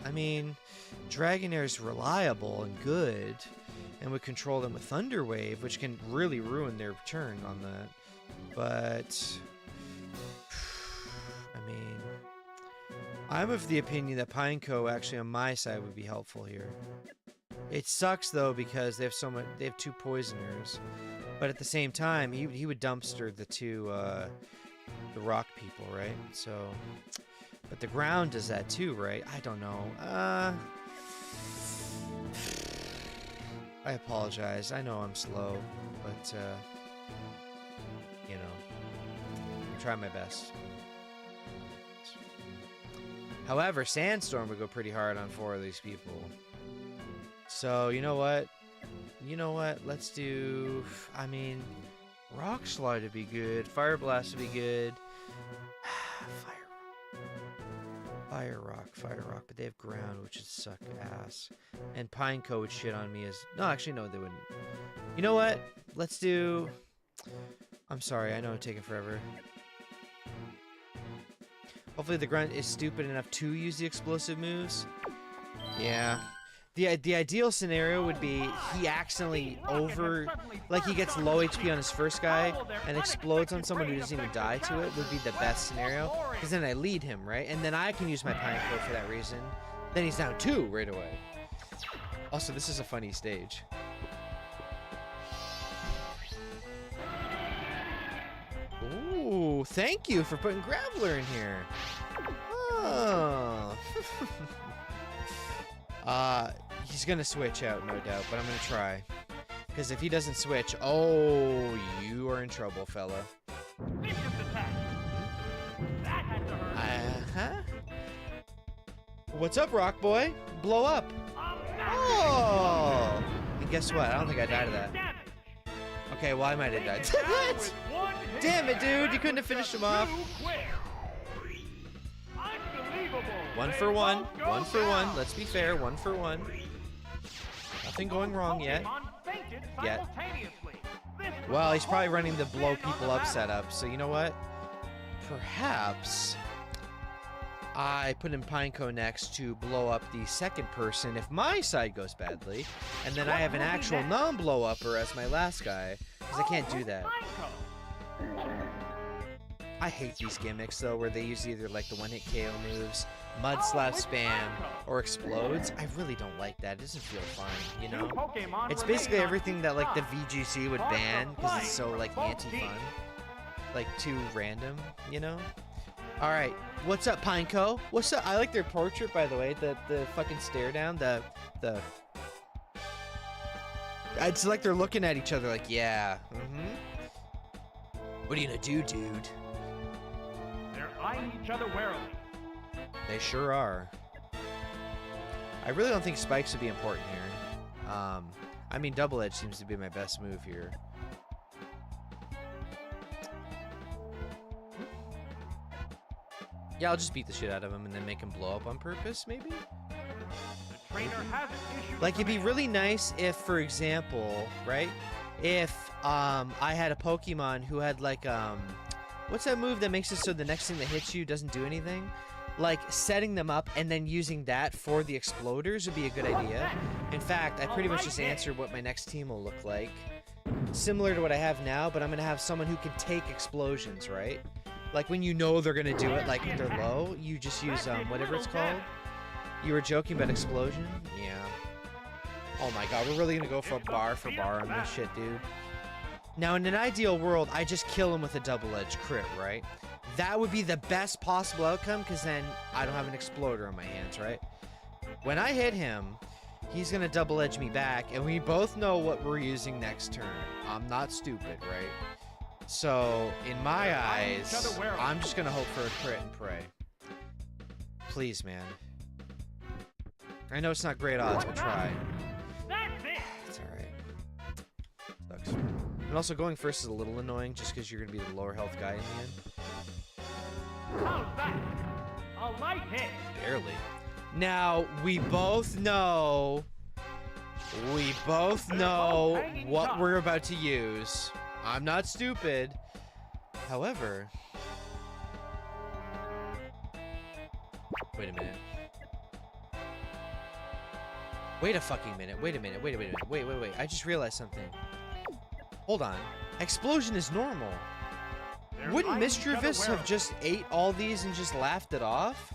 I mean, Dragonair's reliable and good, and would control them with Thunder Wave, which can really ruin their turn on that. But, I mean, I'm of the opinion that Pineco actually on my side would be helpful here. It sucks though because they have 2 poisoners, but at the same time, he would dumpster the 2 the rock people, right? So. But the ground does that too, right? I don't know. I apologize. I know I'm slow, but, you know, I'm trying my best. However, Sandstorm would go pretty hard on 4 of these people. So, you know what? Let's do... I mean, Rock Slide would be good. Fire Blast would be good. Fire Rock, but they have ground, which would suck ass. And Pineco would shit on me as... No, actually, no, they wouldn't. You know what? Let's do... I'm sorry, I know it's taking forever. Hopefully the grunt is stupid enough to use the explosive moves. Yeah. The ideal scenario would be he accidentally like he gets low HP on his first guy and explodes on someone who doesn't even die to it would be the best scenario. Because then I lead him, right? And then I can use my Pineco for that reason. Then he's down 2 right away. Also, this is a funny stage. Ooh, thank you for putting Graveler in here. Oh. He's gonna switch out, no doubt, but I'm gonna try. Because if he doesn't switch, oh, you are in trouble, fella. Uh-huh. What's up, Rock Boy? Blow up. Oh! And guess what? I don't think I died of that. Okay, well, I might have died. Damn it, dude! You couldn't have finished him off. 1 for 1. 1 for 1. Let's be fair. 1 for 1. Nothing going wrong yet. Well, he's probably running the blow people up setup. So you know what? Perhaps I put in Pineco next to blow up the second person if my side goes badly, and then I have an actual non-blow upper as my last guy, because I can't do that. I hate these gimmicks though, where they use either like the one-hit KO moves, Mud Slap spam, or explodes. I really don't like that. It doesn't feel fun, you know? It's basically everything that like the VGC would ban, because it's so like anti-fun. Like too random, you know? Alright, what's up, Pineco? What's up? I like their portrait, by the way, the fucking stare down, the... It's like they're looking at each other like, yeah, What are you gonna do, dude? They're eyeing each other warily. They sure are. I really don't think spikes would be important here. I mean, Double Edge seems to be my best move here. Yeah, I'll just beat the shit out of him and then make him blow up on purpose, maybe? trainer hasn't issued Like, a it'd be command. really nice if, for example, right? If I had a Pokemon who had like what's that move that makes it so the next thing that hits you doesn't do anything? Like setting them up and then using that for the exploders would be a good idea. In fact, I pretty much just answered what my next team will look like. Similar to what I have now, but I'm gonna have someone who can take explosions, right? Like when you know they're gonna do it, like if they're low, you just use whatever it's called. You were joking about explosion? Yeah. Oh my god, we're really gonna go for bar on this shit, dude. Now, in an ideal world, I just kill him with a double-edged crit, right? That would be the best possible outcome, because then I don't have an exploder on my hands, right? When I hit him, he's gonna double-edge me back, and we both know what we're using next turn. I'm not stupid, right? So, in my eyes, I'm just gonna hope for a crit and pray. Please, man. I know it's not great odds, but try. That's it. It's alright. Sucks. And also, going first is a little annoying, just because you're gonna be the lower health guy in the end. How's that? A light hit. Barely. Now, we both know what we're about to use. I'm not stupid. However... Wait a minute. Wait a fucking minute. Wait a minute. Wait. I just realized something. Hold on. Explosion is normal. Wouldn't Mischievous have just ate all these and just laughed it off?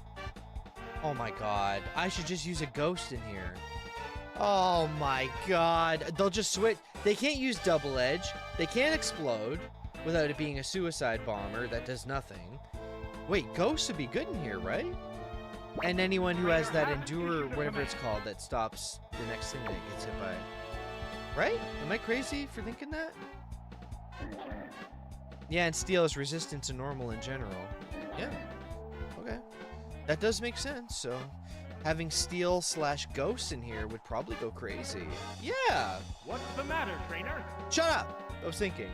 Oh my god. I should just use a ghost in here. Oh my god. They'll just switch. They can't use double edge. They can't explode without it being a suicide bomber that does nothing. Wait, ghosts would be good in here, right? And anyone who has that endure, whatever it's called, that stops the next thing that gets hit by. Right? Am I crazy for thinking that? Yeah, and steel is resistant to normal in general. Yeah. Okay. That does make sense, so... having steel / ghosts in here would probably go crazy. Yeah! What's the matter, trainer? Shut up! I was thinking.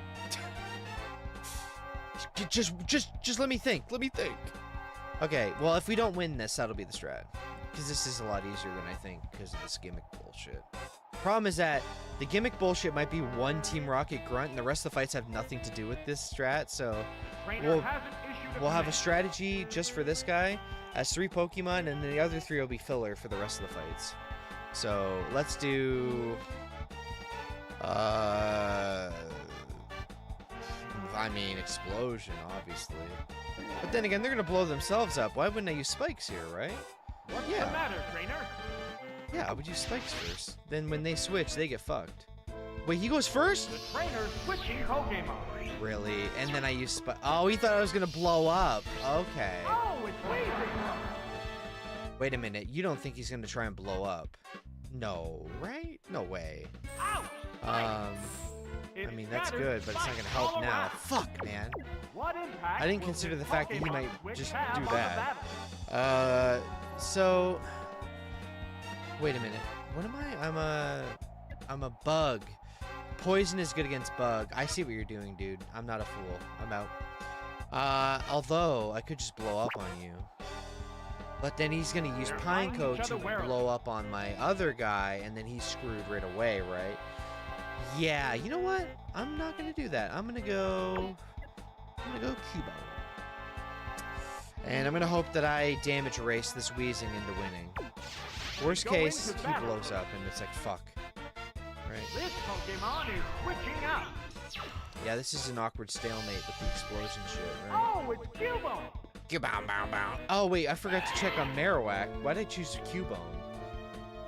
just let me think. Let me think. Okay, well, if we don't win this, that'll be the strat. Because this is a lot easier than I think because of this gimmick bullshit. Problem is that the gimmick bullshit might be one Team Rocket grunt, and the rest of the fights have nothing to do with this strat, so we'll have a strategy just for this guy as 3 Pokemon, and then the other 3 will be filler for the rest of the fights. So let's do... I mean, explosion, obviously. But then again, they're gonna blow themselves up. Why wouldn't I use spikes here, right? What's the matter, trainer? Yeah, I would use spikes first. Then when they switch, they get fucked. Wait, he goes first? The trainer's switching Pokemon. Really? And then I use spike. Oh, he thought I was gonna blow up. Okay. Oh, it's waving. Wait a minute. You don't think he's gonna try and blow up? No, right? No way. Ouch! I mean, that's good, but it's not gonna help now. Fuck, man. What impact I didn't consider the fact that he might just do that. battle? So... Wait a minute. What am I? I'm a bug. Poison is good against bug. I see what you're doing, dude. I'm not a fool. I'm out. Although, I could just blow up on you. But then he's gonna use Pineco to blow up on my other guy, and then he's screwed right away, right? Yeah, you know what? I'm not gonna do that. I'm gonna go Cubo. And I'm gonna hope that I damage erase this Weezing into winning. Worst case, he blows up and it's like, fuck. Right? This Pokemon is switching out. Yeah, this is an awkward stalemate with the explosion shit, right? Oh, it's Cubone. Cubone. Oh, wait, I forgot to check on Marowak. Why'd I choose Cubone?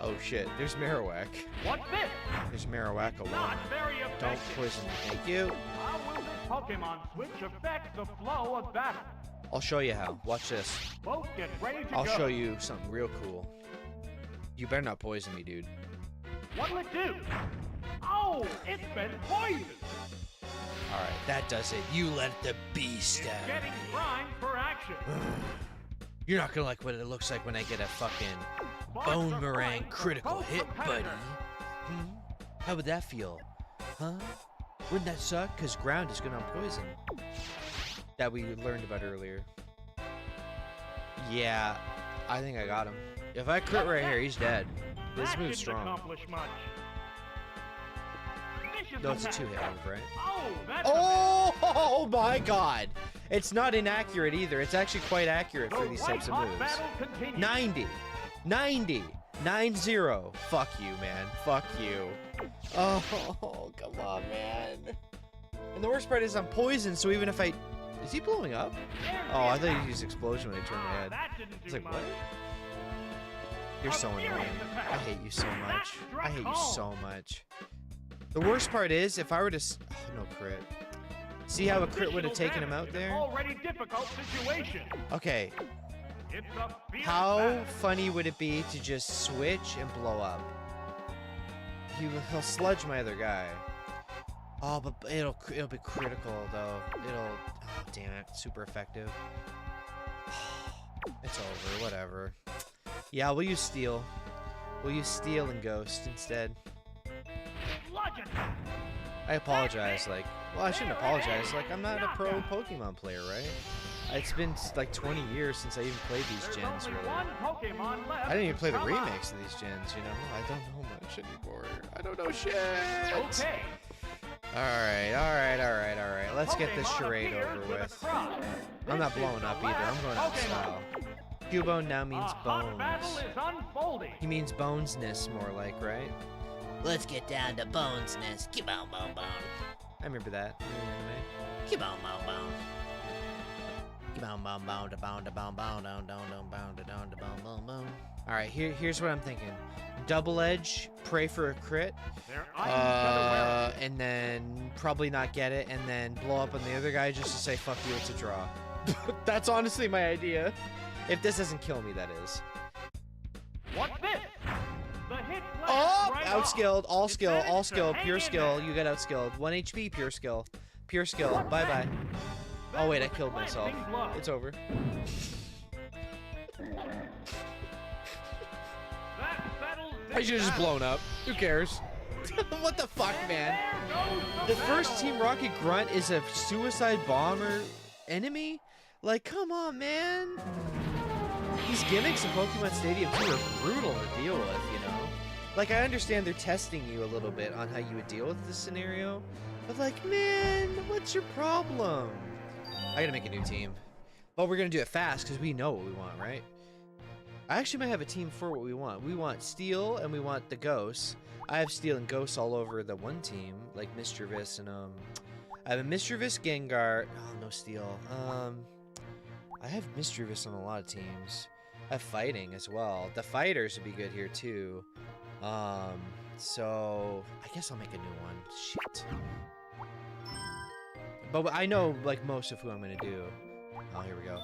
Oh, shit. There's Marowak. What's this? There's Marowak alone. Not very effective. Don't poison me. Thank you. How will this Pokemon switch affect the flow of battle? I'll show you how. Watch this. Both get ready to I'll go. show you something real cool. You better not poison me, dude. What'll it do? Oh, it's been poisoned. Alright, that does it. You let the beast It's out. getting primed for action. You're not gonna like what it looks like when I get a fucking bone meringue critical hit, buddy. How would that feel? Huh? Wouldn't that suck? Because ground is good on poison. That we learned about earlier. Yeah, I think I got him. If I crit right here, he's dead. This That move's didn't strong. accomplish much. Vicious No, it's a attack. two-hit move, right? Oh, that's Oh my god! It's not inaccurate either. It's actually quite accurate for the these types of white-hot moves. battle continues. 90. 90. 9-0. Fuck you, man. Fuck you. Oh, come on, man. And the worst part is I'm poisoned, so even if I... Is he blowing up? Oh, I thought he used explosion when he turned my head. That didn't It's do like, much. what? You're so annoying. I hate you so much. I hate you so much. The worst part is, if I were to... Oh, no crit. See how a crit would have taken him out there? Already difficult situation. Okay, It's a fierce how battle. funny would it be to just switch and blow up? He'll sludge my other guy. Oh, but it'll be critical though. Oh, damn it, super effective. It's over, whatever. Yeah, we'll use steel. We'll use steel and ghost instead. Bludgeon. I apologize, like, well, I shouldn't apologize. Like, I'm not a pro Pokemon player, right? It's been like 20 years since I even played these There's gens, only really. one Pokemon left. I didn't even play the Come on. remakes of these gens, you know? I don't know much anymore. I don't know shit. Okay. Alright. Let's get this Pokemon charade appears over with a with. cross. I'm not This is blowing the up either. I'm last going out Pokemon. style. Cubone now means A hot battle bones. is unfolding. He means bonesness, more like, right? Let's get down to bonesness. Keep on, bone, bone. I remember that. in the anime. Keep on, bone, bone. Keep on, bone, bone, da, bone, da, bone, bone, down, down, down, bone, da, down, da, bone, bone, bone. Alright, here's what I'm thinking. Double edge, pray for a crit, They're eyeing each other warily. and then probably not get it, and then blow up on the other guy just to say, fuck you, it's a draw. That's honestly my idea. If this doesn't kill me, that is. What's this? The hit Oh! flashed right off. Outskilled, all It skill, managed all to skill, hang pure in skill. there. You get outskilled. 1 HP, pure skill. Pure skill. What's Bye that? bye. That Oh wait, I was a killed myself. glancing blow. It's over. That settles I should have just this blown up. Who cares? What the fuck, battle. man? There goes The battle. first Team Rocket Grunt is a suicide bomber enemy? Like, come on, man. These gimmicks in Pokemon Stadium 2 are brutal to deal with, you know? Like, I understand they're testing you a little bit on how you would deal with this scenario, but like, man, what's your problem? I gotta make a new team. But we're gonna do it fast, because we know what we want, right? I actually might have a team for what we want. We want Steel, and we want the Ghosts. I have Steel and Ghosts all over the one team, like Mischievous and, I have a Mischievous Gengar. Oh, no Steel. I have Mischievous on a lot of teams. I have Fighting as well. The Fighters would be good here, too. So, I guess I'll make a new one. Shit. But I know, like, most of who I'm gonna do. Oh, here we go.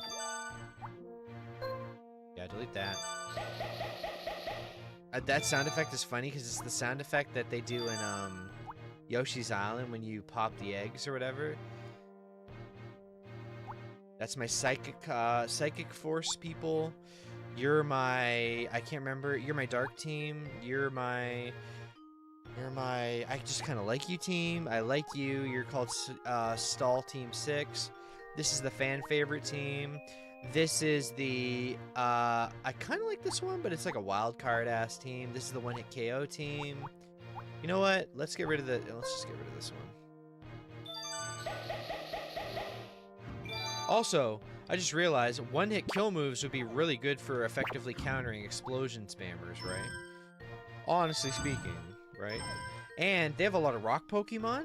Yeah, delete that. That sound effect is funny because it's the sound effect that they do in Yoshi's Island when you pop the eggs or whatever. That's my psychic force people. You're my, I can't remember. You're my dark team. You're my, I just kind of like you team. I like you. You're called Stall Team 6. This is the fan favorite team. This is the, I kind of like this one, but it's like a wild card ass team. This is the one hit KO team. You know what? Let's just get rid of this one. Also, I just realized one hit kill moves would be really good for effectively countering explosion spammers, right? Honestly speaking, right? And they have a lot of rock Pokemon.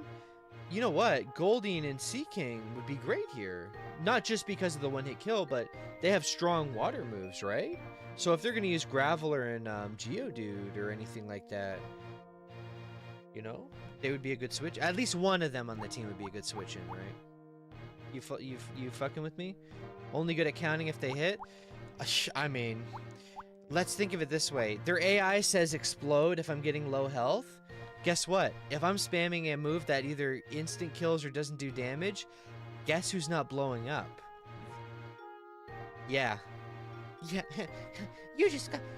You know what? Goldeen and Seaking would be great here. Not just because of the one-hit kill, but they have strong water moves, right? So if they're going to use Graveler and Geodude or anything like that, you know, they would be a good switch. At least one of them on the team would be a good switch in, right? You fucking with me? Only good at counting if they hit? I mean, let's think of it this way. Their AI says explode if I'm getting low health. Guess what? If I'm spamming a move that either instant kills or doesn't do damage, guess who's not blowing up? Yeah. Yeah,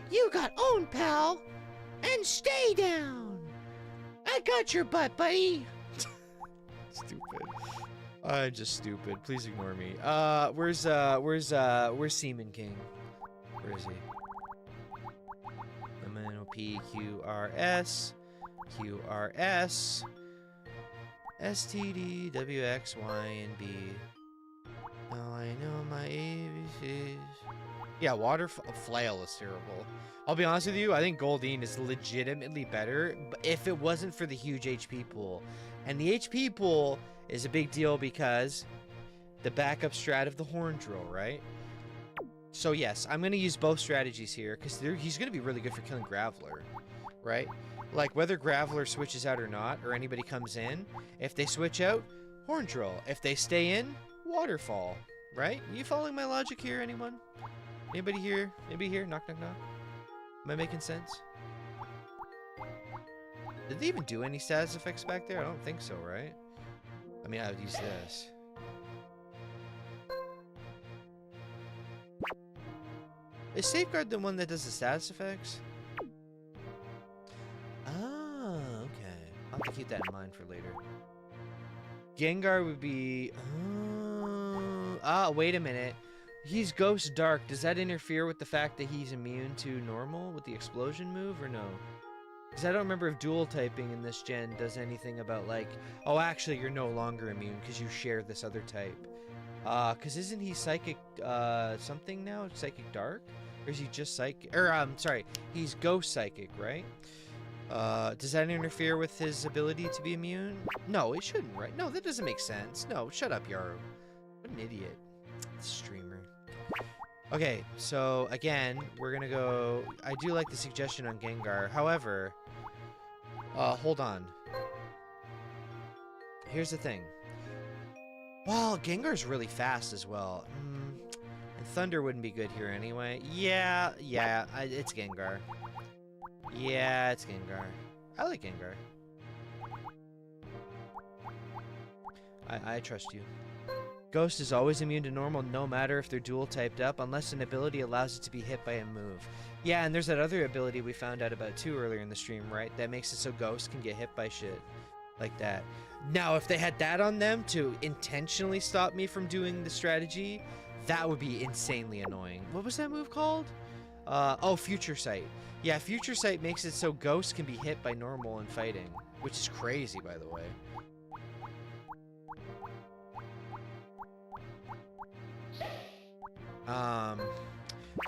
you got owned, pal. And stay down. I got your butt, buddy. Stupid. I'm just stupid. Please ignore me. Where's Seaman King? Where is he? The man who P, Q, R, S, Q, R, S, S, T, D, W, X, Y, and B. Now I know my ABCs. Yeah, water flail is terrible. I'll be honest with you, I think Goldeen is legitimately better if it wasn't for the huge HP pool. And the HP pool is a big deal because the backup strat of the horn drill, right? So yes, I'm going to use both strategies here because he's going to be really good for killing Graveler, right? Like whether Graveler switches out or not, or anybody comes in, if they switch out, horn drill. If they stay in, waterfall, right? Are you following my logic here, anyone? Anybody here? Anybody here? Knock, knock, knock. Am I making sense? Did they even do any status effects back there? I don't think so, right? I mean, I would use this. Is Safeguard the one that does the status effects? Oh, okay. I'll have to keep that in mind for later. Gengar would be... wait a minute. He's Ghost Dark. Does that interfere with the fact that he's immune to normal with the explosion move, or no? Because I don't remember if dual typing in this gen does anything about, like, oh, actually, you're no longer immune because you share this other type. Because isn't he Psychic, something now? Psychic Dark? Or is he just Psychic? Or, sorry, he's Ghost Psychic, right? Does that interfere with his ability to be immune? No, it shouldn't, right? No, that doesn't make sense. No, shut up, Yaru. What an idiot. Streamer. Okay, so, again, we're gonna go... I do like the suggestion on Gengar. However... hold on. Here's the thing. Well, Gengar's really fast as well. And Thunder wouldn't be good here anyway. Yeah, it's Gengar. Yeah, it's Gengar. I like Gengar. I trust you. Ghost is always immune to normal no matter if they're dual typed up, unless an ability allows it to be hit by a move. Yeah, and there's that other ability we found out about too earlier in the stream, right? That makes it so Ghost can get hit by shit like that. Now, if they had that on them to intentionally stop me from doing the strategy, that would be insanely annoying. What was that move called? Oh, Future Sight. Yeah, Future Sight makes it so Ghost can be hit by normal in fighting, which is crazy, by the way.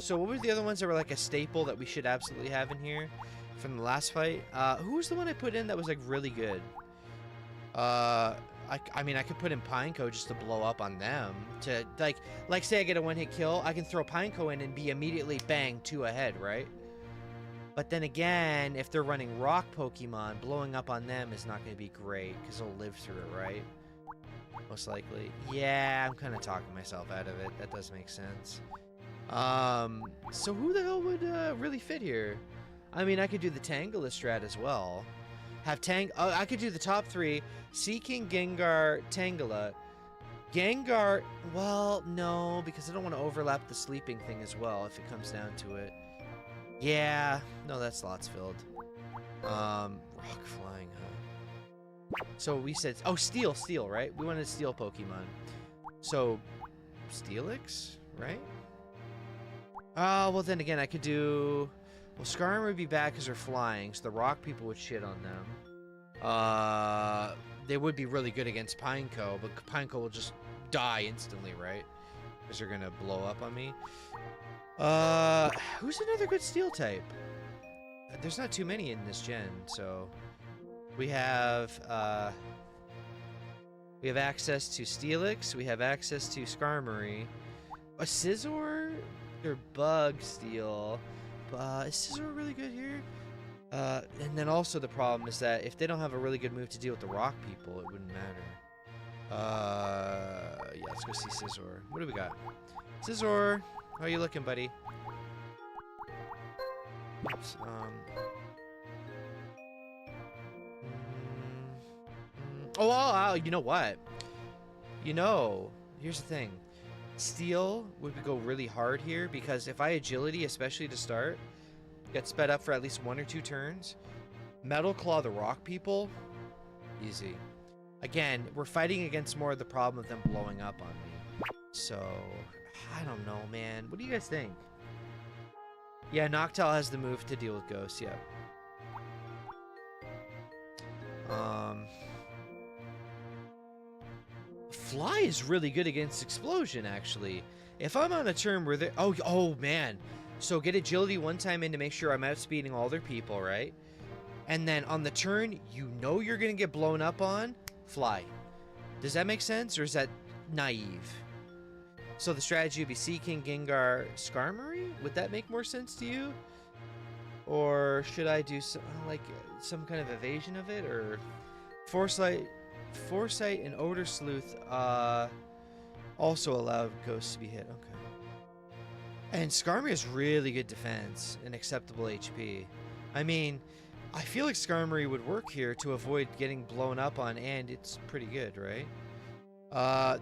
So what were the other ones that were like a staple that we should absolutely have in here from the last fight? Who was the one I put in that was like really good? I mean, I could put in Pineco just to blow up on them. To like say I get a one-hit kill, I can throw Pineco in and be immediately bang 2 ahead, right? But then again, if they're running rock Pokemon, blowing up on them is not going to be great because they'll live through it, right? Most likely. Yeah, I'm kind of talking myself out of it. That does make sense. So who the hell would really fit here? I mean, I could do the Tangela strat as well. I could do the top 3. Seaking, Gengar, Tangela. Gengar, well, no, because I don't want to overlap the sleeping thing as well if it comes down to it. Yeah, no, that slot's filled. Rock flying, huh? So we said, oh, Steel, right? We wanted Steel Pokemon. So, Steelix, right? Well, then again, I could do... Well, Skarmory would be bad because they're flying, so the rock people would shit on them. They would be really good against Pineco, but Pineco will just die instantly, right? Because they're gonna blow up on me. Who's another good Steel type? There's not too many in this gen, so... We have access to Steelix, we have access to Skarmory. A Scizor? Or Bug Steel. Is Scizor really good here? And then also the problem is that if they don't have a really good move to deal with the rock people, it wouldn't matter. Yeah, let's go see Scizor. What do we got? Scizor, how are you looking, buddy? Oops, Oh, you know what? You know, here's the thing. Steel would go really hard here because if I agility, especially to start, get sped up for at least 1 or 2 turns, Metal Claw the rock people, easy. Again, we're fighting against more of the problem of them blowing up on me. So, I don't know, man. What do you guys think? Yeah, Noctowl has the move to deal with ghosts, yeah. Fly is really good against explosion, actually. If I'm on a turn where they... Oh, man. So get agility one time in to make sure I'm outspeeding all their people, right? And then on the turn, you know you're going to get blown up on, fly. Does that make sense, or is that naive? So the strategy would be Sea King, Gengar, Skarmory? Would that make more sense to you? Or should I do some kind of evasion of it, or Foresight and Odor Sleuth also allow ghosts to be hit. Okay. And Skarmory has really good defense and acceptable HP. I mean, I feel like Skarmory would work here to avoid getting blown up on, and it's pretty good, right?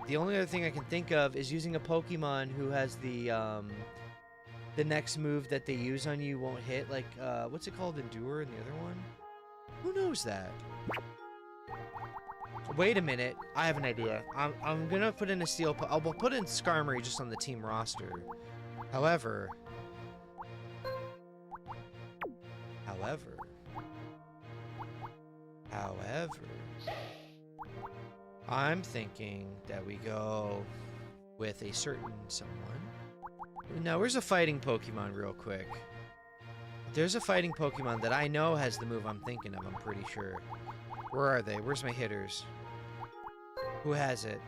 The only other thing I can think of is using a Pokemon who has the next move that they use on you won't hit. Like, what's it called? Endure in the other one? Who knows that? Wait a minute. I have an idea. I'm gonna put in a Steel... I'll put in Skarmory just on the team roster. However... I'm thinking that we go with a certain someone. Now, where's a fighting Pokemon real quick? There's a fighting Pokemon that I know has the move I'm thinking of, I'm pretty sure. Where are they? Where's my hitters? Who has it?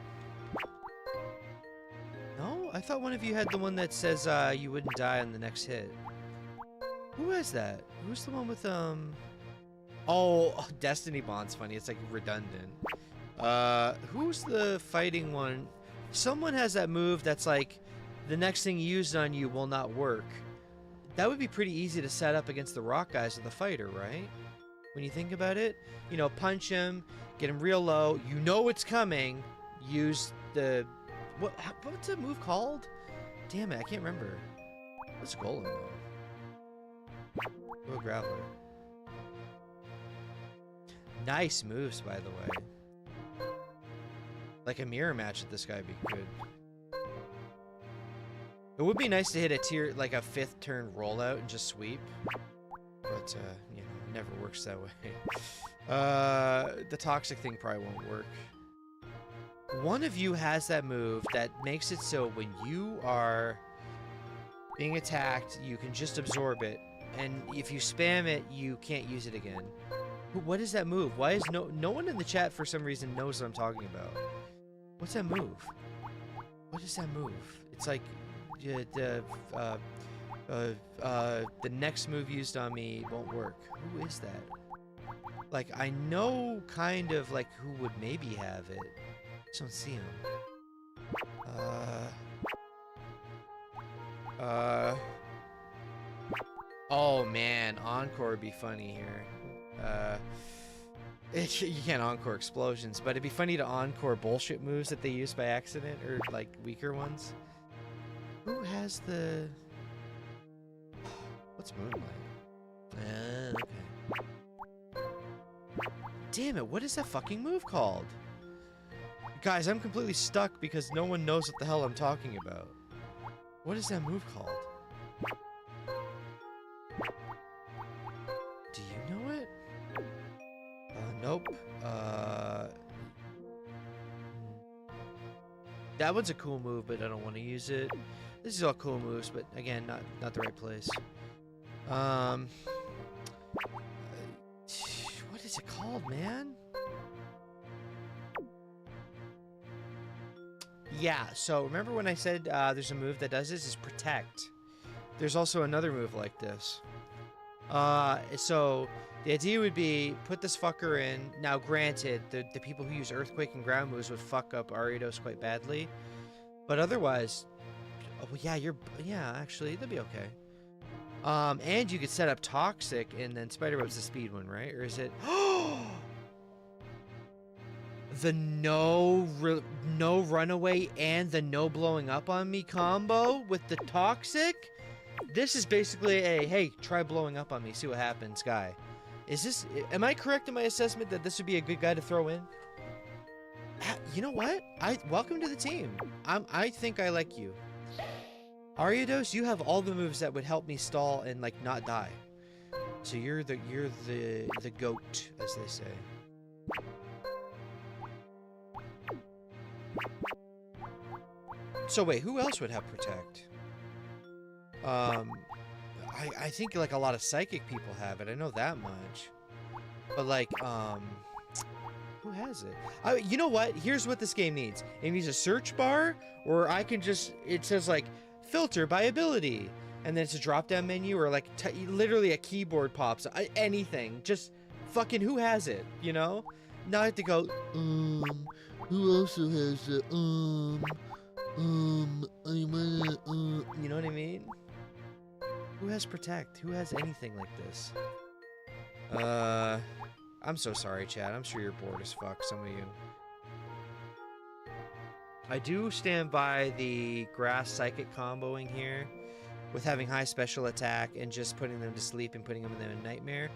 No? I thought one of you had the one that says you wouldn't die on the next hit. Who has that? Who's the one with, Oh, Destiny Bond's funny. It's, like, redundant. Who's the fighting one? Someone has that move that's, like, the next thing used on you will not work. That would be pretty easy to set up against the rock guys of the fighter, right? When you think about it, you know, punch him, get him real low. You know it's coming. Use the... What's that move called? Damn it, I can't remember. What's Golem, though? Oh, Graveler. Nice moves, by the way. Like a mirror match with this guy would be good. It would be nice to hit a tier, like a 5th turn rollout and just sweep. But, you know, it never works that way. The toxic thing probably won't work. One of you has that move that makes it so when you are being attacked, you can just absorb it. And if you spam it, you can't use it again. What is that move? Why is no one in the chat for some reason knows what I'm talking about? What's that move? What is that move? It's like the next move used on me won't work. Who is that? Like, I know kind of like who would maybe have it. Just don't see him. Oh man, Encore would be funny here. You can't Encore explosions, but it'd be funny to Encore bullshit moves that they use by accident, or like weaker ones. Who has the... What's Moonlight? Okay. Damn it, what is that fucking move called? Guys, I'm completely stuck because no one knows what the hell I'm talking about. What is that move called? Do you know it? Nope. That one's a cool move, but I don't want to use it. This is all cool moves, but again, not the right place. What is it called, man? Yeah, so remember when I said there's a move that does this? Is Protect. There's also another move like this. So the idea would be put this fucker in. Now, granted, the people who use Earthquake and ground moves would fuck up Ariados quite badly, but otherwise, actually, that'd be okay. And you could set up Toxic, and then Spider Web's the speed one, right? Or is it? The no runaway and the no blowing up on me combo with the Toxic? This is basically a, hey, try blowing up on me, see what happens, guy. Is this, am I correct in my assessment that this would be a good guy to throw in? You know what? Welcome to the team. I think I like you. Ariados, you have all the moves that would help me stall and, like, not die. So you're the goat, as they say. So wait, who else would have protect? I think like a lot of psychic people have it. I know that much. But like, who has it? You know what? Here's what this game needs. It needs a search bar, or I can just, it says like, filter by ability. And then it's a drop-down menu, or like, literally a keyboard pops. Anything. Just fucking who has it, you know? Now I have to go, who also has it? I wanna, you know what I mean? Who has protect? Who has anything like this? I'm so sorry, Chad. I'm sure you're bored as fuck, some of you. I do stand by the grass psychic comboing here with having high special attack and just putting them to sleep and putting them in a nightmare.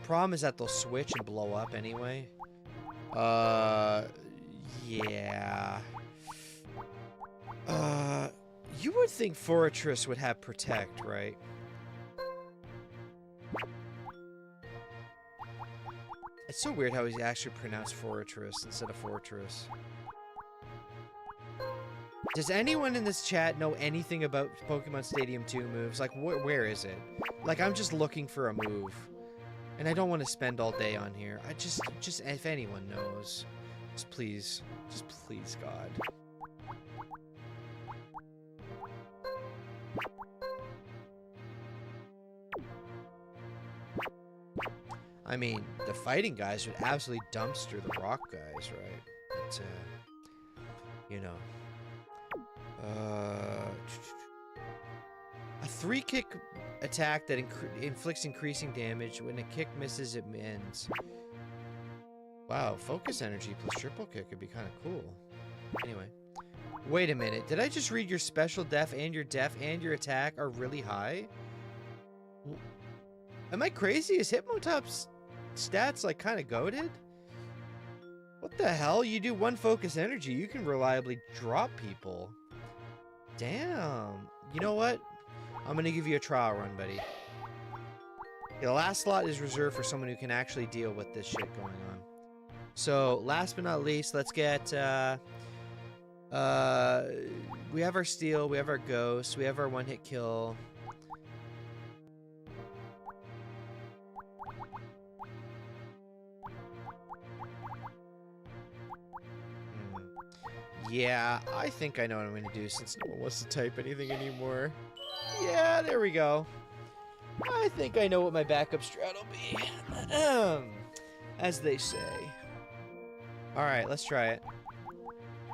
Problem is that they'll switch and blow up anyway. Yeah. You would think Fortress would have protect, right? It's so weird how he's actually pronounced Fortress instead of Fortress. Does anyone in this chat know anything about Pokemon Stadium 2 moves? Like, where is it? Like, I'm just looking for a move. And I don't want to spend all day on here. I just, if anyone knows, just please, God. I mean, the fighting guys would absolutely dumpster the rock guys, right? But, you know. A 3-kick attack that inflicts increasing damage. When a kick misses, it ends. Wow, focus energy plus triple kick would be kind of cool. Anyway. Wait a minute. Did I just read your special def and your attack are really high? Am I crazy? Is Hypnotop's stats like kind of goated? What the hell? You do 1 focus energy, you can reliably drop people. Damn. You know what? I'm gonna give you a trial run, buddy. The last slot is reserved for someone who can actually deal with this shit going on. So, last but not least, let's get, we have our Steel, we have our Ghost, we have our 1-hit kill. Yeah, I think I know what I'm gonna do since no one wants to type anything anymore. Yeah, there we go. I think I know what my backup strat will be. As they say. Alright, let's try it.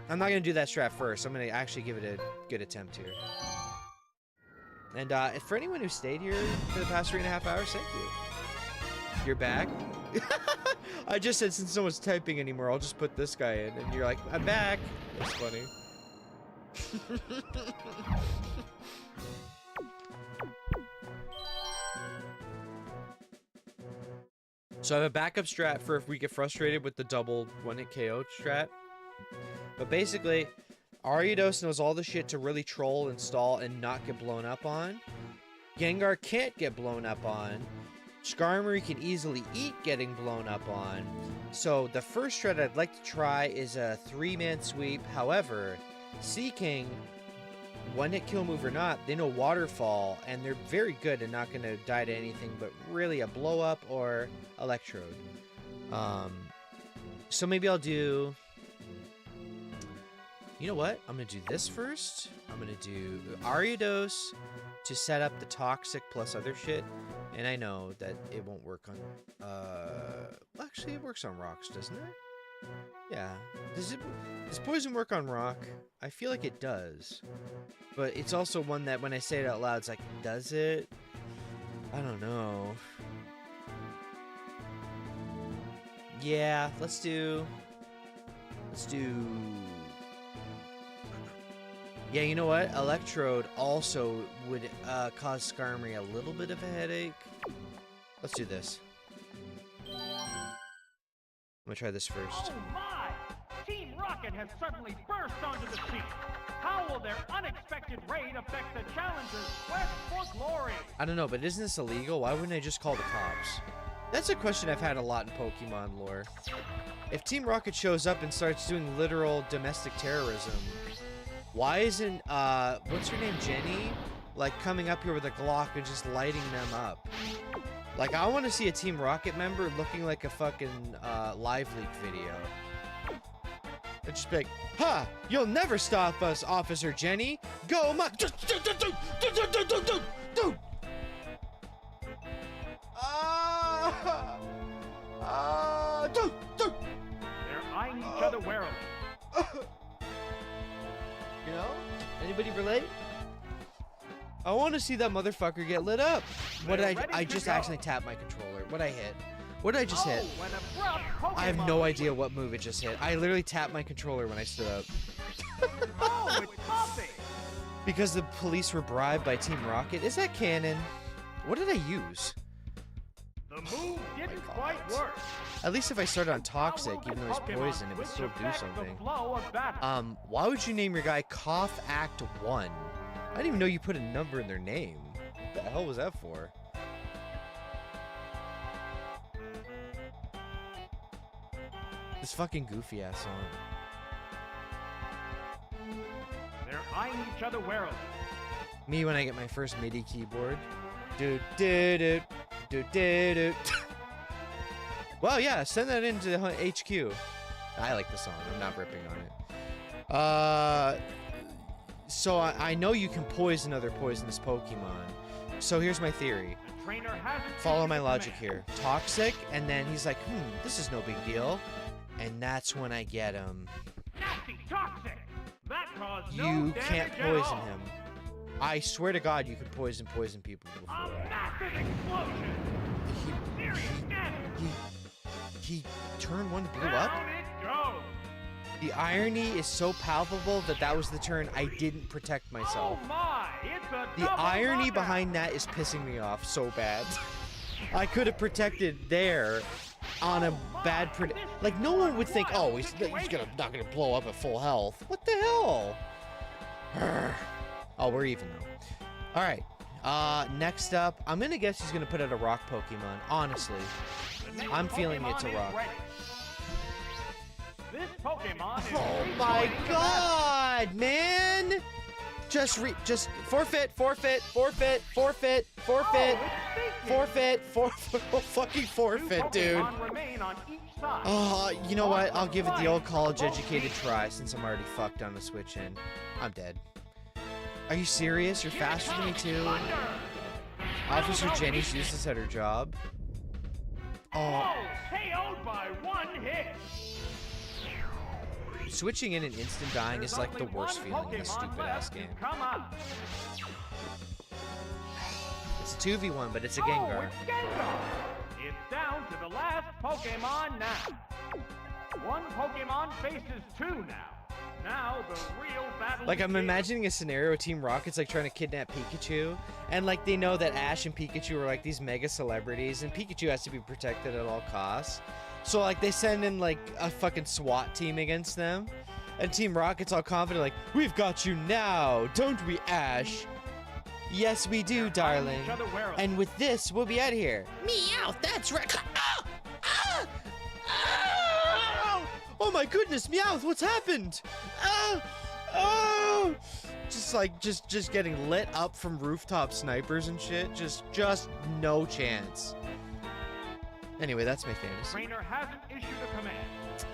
I'm not gonna do that strat first. I'm gonna actually give it a good attempt here. And for anyone who stayed here for the past 3.5 hours, thank you. You're back? I just said since no one's typing anymore, I'll just put this guy in. And you're like, I'm back. That's funny. So I have a backup strat for if we get frustrated with the double 1-hit KO strat. But basically, Ariados knows all the shit to really troll and stall and not get blown up on. Gengar can't get blown up on. Skarmory can easily eat getting blown up on. So the first strat I'd like to try is a 3-man sweep. However, Seaking, 1-hit kill move or not, they know Waterfall, and they're very good and not going to die to anything but really a blow up or Electrode. So maybe I'll do... You know what? I'm going to do this first. I'm going to do Ariados to set up the Toxic plus other shit. And I know that it won't work on... actually, it works on rocks, doesn't it? Yeah. Does Poison work on rock? I feel like it does. But it's also one that when I say it out loud, it's like, does it? I don't know. Yeah, let's do... Yeah, you know what? Electrode also would cause Skarmory a little bit of a headache. Let's do this. I'm gonna try this first. Oh my! Team Rocket has suddenly burst onto the scene. How will their unexpected raid affect the challengers' quest for glory? I don't know, but isn't this illegal? Why wouldn't I just call the cops? That's a question I've had a lot in Pokemon lore. If Team Rocket shows up and starts doing literal domestic terrorism, why isn't, what's her name, Jenny? Like, coming up here with a Glock and just lighting them up? Like, I want to see a Team Rocket member looking like a fucking, live leak video. It'd just be like, ha! You'll never stop us, Officer Jenny! Go, dude! Dude! They're eyeing each other warily. You know? Anybody relate? I want to see that motherfucker get lit up. What did I just actually tapped my controller. What I hit? What did I just hit? I have no idea what move it just hit. I literally tapped my controller when I stood up. Oh, it's popping! Because the police were bribed by Team Rocket? Is that canon? What did I use? The move didn't quite work. At least if I started on Toxic, even though he's poison, it would still do something. Why would you name your guy Cough Act 1? I didn't even know you put a number in their name. What the hell was that for? This fucking goofy ass song. They're eyeing each other warily. Me when I get my first MIDI keyboard. Do do do do do do. Well, yeah, send that into HQ. I like the song. I'm not ripping on it. So I know you can poison other poisonous Pokemon. So here's my theory. Follow my logic here. Toxic, and then he's like, this is no big deal. And that's when I get him. Nasty Toxic! That caused You no can't damage at poison all. him. I swear to God, you could poison people before. A massive explosion! Serious damage! He turned one, blew up? Down it goes! The irony is so palpable that was the turn I didn't protect myself. Oh my! It's a The double irony knockout. behind that is pissing me off so bad. I could have protected there on a bad like no one would think, oh, he's not gonna blow up at full health. What the hell? Oh, we're even though. All right. Next up, I'm gonna guess he's gonna put out a rock Pokemon. Honestly, I'm feeling it's a rock. This Pokemon is Oh my God, man! Just forfeit, fucking forfeit, dude. Oh, you know what? I'll give it the old college-educated try since I'm already fucked on the Switch in. I'm dead. Are you serious? You're faster than me too? Officer Jenny's useless at her job. Oh. KO'd by one hit. Switching in and instant dying is like the worst feeling in this stupid-ass game. Come on. It's a 2v1, but it's a Gengar. It's Gengar. It's down to the last Pokemon now. One Pokemon faces two now. Now the real battle. Like, I'm imagining a scenario, Team Rocket's like trying to kidnap Pikachu, and like they know that Ash and Pikachu are like these mega celebrities, and Pikachu has to be protected at all costs. So like they send in like a fucking SWAT team against them, and Team Rocket's all confident like, we've got you now, don't we, Ash? Yes, we do, darling. And with this, we'll be out of here. Meow, that's right. Ah! Ah! Oh, oh my goodness, Meowth, what's happened? Oh, oh! Just getting lit up from rooftop snipers and shit. Just no chance. Anyway, that's my fantasy. Trainer hasn't issued a command.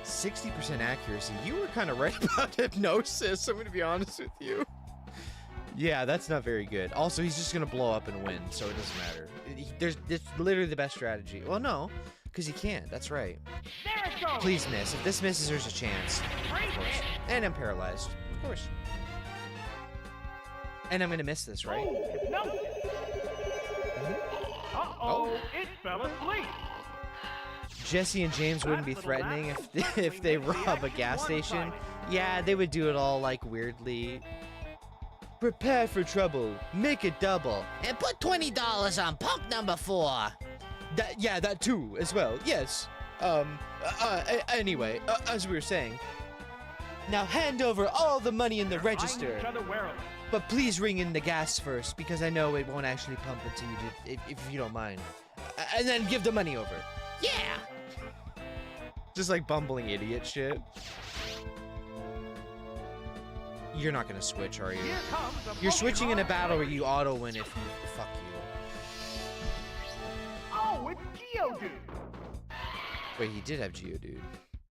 60% accuracy. You were kind of right about hypnosis, I'm gonna be honest with you. Yeah, that's not very good. Also, he's just gonna blow up and win, so it doesn't matter. It's literally the best strategy. Well, no, because he can't. That's right. There it goes. Please miss. If this misses, there's a chance. Of course. And I'm paralyzed. Of course. And I'm gonna miss this, right? No. Uh-oh, it fell asleep. Jesse and James wouldn't be threatening if they rob a gas station. Yeah, they would do it all like weirdly. Prepare for trouble. Make it double. And put $20 on pump number 4. Yeah, that too, as well. Yes. Anyway, as we were saying. Now hand over all the money in the register. But please ring in the gas first, because I know it won't actually pump until you do, if you don't mind. And then give the money over. Yeah. Just like bumbling idiot shit. You're not gonna switch, are you? Here comes the You're switching in a Pokemon battle where race. you auto win if you fuck you. Oh, it's Geodude. Wait, he did have Geodude.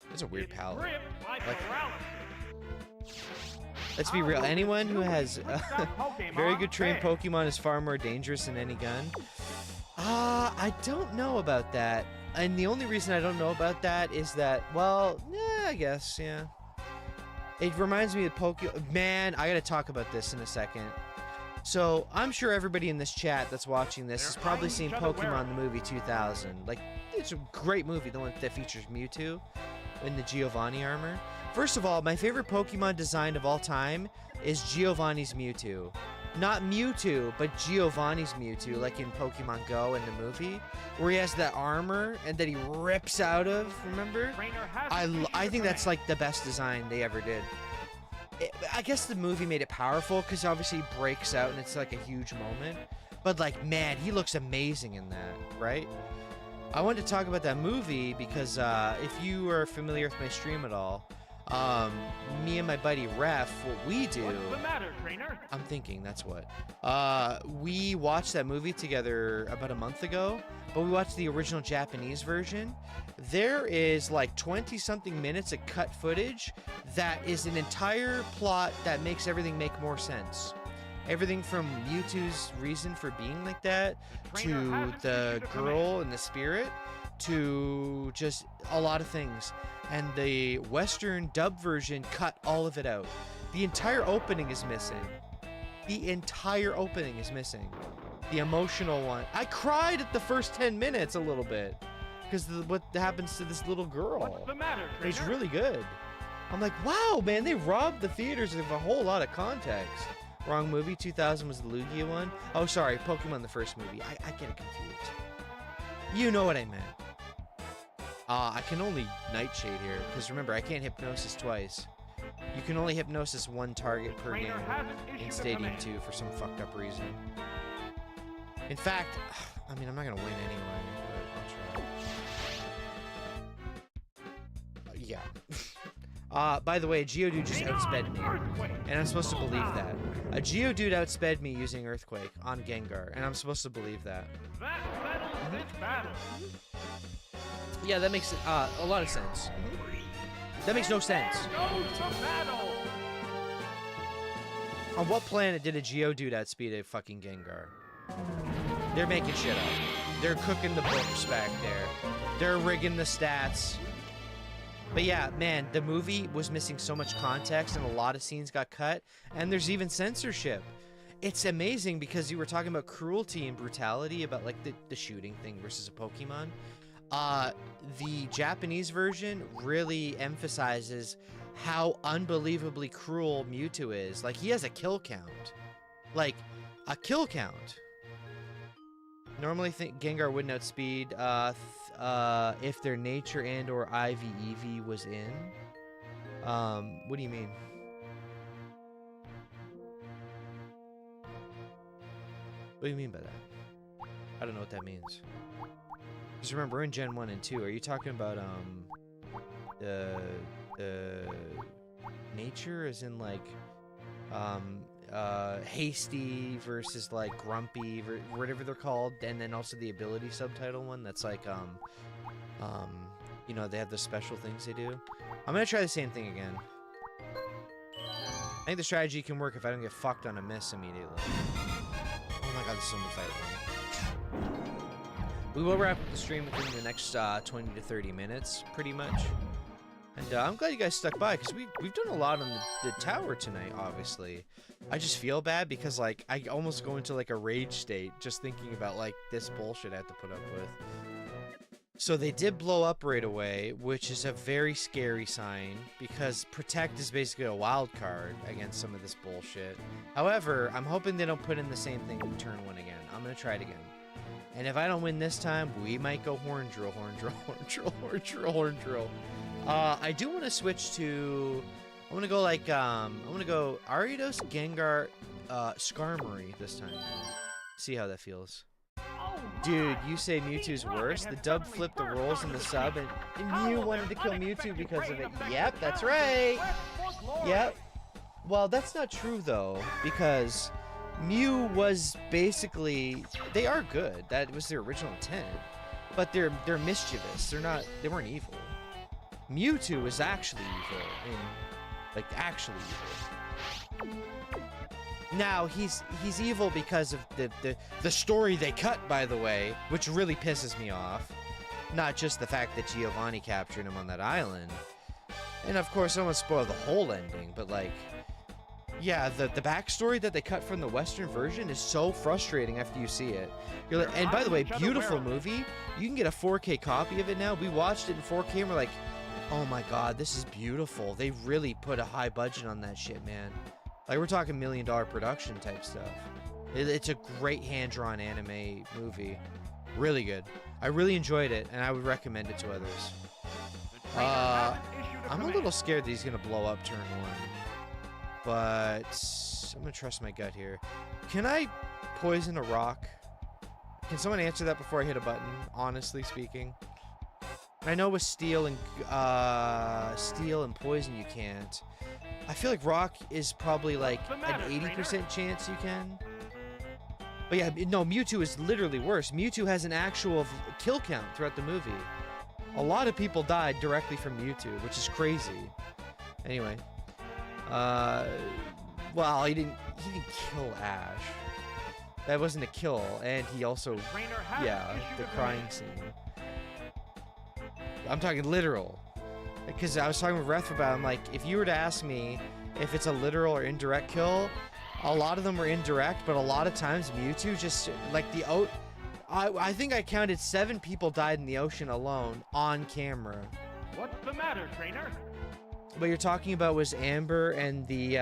That's a weird It's palette. gripped by Like- paralysis. Let's be real. Anyone who has Pokemon very good trained fair. Pokemon is far more dangerous than any gun. I don't know about that. And the only reason I don't know about that is that, well, yeah, I guess, yeah. It reminds me of Pokemon. Man, I gotta talk about this in a second. So, I'm sure everybody in this chat that's watching this has probably seen Pokemon the movie 2000. Like, it's a great movie, the one that features Mewtwo in the Giovanni armor. First of all, my favorite Pokemon design of all time is Giovanni's Mewtwo. Not Mewtwo, but Giovanni's Mewtwo, like in Pokemon Go in the movie, where he has that armor and that he rips out of, remember? Trainer has I think that's like the best design they ever did. I guess the movie made it powerful because obviously he breaks out and it's like a huge moment. But like, man, he looks amazing in that, right? I wanted to talk about that movie because if you are familiar with my stream at all, me and my buddy Ref, what we do... What's the matter, trainer? I'm thinking that's what. We watched that movie together about a month ago, but we watched the original Japanese version. There is like 20-something minutes of cut footage that is an entire plot that makes everything make more sense. Everything from Mewtwo's reason for being like that, to the girl and the spirit, to just a lot of things. And the Western dub version cut all of it out. The entire opening is missing. The entire opening is missing. The emotional one. I cried at the first 10 minutes a little bit. Because what happens to this little girl. What's the matter, trainer? It's really good. I'm like, wow, man, they robbed the theaters of a whole lot of context. Wrong movie, 2000 was the Lugia one. Oh, sorry, Pokemon the first movie. I get it confused. You know what I meant. I can only Nightshade here, because remember, I can't Hypnosis twice. You can only Hypnosis one target per game Trainer hasn't in issued a Stadium command. 2 for some fucked up reason. In fact, I mean, I'm not gonna win anyway, but I'll try. Yeah. By the way, Geodude just outsped me, and I'm supposed to believe that. A Geodude outsped me using Earthquake on Gengar, and I'm supposed to believe that. That settles this battle. Yeah, that makes a lot of sense. That makes no sense. There goes the battle. On what planet did a Geodude outspeed a fucking Gengar? They're making shit up. They're cooking the books back there. They're rigging the stats. But yeah, man, the movie was missing so much context and a lot of scenes got cut. And there's even censorship. It's amazing because you were talking about cruelty and brutality about like the shooting thing versus a Pokemon. The Japanese version really emphasizes how unbelievably cruel Mewtwo is. Like, he has a kill count. Like, a kill count. Normally think Gengar wouldn't outspeed if their nature and or IV was in. What do you mean? What do you mean by that? I don't know what that means. Because remember, we're in Gen 1 and 2. Are you talking about, the nature as in, like, hasty versus, like, grumpy, whatever they're called, and then also the ability subtitle one that's, like, you know, they have the special things they do. I'm gonna try the same thing again. I think the strategy can work if I don't get fucked on a miss immediately. Oh my god, this is only fight one. We will wrap up the stream within the next 20 to 30 minutes, pretty much. And I'm glad you guys stuck by, because we've done a lot on the tower tonight, obviously. I just feel bad because, like, I almost go into, like, a rage state just thinking about, like, this bullshit I have to put up with. So they did blow up right away, which is a very scary sign, because Protect is basically a wild card against some of this bullshit. However, I'm hoping they don't put in the same thing in turn 1 again. I'm going to try it again. And if I don't win this time, we might go Horn Drill, Horn Drill, Horn Drill, Horn Drill, Horn Drill. I do want to switch to... I want to go, like, I want to go Ariados, Gengar, Skarmory this time. See how that feels. Oh Dude, you say Mewtwo's worse? The dub flipped the roles in the sub, and Mew wanted to kill Mewtwo because of it. Yep, that's right. Yep. Well, that's not true, though, because Mew was basically... They are good. That was their original intent. But they're mischievous. They weren't evil. Mewtwo is actually evil. Like, actually evil. Now, he's evil because of the story they cut, by the way, which really pisses me off. Not just the fact that Giovanni captured him on that island. And, of course, I don't want to spoil the whole ending, but, like... Yeah, the backstory that they cut from the Western version is so frustrating after you see it. You're like, and by the way, beautiful movie. You can get a 4K copy of it now. We watched it in 4K and we're like, oh my god, this is beautiful. They really put a high budget on that shit, man. Like, we're talking $1 million production type stuff. It's a great hand-drawn anime movie. Really good. I really enjoyed it, and I would recommend it to others. I'm a little scared that he's going to blow up turn 1. But I'm going to trust my gut here. Can I poison a rock? Can someone answer that before I hit a button, honestly speaking? I know with steel and poison you can't. I feel like rock is probably like an 80% chance you can. But yeah, no, Mewtwo is literally worse. Mewtwo has an actual kill count throughout the movie. A lot of people died directly from Mewtwo, which is crazy. Anyway. Well, he didn't kill Ash. That wasn't a kill, and he also, yeah, the crying scene. I'm talking literal. Because I was talking with Reth about it, I'm like, if you were to ask me if it's a literal or indirect kill, a lot of them were indirect, but a lot of times Mewtwo just, like, I think I counted 7 people died in the ocean alone on camera. What's the matter, trainer? What you're talking about was Amber and the,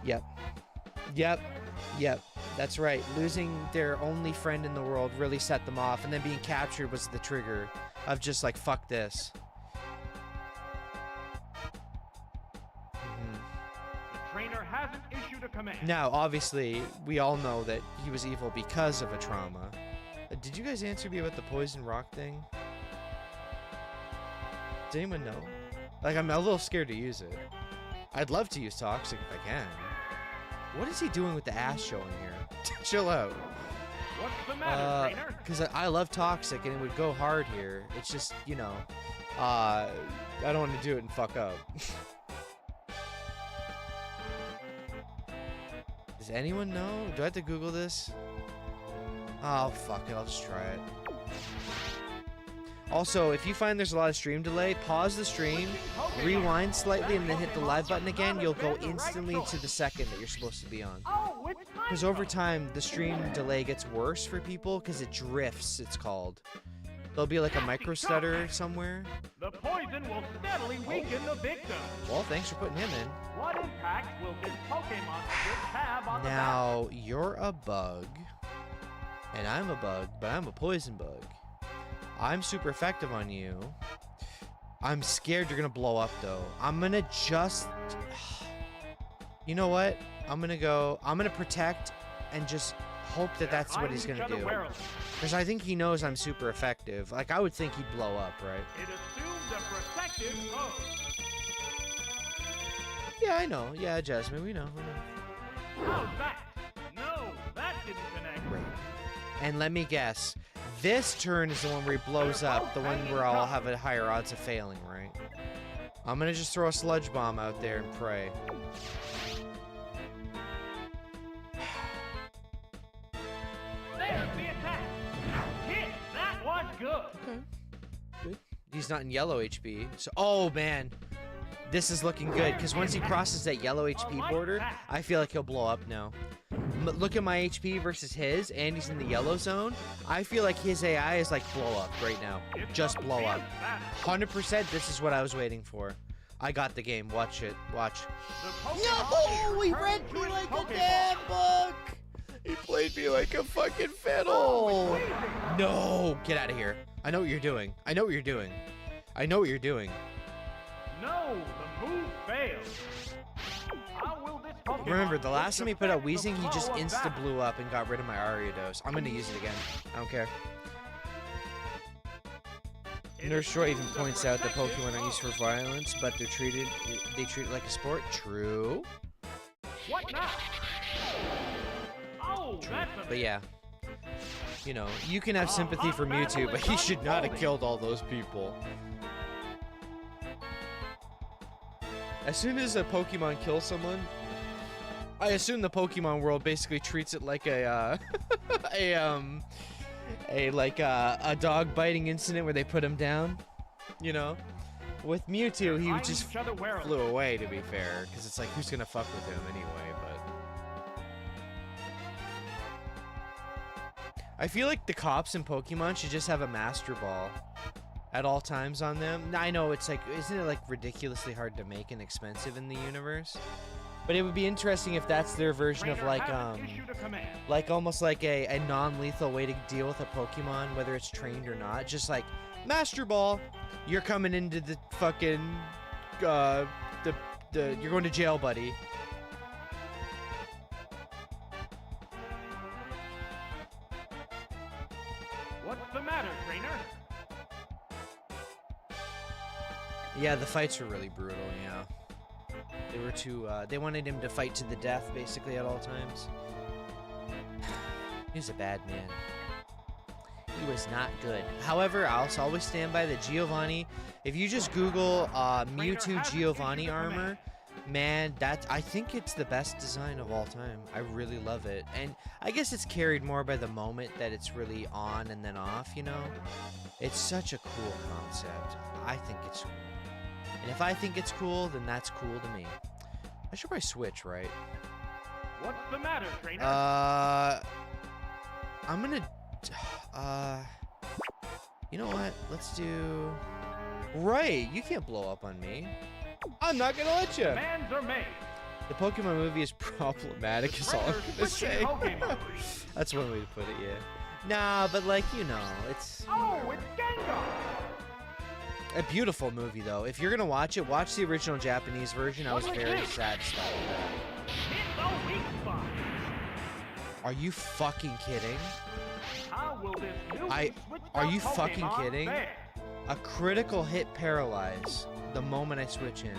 Yep. That's right. Losing their only friend in the world really set them off, and then being captured was the trigger of just like, fuck this. The trainer hasn't issued a command. Now, obviously, we all know that he was evil because of a trauma. Did you guys answer me about the poison rock thing? Does anyone know? Like, I'm a little scared to use it. I'd love to use Toxic if I can. What is he doing with the ass showing here? Chill out. What's the matter, trainer? Because I love Toxic and it would go hard here. It's just, you know, I don't want to do it and fuck up. Does anyone know? Do I have to Google this? Oh, fuck it. I'll just try it. Also, if you find there's a lot of stream delay, pause the stream, rewind slightly, and then hit the live button again. You'll go instantly to the second that you're supposed to be on. Because over time, the stream delay gets worse for people because it drifts, it's called. There'll be like a micro stutter somewhere. The poison will steadily weaken the victim. Well, thanks for putting him in. What impact will this Pokemon switch have on the Now, you're a bug, and I'm a bug, but I'm a poison bug. I'm super effective on you. I'm scared you're gonna blow up though. I'm gonna just... You know what? I'm gonna protect and just hope that that's what he's gonna do. Because I think he knows I'm super effective. Like, I would think he'd blow up, right? It assumes a protective pose. Yeah, I know. Yeah, Jasmine, we know. How's that? No, that didn't connect. Right. And let me guess. This turn is the one where he blows up, the one where I'll have a higher odds of failing, right? I'm gonna just throw a sludge bomb out there and pray. There's the attack. Hit. That was good. Okay. Good. He's not in yellow HP, so... Oh, man. This is looking good, because once he crosses that yellow HP border, I feel like he'll blow up now. Look at my HP versus his, and he's in the yellow zone. I feel like his AI is like blow up right now. Just blow up. 100%, this is what I was waiting for. I got the game. Watch it. Watch. No! He read me like a damn book! He played me like a fucking fiddle! No! Get out of here. I know what you're doing. I know what you're doing. I know what you're doing. No, the move fails. How will this Pokemon remember, the last time he put out Weezing, he just insta blew up and got rid of my Ariados. I'm gonna use it again. I don't care. Nurse Joy even points out that Pokemon are used for violence, but they treat it like a sport. True. What now? Oh, True. that's a But yeah. You know, you can have sympathy for Mewtwo, but he should not have killed all those people. As soon as a Pokemon kills someone, I assume the Pokemon world basically treats it like a a dog biting incident where they put him down. You know, with Mewtwo, he just flew away. To be fair, because it's like, who's gonna fuck with him anyway? But I feel like the cops in Pokemon should just have a Master Ball at all times on them. I know it's like, isn't it like ridiculously hard to make and expensive in the universe? But it would be interesting if that's their version of like almost like a non-lethal way to deal with a Pokemon, whether it's trained or not. Just like, Master Ball, you're coming into the fucking you're going to jail, buddy. What's the matter, trainer? Yeah, the fights were really brutal, yeah. They were too, they wanted him to fight to the death, basically, at all times. He was a bad man. He was not good. However, I'll always stand by the Giovanni. If you just Google Mewtwo Giovanni armor, man, I think it's the best design of all time. I really love it. And I guess it's carried more by the moment that it's really on and then off, you know? It's such a cool concept. I think it's cool. And if I think it's cool, then that's cool to me. I should probably switch, right? What's the matter, trainer? I'm gonna... you know what? Let's do... Right, you can't blow up on me. I'm not gonna let you. Demands are made. The Pokemon movie is problematic, is all I'm gonna say. That's one way to put it, yeah. Nah, but like, you know, it's... Oh, it's Gengar! A beautiful movie, though. If you're gonna watch it, watch the original Japanese version. I was very satisfied with that. Hit the weak spot. Are you fucking kidding? How will this new Are you fucking Pokemon kidding? fare? A critical hit paralyze the moment I switch in.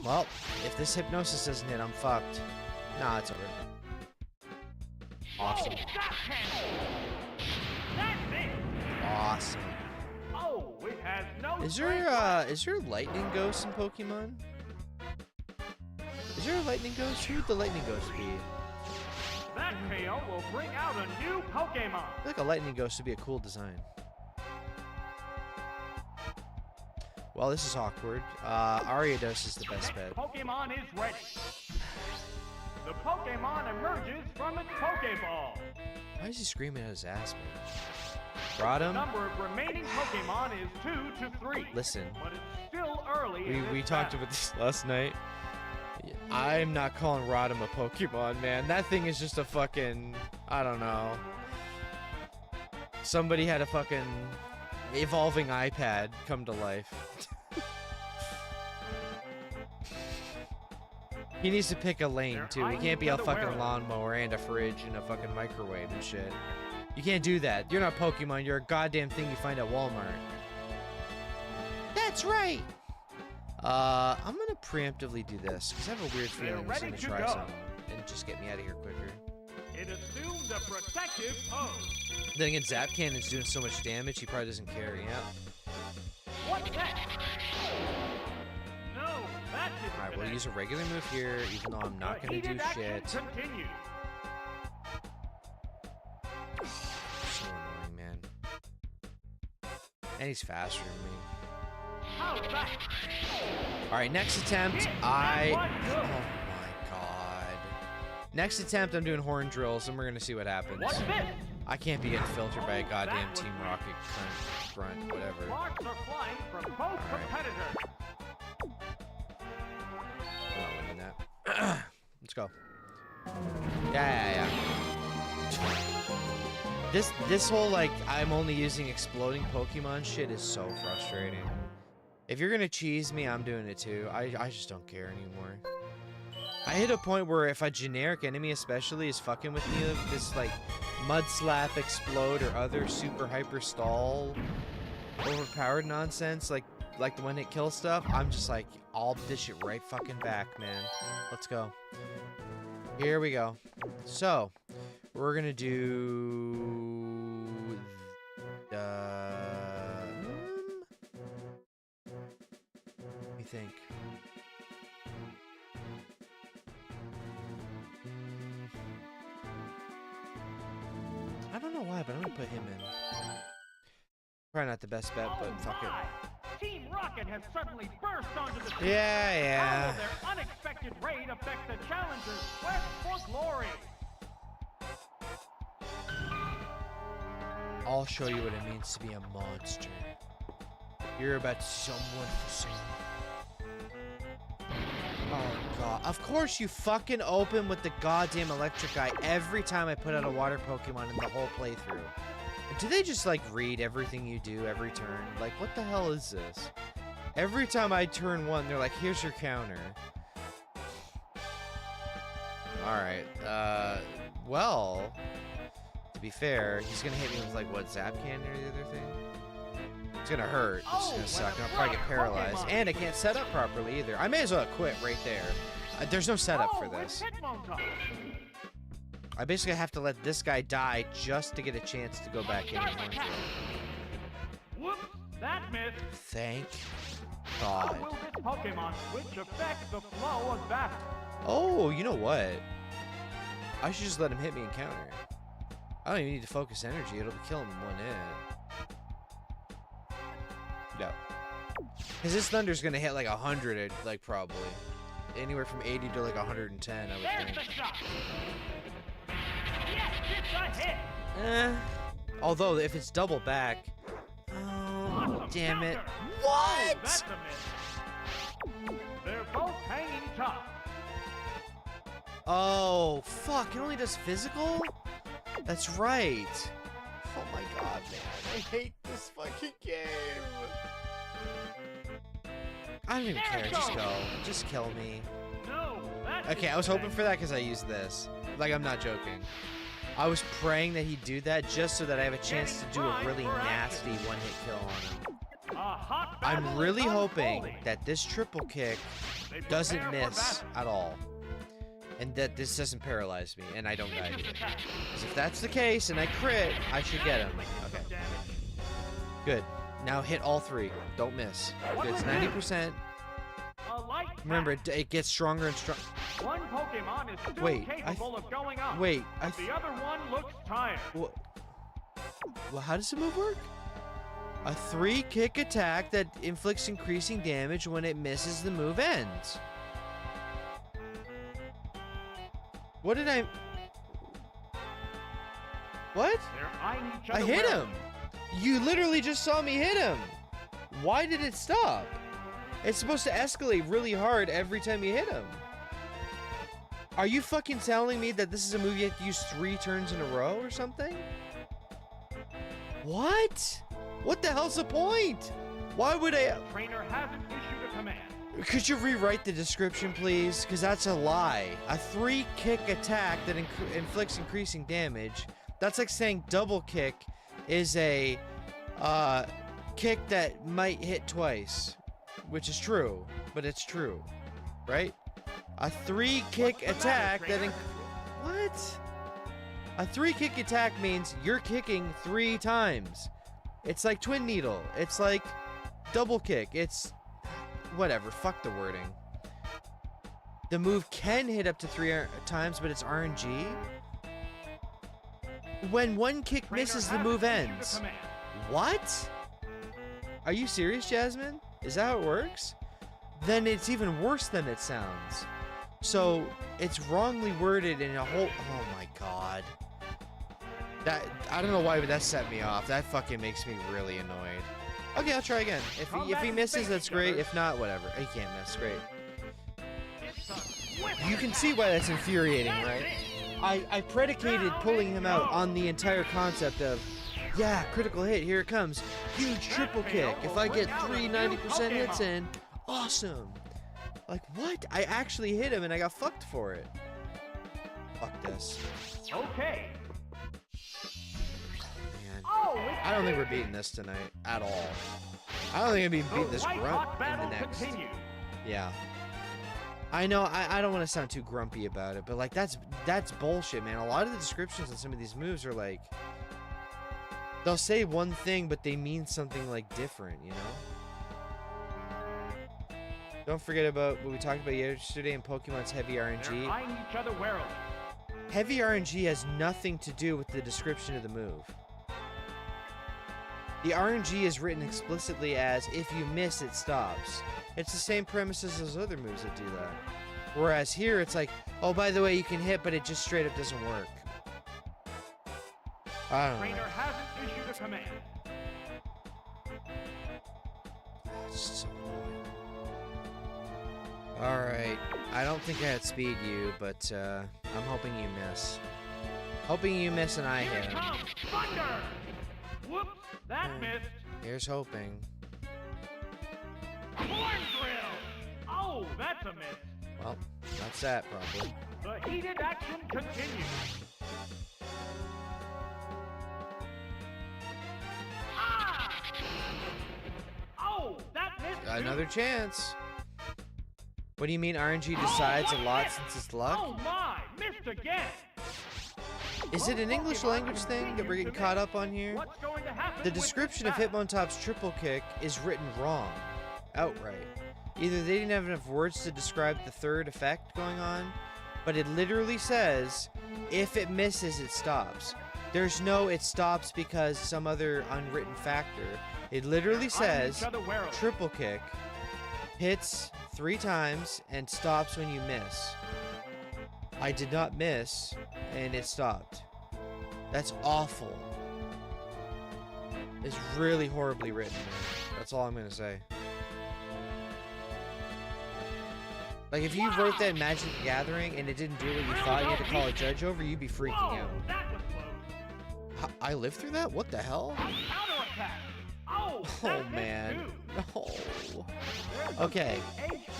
Well, if this hypnosis doesn't hit, I'm fucked. Nah, it's over. Awesome. Oh, that's it. Awesome. Oh, it has no Is there lightning ghosts in Pokemon? Is there a lightning ghost? Who would the lightning ghost be? That KO will bring out a new Pokemon. I feel like a lightning ghost would be a cool design. Well, this is awkward. Ariados is the best bet. Pokemon is ready. The Pokemon emerges from its Pokeball. Why is he screaming at his ass, man? The Rodham? number of remaining Pokemon is 2 to 3. Listen, But it's still early. we talked about this last night. I'm not calling Rodham a Pokemon, man. That thing is just a fucking... I don't know. Somebody had a fucking evolving iPad come to life. He needs to pick a lane, too. He can't be a fucking lawnmower and a fridge and a fucking microwave and shit. You can't do that. You're not Pokemon. You're a goddamn thing you find at Walmart. That's right. I'm gonna preemptively do this, because I have a weird feeling it's gonna try something and just get me out of here quicker. It assumes a protective pose. Then again, Zap Cannon's doing so much damage, he probably doesn't care, yeah. What's that? No, that didn't Alright, we'll connect. use a regular move here, even though I'm not The gonna do heated action shit. continues. So annoying, man. And he's faster than me. How's that? Alright, next attempt, Oh my god. Next attempt, I'm doing horn drills, and we're gonna see what happens. What's this? I can't be getting filtered by a goddamn Team Rocket grunt, whatever. Sparks are flying from both competitors. I'm not winning that. Let's go. Yeah. This whole, like, I'm only using exploding Pokemon shit is so frustrating. If you're gonna cheese me, I'm doing it too. I just don't care anymore. I hit a point where if a generic enemy especially is fucking with me, this like mud slap, explode, or other super hyper stall overpowered nonsense, like the one hit kill stuff, I'm just like, I'll dish it right fucking back, man. Let's go. Here we go. So, we're gonna do let me think. I don't know why, but I'm gonna put him in. Probably not the best bet, but fuck it. Team Rocket has suddenly burst onto the scene. Yeah. How will their unexpected raid affect the challengers' quest for glory? I'll show you what it means to be a monster. You're about to see someone for sale. Oh god. Of course you fucking open with the goddamn electric eye every time I put out a water Pokemon in the whole playthrough. Do they just like read everything you do every turn? Like what the hell is this? Every time I turn one, they're like, here's your counter. Alright, well, to be fair, he's gonna hit me with like what, Zap Cannon or the other thing? It's gonna hurt. It's gonna suck. And I'll probably get paralyzed. And I can't set up properly either. I may as well quit right there. There's no setup for this. I basically have to let this guy die just to get a chance to go back in and horn Whoops, that missed. Thank How God. will this Pokemon switch affect the flow of battle? Oh, you know what? I should just let him hit me and counter. I don't even need to focus energy. It'll kill him in one hit. No. Because this Thunder's gonna hit like 100, like probably. Anywhere from 80 to like 110, I would There's think. the shot. Yes, it's a hit. Although, if it's double back... Oh, Awesome damn it. counter. What? That's a miss. They're both hanging tough. Oh, fuck. It only does physical? That's right. Oh my god, man. I hate this fucking game. I don't even care. Just go. Just kill me. No, that Okay, I was hoping for that because I used this. Like, I'm not joking. I was praying that he'd do that just so that I have a chance to do a really nasty one-hit kill on him. I'm really hoping that this triple kick doesn't miss at all. And that this doesn't paralyze me and I don't die here. Because if that's the case and I crit, I should get him. Okay. Good. Now hit all three. Don't miss. It's 90%. Remember, it gets stronger and stronger. One Pokemon is still capable of going up. Wait, the other one looks tired. Well, how does the move work? A 3-kick attack that inflicts increasing damage when it misses the move ends. What did I... What? I hit him! You literally just saw me hit him! Why did it stop? It's supposed to escalate really hard every time you hit him. Are you fucking telling me that this is a move you have to use 3 turns in a row or something? What? What the hell's the point? Why would I... Trainer hasn't issued a command. Could you rewrite the description, please? Because that's a lie. A 3-kick attack that inflicts increasing damage. That's like saying double kick is a kick that might hit twice. Which is true. But it's true. Right? A 3-kick attack that... What? A 3-kick attack means you're kicking 3 times. It's like Twin Needle. It's like double kick. It's... Whatever, fuck the wording. The move can hit up to 3 times, but it's RNG. When one kick misses, the move ends. What? Are you serious, Jasmine? Is that how it works? Then it's even worse than it sounds. So, it's wrongly worded in a whole... Oh my god. That... I don't know why, but that set me off. That fucking makes me really annoyed. Okay, I'll try again. If he misses, that's great. If not, whatever. He can't miss. Great. You can see why that's infuriating, right? I predicated pulling him out on the entire concept of, yeah, critical hit, here it comes. Huge triple kick. If I get 3 90% hits in, awesome. Like, what? I actually hit him and I got fucked for it. Fuck this. Okay. Man. Oh, I don't think we're beating this tonight at all. I don't think I'm beating the this white grunt hot in battle the next. continues. Yeah. I know, I don't want to sound too grumpy about it, but like that's bullshit, man. A lot of the descriptions on some of these moves are like, they'll say one thing, but they mean something like different, you know? Don't forget about what we talked about yesterday in Pokemon's Heavy They're RNG. eyeing each other warily. Heavy RNG has nothing to do with the description of the move. The RNG is written explicitly as, if you miss, it stops. It's the same premise as those other moves that do that. Whereas here, it's like, oh, by the way, you can hit, but it just straight up doesn't work. I don't know. Trainer hasn't issued a command. It's so annoying. Alright. I don't think I had speed you, but I'm hoping you miss. Hoping you miss and I Here hit it him. comes! Thunder! Whoops, that missed. Here's hoping. Horn drill! Oh, that's a miss. Well, that's that, probably. The heated action continues. Ah! Oh, that missed. too. Another chance. What do you mean RNG decides a lot since it's luck? Oh my, missed again. Is it an English language thing that we're getting caught up on here? What's going to happen The with description of that? Hitmontop's triple kick is written wrong. Outright. Either they didn't have enough words to describe the third effect going on, but it literally says, if it misses, it stops. There's no it stops because some other unwritten factor. It literally says, triple kick, hits 3 times, and stops when you miss. I did not miss, and it stopped. That's awful. It's really horribly written, man. That's all I'm gonna say. Like, if you wrote that in Magic the Gathering and it didn't do what you thought you had to call a judge over, you'd be freaking Whoa, out. that was close. I lived through that? What the hell? Counterattack. Oh, Oh, that missed man. too. No. Okay.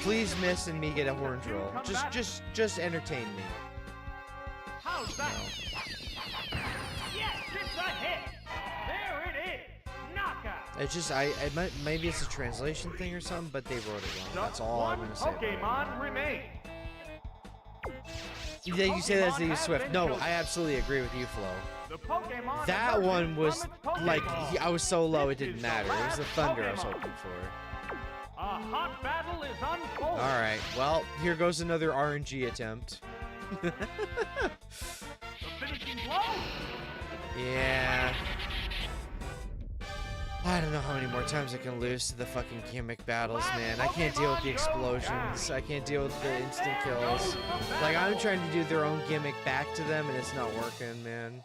Please miss and me get a horn drill. Just entertain me. How's that? Yes, it's a hit. There it is. Knockout. It's just, maybe it's a translation thing or something, but they wrote it wrong. That's all I'm gonna say. Pokemon remains. Yeah, you say that to you, Swift. No, I absolutely agree with you, Flo. The Pokemon That emerges one was from its like, Pokeball. I was so low it This didn't is the matter. It was the last thunder I was Pokemon. hoping for. A hot battle is unfolding. Alright, well, here goes another RNG attempt. The finishing blow. Yeah. I don't know how many more times I can lose to the fucking gimmick battles, man. I can't deal with the explosions. I can't deal with the instant kills. Like, I'm trying to do their own gimmick back to them, and it's not working, man.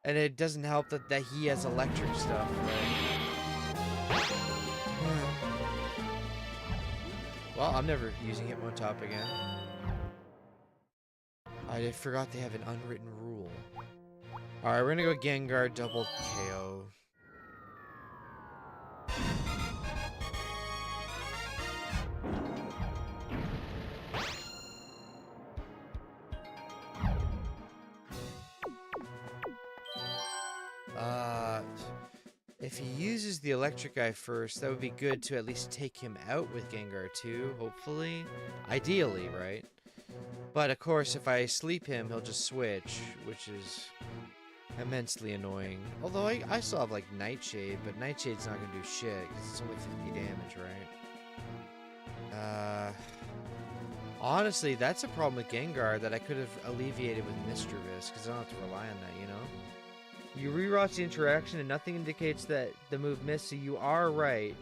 And it doesn't help that he has electric stuff, right? Well, I'm never using Hitmontop again. I forgot they have an unwritten rule. Alright, we're gonna go Gengar double KO. If he uses the electric guy first, that would be good to at least take him out with Gengar 2, hopefully. Ideally, right? But of course, if I sleep him, he'll just switch, which is immensely annoying. Although I still have like Nightshade, but Nightshade's not gonna do shit, because it's only 50 damage, right? Honestly, that's a problem with Gengar that I could have alleviated with Mischievous, because I don't have to rely on that, you know? You rewatch the interaction and nothing indicates that the move missed, so you are right.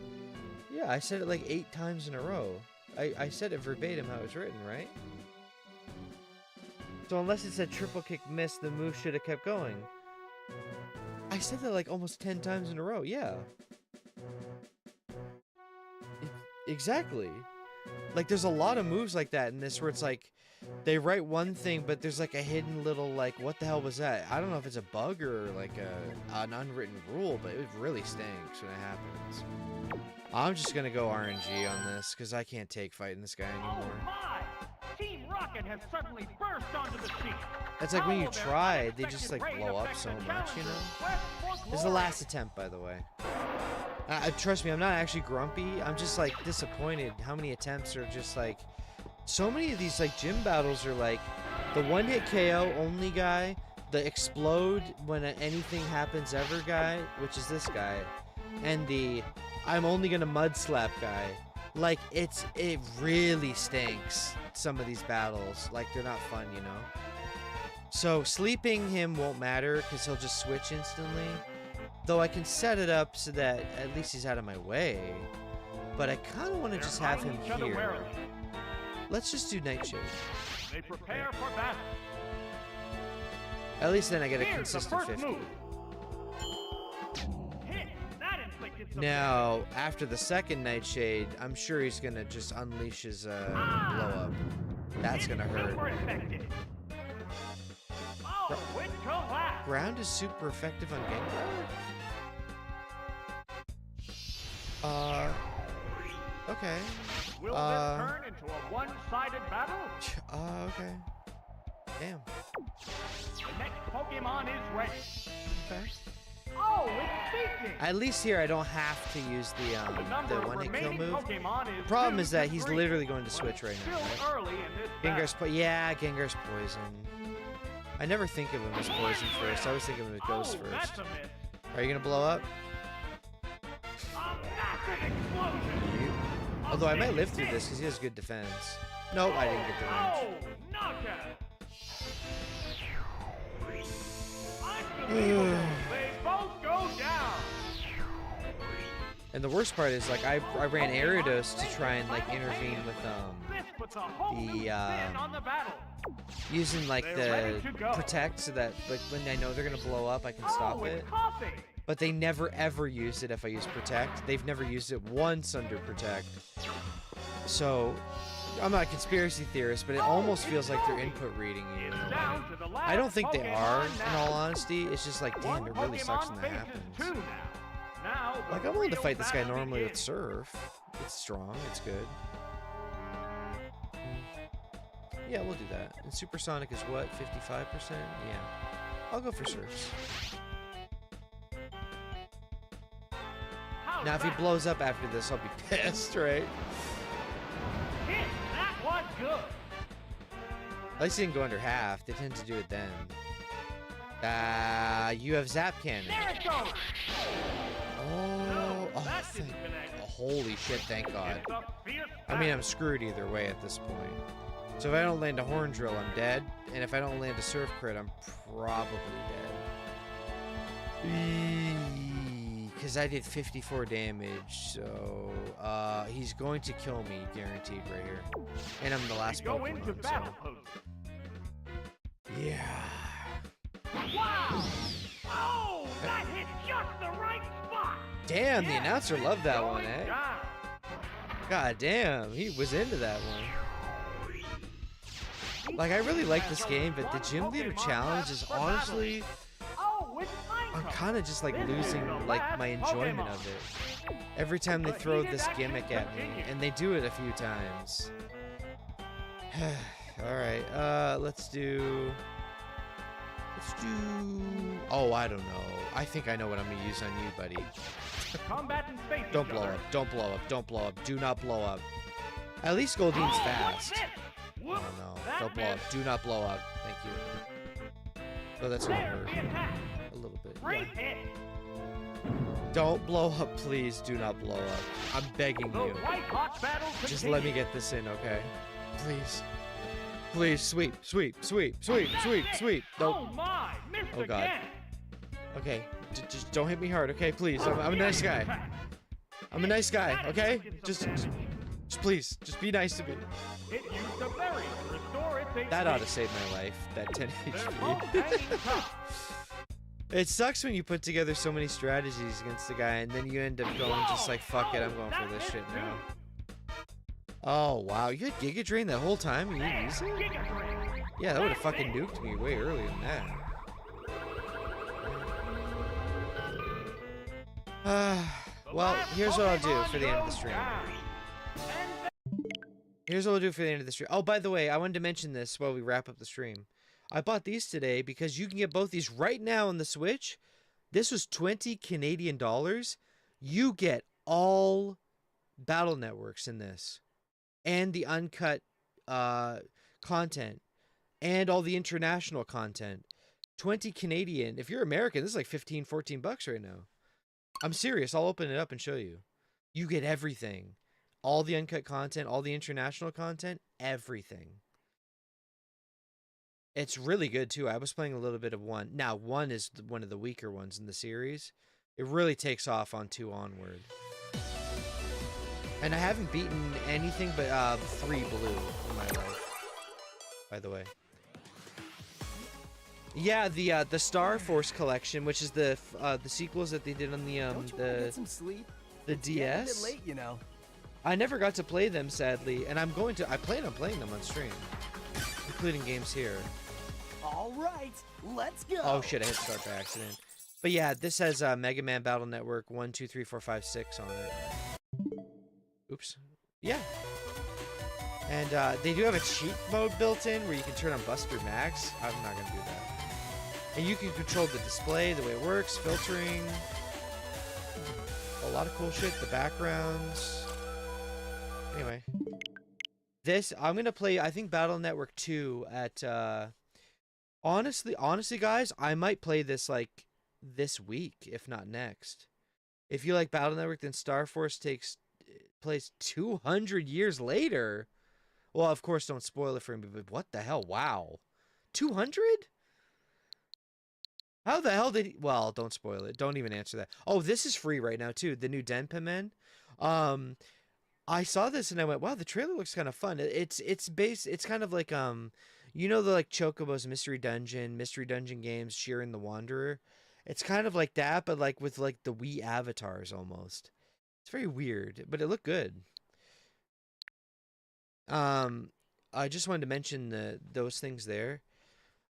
Yeah, I said it like 8 times in a row. I said it verbatim how it's written, right? So unless it said triple kick miss, the move should have kept going. I said that like almost 10 times in a row, yeah. Exactly. Like, there's a lot of moves like that in this where it's like, they write one thing, but there's like a hidden little, like, what the hell was that? I don't know if it's a bug or like an unwritten rule, but it really stinks when it happens. I'm just gonna go RNG on this because I can't take fighting this guy Oh anymore. my! Team Rocket has suddenly burst onto the scene. It's like when you Follow their try, they just like unexpected blow raid up affects so the much, you know? challenger's quest for This is the glory. last attempt, by the way. Trust me, I'm not actually grumpy. I'm just like disappointed how many attempts are just like. So many of these like gym battles are like the one-hit KO only guy, the explode when anything happens ever guy, which is this guy, and the I'm only gonna mud slap guy. Like it really stinks. Some of these battles, like they're not fun, you know. So sleeping him won't matter because he'll just switch instantly. Though I can set it up so that at least he's out of my way. But I kind of want to just have him Eyeing each other here. warily. Let's just do Nightshade. They prepare for battle. At least then I get a Here's the consistent first 50. move. Hit. That inflicted some Now, after the second Nightshade, I'm sure he's going to just unleash his blow up. That's going to hurt. Super effective. Oh, it collapsed. Ground is super effective on Gengar? Okay. Will this turn into a one-sided battle? Okay. Damn. The next Pokemon is ready. Okay. Oh, it's speaking. At least here I don't have to use The number the of one-hit kill remaining move. Pokemon is The problem 2 is that to he's 3, literally going to but switch it's right now, still right? early in this Gengar's battle. yeah, Gengar's poison. I never think of him as poison first. I always think of him as ghost Oh, first. that's a miss. Are you gonna blow up? A massive explosion. Although I might live through this because he has good defense. Nope, I didn't get the range. Oh, knockout. Unbelievable. They both go down. And the worst part is like I ran Ariados to try and like intervene with This puts a whole new spin on the battle. using like They're the ready to go. protect so that like when I know they're gonna blow up I can stop Oh, it. it's coughing. But they never ever used it if I use protect. They've never used it once under protect. So I'm not a conspiracy theorist, but it almost feels like they're input reading you in It's a way. down to the last I don't think they are, Pokemon in now. all honesty. It's just like, damn, it really sucks when that Pokemon happens. faces 2 now. Now the Like, I'm willing to real fight this guy battle normally with begins. Surf. It's strong, it's good. Yeah, we'll do that. And Supersonic is what, 55%? Yeah. I'll go for Surfs. How's Now, if he that? blows up after this, I'll be pissed, right? Hit. That was good. At least he didn't go under half. They tend to do it then. You have Zap Cannon. There it goes. Oh, that thank, didn't connect. holy shit, thank God. It's a fierce I mean, I'm battle. screwed either way at this point. So if I don't land a Horn Drill, I'm dead. And if I don't land a Surf Crit, I'm probably dead. Because I did 54 damage, so he's going to kill me, guaranteed, right here. And I'm the last We go into Pokemon, battle so... pose. Yeah. Wow! Oh, that hit just the right spot. Damn, the Yeah, announcer loved that one, going eh? down. God damn, he was into that one. Like, I really like this game, but the Gym Leader Challenge is honestly... Oh, it's I'm Minecraft. kind of just like This is losing the like last my enjoyment Pokemon. of it. Every time they The throw heated this action gimmick at me, continues. and they do it a few times. Alright, let's do... Oh, I don't know. I think I know what I'm gonna use on you, buddy. Combatants face Don't each blow other. up, don't blow up, don't blow up, do not blow up. At least Goldine's Oh, fast. what's this? Oh Whoops, no, that don't blow up, missed. do not blow up. Thank you. Oh, that's gonna There's hurt the attack. a little bit. Great Yeah. hit. Don't blow up, please. Do not blow up. I'm begging The you. white hot battle Just let me continues. get this in, okay? Please. Please, sweep, sweep, sweep, sweep, That's sweep, it. sweep. Nope. Oh my, missed Oh, God. again. Okay, just don't hit me hard, okay? Please, I'm a nice guy. I'm a nice guy, okay? Just please, just be nice to me. It used a berry to restore its HP. That ought to save my life, that 10 They're both HP. hanging tough. It sucks when you put together so many strategies against the guy and then you end up going just like, fuck it, I'm going for this shit now. Oh, wow, you had Giga Drain that whole time and you didn't use it? Giga Drain. Yeah, that would have fucking nuked me way earlier than that. The Well, last here's what I'll do Pokemon for the end of the stream. showdown. And Here's what we'll do for the end of the stream. Oh, by the way, I wanted to mention this while we wrap up the stream. I bought these today because you can get both these right now on the Switch. This was 20 Canadian dollars. You get all Battle Networks in this. And the uncut content. And all the international content. 20 Canadian. If you're American, this is like 15, 14 bucks right now. I'm serious. I'll open it up and show you. You get everything. All the uncut content, all the international content, everything. It's really good, too. I was playing a little bit of 1. Now, 1 is one of the weaker ones in the series. It really takes off on 2 onward. And I haven't beaten anything but 3 blue in my life, by the way. Yeah, the Star Force collection, which is the sequels that they did on the Don't you wanna get some sleep? the It's getting a bit DS. late, you know. I never got to play them, sadly, and I plan on playing them on stream, including games here. All right, let's go. Oh shit, I hit start by accident. But yeah, this has Mega Man Battle Network 1, 2, 3, 4, 5, 6 on it. Oops. Yeah. And they do have a cheat mode built in where you can turn on Buster Max. I'm not gonna do that. And you can control the display, the way it works, filtering. A lot of cool shit, the backgrounds. Anyway. This, I'm gonna play, I think, Battle Network 2 at, honestly, guys, I might play this, like, this week, if not next. If you like Battle Network, then Star Force takes place 200 years later. Well, of course, don't spoil it for me, but what the hell? Wow. 200? How the hell did he... Well, don't spoil it. Don't even answer that. Oh, this is free right now, too. The new Denpamen. I saw this and I went, wow, the trailer looks kind of fun. It's kind of like, you know, the like Chocobo's Mystery Dungeon games, Sheeran the Wanderer. It's kind of like that, but like with like the Wii avatars almost. It's very weird, but it looked good. I just wanted to mention those things there.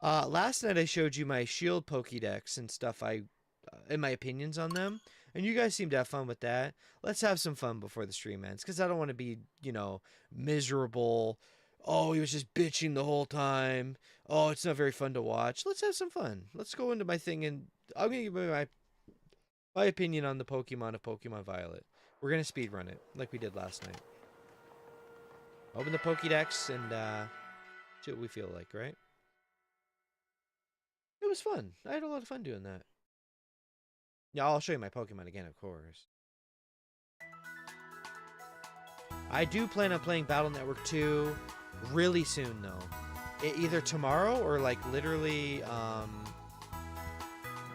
Last night I showed you my Shield Pokédex and stuff and my opinions on them. And you guys seem to have fun with that. Let's have some fun before the stream ends. Because I don't want to be, you know, miserable. Oh, he was just bitching the whole time. Oh, it's not very fun to watch. Let's have some fun. Let's go into my thing. And I'm going to give you my opinion on the Pokemon of Pokemon Violet. We're going to speedrun it like we did last night. Open the Pokédex and see what we feel like, right? It was fun. I had a lot of fun doing that. Yeah, I'll show you my Pokemon again, of course. I do plan on playing Battle Network 2 really soon, though. Either tomorrow or, like, literally,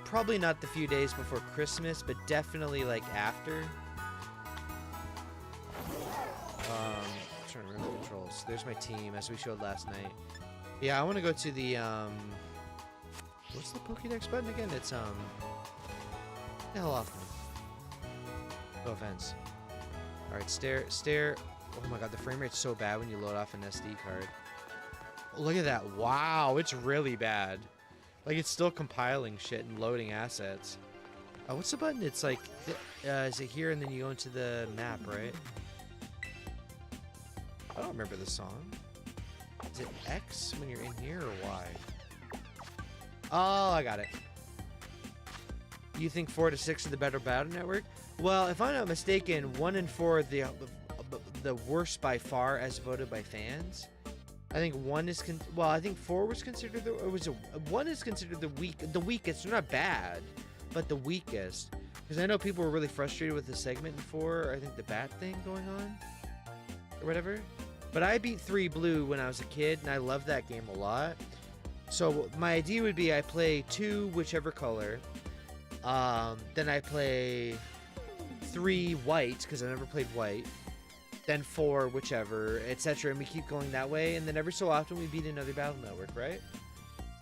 probably not the few days before Christmas, but definitely, like, after. I'm trying to remember the controls. There's my team, as we showed last night. Yeah, I want to go to the, what's the Pokédex button again? It's, get the hell off me. No offense. Alright, stare. Oh my god, the frame rate's so bad when you load off an SD card. Look at that. Wow, it's really bad. Like, it's still compiling shit and loading assets. Oh, what's the button? It's like, is it here and then you go into the map, right? I don't remember the song. Is it X when you're in here or Y? Oh, I got it. You think 4 to 6 are the better Battle Network? Well, if I'm not mistaken, 1 and 4 are the worst by far as voted by fans. I think 1 is I think 4 was considered the 1 is considered the weakest. They're not bad, but the weakest. Because I know people were really frustrated with the segment in 4. I think the bat thing going on or whatever. But I beat 3 Blue when I was a kid, and I loved that game a lot. So my idea would be I play 2 whichever color. Then I play 3 White, because I never played White. Then 4 whichever, etc. And we keep going that way. And then every so often we beat another Battle Network, right?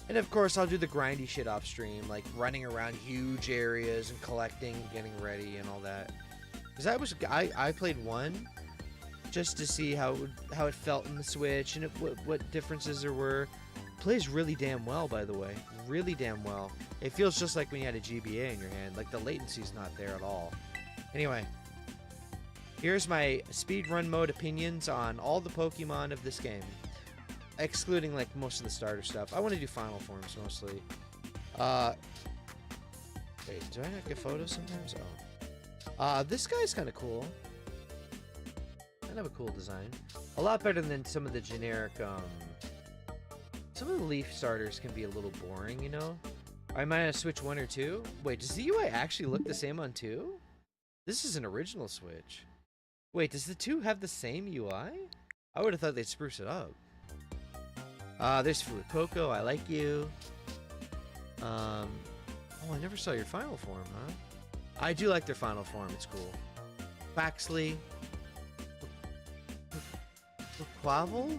And of course I'll do the grindy shit off stream, like running around huge areas and collecting, getting ready and all that. Because I played 1 just to see how it felt in the Switch and what differences there were. Plays really damn well, by the way. Really damn well. It feels just like when you had a GBA in your hand. Like, the latency's not there at all. Anyway, here's my speedrun mode opinions on all the Pokemon of this game. Excluding, like, most of the starter stuff. I want to do final forms, mostly. Wait, do I not get photos sometimes? Oh. This guy's kind of cool. Kind of a cool design. A lot better than some of the generic, some of the Leaf starters can be a little boring, you know? I might have switched 1 or 2. Wait, does the UI actually look the same on 2? This is an original Switch. Wait, does the 2 have the same UI? I would have thought they'd spruce it up. There's Fuecoco, I like you. Oh, I never saw your final form, huh? I do like their final form, it's cool. Baxley. Quavel?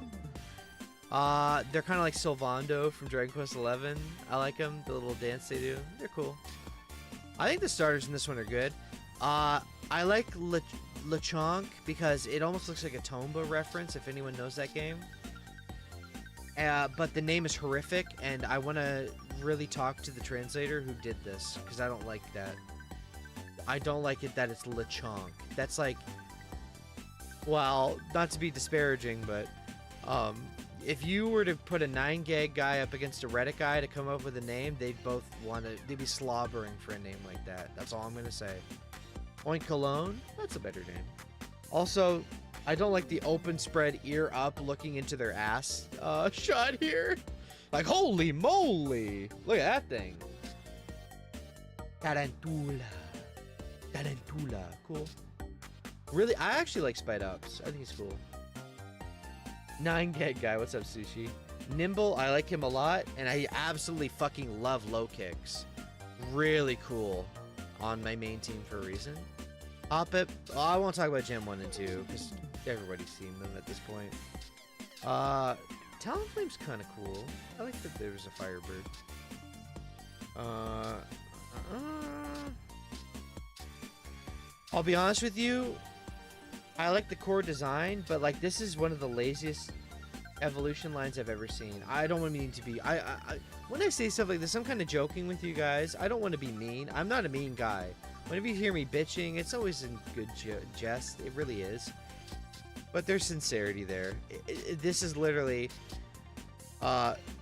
They're kind of like Sylvando from Dragon Quest XI. I like them, the little dance they do. They're cool. I think the starters in this one are good. I like Lechonk because it almost looks like a Tomba reference, if anyone knows that game. But the name is horrific, and I want to really talk to the translator who did this, because I don't like that. I don't like it that it's Lechonk. That's like, well, not to be disparaging, but if you were to put a 9-gag guy up against a Reddit guy to come up with a name, they'd be slobbering for a name like that. That's all I'm going to say. Oink Cologne, that's a better name. Also, I don't like the open spread ear up looking into their ass shot here. Like, holy moly. Look at that thing. Tarantula. Tarantula. Cool. Really, I actually like Spite Ups. I think he's cool. 9-gag guy. What's up, Sushi? Nimble, I like him a lot. And I absolutely fucking love low kicks. Really cool on my main team for a reason. Hoppip. Oh, I won't talk about Gen 1 and 2 because everybody's seen them at this point. Talonflame's kind of cool. I like that there's a Firebird. I'll be honest with you. I like the core design, but like this is one of the laziest evolution lines I've ever seen. I don't mean to be. When I say stuff like this, I'm kind of joking with you guys. I don't want to be mean. I'm not a mean guy. Whenever you hear me bitching, it's always in good jest. It really is. But there's sincerity there. This is literally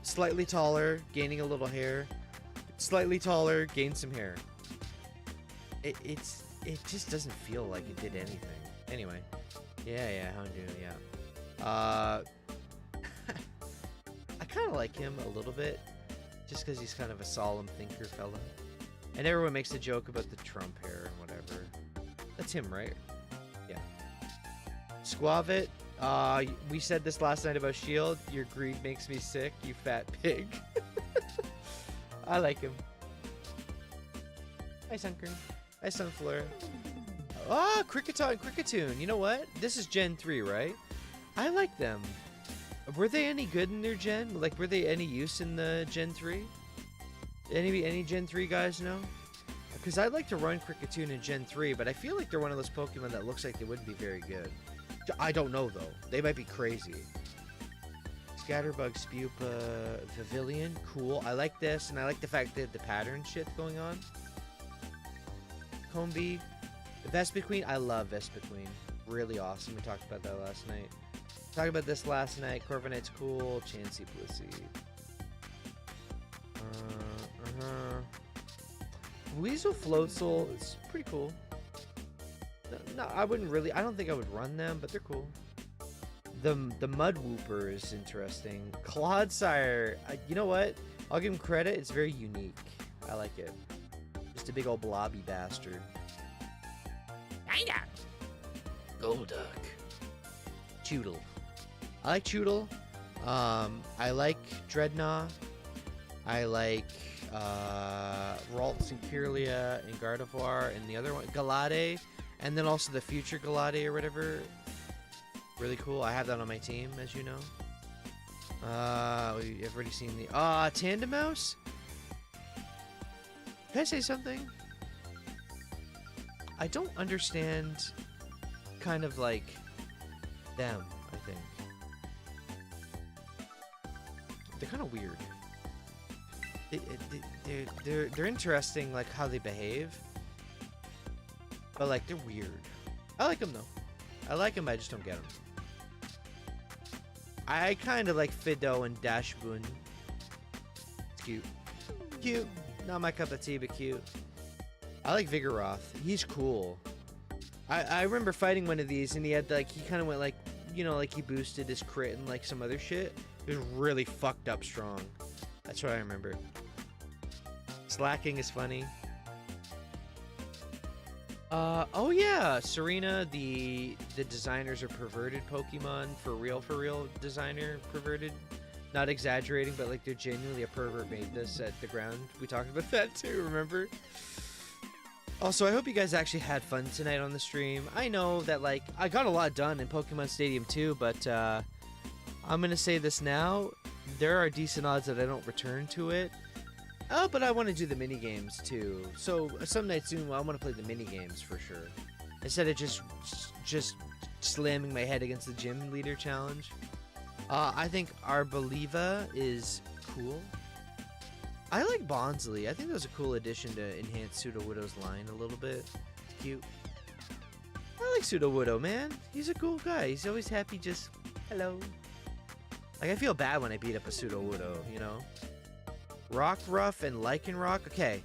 slightly taller, gaining a little hair. Slightly taller, gain some hair. It just doesn't feel like it did anything. Anyway. Yeah, Houndoom, yeah. I kind of like him a little bit. Just because he's kind of a solemn thinker fella. And everyone makes a joke about the Trump hair and whatever. That's him, right? Yeah. Squavit. We said this last night about Shield. Your greed makes me sick, you fat pig. I like him. Hi, Sunkern. Hi, Sunflora. Kricketot and Cricketoon. You know what? This is Gen 3, right? I like them. Were they any good in their gen? Like, were they any use in the Gen 3? Any Gen 3 guys know? Because I'd like to run Cricketoon in Gen 3, but I feel like they're one of those Pokemon that looks like they wouldn't be very good. I don't know, though. They might be crazy. Scatterbug, Spupa, Pavilion. Cool. I like this, and I like the fact that the pattern shit going on. Combee. Vespiquen. I love Vespiquen. Really awesome. We talked about that last night. Talked about this last night. Corviknight's cool. Chansey, Blissey. Weasel Floatzel is pretty cool. No, I wouldn't really. I don't think I would run them, but they're cool. The Mud Wooper is interesting. Clodsire. You know what? I'll give him credit. It's very unique. I like it. Just a big old blobby bastard. Golduck. Choodle. I like Choodle. I like Dreadnought. I like Ralts and Kirlia and Gardevoir and the other one, Galade, and then also the future Galade or whatever. Really cool. I have that on my team, as you know. You've already seen the Tandemouse. Can I say something? I don't understand kind of like them, I think. They're kind of weird. They're interesting, like how they behave. But like, they're weird. I like them though. I like them, I just don't get them. I kind of like Fido and Dashboon. It's cute. Cute. Not my cup of tea, but cute. I like Vigoroth. He's cool. I remember fighting one of these, and he had like, he kind of went like, you know, like he boosted his crit and like some other shit. It was really fucked up strong. That's what I remember. Slacking is funny. Oh yeah, Serena, the designers are perverted Pokemon, for real designer, perverted. Not exaggerating, but like they're genuinely a pervert made this at the ground. We talked about that too, remember? Also, I hope you guys actually had fun tonight on the stream. I know that like, I got a lot done in Pokemon Stadium too, but I'm gonna say this now, there are decent odds that I don't return to it. Oh, but I want to do the mini games too. So some night soon, I want to play the mini games for sure, instead of just slamming my head against the gym leader challenge. I think Arboliva is cool. I like Bonsley. I think that was a cool addition to enhance Sudowoodo's line a little bit. It's cute. I like Sudowoodo, man. He's a cool guy. He's always happy, just hello. Like, I feel bad when I beat up a Sudowoodo, you know? Rockruff and Lycanroc. Okay.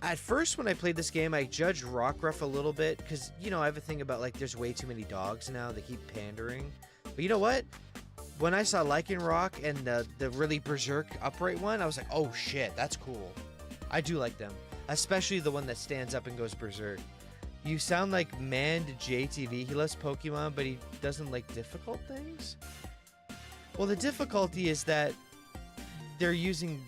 At first, when I played this game, I judged Rockruff a little bit because, you know, I have a thing about, like, there's way too many dogs now. They keep pandering. But you know what? When I saw Lycanroc and the really berserk upright one, I was like, oh shit, that's cool. I do like them. Especially the one that stands up and goes berserk. You sound like Manned JTV. He loves Pokemon, but he doesn't like difficult things? Well, the difficulty is that they're using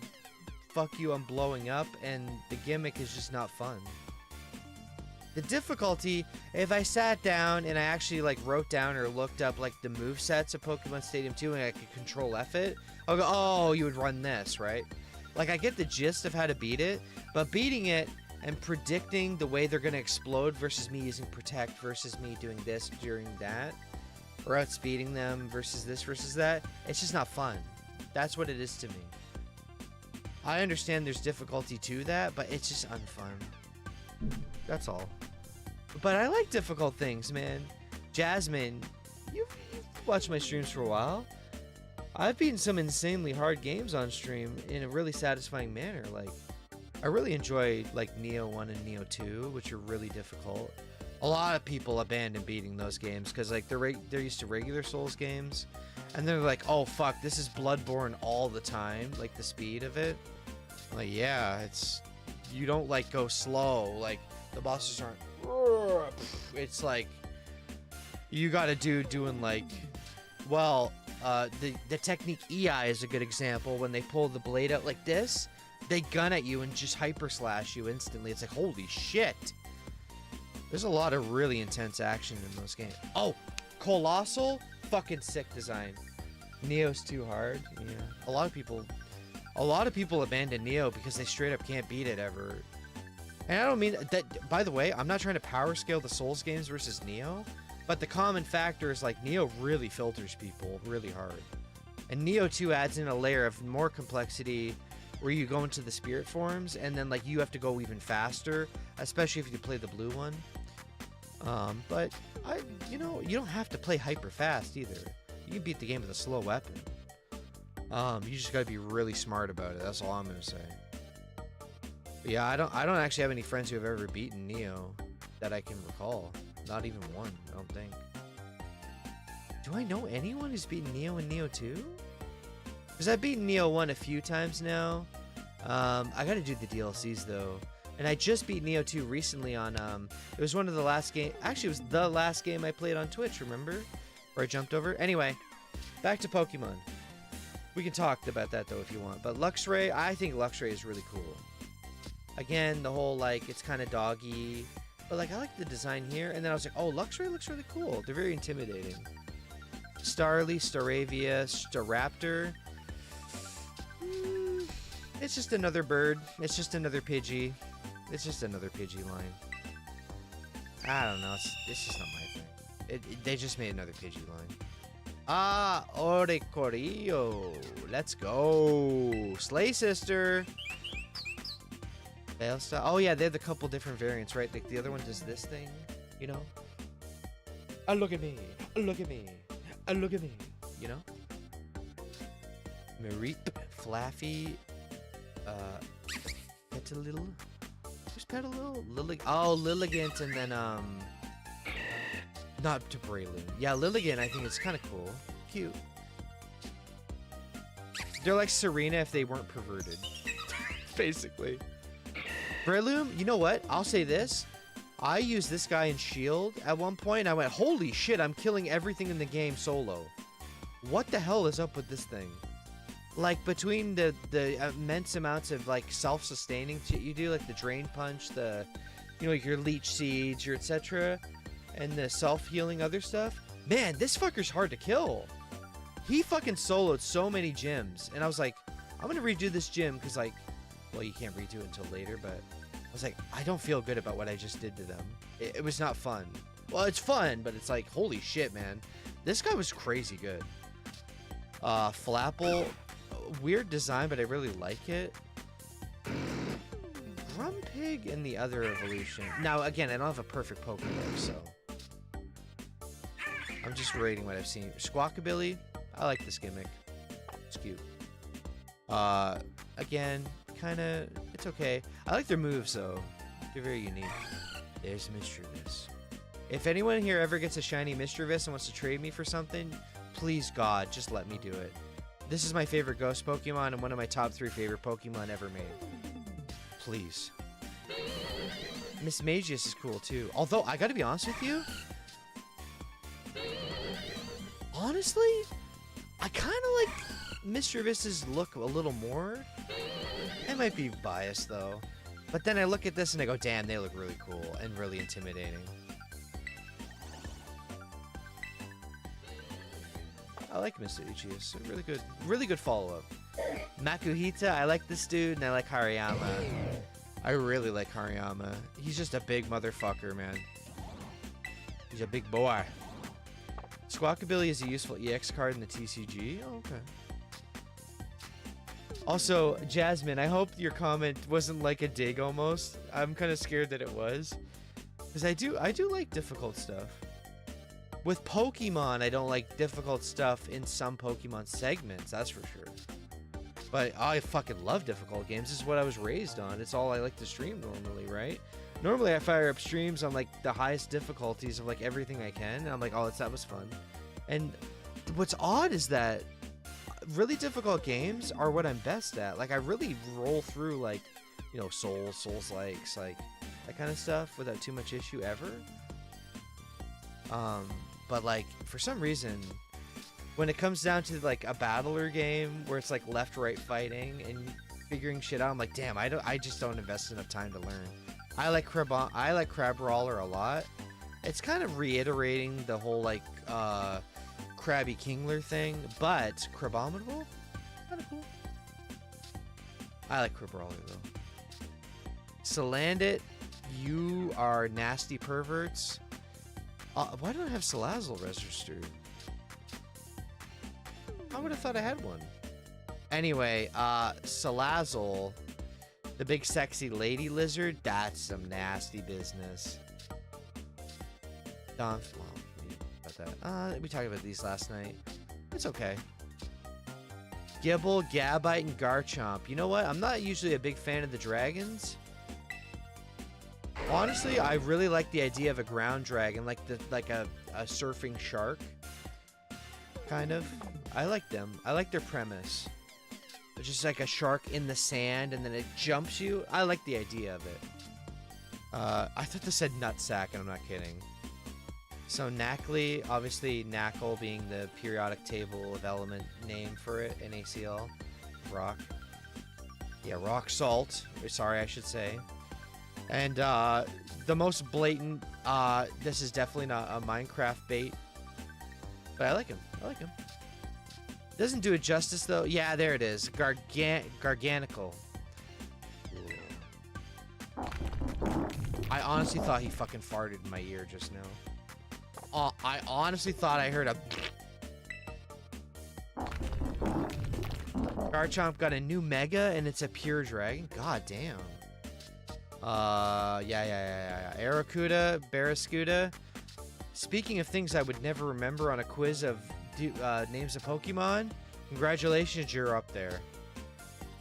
fuck you, I'm blowing up, and the gimmick is just not fun. The difficulty, if I sat down and I actually like wrote down or looked up like the movesets of Pokemon Stadium 2 and I could control F it, I'll go, oh, you would run this, right? Like, I get the gist of how to beat it, but beating it and predicting the way they're going to explode versus me using Protect versus me doing this during that, or outspeeding them versus this versus that, it's just not fun. That's what it is to me. I understand there's difficulty to that, but it's just unfun. That's all. But I like difficult things, man. Jasmine, you've watched my streams for a while. I've beaten some insanely hard games on stream in a really satisfying manner. Like, I really enjoy like Neo 1 and Neo 2, which are really difficult. A lot of people abandon beating those games because like they're used to regular Souls games, and they're like, oh fuck, this is Bloodborne all the time, like the speed of it. I'm like, yeah, it's, you don't like go slow, like the bosses aren't, it's like you gotta doing like, well, the technique EI is a good example. When they pull the blade out like this, they gun at you and just hyper slash you instantly. It's like, holy shit. There's a lot of really intense action in those games. Oh, Colossal, fucking sick design. Neo's too hard. Yeah, a lot of people abandon Neo because they straight up can't beat it ever. And I don't mean that, by the way, I'm not trying to power scale the Souls games versus Neo, but the common factor is like Neo really filters people really hard. And Neo 2 adds in a layer of more complexity where you go into the spirit forms and then like you have to go even faster, especially if you play the blue one. But you know, you don't have to play hyper fast either. You can beat the game with a slow weapon. You just gotta be really smart about it. That's all I'm gonna say. But yeah, I don't actually have any friends who have ever beaten Neo that I can recall. Not even one, I don't think. Do I know anyone who's beaten Neo and Neo 2? Because I've beaten Neo 1 a few times now. I gotta do the DLCs though. And I just beat Neo 2 recently on, it was one of the last game, actually it was the last game I played on Twitch, remember? Where I jumped over. Anyway, back to Pokemon. We can talk about that though if you want. But Luxray, I think Luxray is really cool. Again, the whole like, it's kind of doggy. But like, I like the design here. And then I was like, oh, Luxray looks really cool. They're very intimidating. Starly, Staravia, Staraptor. It's just another bird. It's just another Pidgey. It's just another Pidgey line. I don't know. It's just not my thing. They just made another Pidgey line. Ah, Oricorio. Let's go. Slay Sister. Fail style. Oh yeah, they have a couple different variants, right? Like the other one does this thing, you know? Look at me. Look at me. Look at me. You know? Mareep, Flaffy, Petalil. Who's Petalil? Lilligant, and then not to Breloom. Yeah, Lilligant. I think it's kind of cool, cute. They're like Serena if they weren't perverted, basically. Breloom, you know what? I'll say this. I used this guy in Shield at one point, and I went, holy shit, I'm killing everything in the game solo. What the hell is up with this thing? Like, between the immense amounts of, like, self-sustaining shit you do, like the Drain Punch, the, you know, like your Leech Seeds, your etc., and the self-healing other stuff, man, this fucker's hard to kill. He fucking soloed so many gyms, and I was like, I'm gonna redo this gym, because, like, well, you can't redo it until later, but I was like, I don't feel good about what I just did to them. It was not fun. Well, it's fun, but it's like, holy shit, man. This guy was crazy good. Flapple, weird design, but I really like it. Grumpig and the other evolution. Now, again, I don't have a perfect Pokemon, so I'm just rating what I've seen. Squawkabilly, I like this gimmick. It's cute. Again, kind of, it's okay. I like their moves, though. They're very unique. There's Mischievous. If anyone here ever gets a shiny Mischievous and wants to trade me for something, please, God, just let me do it. This is my favorite ghost Pokemon and one of my top 3 favorite Pokemon ever made. Please. Miss Magius is cool, too. Although, I gotta be honest with you, honestly, I kind of like Mischievous's look a little more. I might be biased, though. But then I look at this and I go, damn, they look really cool and really intimidating. I like Mr. Uchius. Really good follow-up. Makuhita, I like this dude, and I like Hariyama. I really like Hariyama. He's just a big motherfucker, man. He's a big boy. Squawkabilly is a useful EX card in the TCG. Oh, okay. Also, Jasmine, I hope your comment wasn't like a dig almost. I'm kind of scared that it was. Because I do like difficult stuff. With Pokemon, I don't like difficult stuff in some Pokemon segments, that's for sure. But I fucking love difficult games. This is what I was raised on. It's all I like to stream normally, right? Normally I fire up streams on like the highest difficulties of like everything I can. And I'm like, oh, that was fun. And what's odd is that really difficult games are what I'm best at. Like I really roll through like, you know, Souls-likes, like that kind of stuff without too much issue ever. But like for some reason, when it comes down to like a battler game where it's like left-right fighting and figuring shit out, I'm like, damn, I just don't invest enough time to learn. I like Crabrawler a lot. It's kind of reiterating the whole like Krabby Kingler thing, but Crabominable, kind of cool. I like Crabrawler though. Salandit, you are nasty perverts. Why don't I have Salazzle registered? I would have thought I had one. Anyway, Salazzle, the big sexy lady lizard, that's some nasty business. Well, about that. We talked about these last night. It's okay. Gibble, Gabite, and Garchomp. You know what? I'm not usually a big fan of the dragons. Honestly, I really like the idea of a ground dragon, like a surfing shark. Kind of. I like them. I like their premise. It's just like a shark in the sand and then it jumps you. I like the idea of it. I thought this said nutsack and I'm not kidding. So Knackley, obviously Knackle being the periodic table of element name for it in ACL. Rock. Yeah, rock salt. Sorry, I should say. And the most blatant, this is definitely not a Minecraft bait. But I like him. I like him. Doesn't do it justice, though. Yeah, there it is. Garganical. I honestly thought he fucking farted in my ear just now. I honestly thought I heard a... Garchomp got a new Mega, and it's a pure dragon? God damn. Yeah. Aracuda, Barraskewda. Speaking of things I would never remember on a quiz of names of Pokemon, congratulations, you're up there.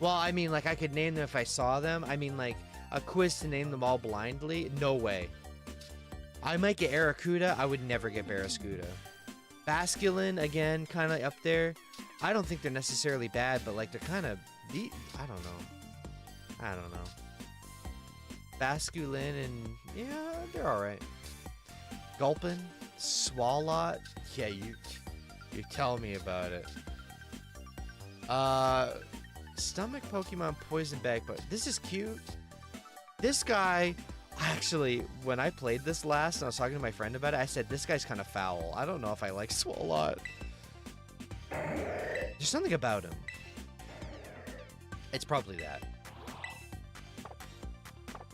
Well, I mean, like, I could name them if I saw them. I mean, like, a quiz to name them all blindly? No way. I might get Aracuda. I would never get Barraskewda. Basculin, again, kind of up there. I don't think they're necessarily bad, but, like, they're kind of... I don't know. Basculin and... Yeah, they're alright. Gulpin, Swalot. Yeah, you tell me about it. Stomach Pokemon Poison Bag, but this is cute. This guy, actually, when I played this last and I was talking to my friend about it, I said, this guy's kind of foul. I don't know if I like Swalot. There's something about him. It's probably that.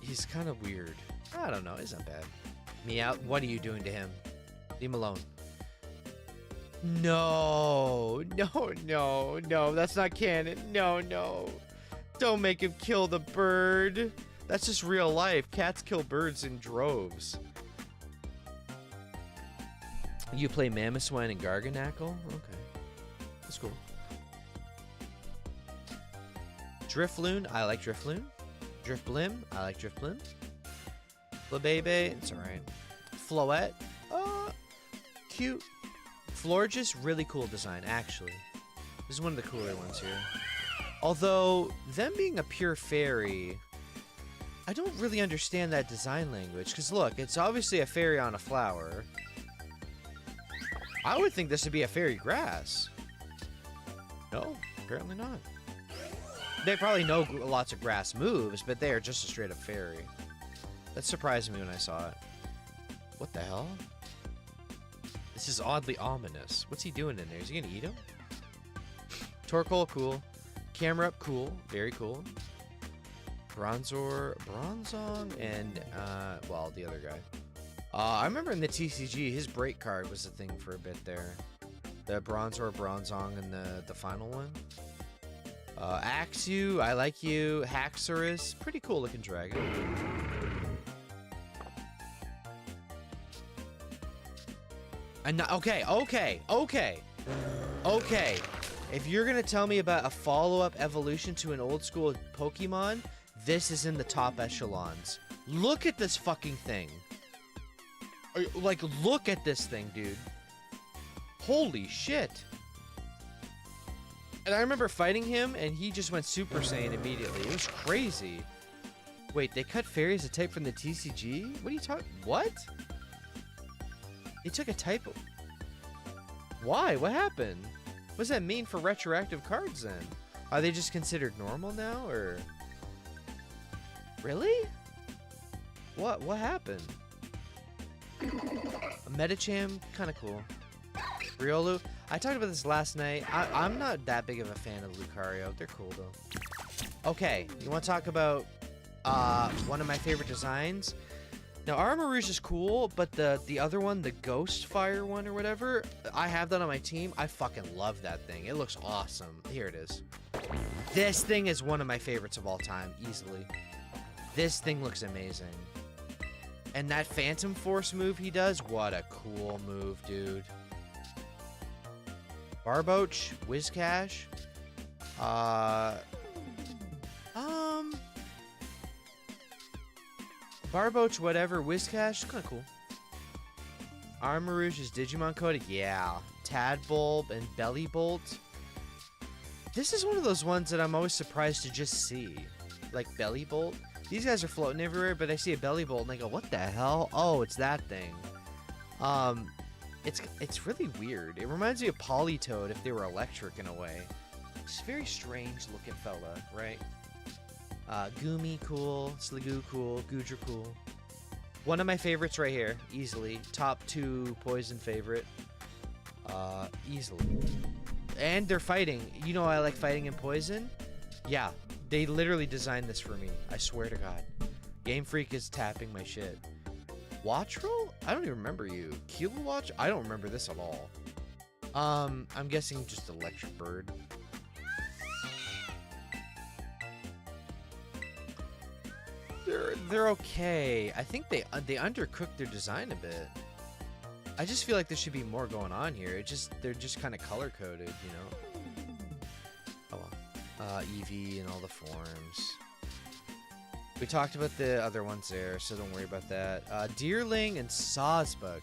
He's kind of weird. I don't know. He's not bad. Meow. What are you doing to him? Leave him alone. No. That's not canon. No. Don't make him kill the bird. That's just real life. Cats kill birds in droves. You play Mamoswine and Garganackle? Okay. That's cool. Drifloon. I like Drifloon. Drifblim. I like Drifblim. Flabebe. It's alright. Floette. Cute. Florges. Really cool design, actually. This is one of the cooler ones here. Although, them being a pure fairy... I don't really understand that design language. Because look, it's obviously a fairy on a flower. I would think this would be a fairy grass. No, apparently not. They probably know lots of grass moves, but they are just a straight up fairy. That surprised me when I saw it. What the hell? This is oddly ominous. What's he doing in there? Is he gonna eat him? Torkoal, cool. Camerupt, cool. Very cool. Bronzong, and, well, the other guy. I remember in the TCG, his break card was a thing for a bit there. The Bronzong, and the final one. Axew, I like you. Haxorus, pretty cool looking dragon. And okay. If you're gonna tell me about a follow-up evolution to an old school Pokemon, this is in the top echelons. Look at this fucking thing. Like, look at this thing, dude. Holy shit. And I remember fighting him, and he just went Super Saiyan immediately. It was crazy. Wait, they cut fairy as a type from the TCG? What are you talking? What? They took a type. Why? What happened? What does that mean for retroactive cards then? Are they just considered normal now, or? Really? What happened? A Medicham, kind of cool. Riolu. I talked about this last night. I'm not that big of a fan of Lucario. They're cool though. Okay, you want to talk about one of my favorite designs? Now, Armarouge is cool, but the other one, the Ghost Fire one or whatever, I have that on my team. I fucking love that thing. It looks awesome. Here it is. This thing is one of my favorites of all time, easily. This thing looks amazing. And that Phantom Force move he does, what a cool move, dude. Barboach, Whiscash, Barboach, whatever, Whiscash, kind of cool. Armarouge is Digimon coded, yeah. Tadbulb and Bellybolt. This is one of those ones that I'm always surprised to just see. Like Bellybolt. These guys are floating everywhere, but I see a Bellybolt and I go, what the hell? Oh, it's that thing. It's really weird. It reminds me of Politoed if they were electric in a way. It's a very strange looking fella, right? Goomy cool, Sliggoo cool, Goodra cool. One of my favorites right here, easily. Top 2 poison favorite. Easily. And they're fighting. You know I like fighting in poison? Yeah, they literally designed this for me. I swear to God. Game Freak is tapping my shit. Watchroll? I don't even remember you. Kilowatch? I don't remember this at all. I'm guessing just Electric Bird. they're okay. I think they undercooked their design a bit. I just feel like there should be more going on here. They're just kind of color coded, you know. Oh well. Eevee and all the forms. We talked about the other ones there, so don't worry about that. Deerling and Sawsbug.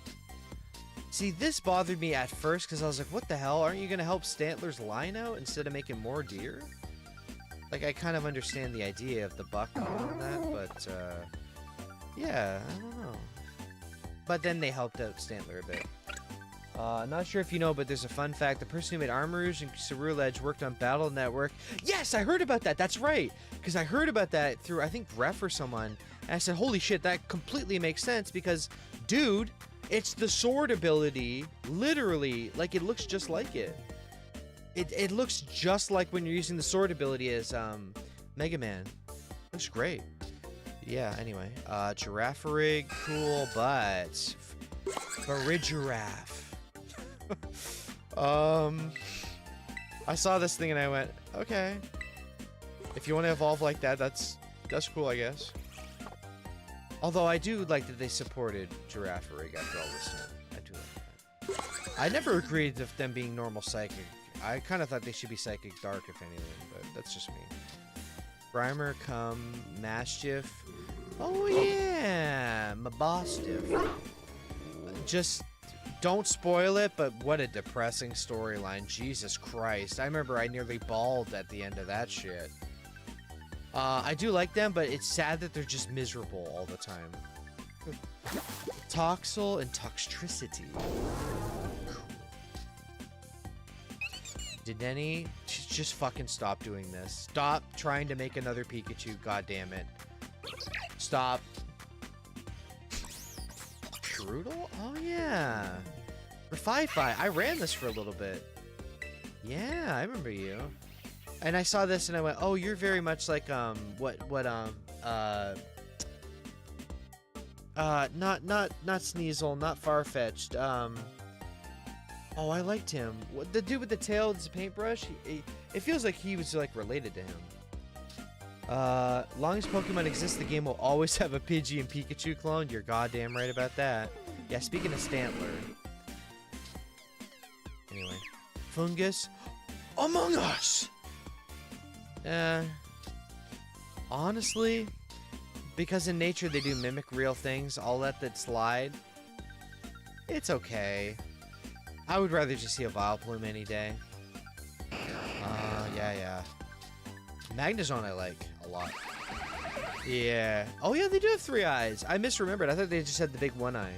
See, this bothered me at first because I was like, what the hell? Aren't you going to help Stantler's line out instead of making more deer? Like, I kind of understand the idea of the buck and that, but, yeah, I don't know. But then they helped out Stantler a bit. Not sure if you know, but there's a fun fact. The person who made Armarouge and Ceruledge worked on Battle Network. Yes, I heard about that. That's right. Because I heard about that through, I think, Ref or someone. And I said, holy shit, that completely makes sense because, dude, it's the sword ability. Literally, like, it looks just like it. It looks just like when you're using the sword ability as Mega Man. Looks great. Yeah, anyway. Giraffarig, cool, but Farigiraffe. I saw this thing and I went, okay. If you want to evolve like that, that's cool, I guess. Although I do like that they supported Giraffarig after all this time. I do like that. I never agreed with them being normal psychic. I kind of thought they should be psychic dark, if anything, but that's just me. Grimer, Mastiff. Oh yeah, Mabostiff. Just don't spoil it, but what a depressing storyline. Jesus Christ. I remember I nearly bawled at the end of that shit. I do like them, but it's sad that they're just miserable all the time. Toxel and Toxtricity. Dedenne, just fucking stop doing this. Stop trying to make another Pikachu, god damn it. Stop. Strudel? Oh yeah. For Fi-Fi, I ran this for a little bit. Yeah, I remember you. And I saw this and I went, oh, you're very much like not Sneasel, not Farfetch'd. Oh, I liked him. What, the dude with the tail, it's a paintbrush. It feels like he was like related to him. Long as Pokemon exists, the game will always have a Pidgey and Pikachu clone. You're goddamn right about that. Yeah, speaking of Stantler. Anyway, Fungus, Among Us. Honestly, because in nature they do mimic real things, I'll let that slide. It's okay. I would rather just see a Vileplume any day. Yeah. Magnezone I like a lot. Yeah. Oh yeah, they do have 3 eyes. I misremembered. I thought they just had the big 1 eye.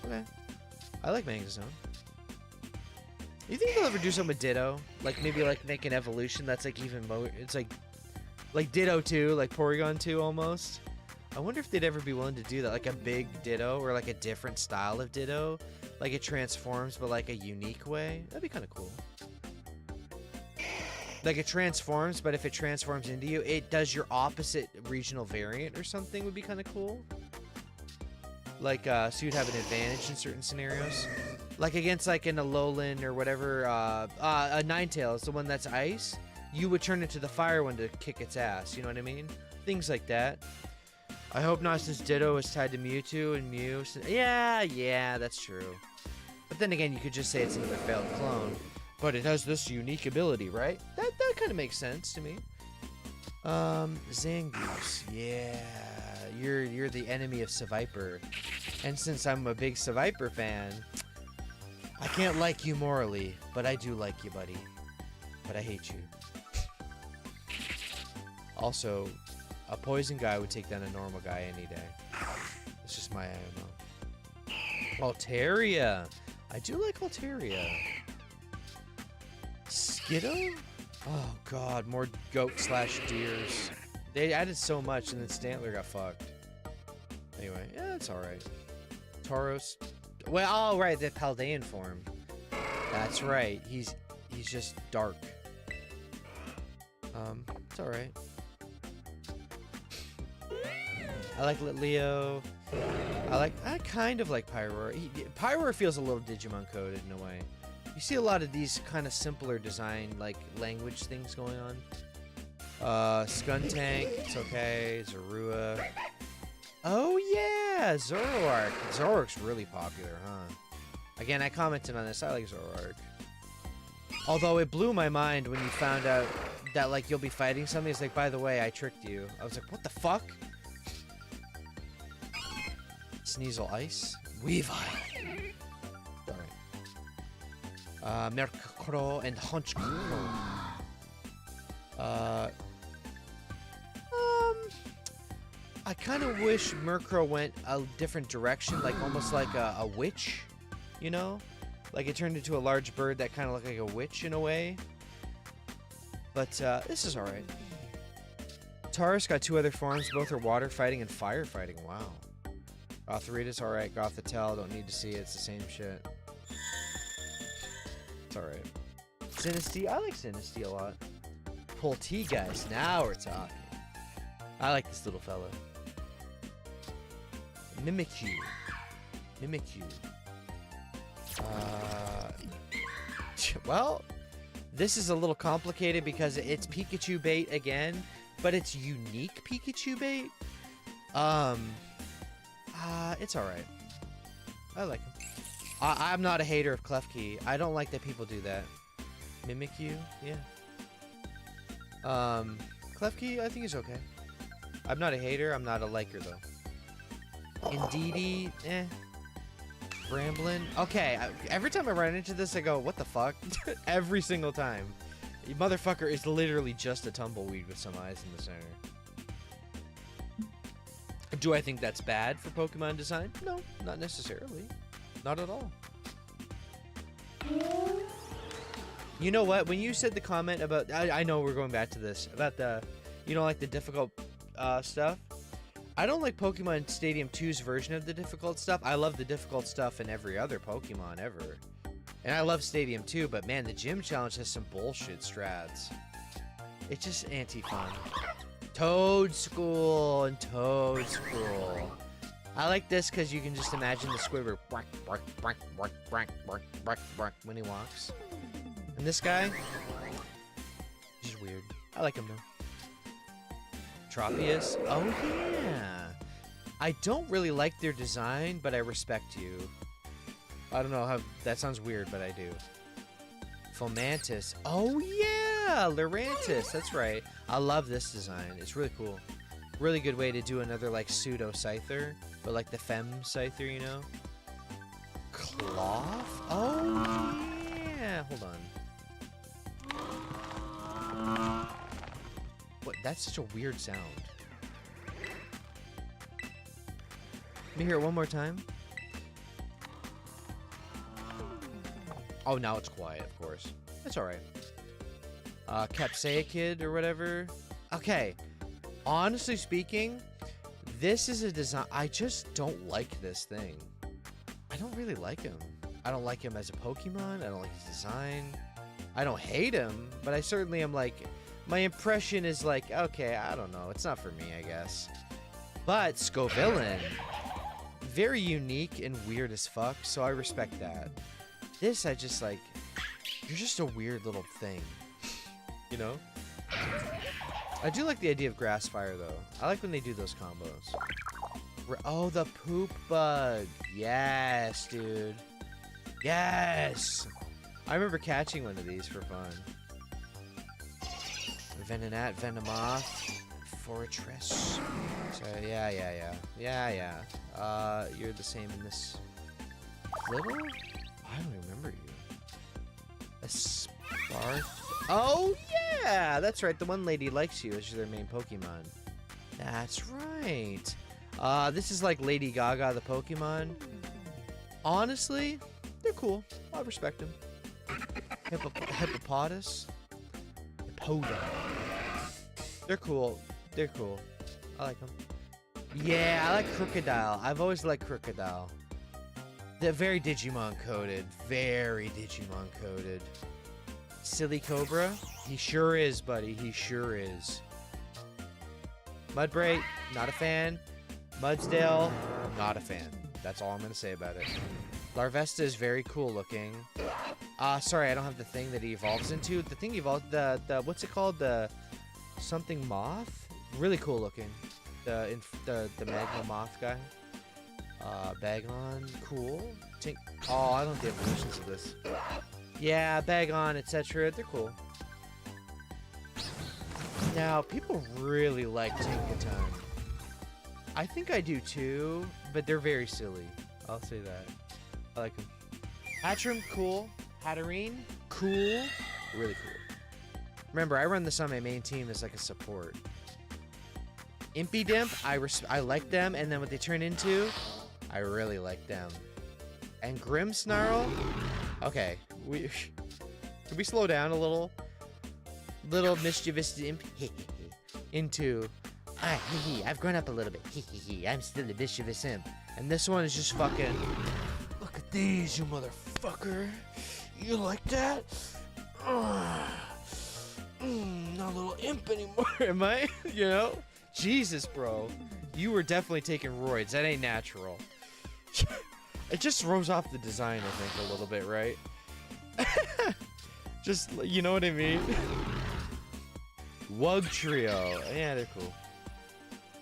Okay. I like Magnezone. You think they'll ever do something with Ditto? Like maybe like make an evolution that's like even more. It's like Ditto 2, like Porygon 2 almost. I wonder if they'd ever be willing to do that, like a big Ditto or like a different style of Ditto, like it transforms but like a unique way. That'd be kind of cool. Like it transforms, but if it transforms into you, it does your opposite regional variant or something. Would be kind of cool. Like so you'd have an advantage in certain scenarios. Like against like an Alolan or whatever, a Ninetales, the one that's ice, you would turn into the fire one to kick its ass, you know what I mean? Things like that. I hope not, since Ditto is tied to Mewtwo and Mew. Yeah, that's true. But then again, you could just say it's another failed clone. But it has this unique ability, right? That kind of makes sense to me. Zangoose. Yeah, you're the enemy of Seviper. And since I'm a big Seviper fan, I can't like you morally, but I do like you, buddy. But I hate you. Also, a poison guy would take down a normal guy any day. It's just my IMO. Altaria. I do like Altaria. Skiddo? Oh god, more goat/deers. They added so much and then Stantler got fucked. Anyway, yeah, it's alright. Tauros. Well, oh right, the Paldean form. That's right. He's just dark. It's alright. I like Litleo. I kind of like Pyroar. Pyroar feels a little Digimon coded in a way. You see a lot of these kind of simpler design, like language things going on. Skuntank, it's okay. Zorua. Oh yeah, Zoroark. Zoroark's really popular, huh? Again, I commented on this. I like Zoroark. Although it blew my mind when you found out that like you'll be fighting something. It's like, by the way, I tricked you. I was like, what the fuck? Sneasel Ice. Weavile. Alright. Mercro and Honchkrow. I kind of wish Murkrow went a different direction, like almost like a witch, you know? Like it turned into a large bird that kind of looked like a witch in a way. But this is alright. Taurus got 2 other forms, both are water fighting and fire fighting. Wow. Gothorita's alright. Gothitelle, don't need to see it, it's the same shit. It's alright. Sinistea, I like Sinistea a lot. Polteageist, now we're talking. I like this little fella. Mimikyu. Mimikyu. Well, this is a little complicated because it's Pikachu bait again, but it's unique Pikachu bait. It's alright. I like him. I'm not a hater of Klefki. I don't like that people do that. Mimikyu, yeah. Klefki, I think is okay. I'm not a hater, I'm not a liker though. Indeedee, eh. Bramblin. Okay, every time I run into this, I go, what the fuck? Every single time. You motherfucker is literally just a tumbleweed with some eyes in the center. Do I think that's bad for Pokemon design? No, not necessarily. Not at all. You know what? When you said the comment about... I know we're going back to this. About the... You don't like the difficult stuff? I don't like Pokemon Stadium 2's version of the difficult stuff. I love the difficult stuff in every other Pokemon ever. And I love Stadium 2, but man, the gym challenge has some bullshit strats. It's just anti-fun. Toad School and Toad School. I like this because you can just imagine the Squidward when he walks. And this guy, just weird. I like him though. Tropius. Oh yeah. I don't really like their design, but I respect you. I don't know how that sounds weird, but I do. Fomantis. Oh yeah, Lurantis. That's right. I love this design. It's really cool. Really good way to do another like pseudo Scyther, but like the Fem Scyther, you know. Cloth. Oh yeah. Hold on. What? That's such a weird sound. Let me hear it one more time. Oh, now it's quiet, of course. That's alright. Capsaicid or whatever. Okay. Honestly speaking, this is a design... I just don't like this thing. I don't really like him. I don't like him as a Pokemon. I don't like his design. I don't hate him, but I certainly am like... My impression is like, okay, I don't know. It's not for me, I guess. But Scovillain, very unique and weird as fuck, so I respect that. This, I just like, you're just a weird little thing, you know? I do like the idea of Grass Fire, though. I like when they do those combos. Oh, the Poop Bug. Yes, dude. Yes! I remember catching one of these for fun. Venonat, Venomoth, Fortress. So yeah. You're the same in this. Little? I don't remember you. A Sparth. Oh yeah, that's right. The one lady likes you as their main Pokemon. That's right. This is like Lady Gaga, the Pokemon. Honestly, they're cool. I respect them. Hippopotas. They're cool. They're cool. I like them. Yeah, I like Crocodile. I've always liked Crocodile. They're very Digimon coded. Very Digimon coded. Silly Cobra. He sure is, buddy. He sure is. Mudbray, not a fan. Mudsdale, not a fan. That's all I'm going to say about it. Larvesta is very cool looking. Sorry, I don't have the thing that he evolves into. The thing evolved, the what's it called? The something moth. Really cool looking. The magma moth guy. Bagon, cool. Oh, I don't have the evolutions of this. Yeah, Bagon, etc. They're cool. Now, people really like Tinkaton. I think I do too, but they're very silly. I'll say that. I like them. Hatchrim, cool. Hatterene, cool. Really cool. Remember, I run this on my main team as like a support. Impidimp, I like them, and then what they turn into, I really like them. And Grimmsnarl, okay, can we slow down a little? Little mischievous imp into, I've grown up a little bit. I'm still a mischievous imp. And this one is just fucking, look at these, you motherfucker. You like that? Not a little imp anymore, am I? You know? Jesus, bro. You were definitely taking roids. That ain't natural. It just throws off the design, I think, a little bit, right? Just, you know what I mean? Wug Trio. Yeah, they're cool.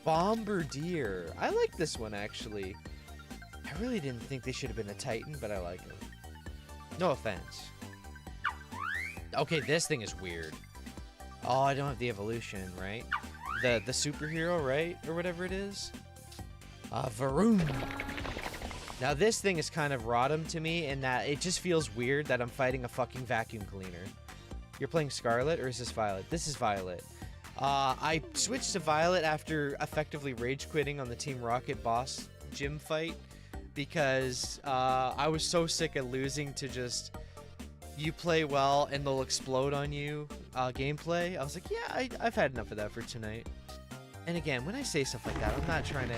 Bombardier. I like this one, actually. I really didn't think they should have been a Titan, but I like it. No offense. Okay, this thing is weird. Oh, I don't have the evolution, right? The superhero, right? Or whatever it is. Varun. Now, this thing is kind of Rotom to me in that it just feels weird that I'm fighting a fucking vacuum cleaner. You're playing Scarlet, or is this Violet? This is Violet. I switched to Violet after effectively rage quitting on the Team Rocket boss gym fight because I was so sick of losing to just you play well and they'll explode on you gameplay. I was like, yeah, I've had enough of that for tonight. And again, when I say stuff like that, I'm not trying to...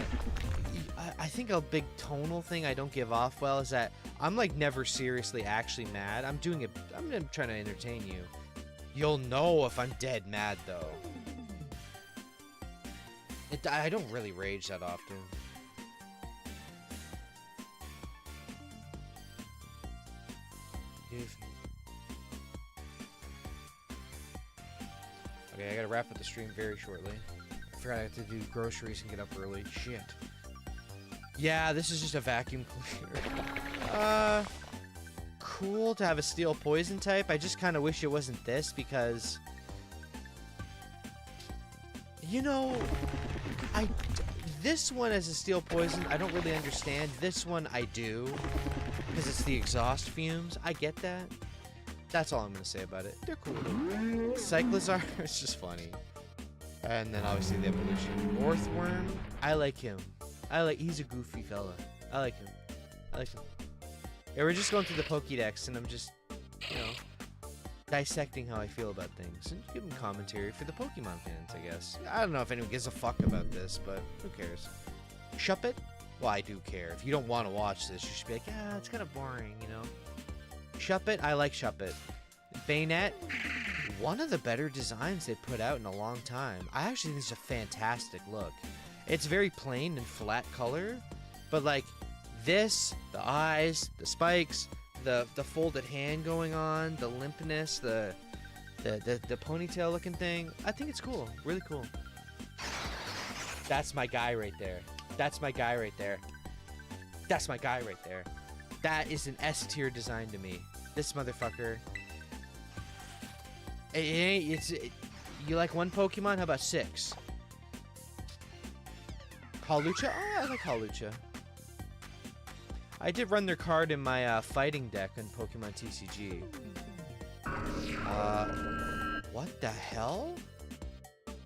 I think a big tonal thing I don't give off well is that I'm like never seriously actually mad. I'm doing it... I'm trying to entertain you. You'll know if I'm dead mad, though. I don't really rage that often. Okay, I gotta wrap up the stream very shortly. I forgot I have to do groceries and get up early. Shit. Yeah, this is just a vacuum cleaner. Cool to have a steel poison type. I just kind of wish it wasn't this because... You know... This one as a steel poison, I don't really understand. This one I do. Because it's the exhaust fumes. I get that. That's all I'm going to say about it. They're cool. Cyclizar, it's just funny. And then obviously the evolution. Orthworm, I like him. He's a goofy fella. I like him. Yeah, we're just going through the Pokédex and I'm just, you know, dissecting how I feel about things and giving commentary for the Pokemon fans, I guess. I don't know if anyone gives a fuck about this, but who cares? Shuppet? Well, I do care. If you don't want to watch this, you should be like, yeah, it's kind of boring, you know? Shuppet, I like Shuppet. Bayonet, one of the better designs they put out in a long time. I actually think it's a fantastic look. It's very plain and flat color, but like this, the eyes, the spikes, the folded hand going on, the limpness, the ponytail looking thing. I think it's cool. Really cool. That's my guy right there. That's my guy right there. That's my guy right there. That is an S tier design to me. This motherfucker. You like one Pokemon? How about 6? Hawlucha? Oh, I like Hawlucha. I did run their card in my fighting deck on Pokemon TCG. What the hell?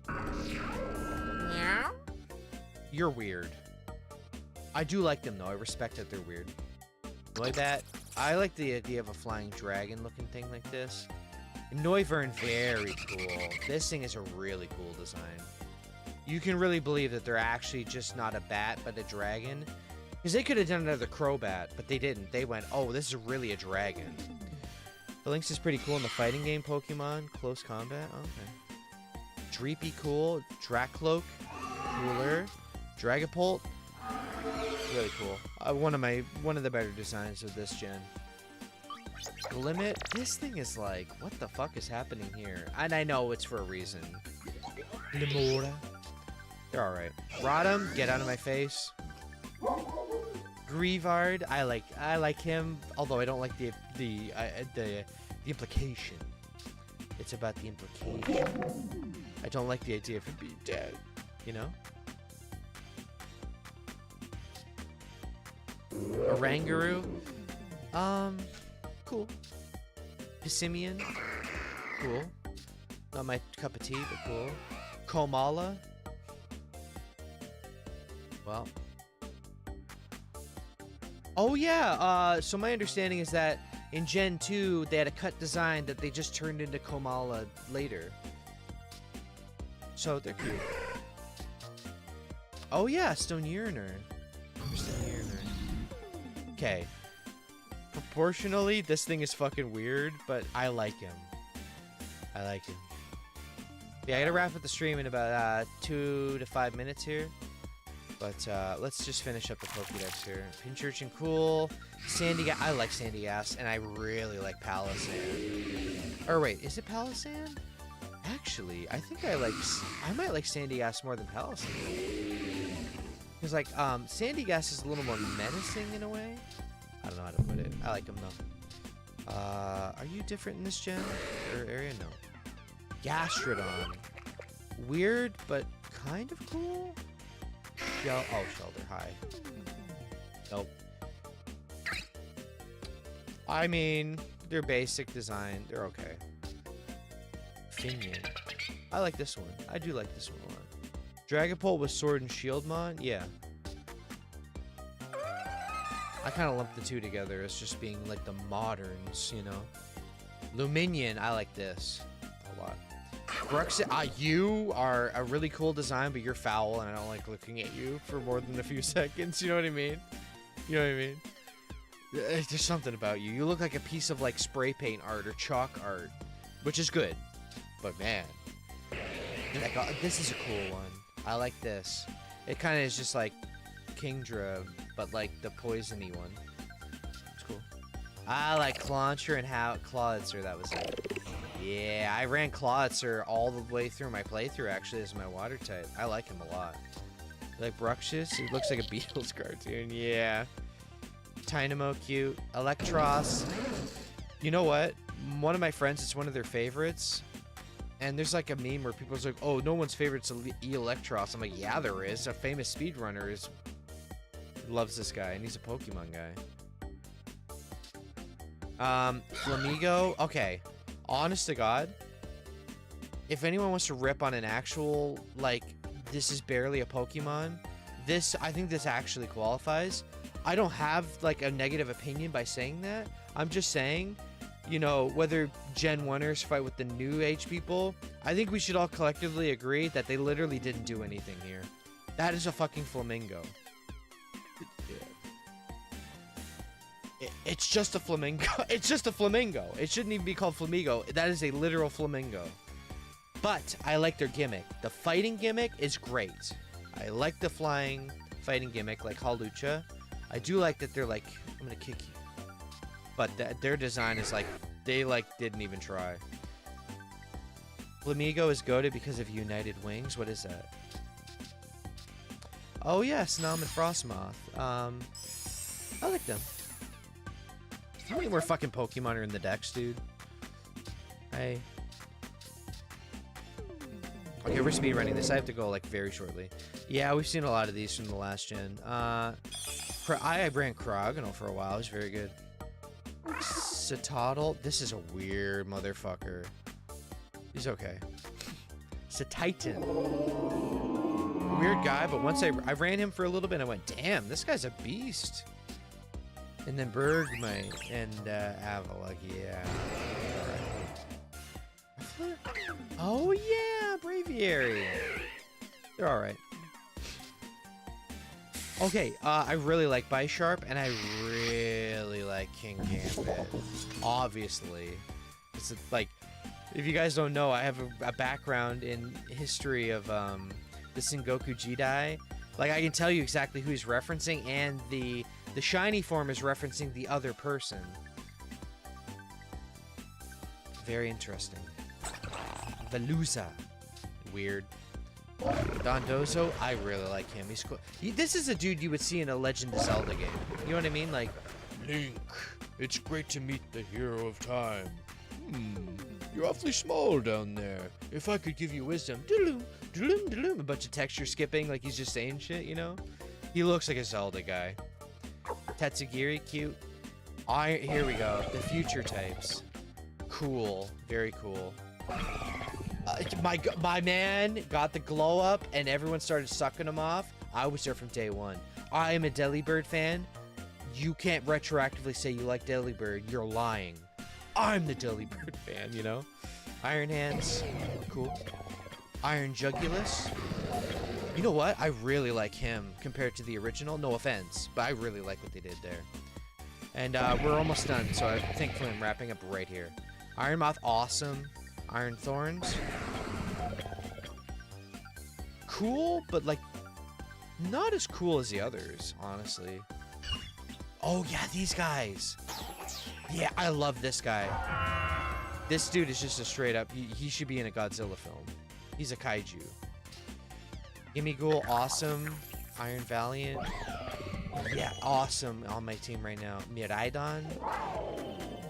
Meow? You're weird. I do like them though. I respect that they're weird. Noibat, I like the idea of a flying dragon looking thing like this. Noivern, very cool. This thing is a really cool design. You can really believe that they're actually just not a bat, but a dragon. Because they could have done another Crobat, but they didn't. They went, oh, this is really a dragon. The Lynx is pretty cool in the fighting game Pokemon. Close combat, okay. Dreepy, cool. Dracloak, cooler. Dragapult, really cool. One of the better designs of this gen. Limit, this thing is like, what the fuck is happening here? And I know it's for a reason. Limora. They're alright. Rodham, get out of my face. Grievard, I like him, although I don't like the implication. It's about the implication. I don't like the idea of him being dead, you know? Oranguru, cool. Pissimian, cool. Not my cup of tea, but cool. Komala, well. Oh yeah, so my understanding is that in Gen 2, they had a cut design that they just turned into Komala later. So they're cute. Oh yeah, Stone Uriner. Okay. Proportionally, this thing is fucking weird, but I like him. I like him. Yeah, I gotta wrap up the stream in about 2 to 5 minutes here. But let's just finish up the Pokédex here. Pinchurchin, cool. Sandy, I like Sandy-Gas, and I really like Palossand. Or wait, is it Palossand? Actually, I think I might like Sandy-Gas more than Palossand. Because like, Sandy-Gas is a little more menacing in a way. I don't know how to put it. I like him though. Are you different in this gen or area? No. Gastrodon. Weird, but kind of cool. Oh, Shelter, hi. Nope. I mean, they're basic design. They're okay. Finian. I like this one. I do like this one a lot. Dragapult with Sword and Shield mod? Yeah. I kind of lump the two together as just being like the moderns, you know? Luminion, I like this a lot. Bruxit, you are a really cool design, but you're foul, and I don't like looking at you for more than a few seconds. You know what I mean? You know what I mean? There's something about you. You look like a piece of like spray paint art or chalk art, which is good. But man, this is a cool one. I like this. It kind of is just like Kingdra, but like the poisony one. It's cool. I like Clauncher and Clawitzer. That was it. Yeah, I ran Clawitzer all the way through my playthrough, actually, as my water type. I like him a lot. You like Bruxish? He looks like a Beatles cartoon. Yeah. Tynamo, cute. Electros. You know what? One of my friends, it's one of their favorites. And there's like a meme where people's like, oh, no one's favorite's Electros. I'm like, yeah, there is. A famous speedrunner loves this guy, and he's a Pokemon guy. Flamigo. Okay. Honest to God, if anyone wants to rip on an actual, like, this is barely a Pokemon, I think this actually qualifies. I don't have, like, a negative opinion by saying that. I'm just saying, you know, whether Gen 1ers fight with the new age people, I think we should all collectively agree that they literally didn't do anything here. That is a fucking flamingo. It's just a flamingo. It's just a flamingo. It shouldn't even be called flamingo. That is a literal flamingo. But I like their gimmick. The fighting gimmick is great. I like the flying fighting gimmick like Halucha. I do like that they're like, I'm gonna kick you. But their design is like, they like didn't even try. Flamigo is goated because of United Wings. What is that? Oh yeah, Snom and Frostmoth. I like them. How many more fucking Pokemon are in the decks, dude? Okay, we're speedrunning this. I have to go, like, very shortly. Yeah, we've seen a lot of these from the last gen. I ran Krogonal for a while. It was very good. Citadel. This is a weird motherfucker. He's okay. Cetitan. Weird guy, but once I ran him for a little bit, I went, damn, this guy's a beast. And then Bergmite and Avalok, yeah. Alright. Oh yeah, Braviary. They're alright. Okay, I really like Bisharp, and I really like King Gambit. Obviously. It's like, if you guys don't know, I have a background in history of the Sengoku Jidai. Like, I can tell you exactly who he's referencing, and the shiny form is referencing the other person. Very interesting. Veluza. Weird. Dondozo, I really like him. He's cool. This is a dude you would see in a Legend of Zelda game. You know what I mean? Like, Link, it's great to meet the hero of time. You're awfully small down there. If I could give you wisdom, a bunch of texture skipping, like he's just saying shit, you know? He looks like a Zelda guy. Tatsugiri, cute. Here we go. The future types. Cool. Very cool. My man got the glow up and everyone started sucking him off. I was there from day one. I am a Delibird fan. You can't retroactively say you like Delibird. You're lying. I'm the Delibird fan, you know? Iron Hands. Cool. Iron Jugulus. You know what? I really like him compared to the original. No offense, but I really like what they did there. And we're almost done, so I think I'm wrapping up right here. Iron Moth, awesome. Iron Thorns. Cool, but like not as cool as the others, honestly. Oh yeah, these guys. Yeah, I love this guy. This dude is just a straight up, he should be in a Godzilla film. He's a kaiju. Gimme Ghoul, awesome. Iron Valiant. Yeah, awesome on my team right now. Miraidon.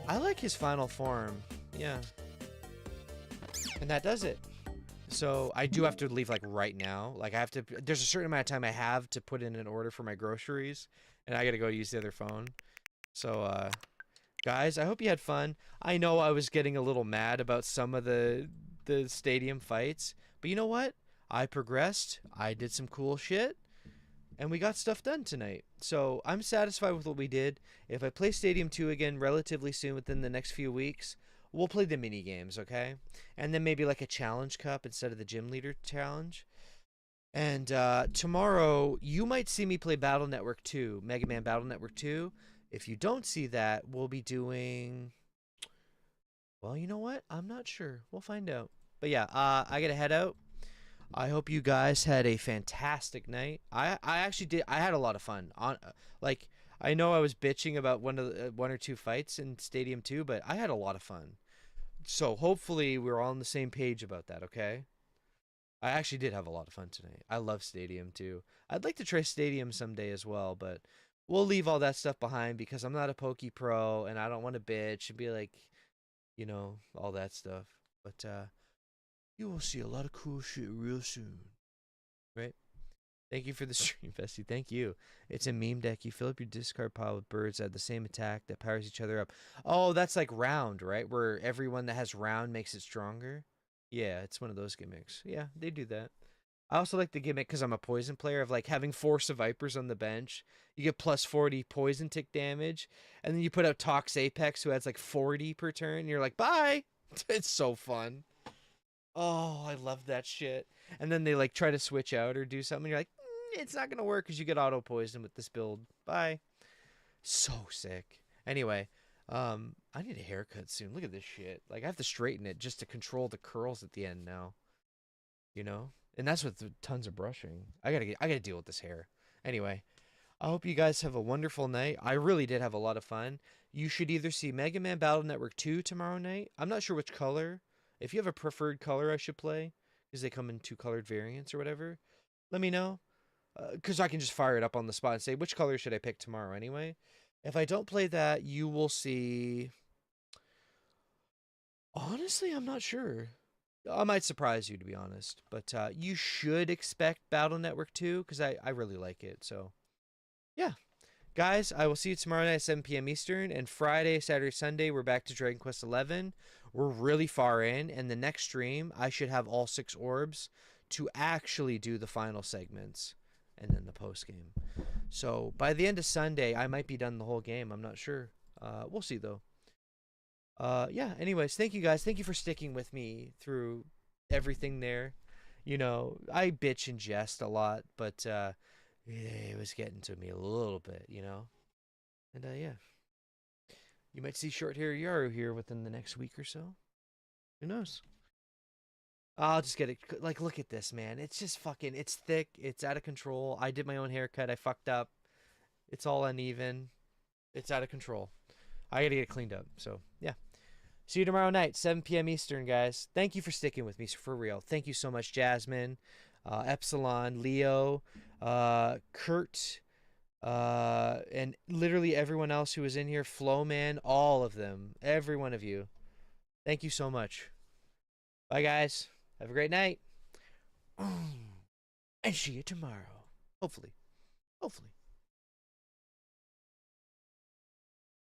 I like his final form. Yeah. And that does it. So I do have to leave like right now. Like I have to, there's a certain amount of time I have to put in an order for my groceries. And I gotta go use the other phone. So, guys, I hope you had fun. I know I was getting a little mad about some of the stadium fights. But you know what? I progressed. I did some cool shit. And we got stuff done tonight. So I'm satisfied with what we did. If I play Stadium 2 again relatively soon within the next few weeks, we'll play the mini games, okay? And then maybe like a challenge cup instead of the gym leader challenge. And tomorrow, you might see me play Battle Network 2, Mega Man Battle Network 2. If you don't see that, we'll be doing... Well, you know what? I'm not sure. We'll find out. But yeah, I gotta head out. I hope you guys had a fantastic night. I actually did. I had a lot of fun. Like, I know I was bitching about one or two fights in Stadium 2, but I had a lot of fun. So hopefully we're all on the same page about that, okay? I actually did have a lot of fun tonight. I love Stadium 2. I'd like to try Stadium someday as well, but we'll leave all that stuff behind because I'm not a Poke Pro and I don't want to bitch and be like, you know, all that stuff. But you will see a lot of cool shit real soon. Right? Thank you for the stream, Bestie. Thank you. It's a meme deck. You fill up your discard pile with birds that have the same attack that powers each other up. Oh, that's like round, right? Where everyone that has round makes it stronger. Yeah, it's one of those gimmicks. Yeah, they do that. I also like the gimmick because I'm a poison player of like having Force of Vipers on the bench. You get plus 40 poison tick damage. And then you put out Tox Apex who adds like 40 per turn. And you're like, bye. It's so fun. Oh, I love that shit. And then they like try to switch out or do something. And you're like, it's not going to work because you get auto poison with this build. Bye. So sick. Anyway, I need a haircut soon. Look at this shit. Like I have to straighten it just to control the curls at the end now. You know? And that's with tons of brushing. I gotta deal with this hair. Anyway, I hope you guys have a wonderful night. I really did have a lot of fun. You should either see Mega Man Battle Network 2 tomorrow night. I'm not sure which color. If you have a preferred color I should play, because they come in 2 colored variants or whatever, let me know. Because I can just fire it up on the spot and say, which color should I pick tomorrow anyway? If I don't play that, you will see... Honestly, I'm not sure. I might surprise you, to be honest. But you should expect Battle Network 2, because I really like it. So, yeah. Guys, I will see you tomorrow night at 7 p.m. Eastern. And Friday, Saturday, Sunday, we're back to Dragon Quest XI. We're really far in. And the next stream, I should have all 6 orbs to actually do the final segments. And then the post-game. So, by the end of Sunday, I might be done the whole game. I'm not sure. We'll see, though. Yeah, anyways, thank you guys. Thank you for sticking with me through everything there. You know, I bitch and jest a lot, but it was getting to me a little bit, you know? And yeah. You might see Short Hair Yaru here within the next week or so. Who knows? I'll just get it. Like, look at this, man. It's just fucking, it's thick. It's out of control. I did my own haircut. I fucked up. It's all uneven. It's out of control. I gotta get it cleaned up. So, yeah. See you tomorrow night, 7 p.m. Eastern, guys. Thank you for sticking with me, for real. Thank you so much, Jasmine. Epsilon, Leo, Kurt, and literally everyone else who was in here, Flowman, all of them, every one of you. Thank you so much. Bye, guys. Have a great night. And see you tomorrow. Hopefully. Hopefully.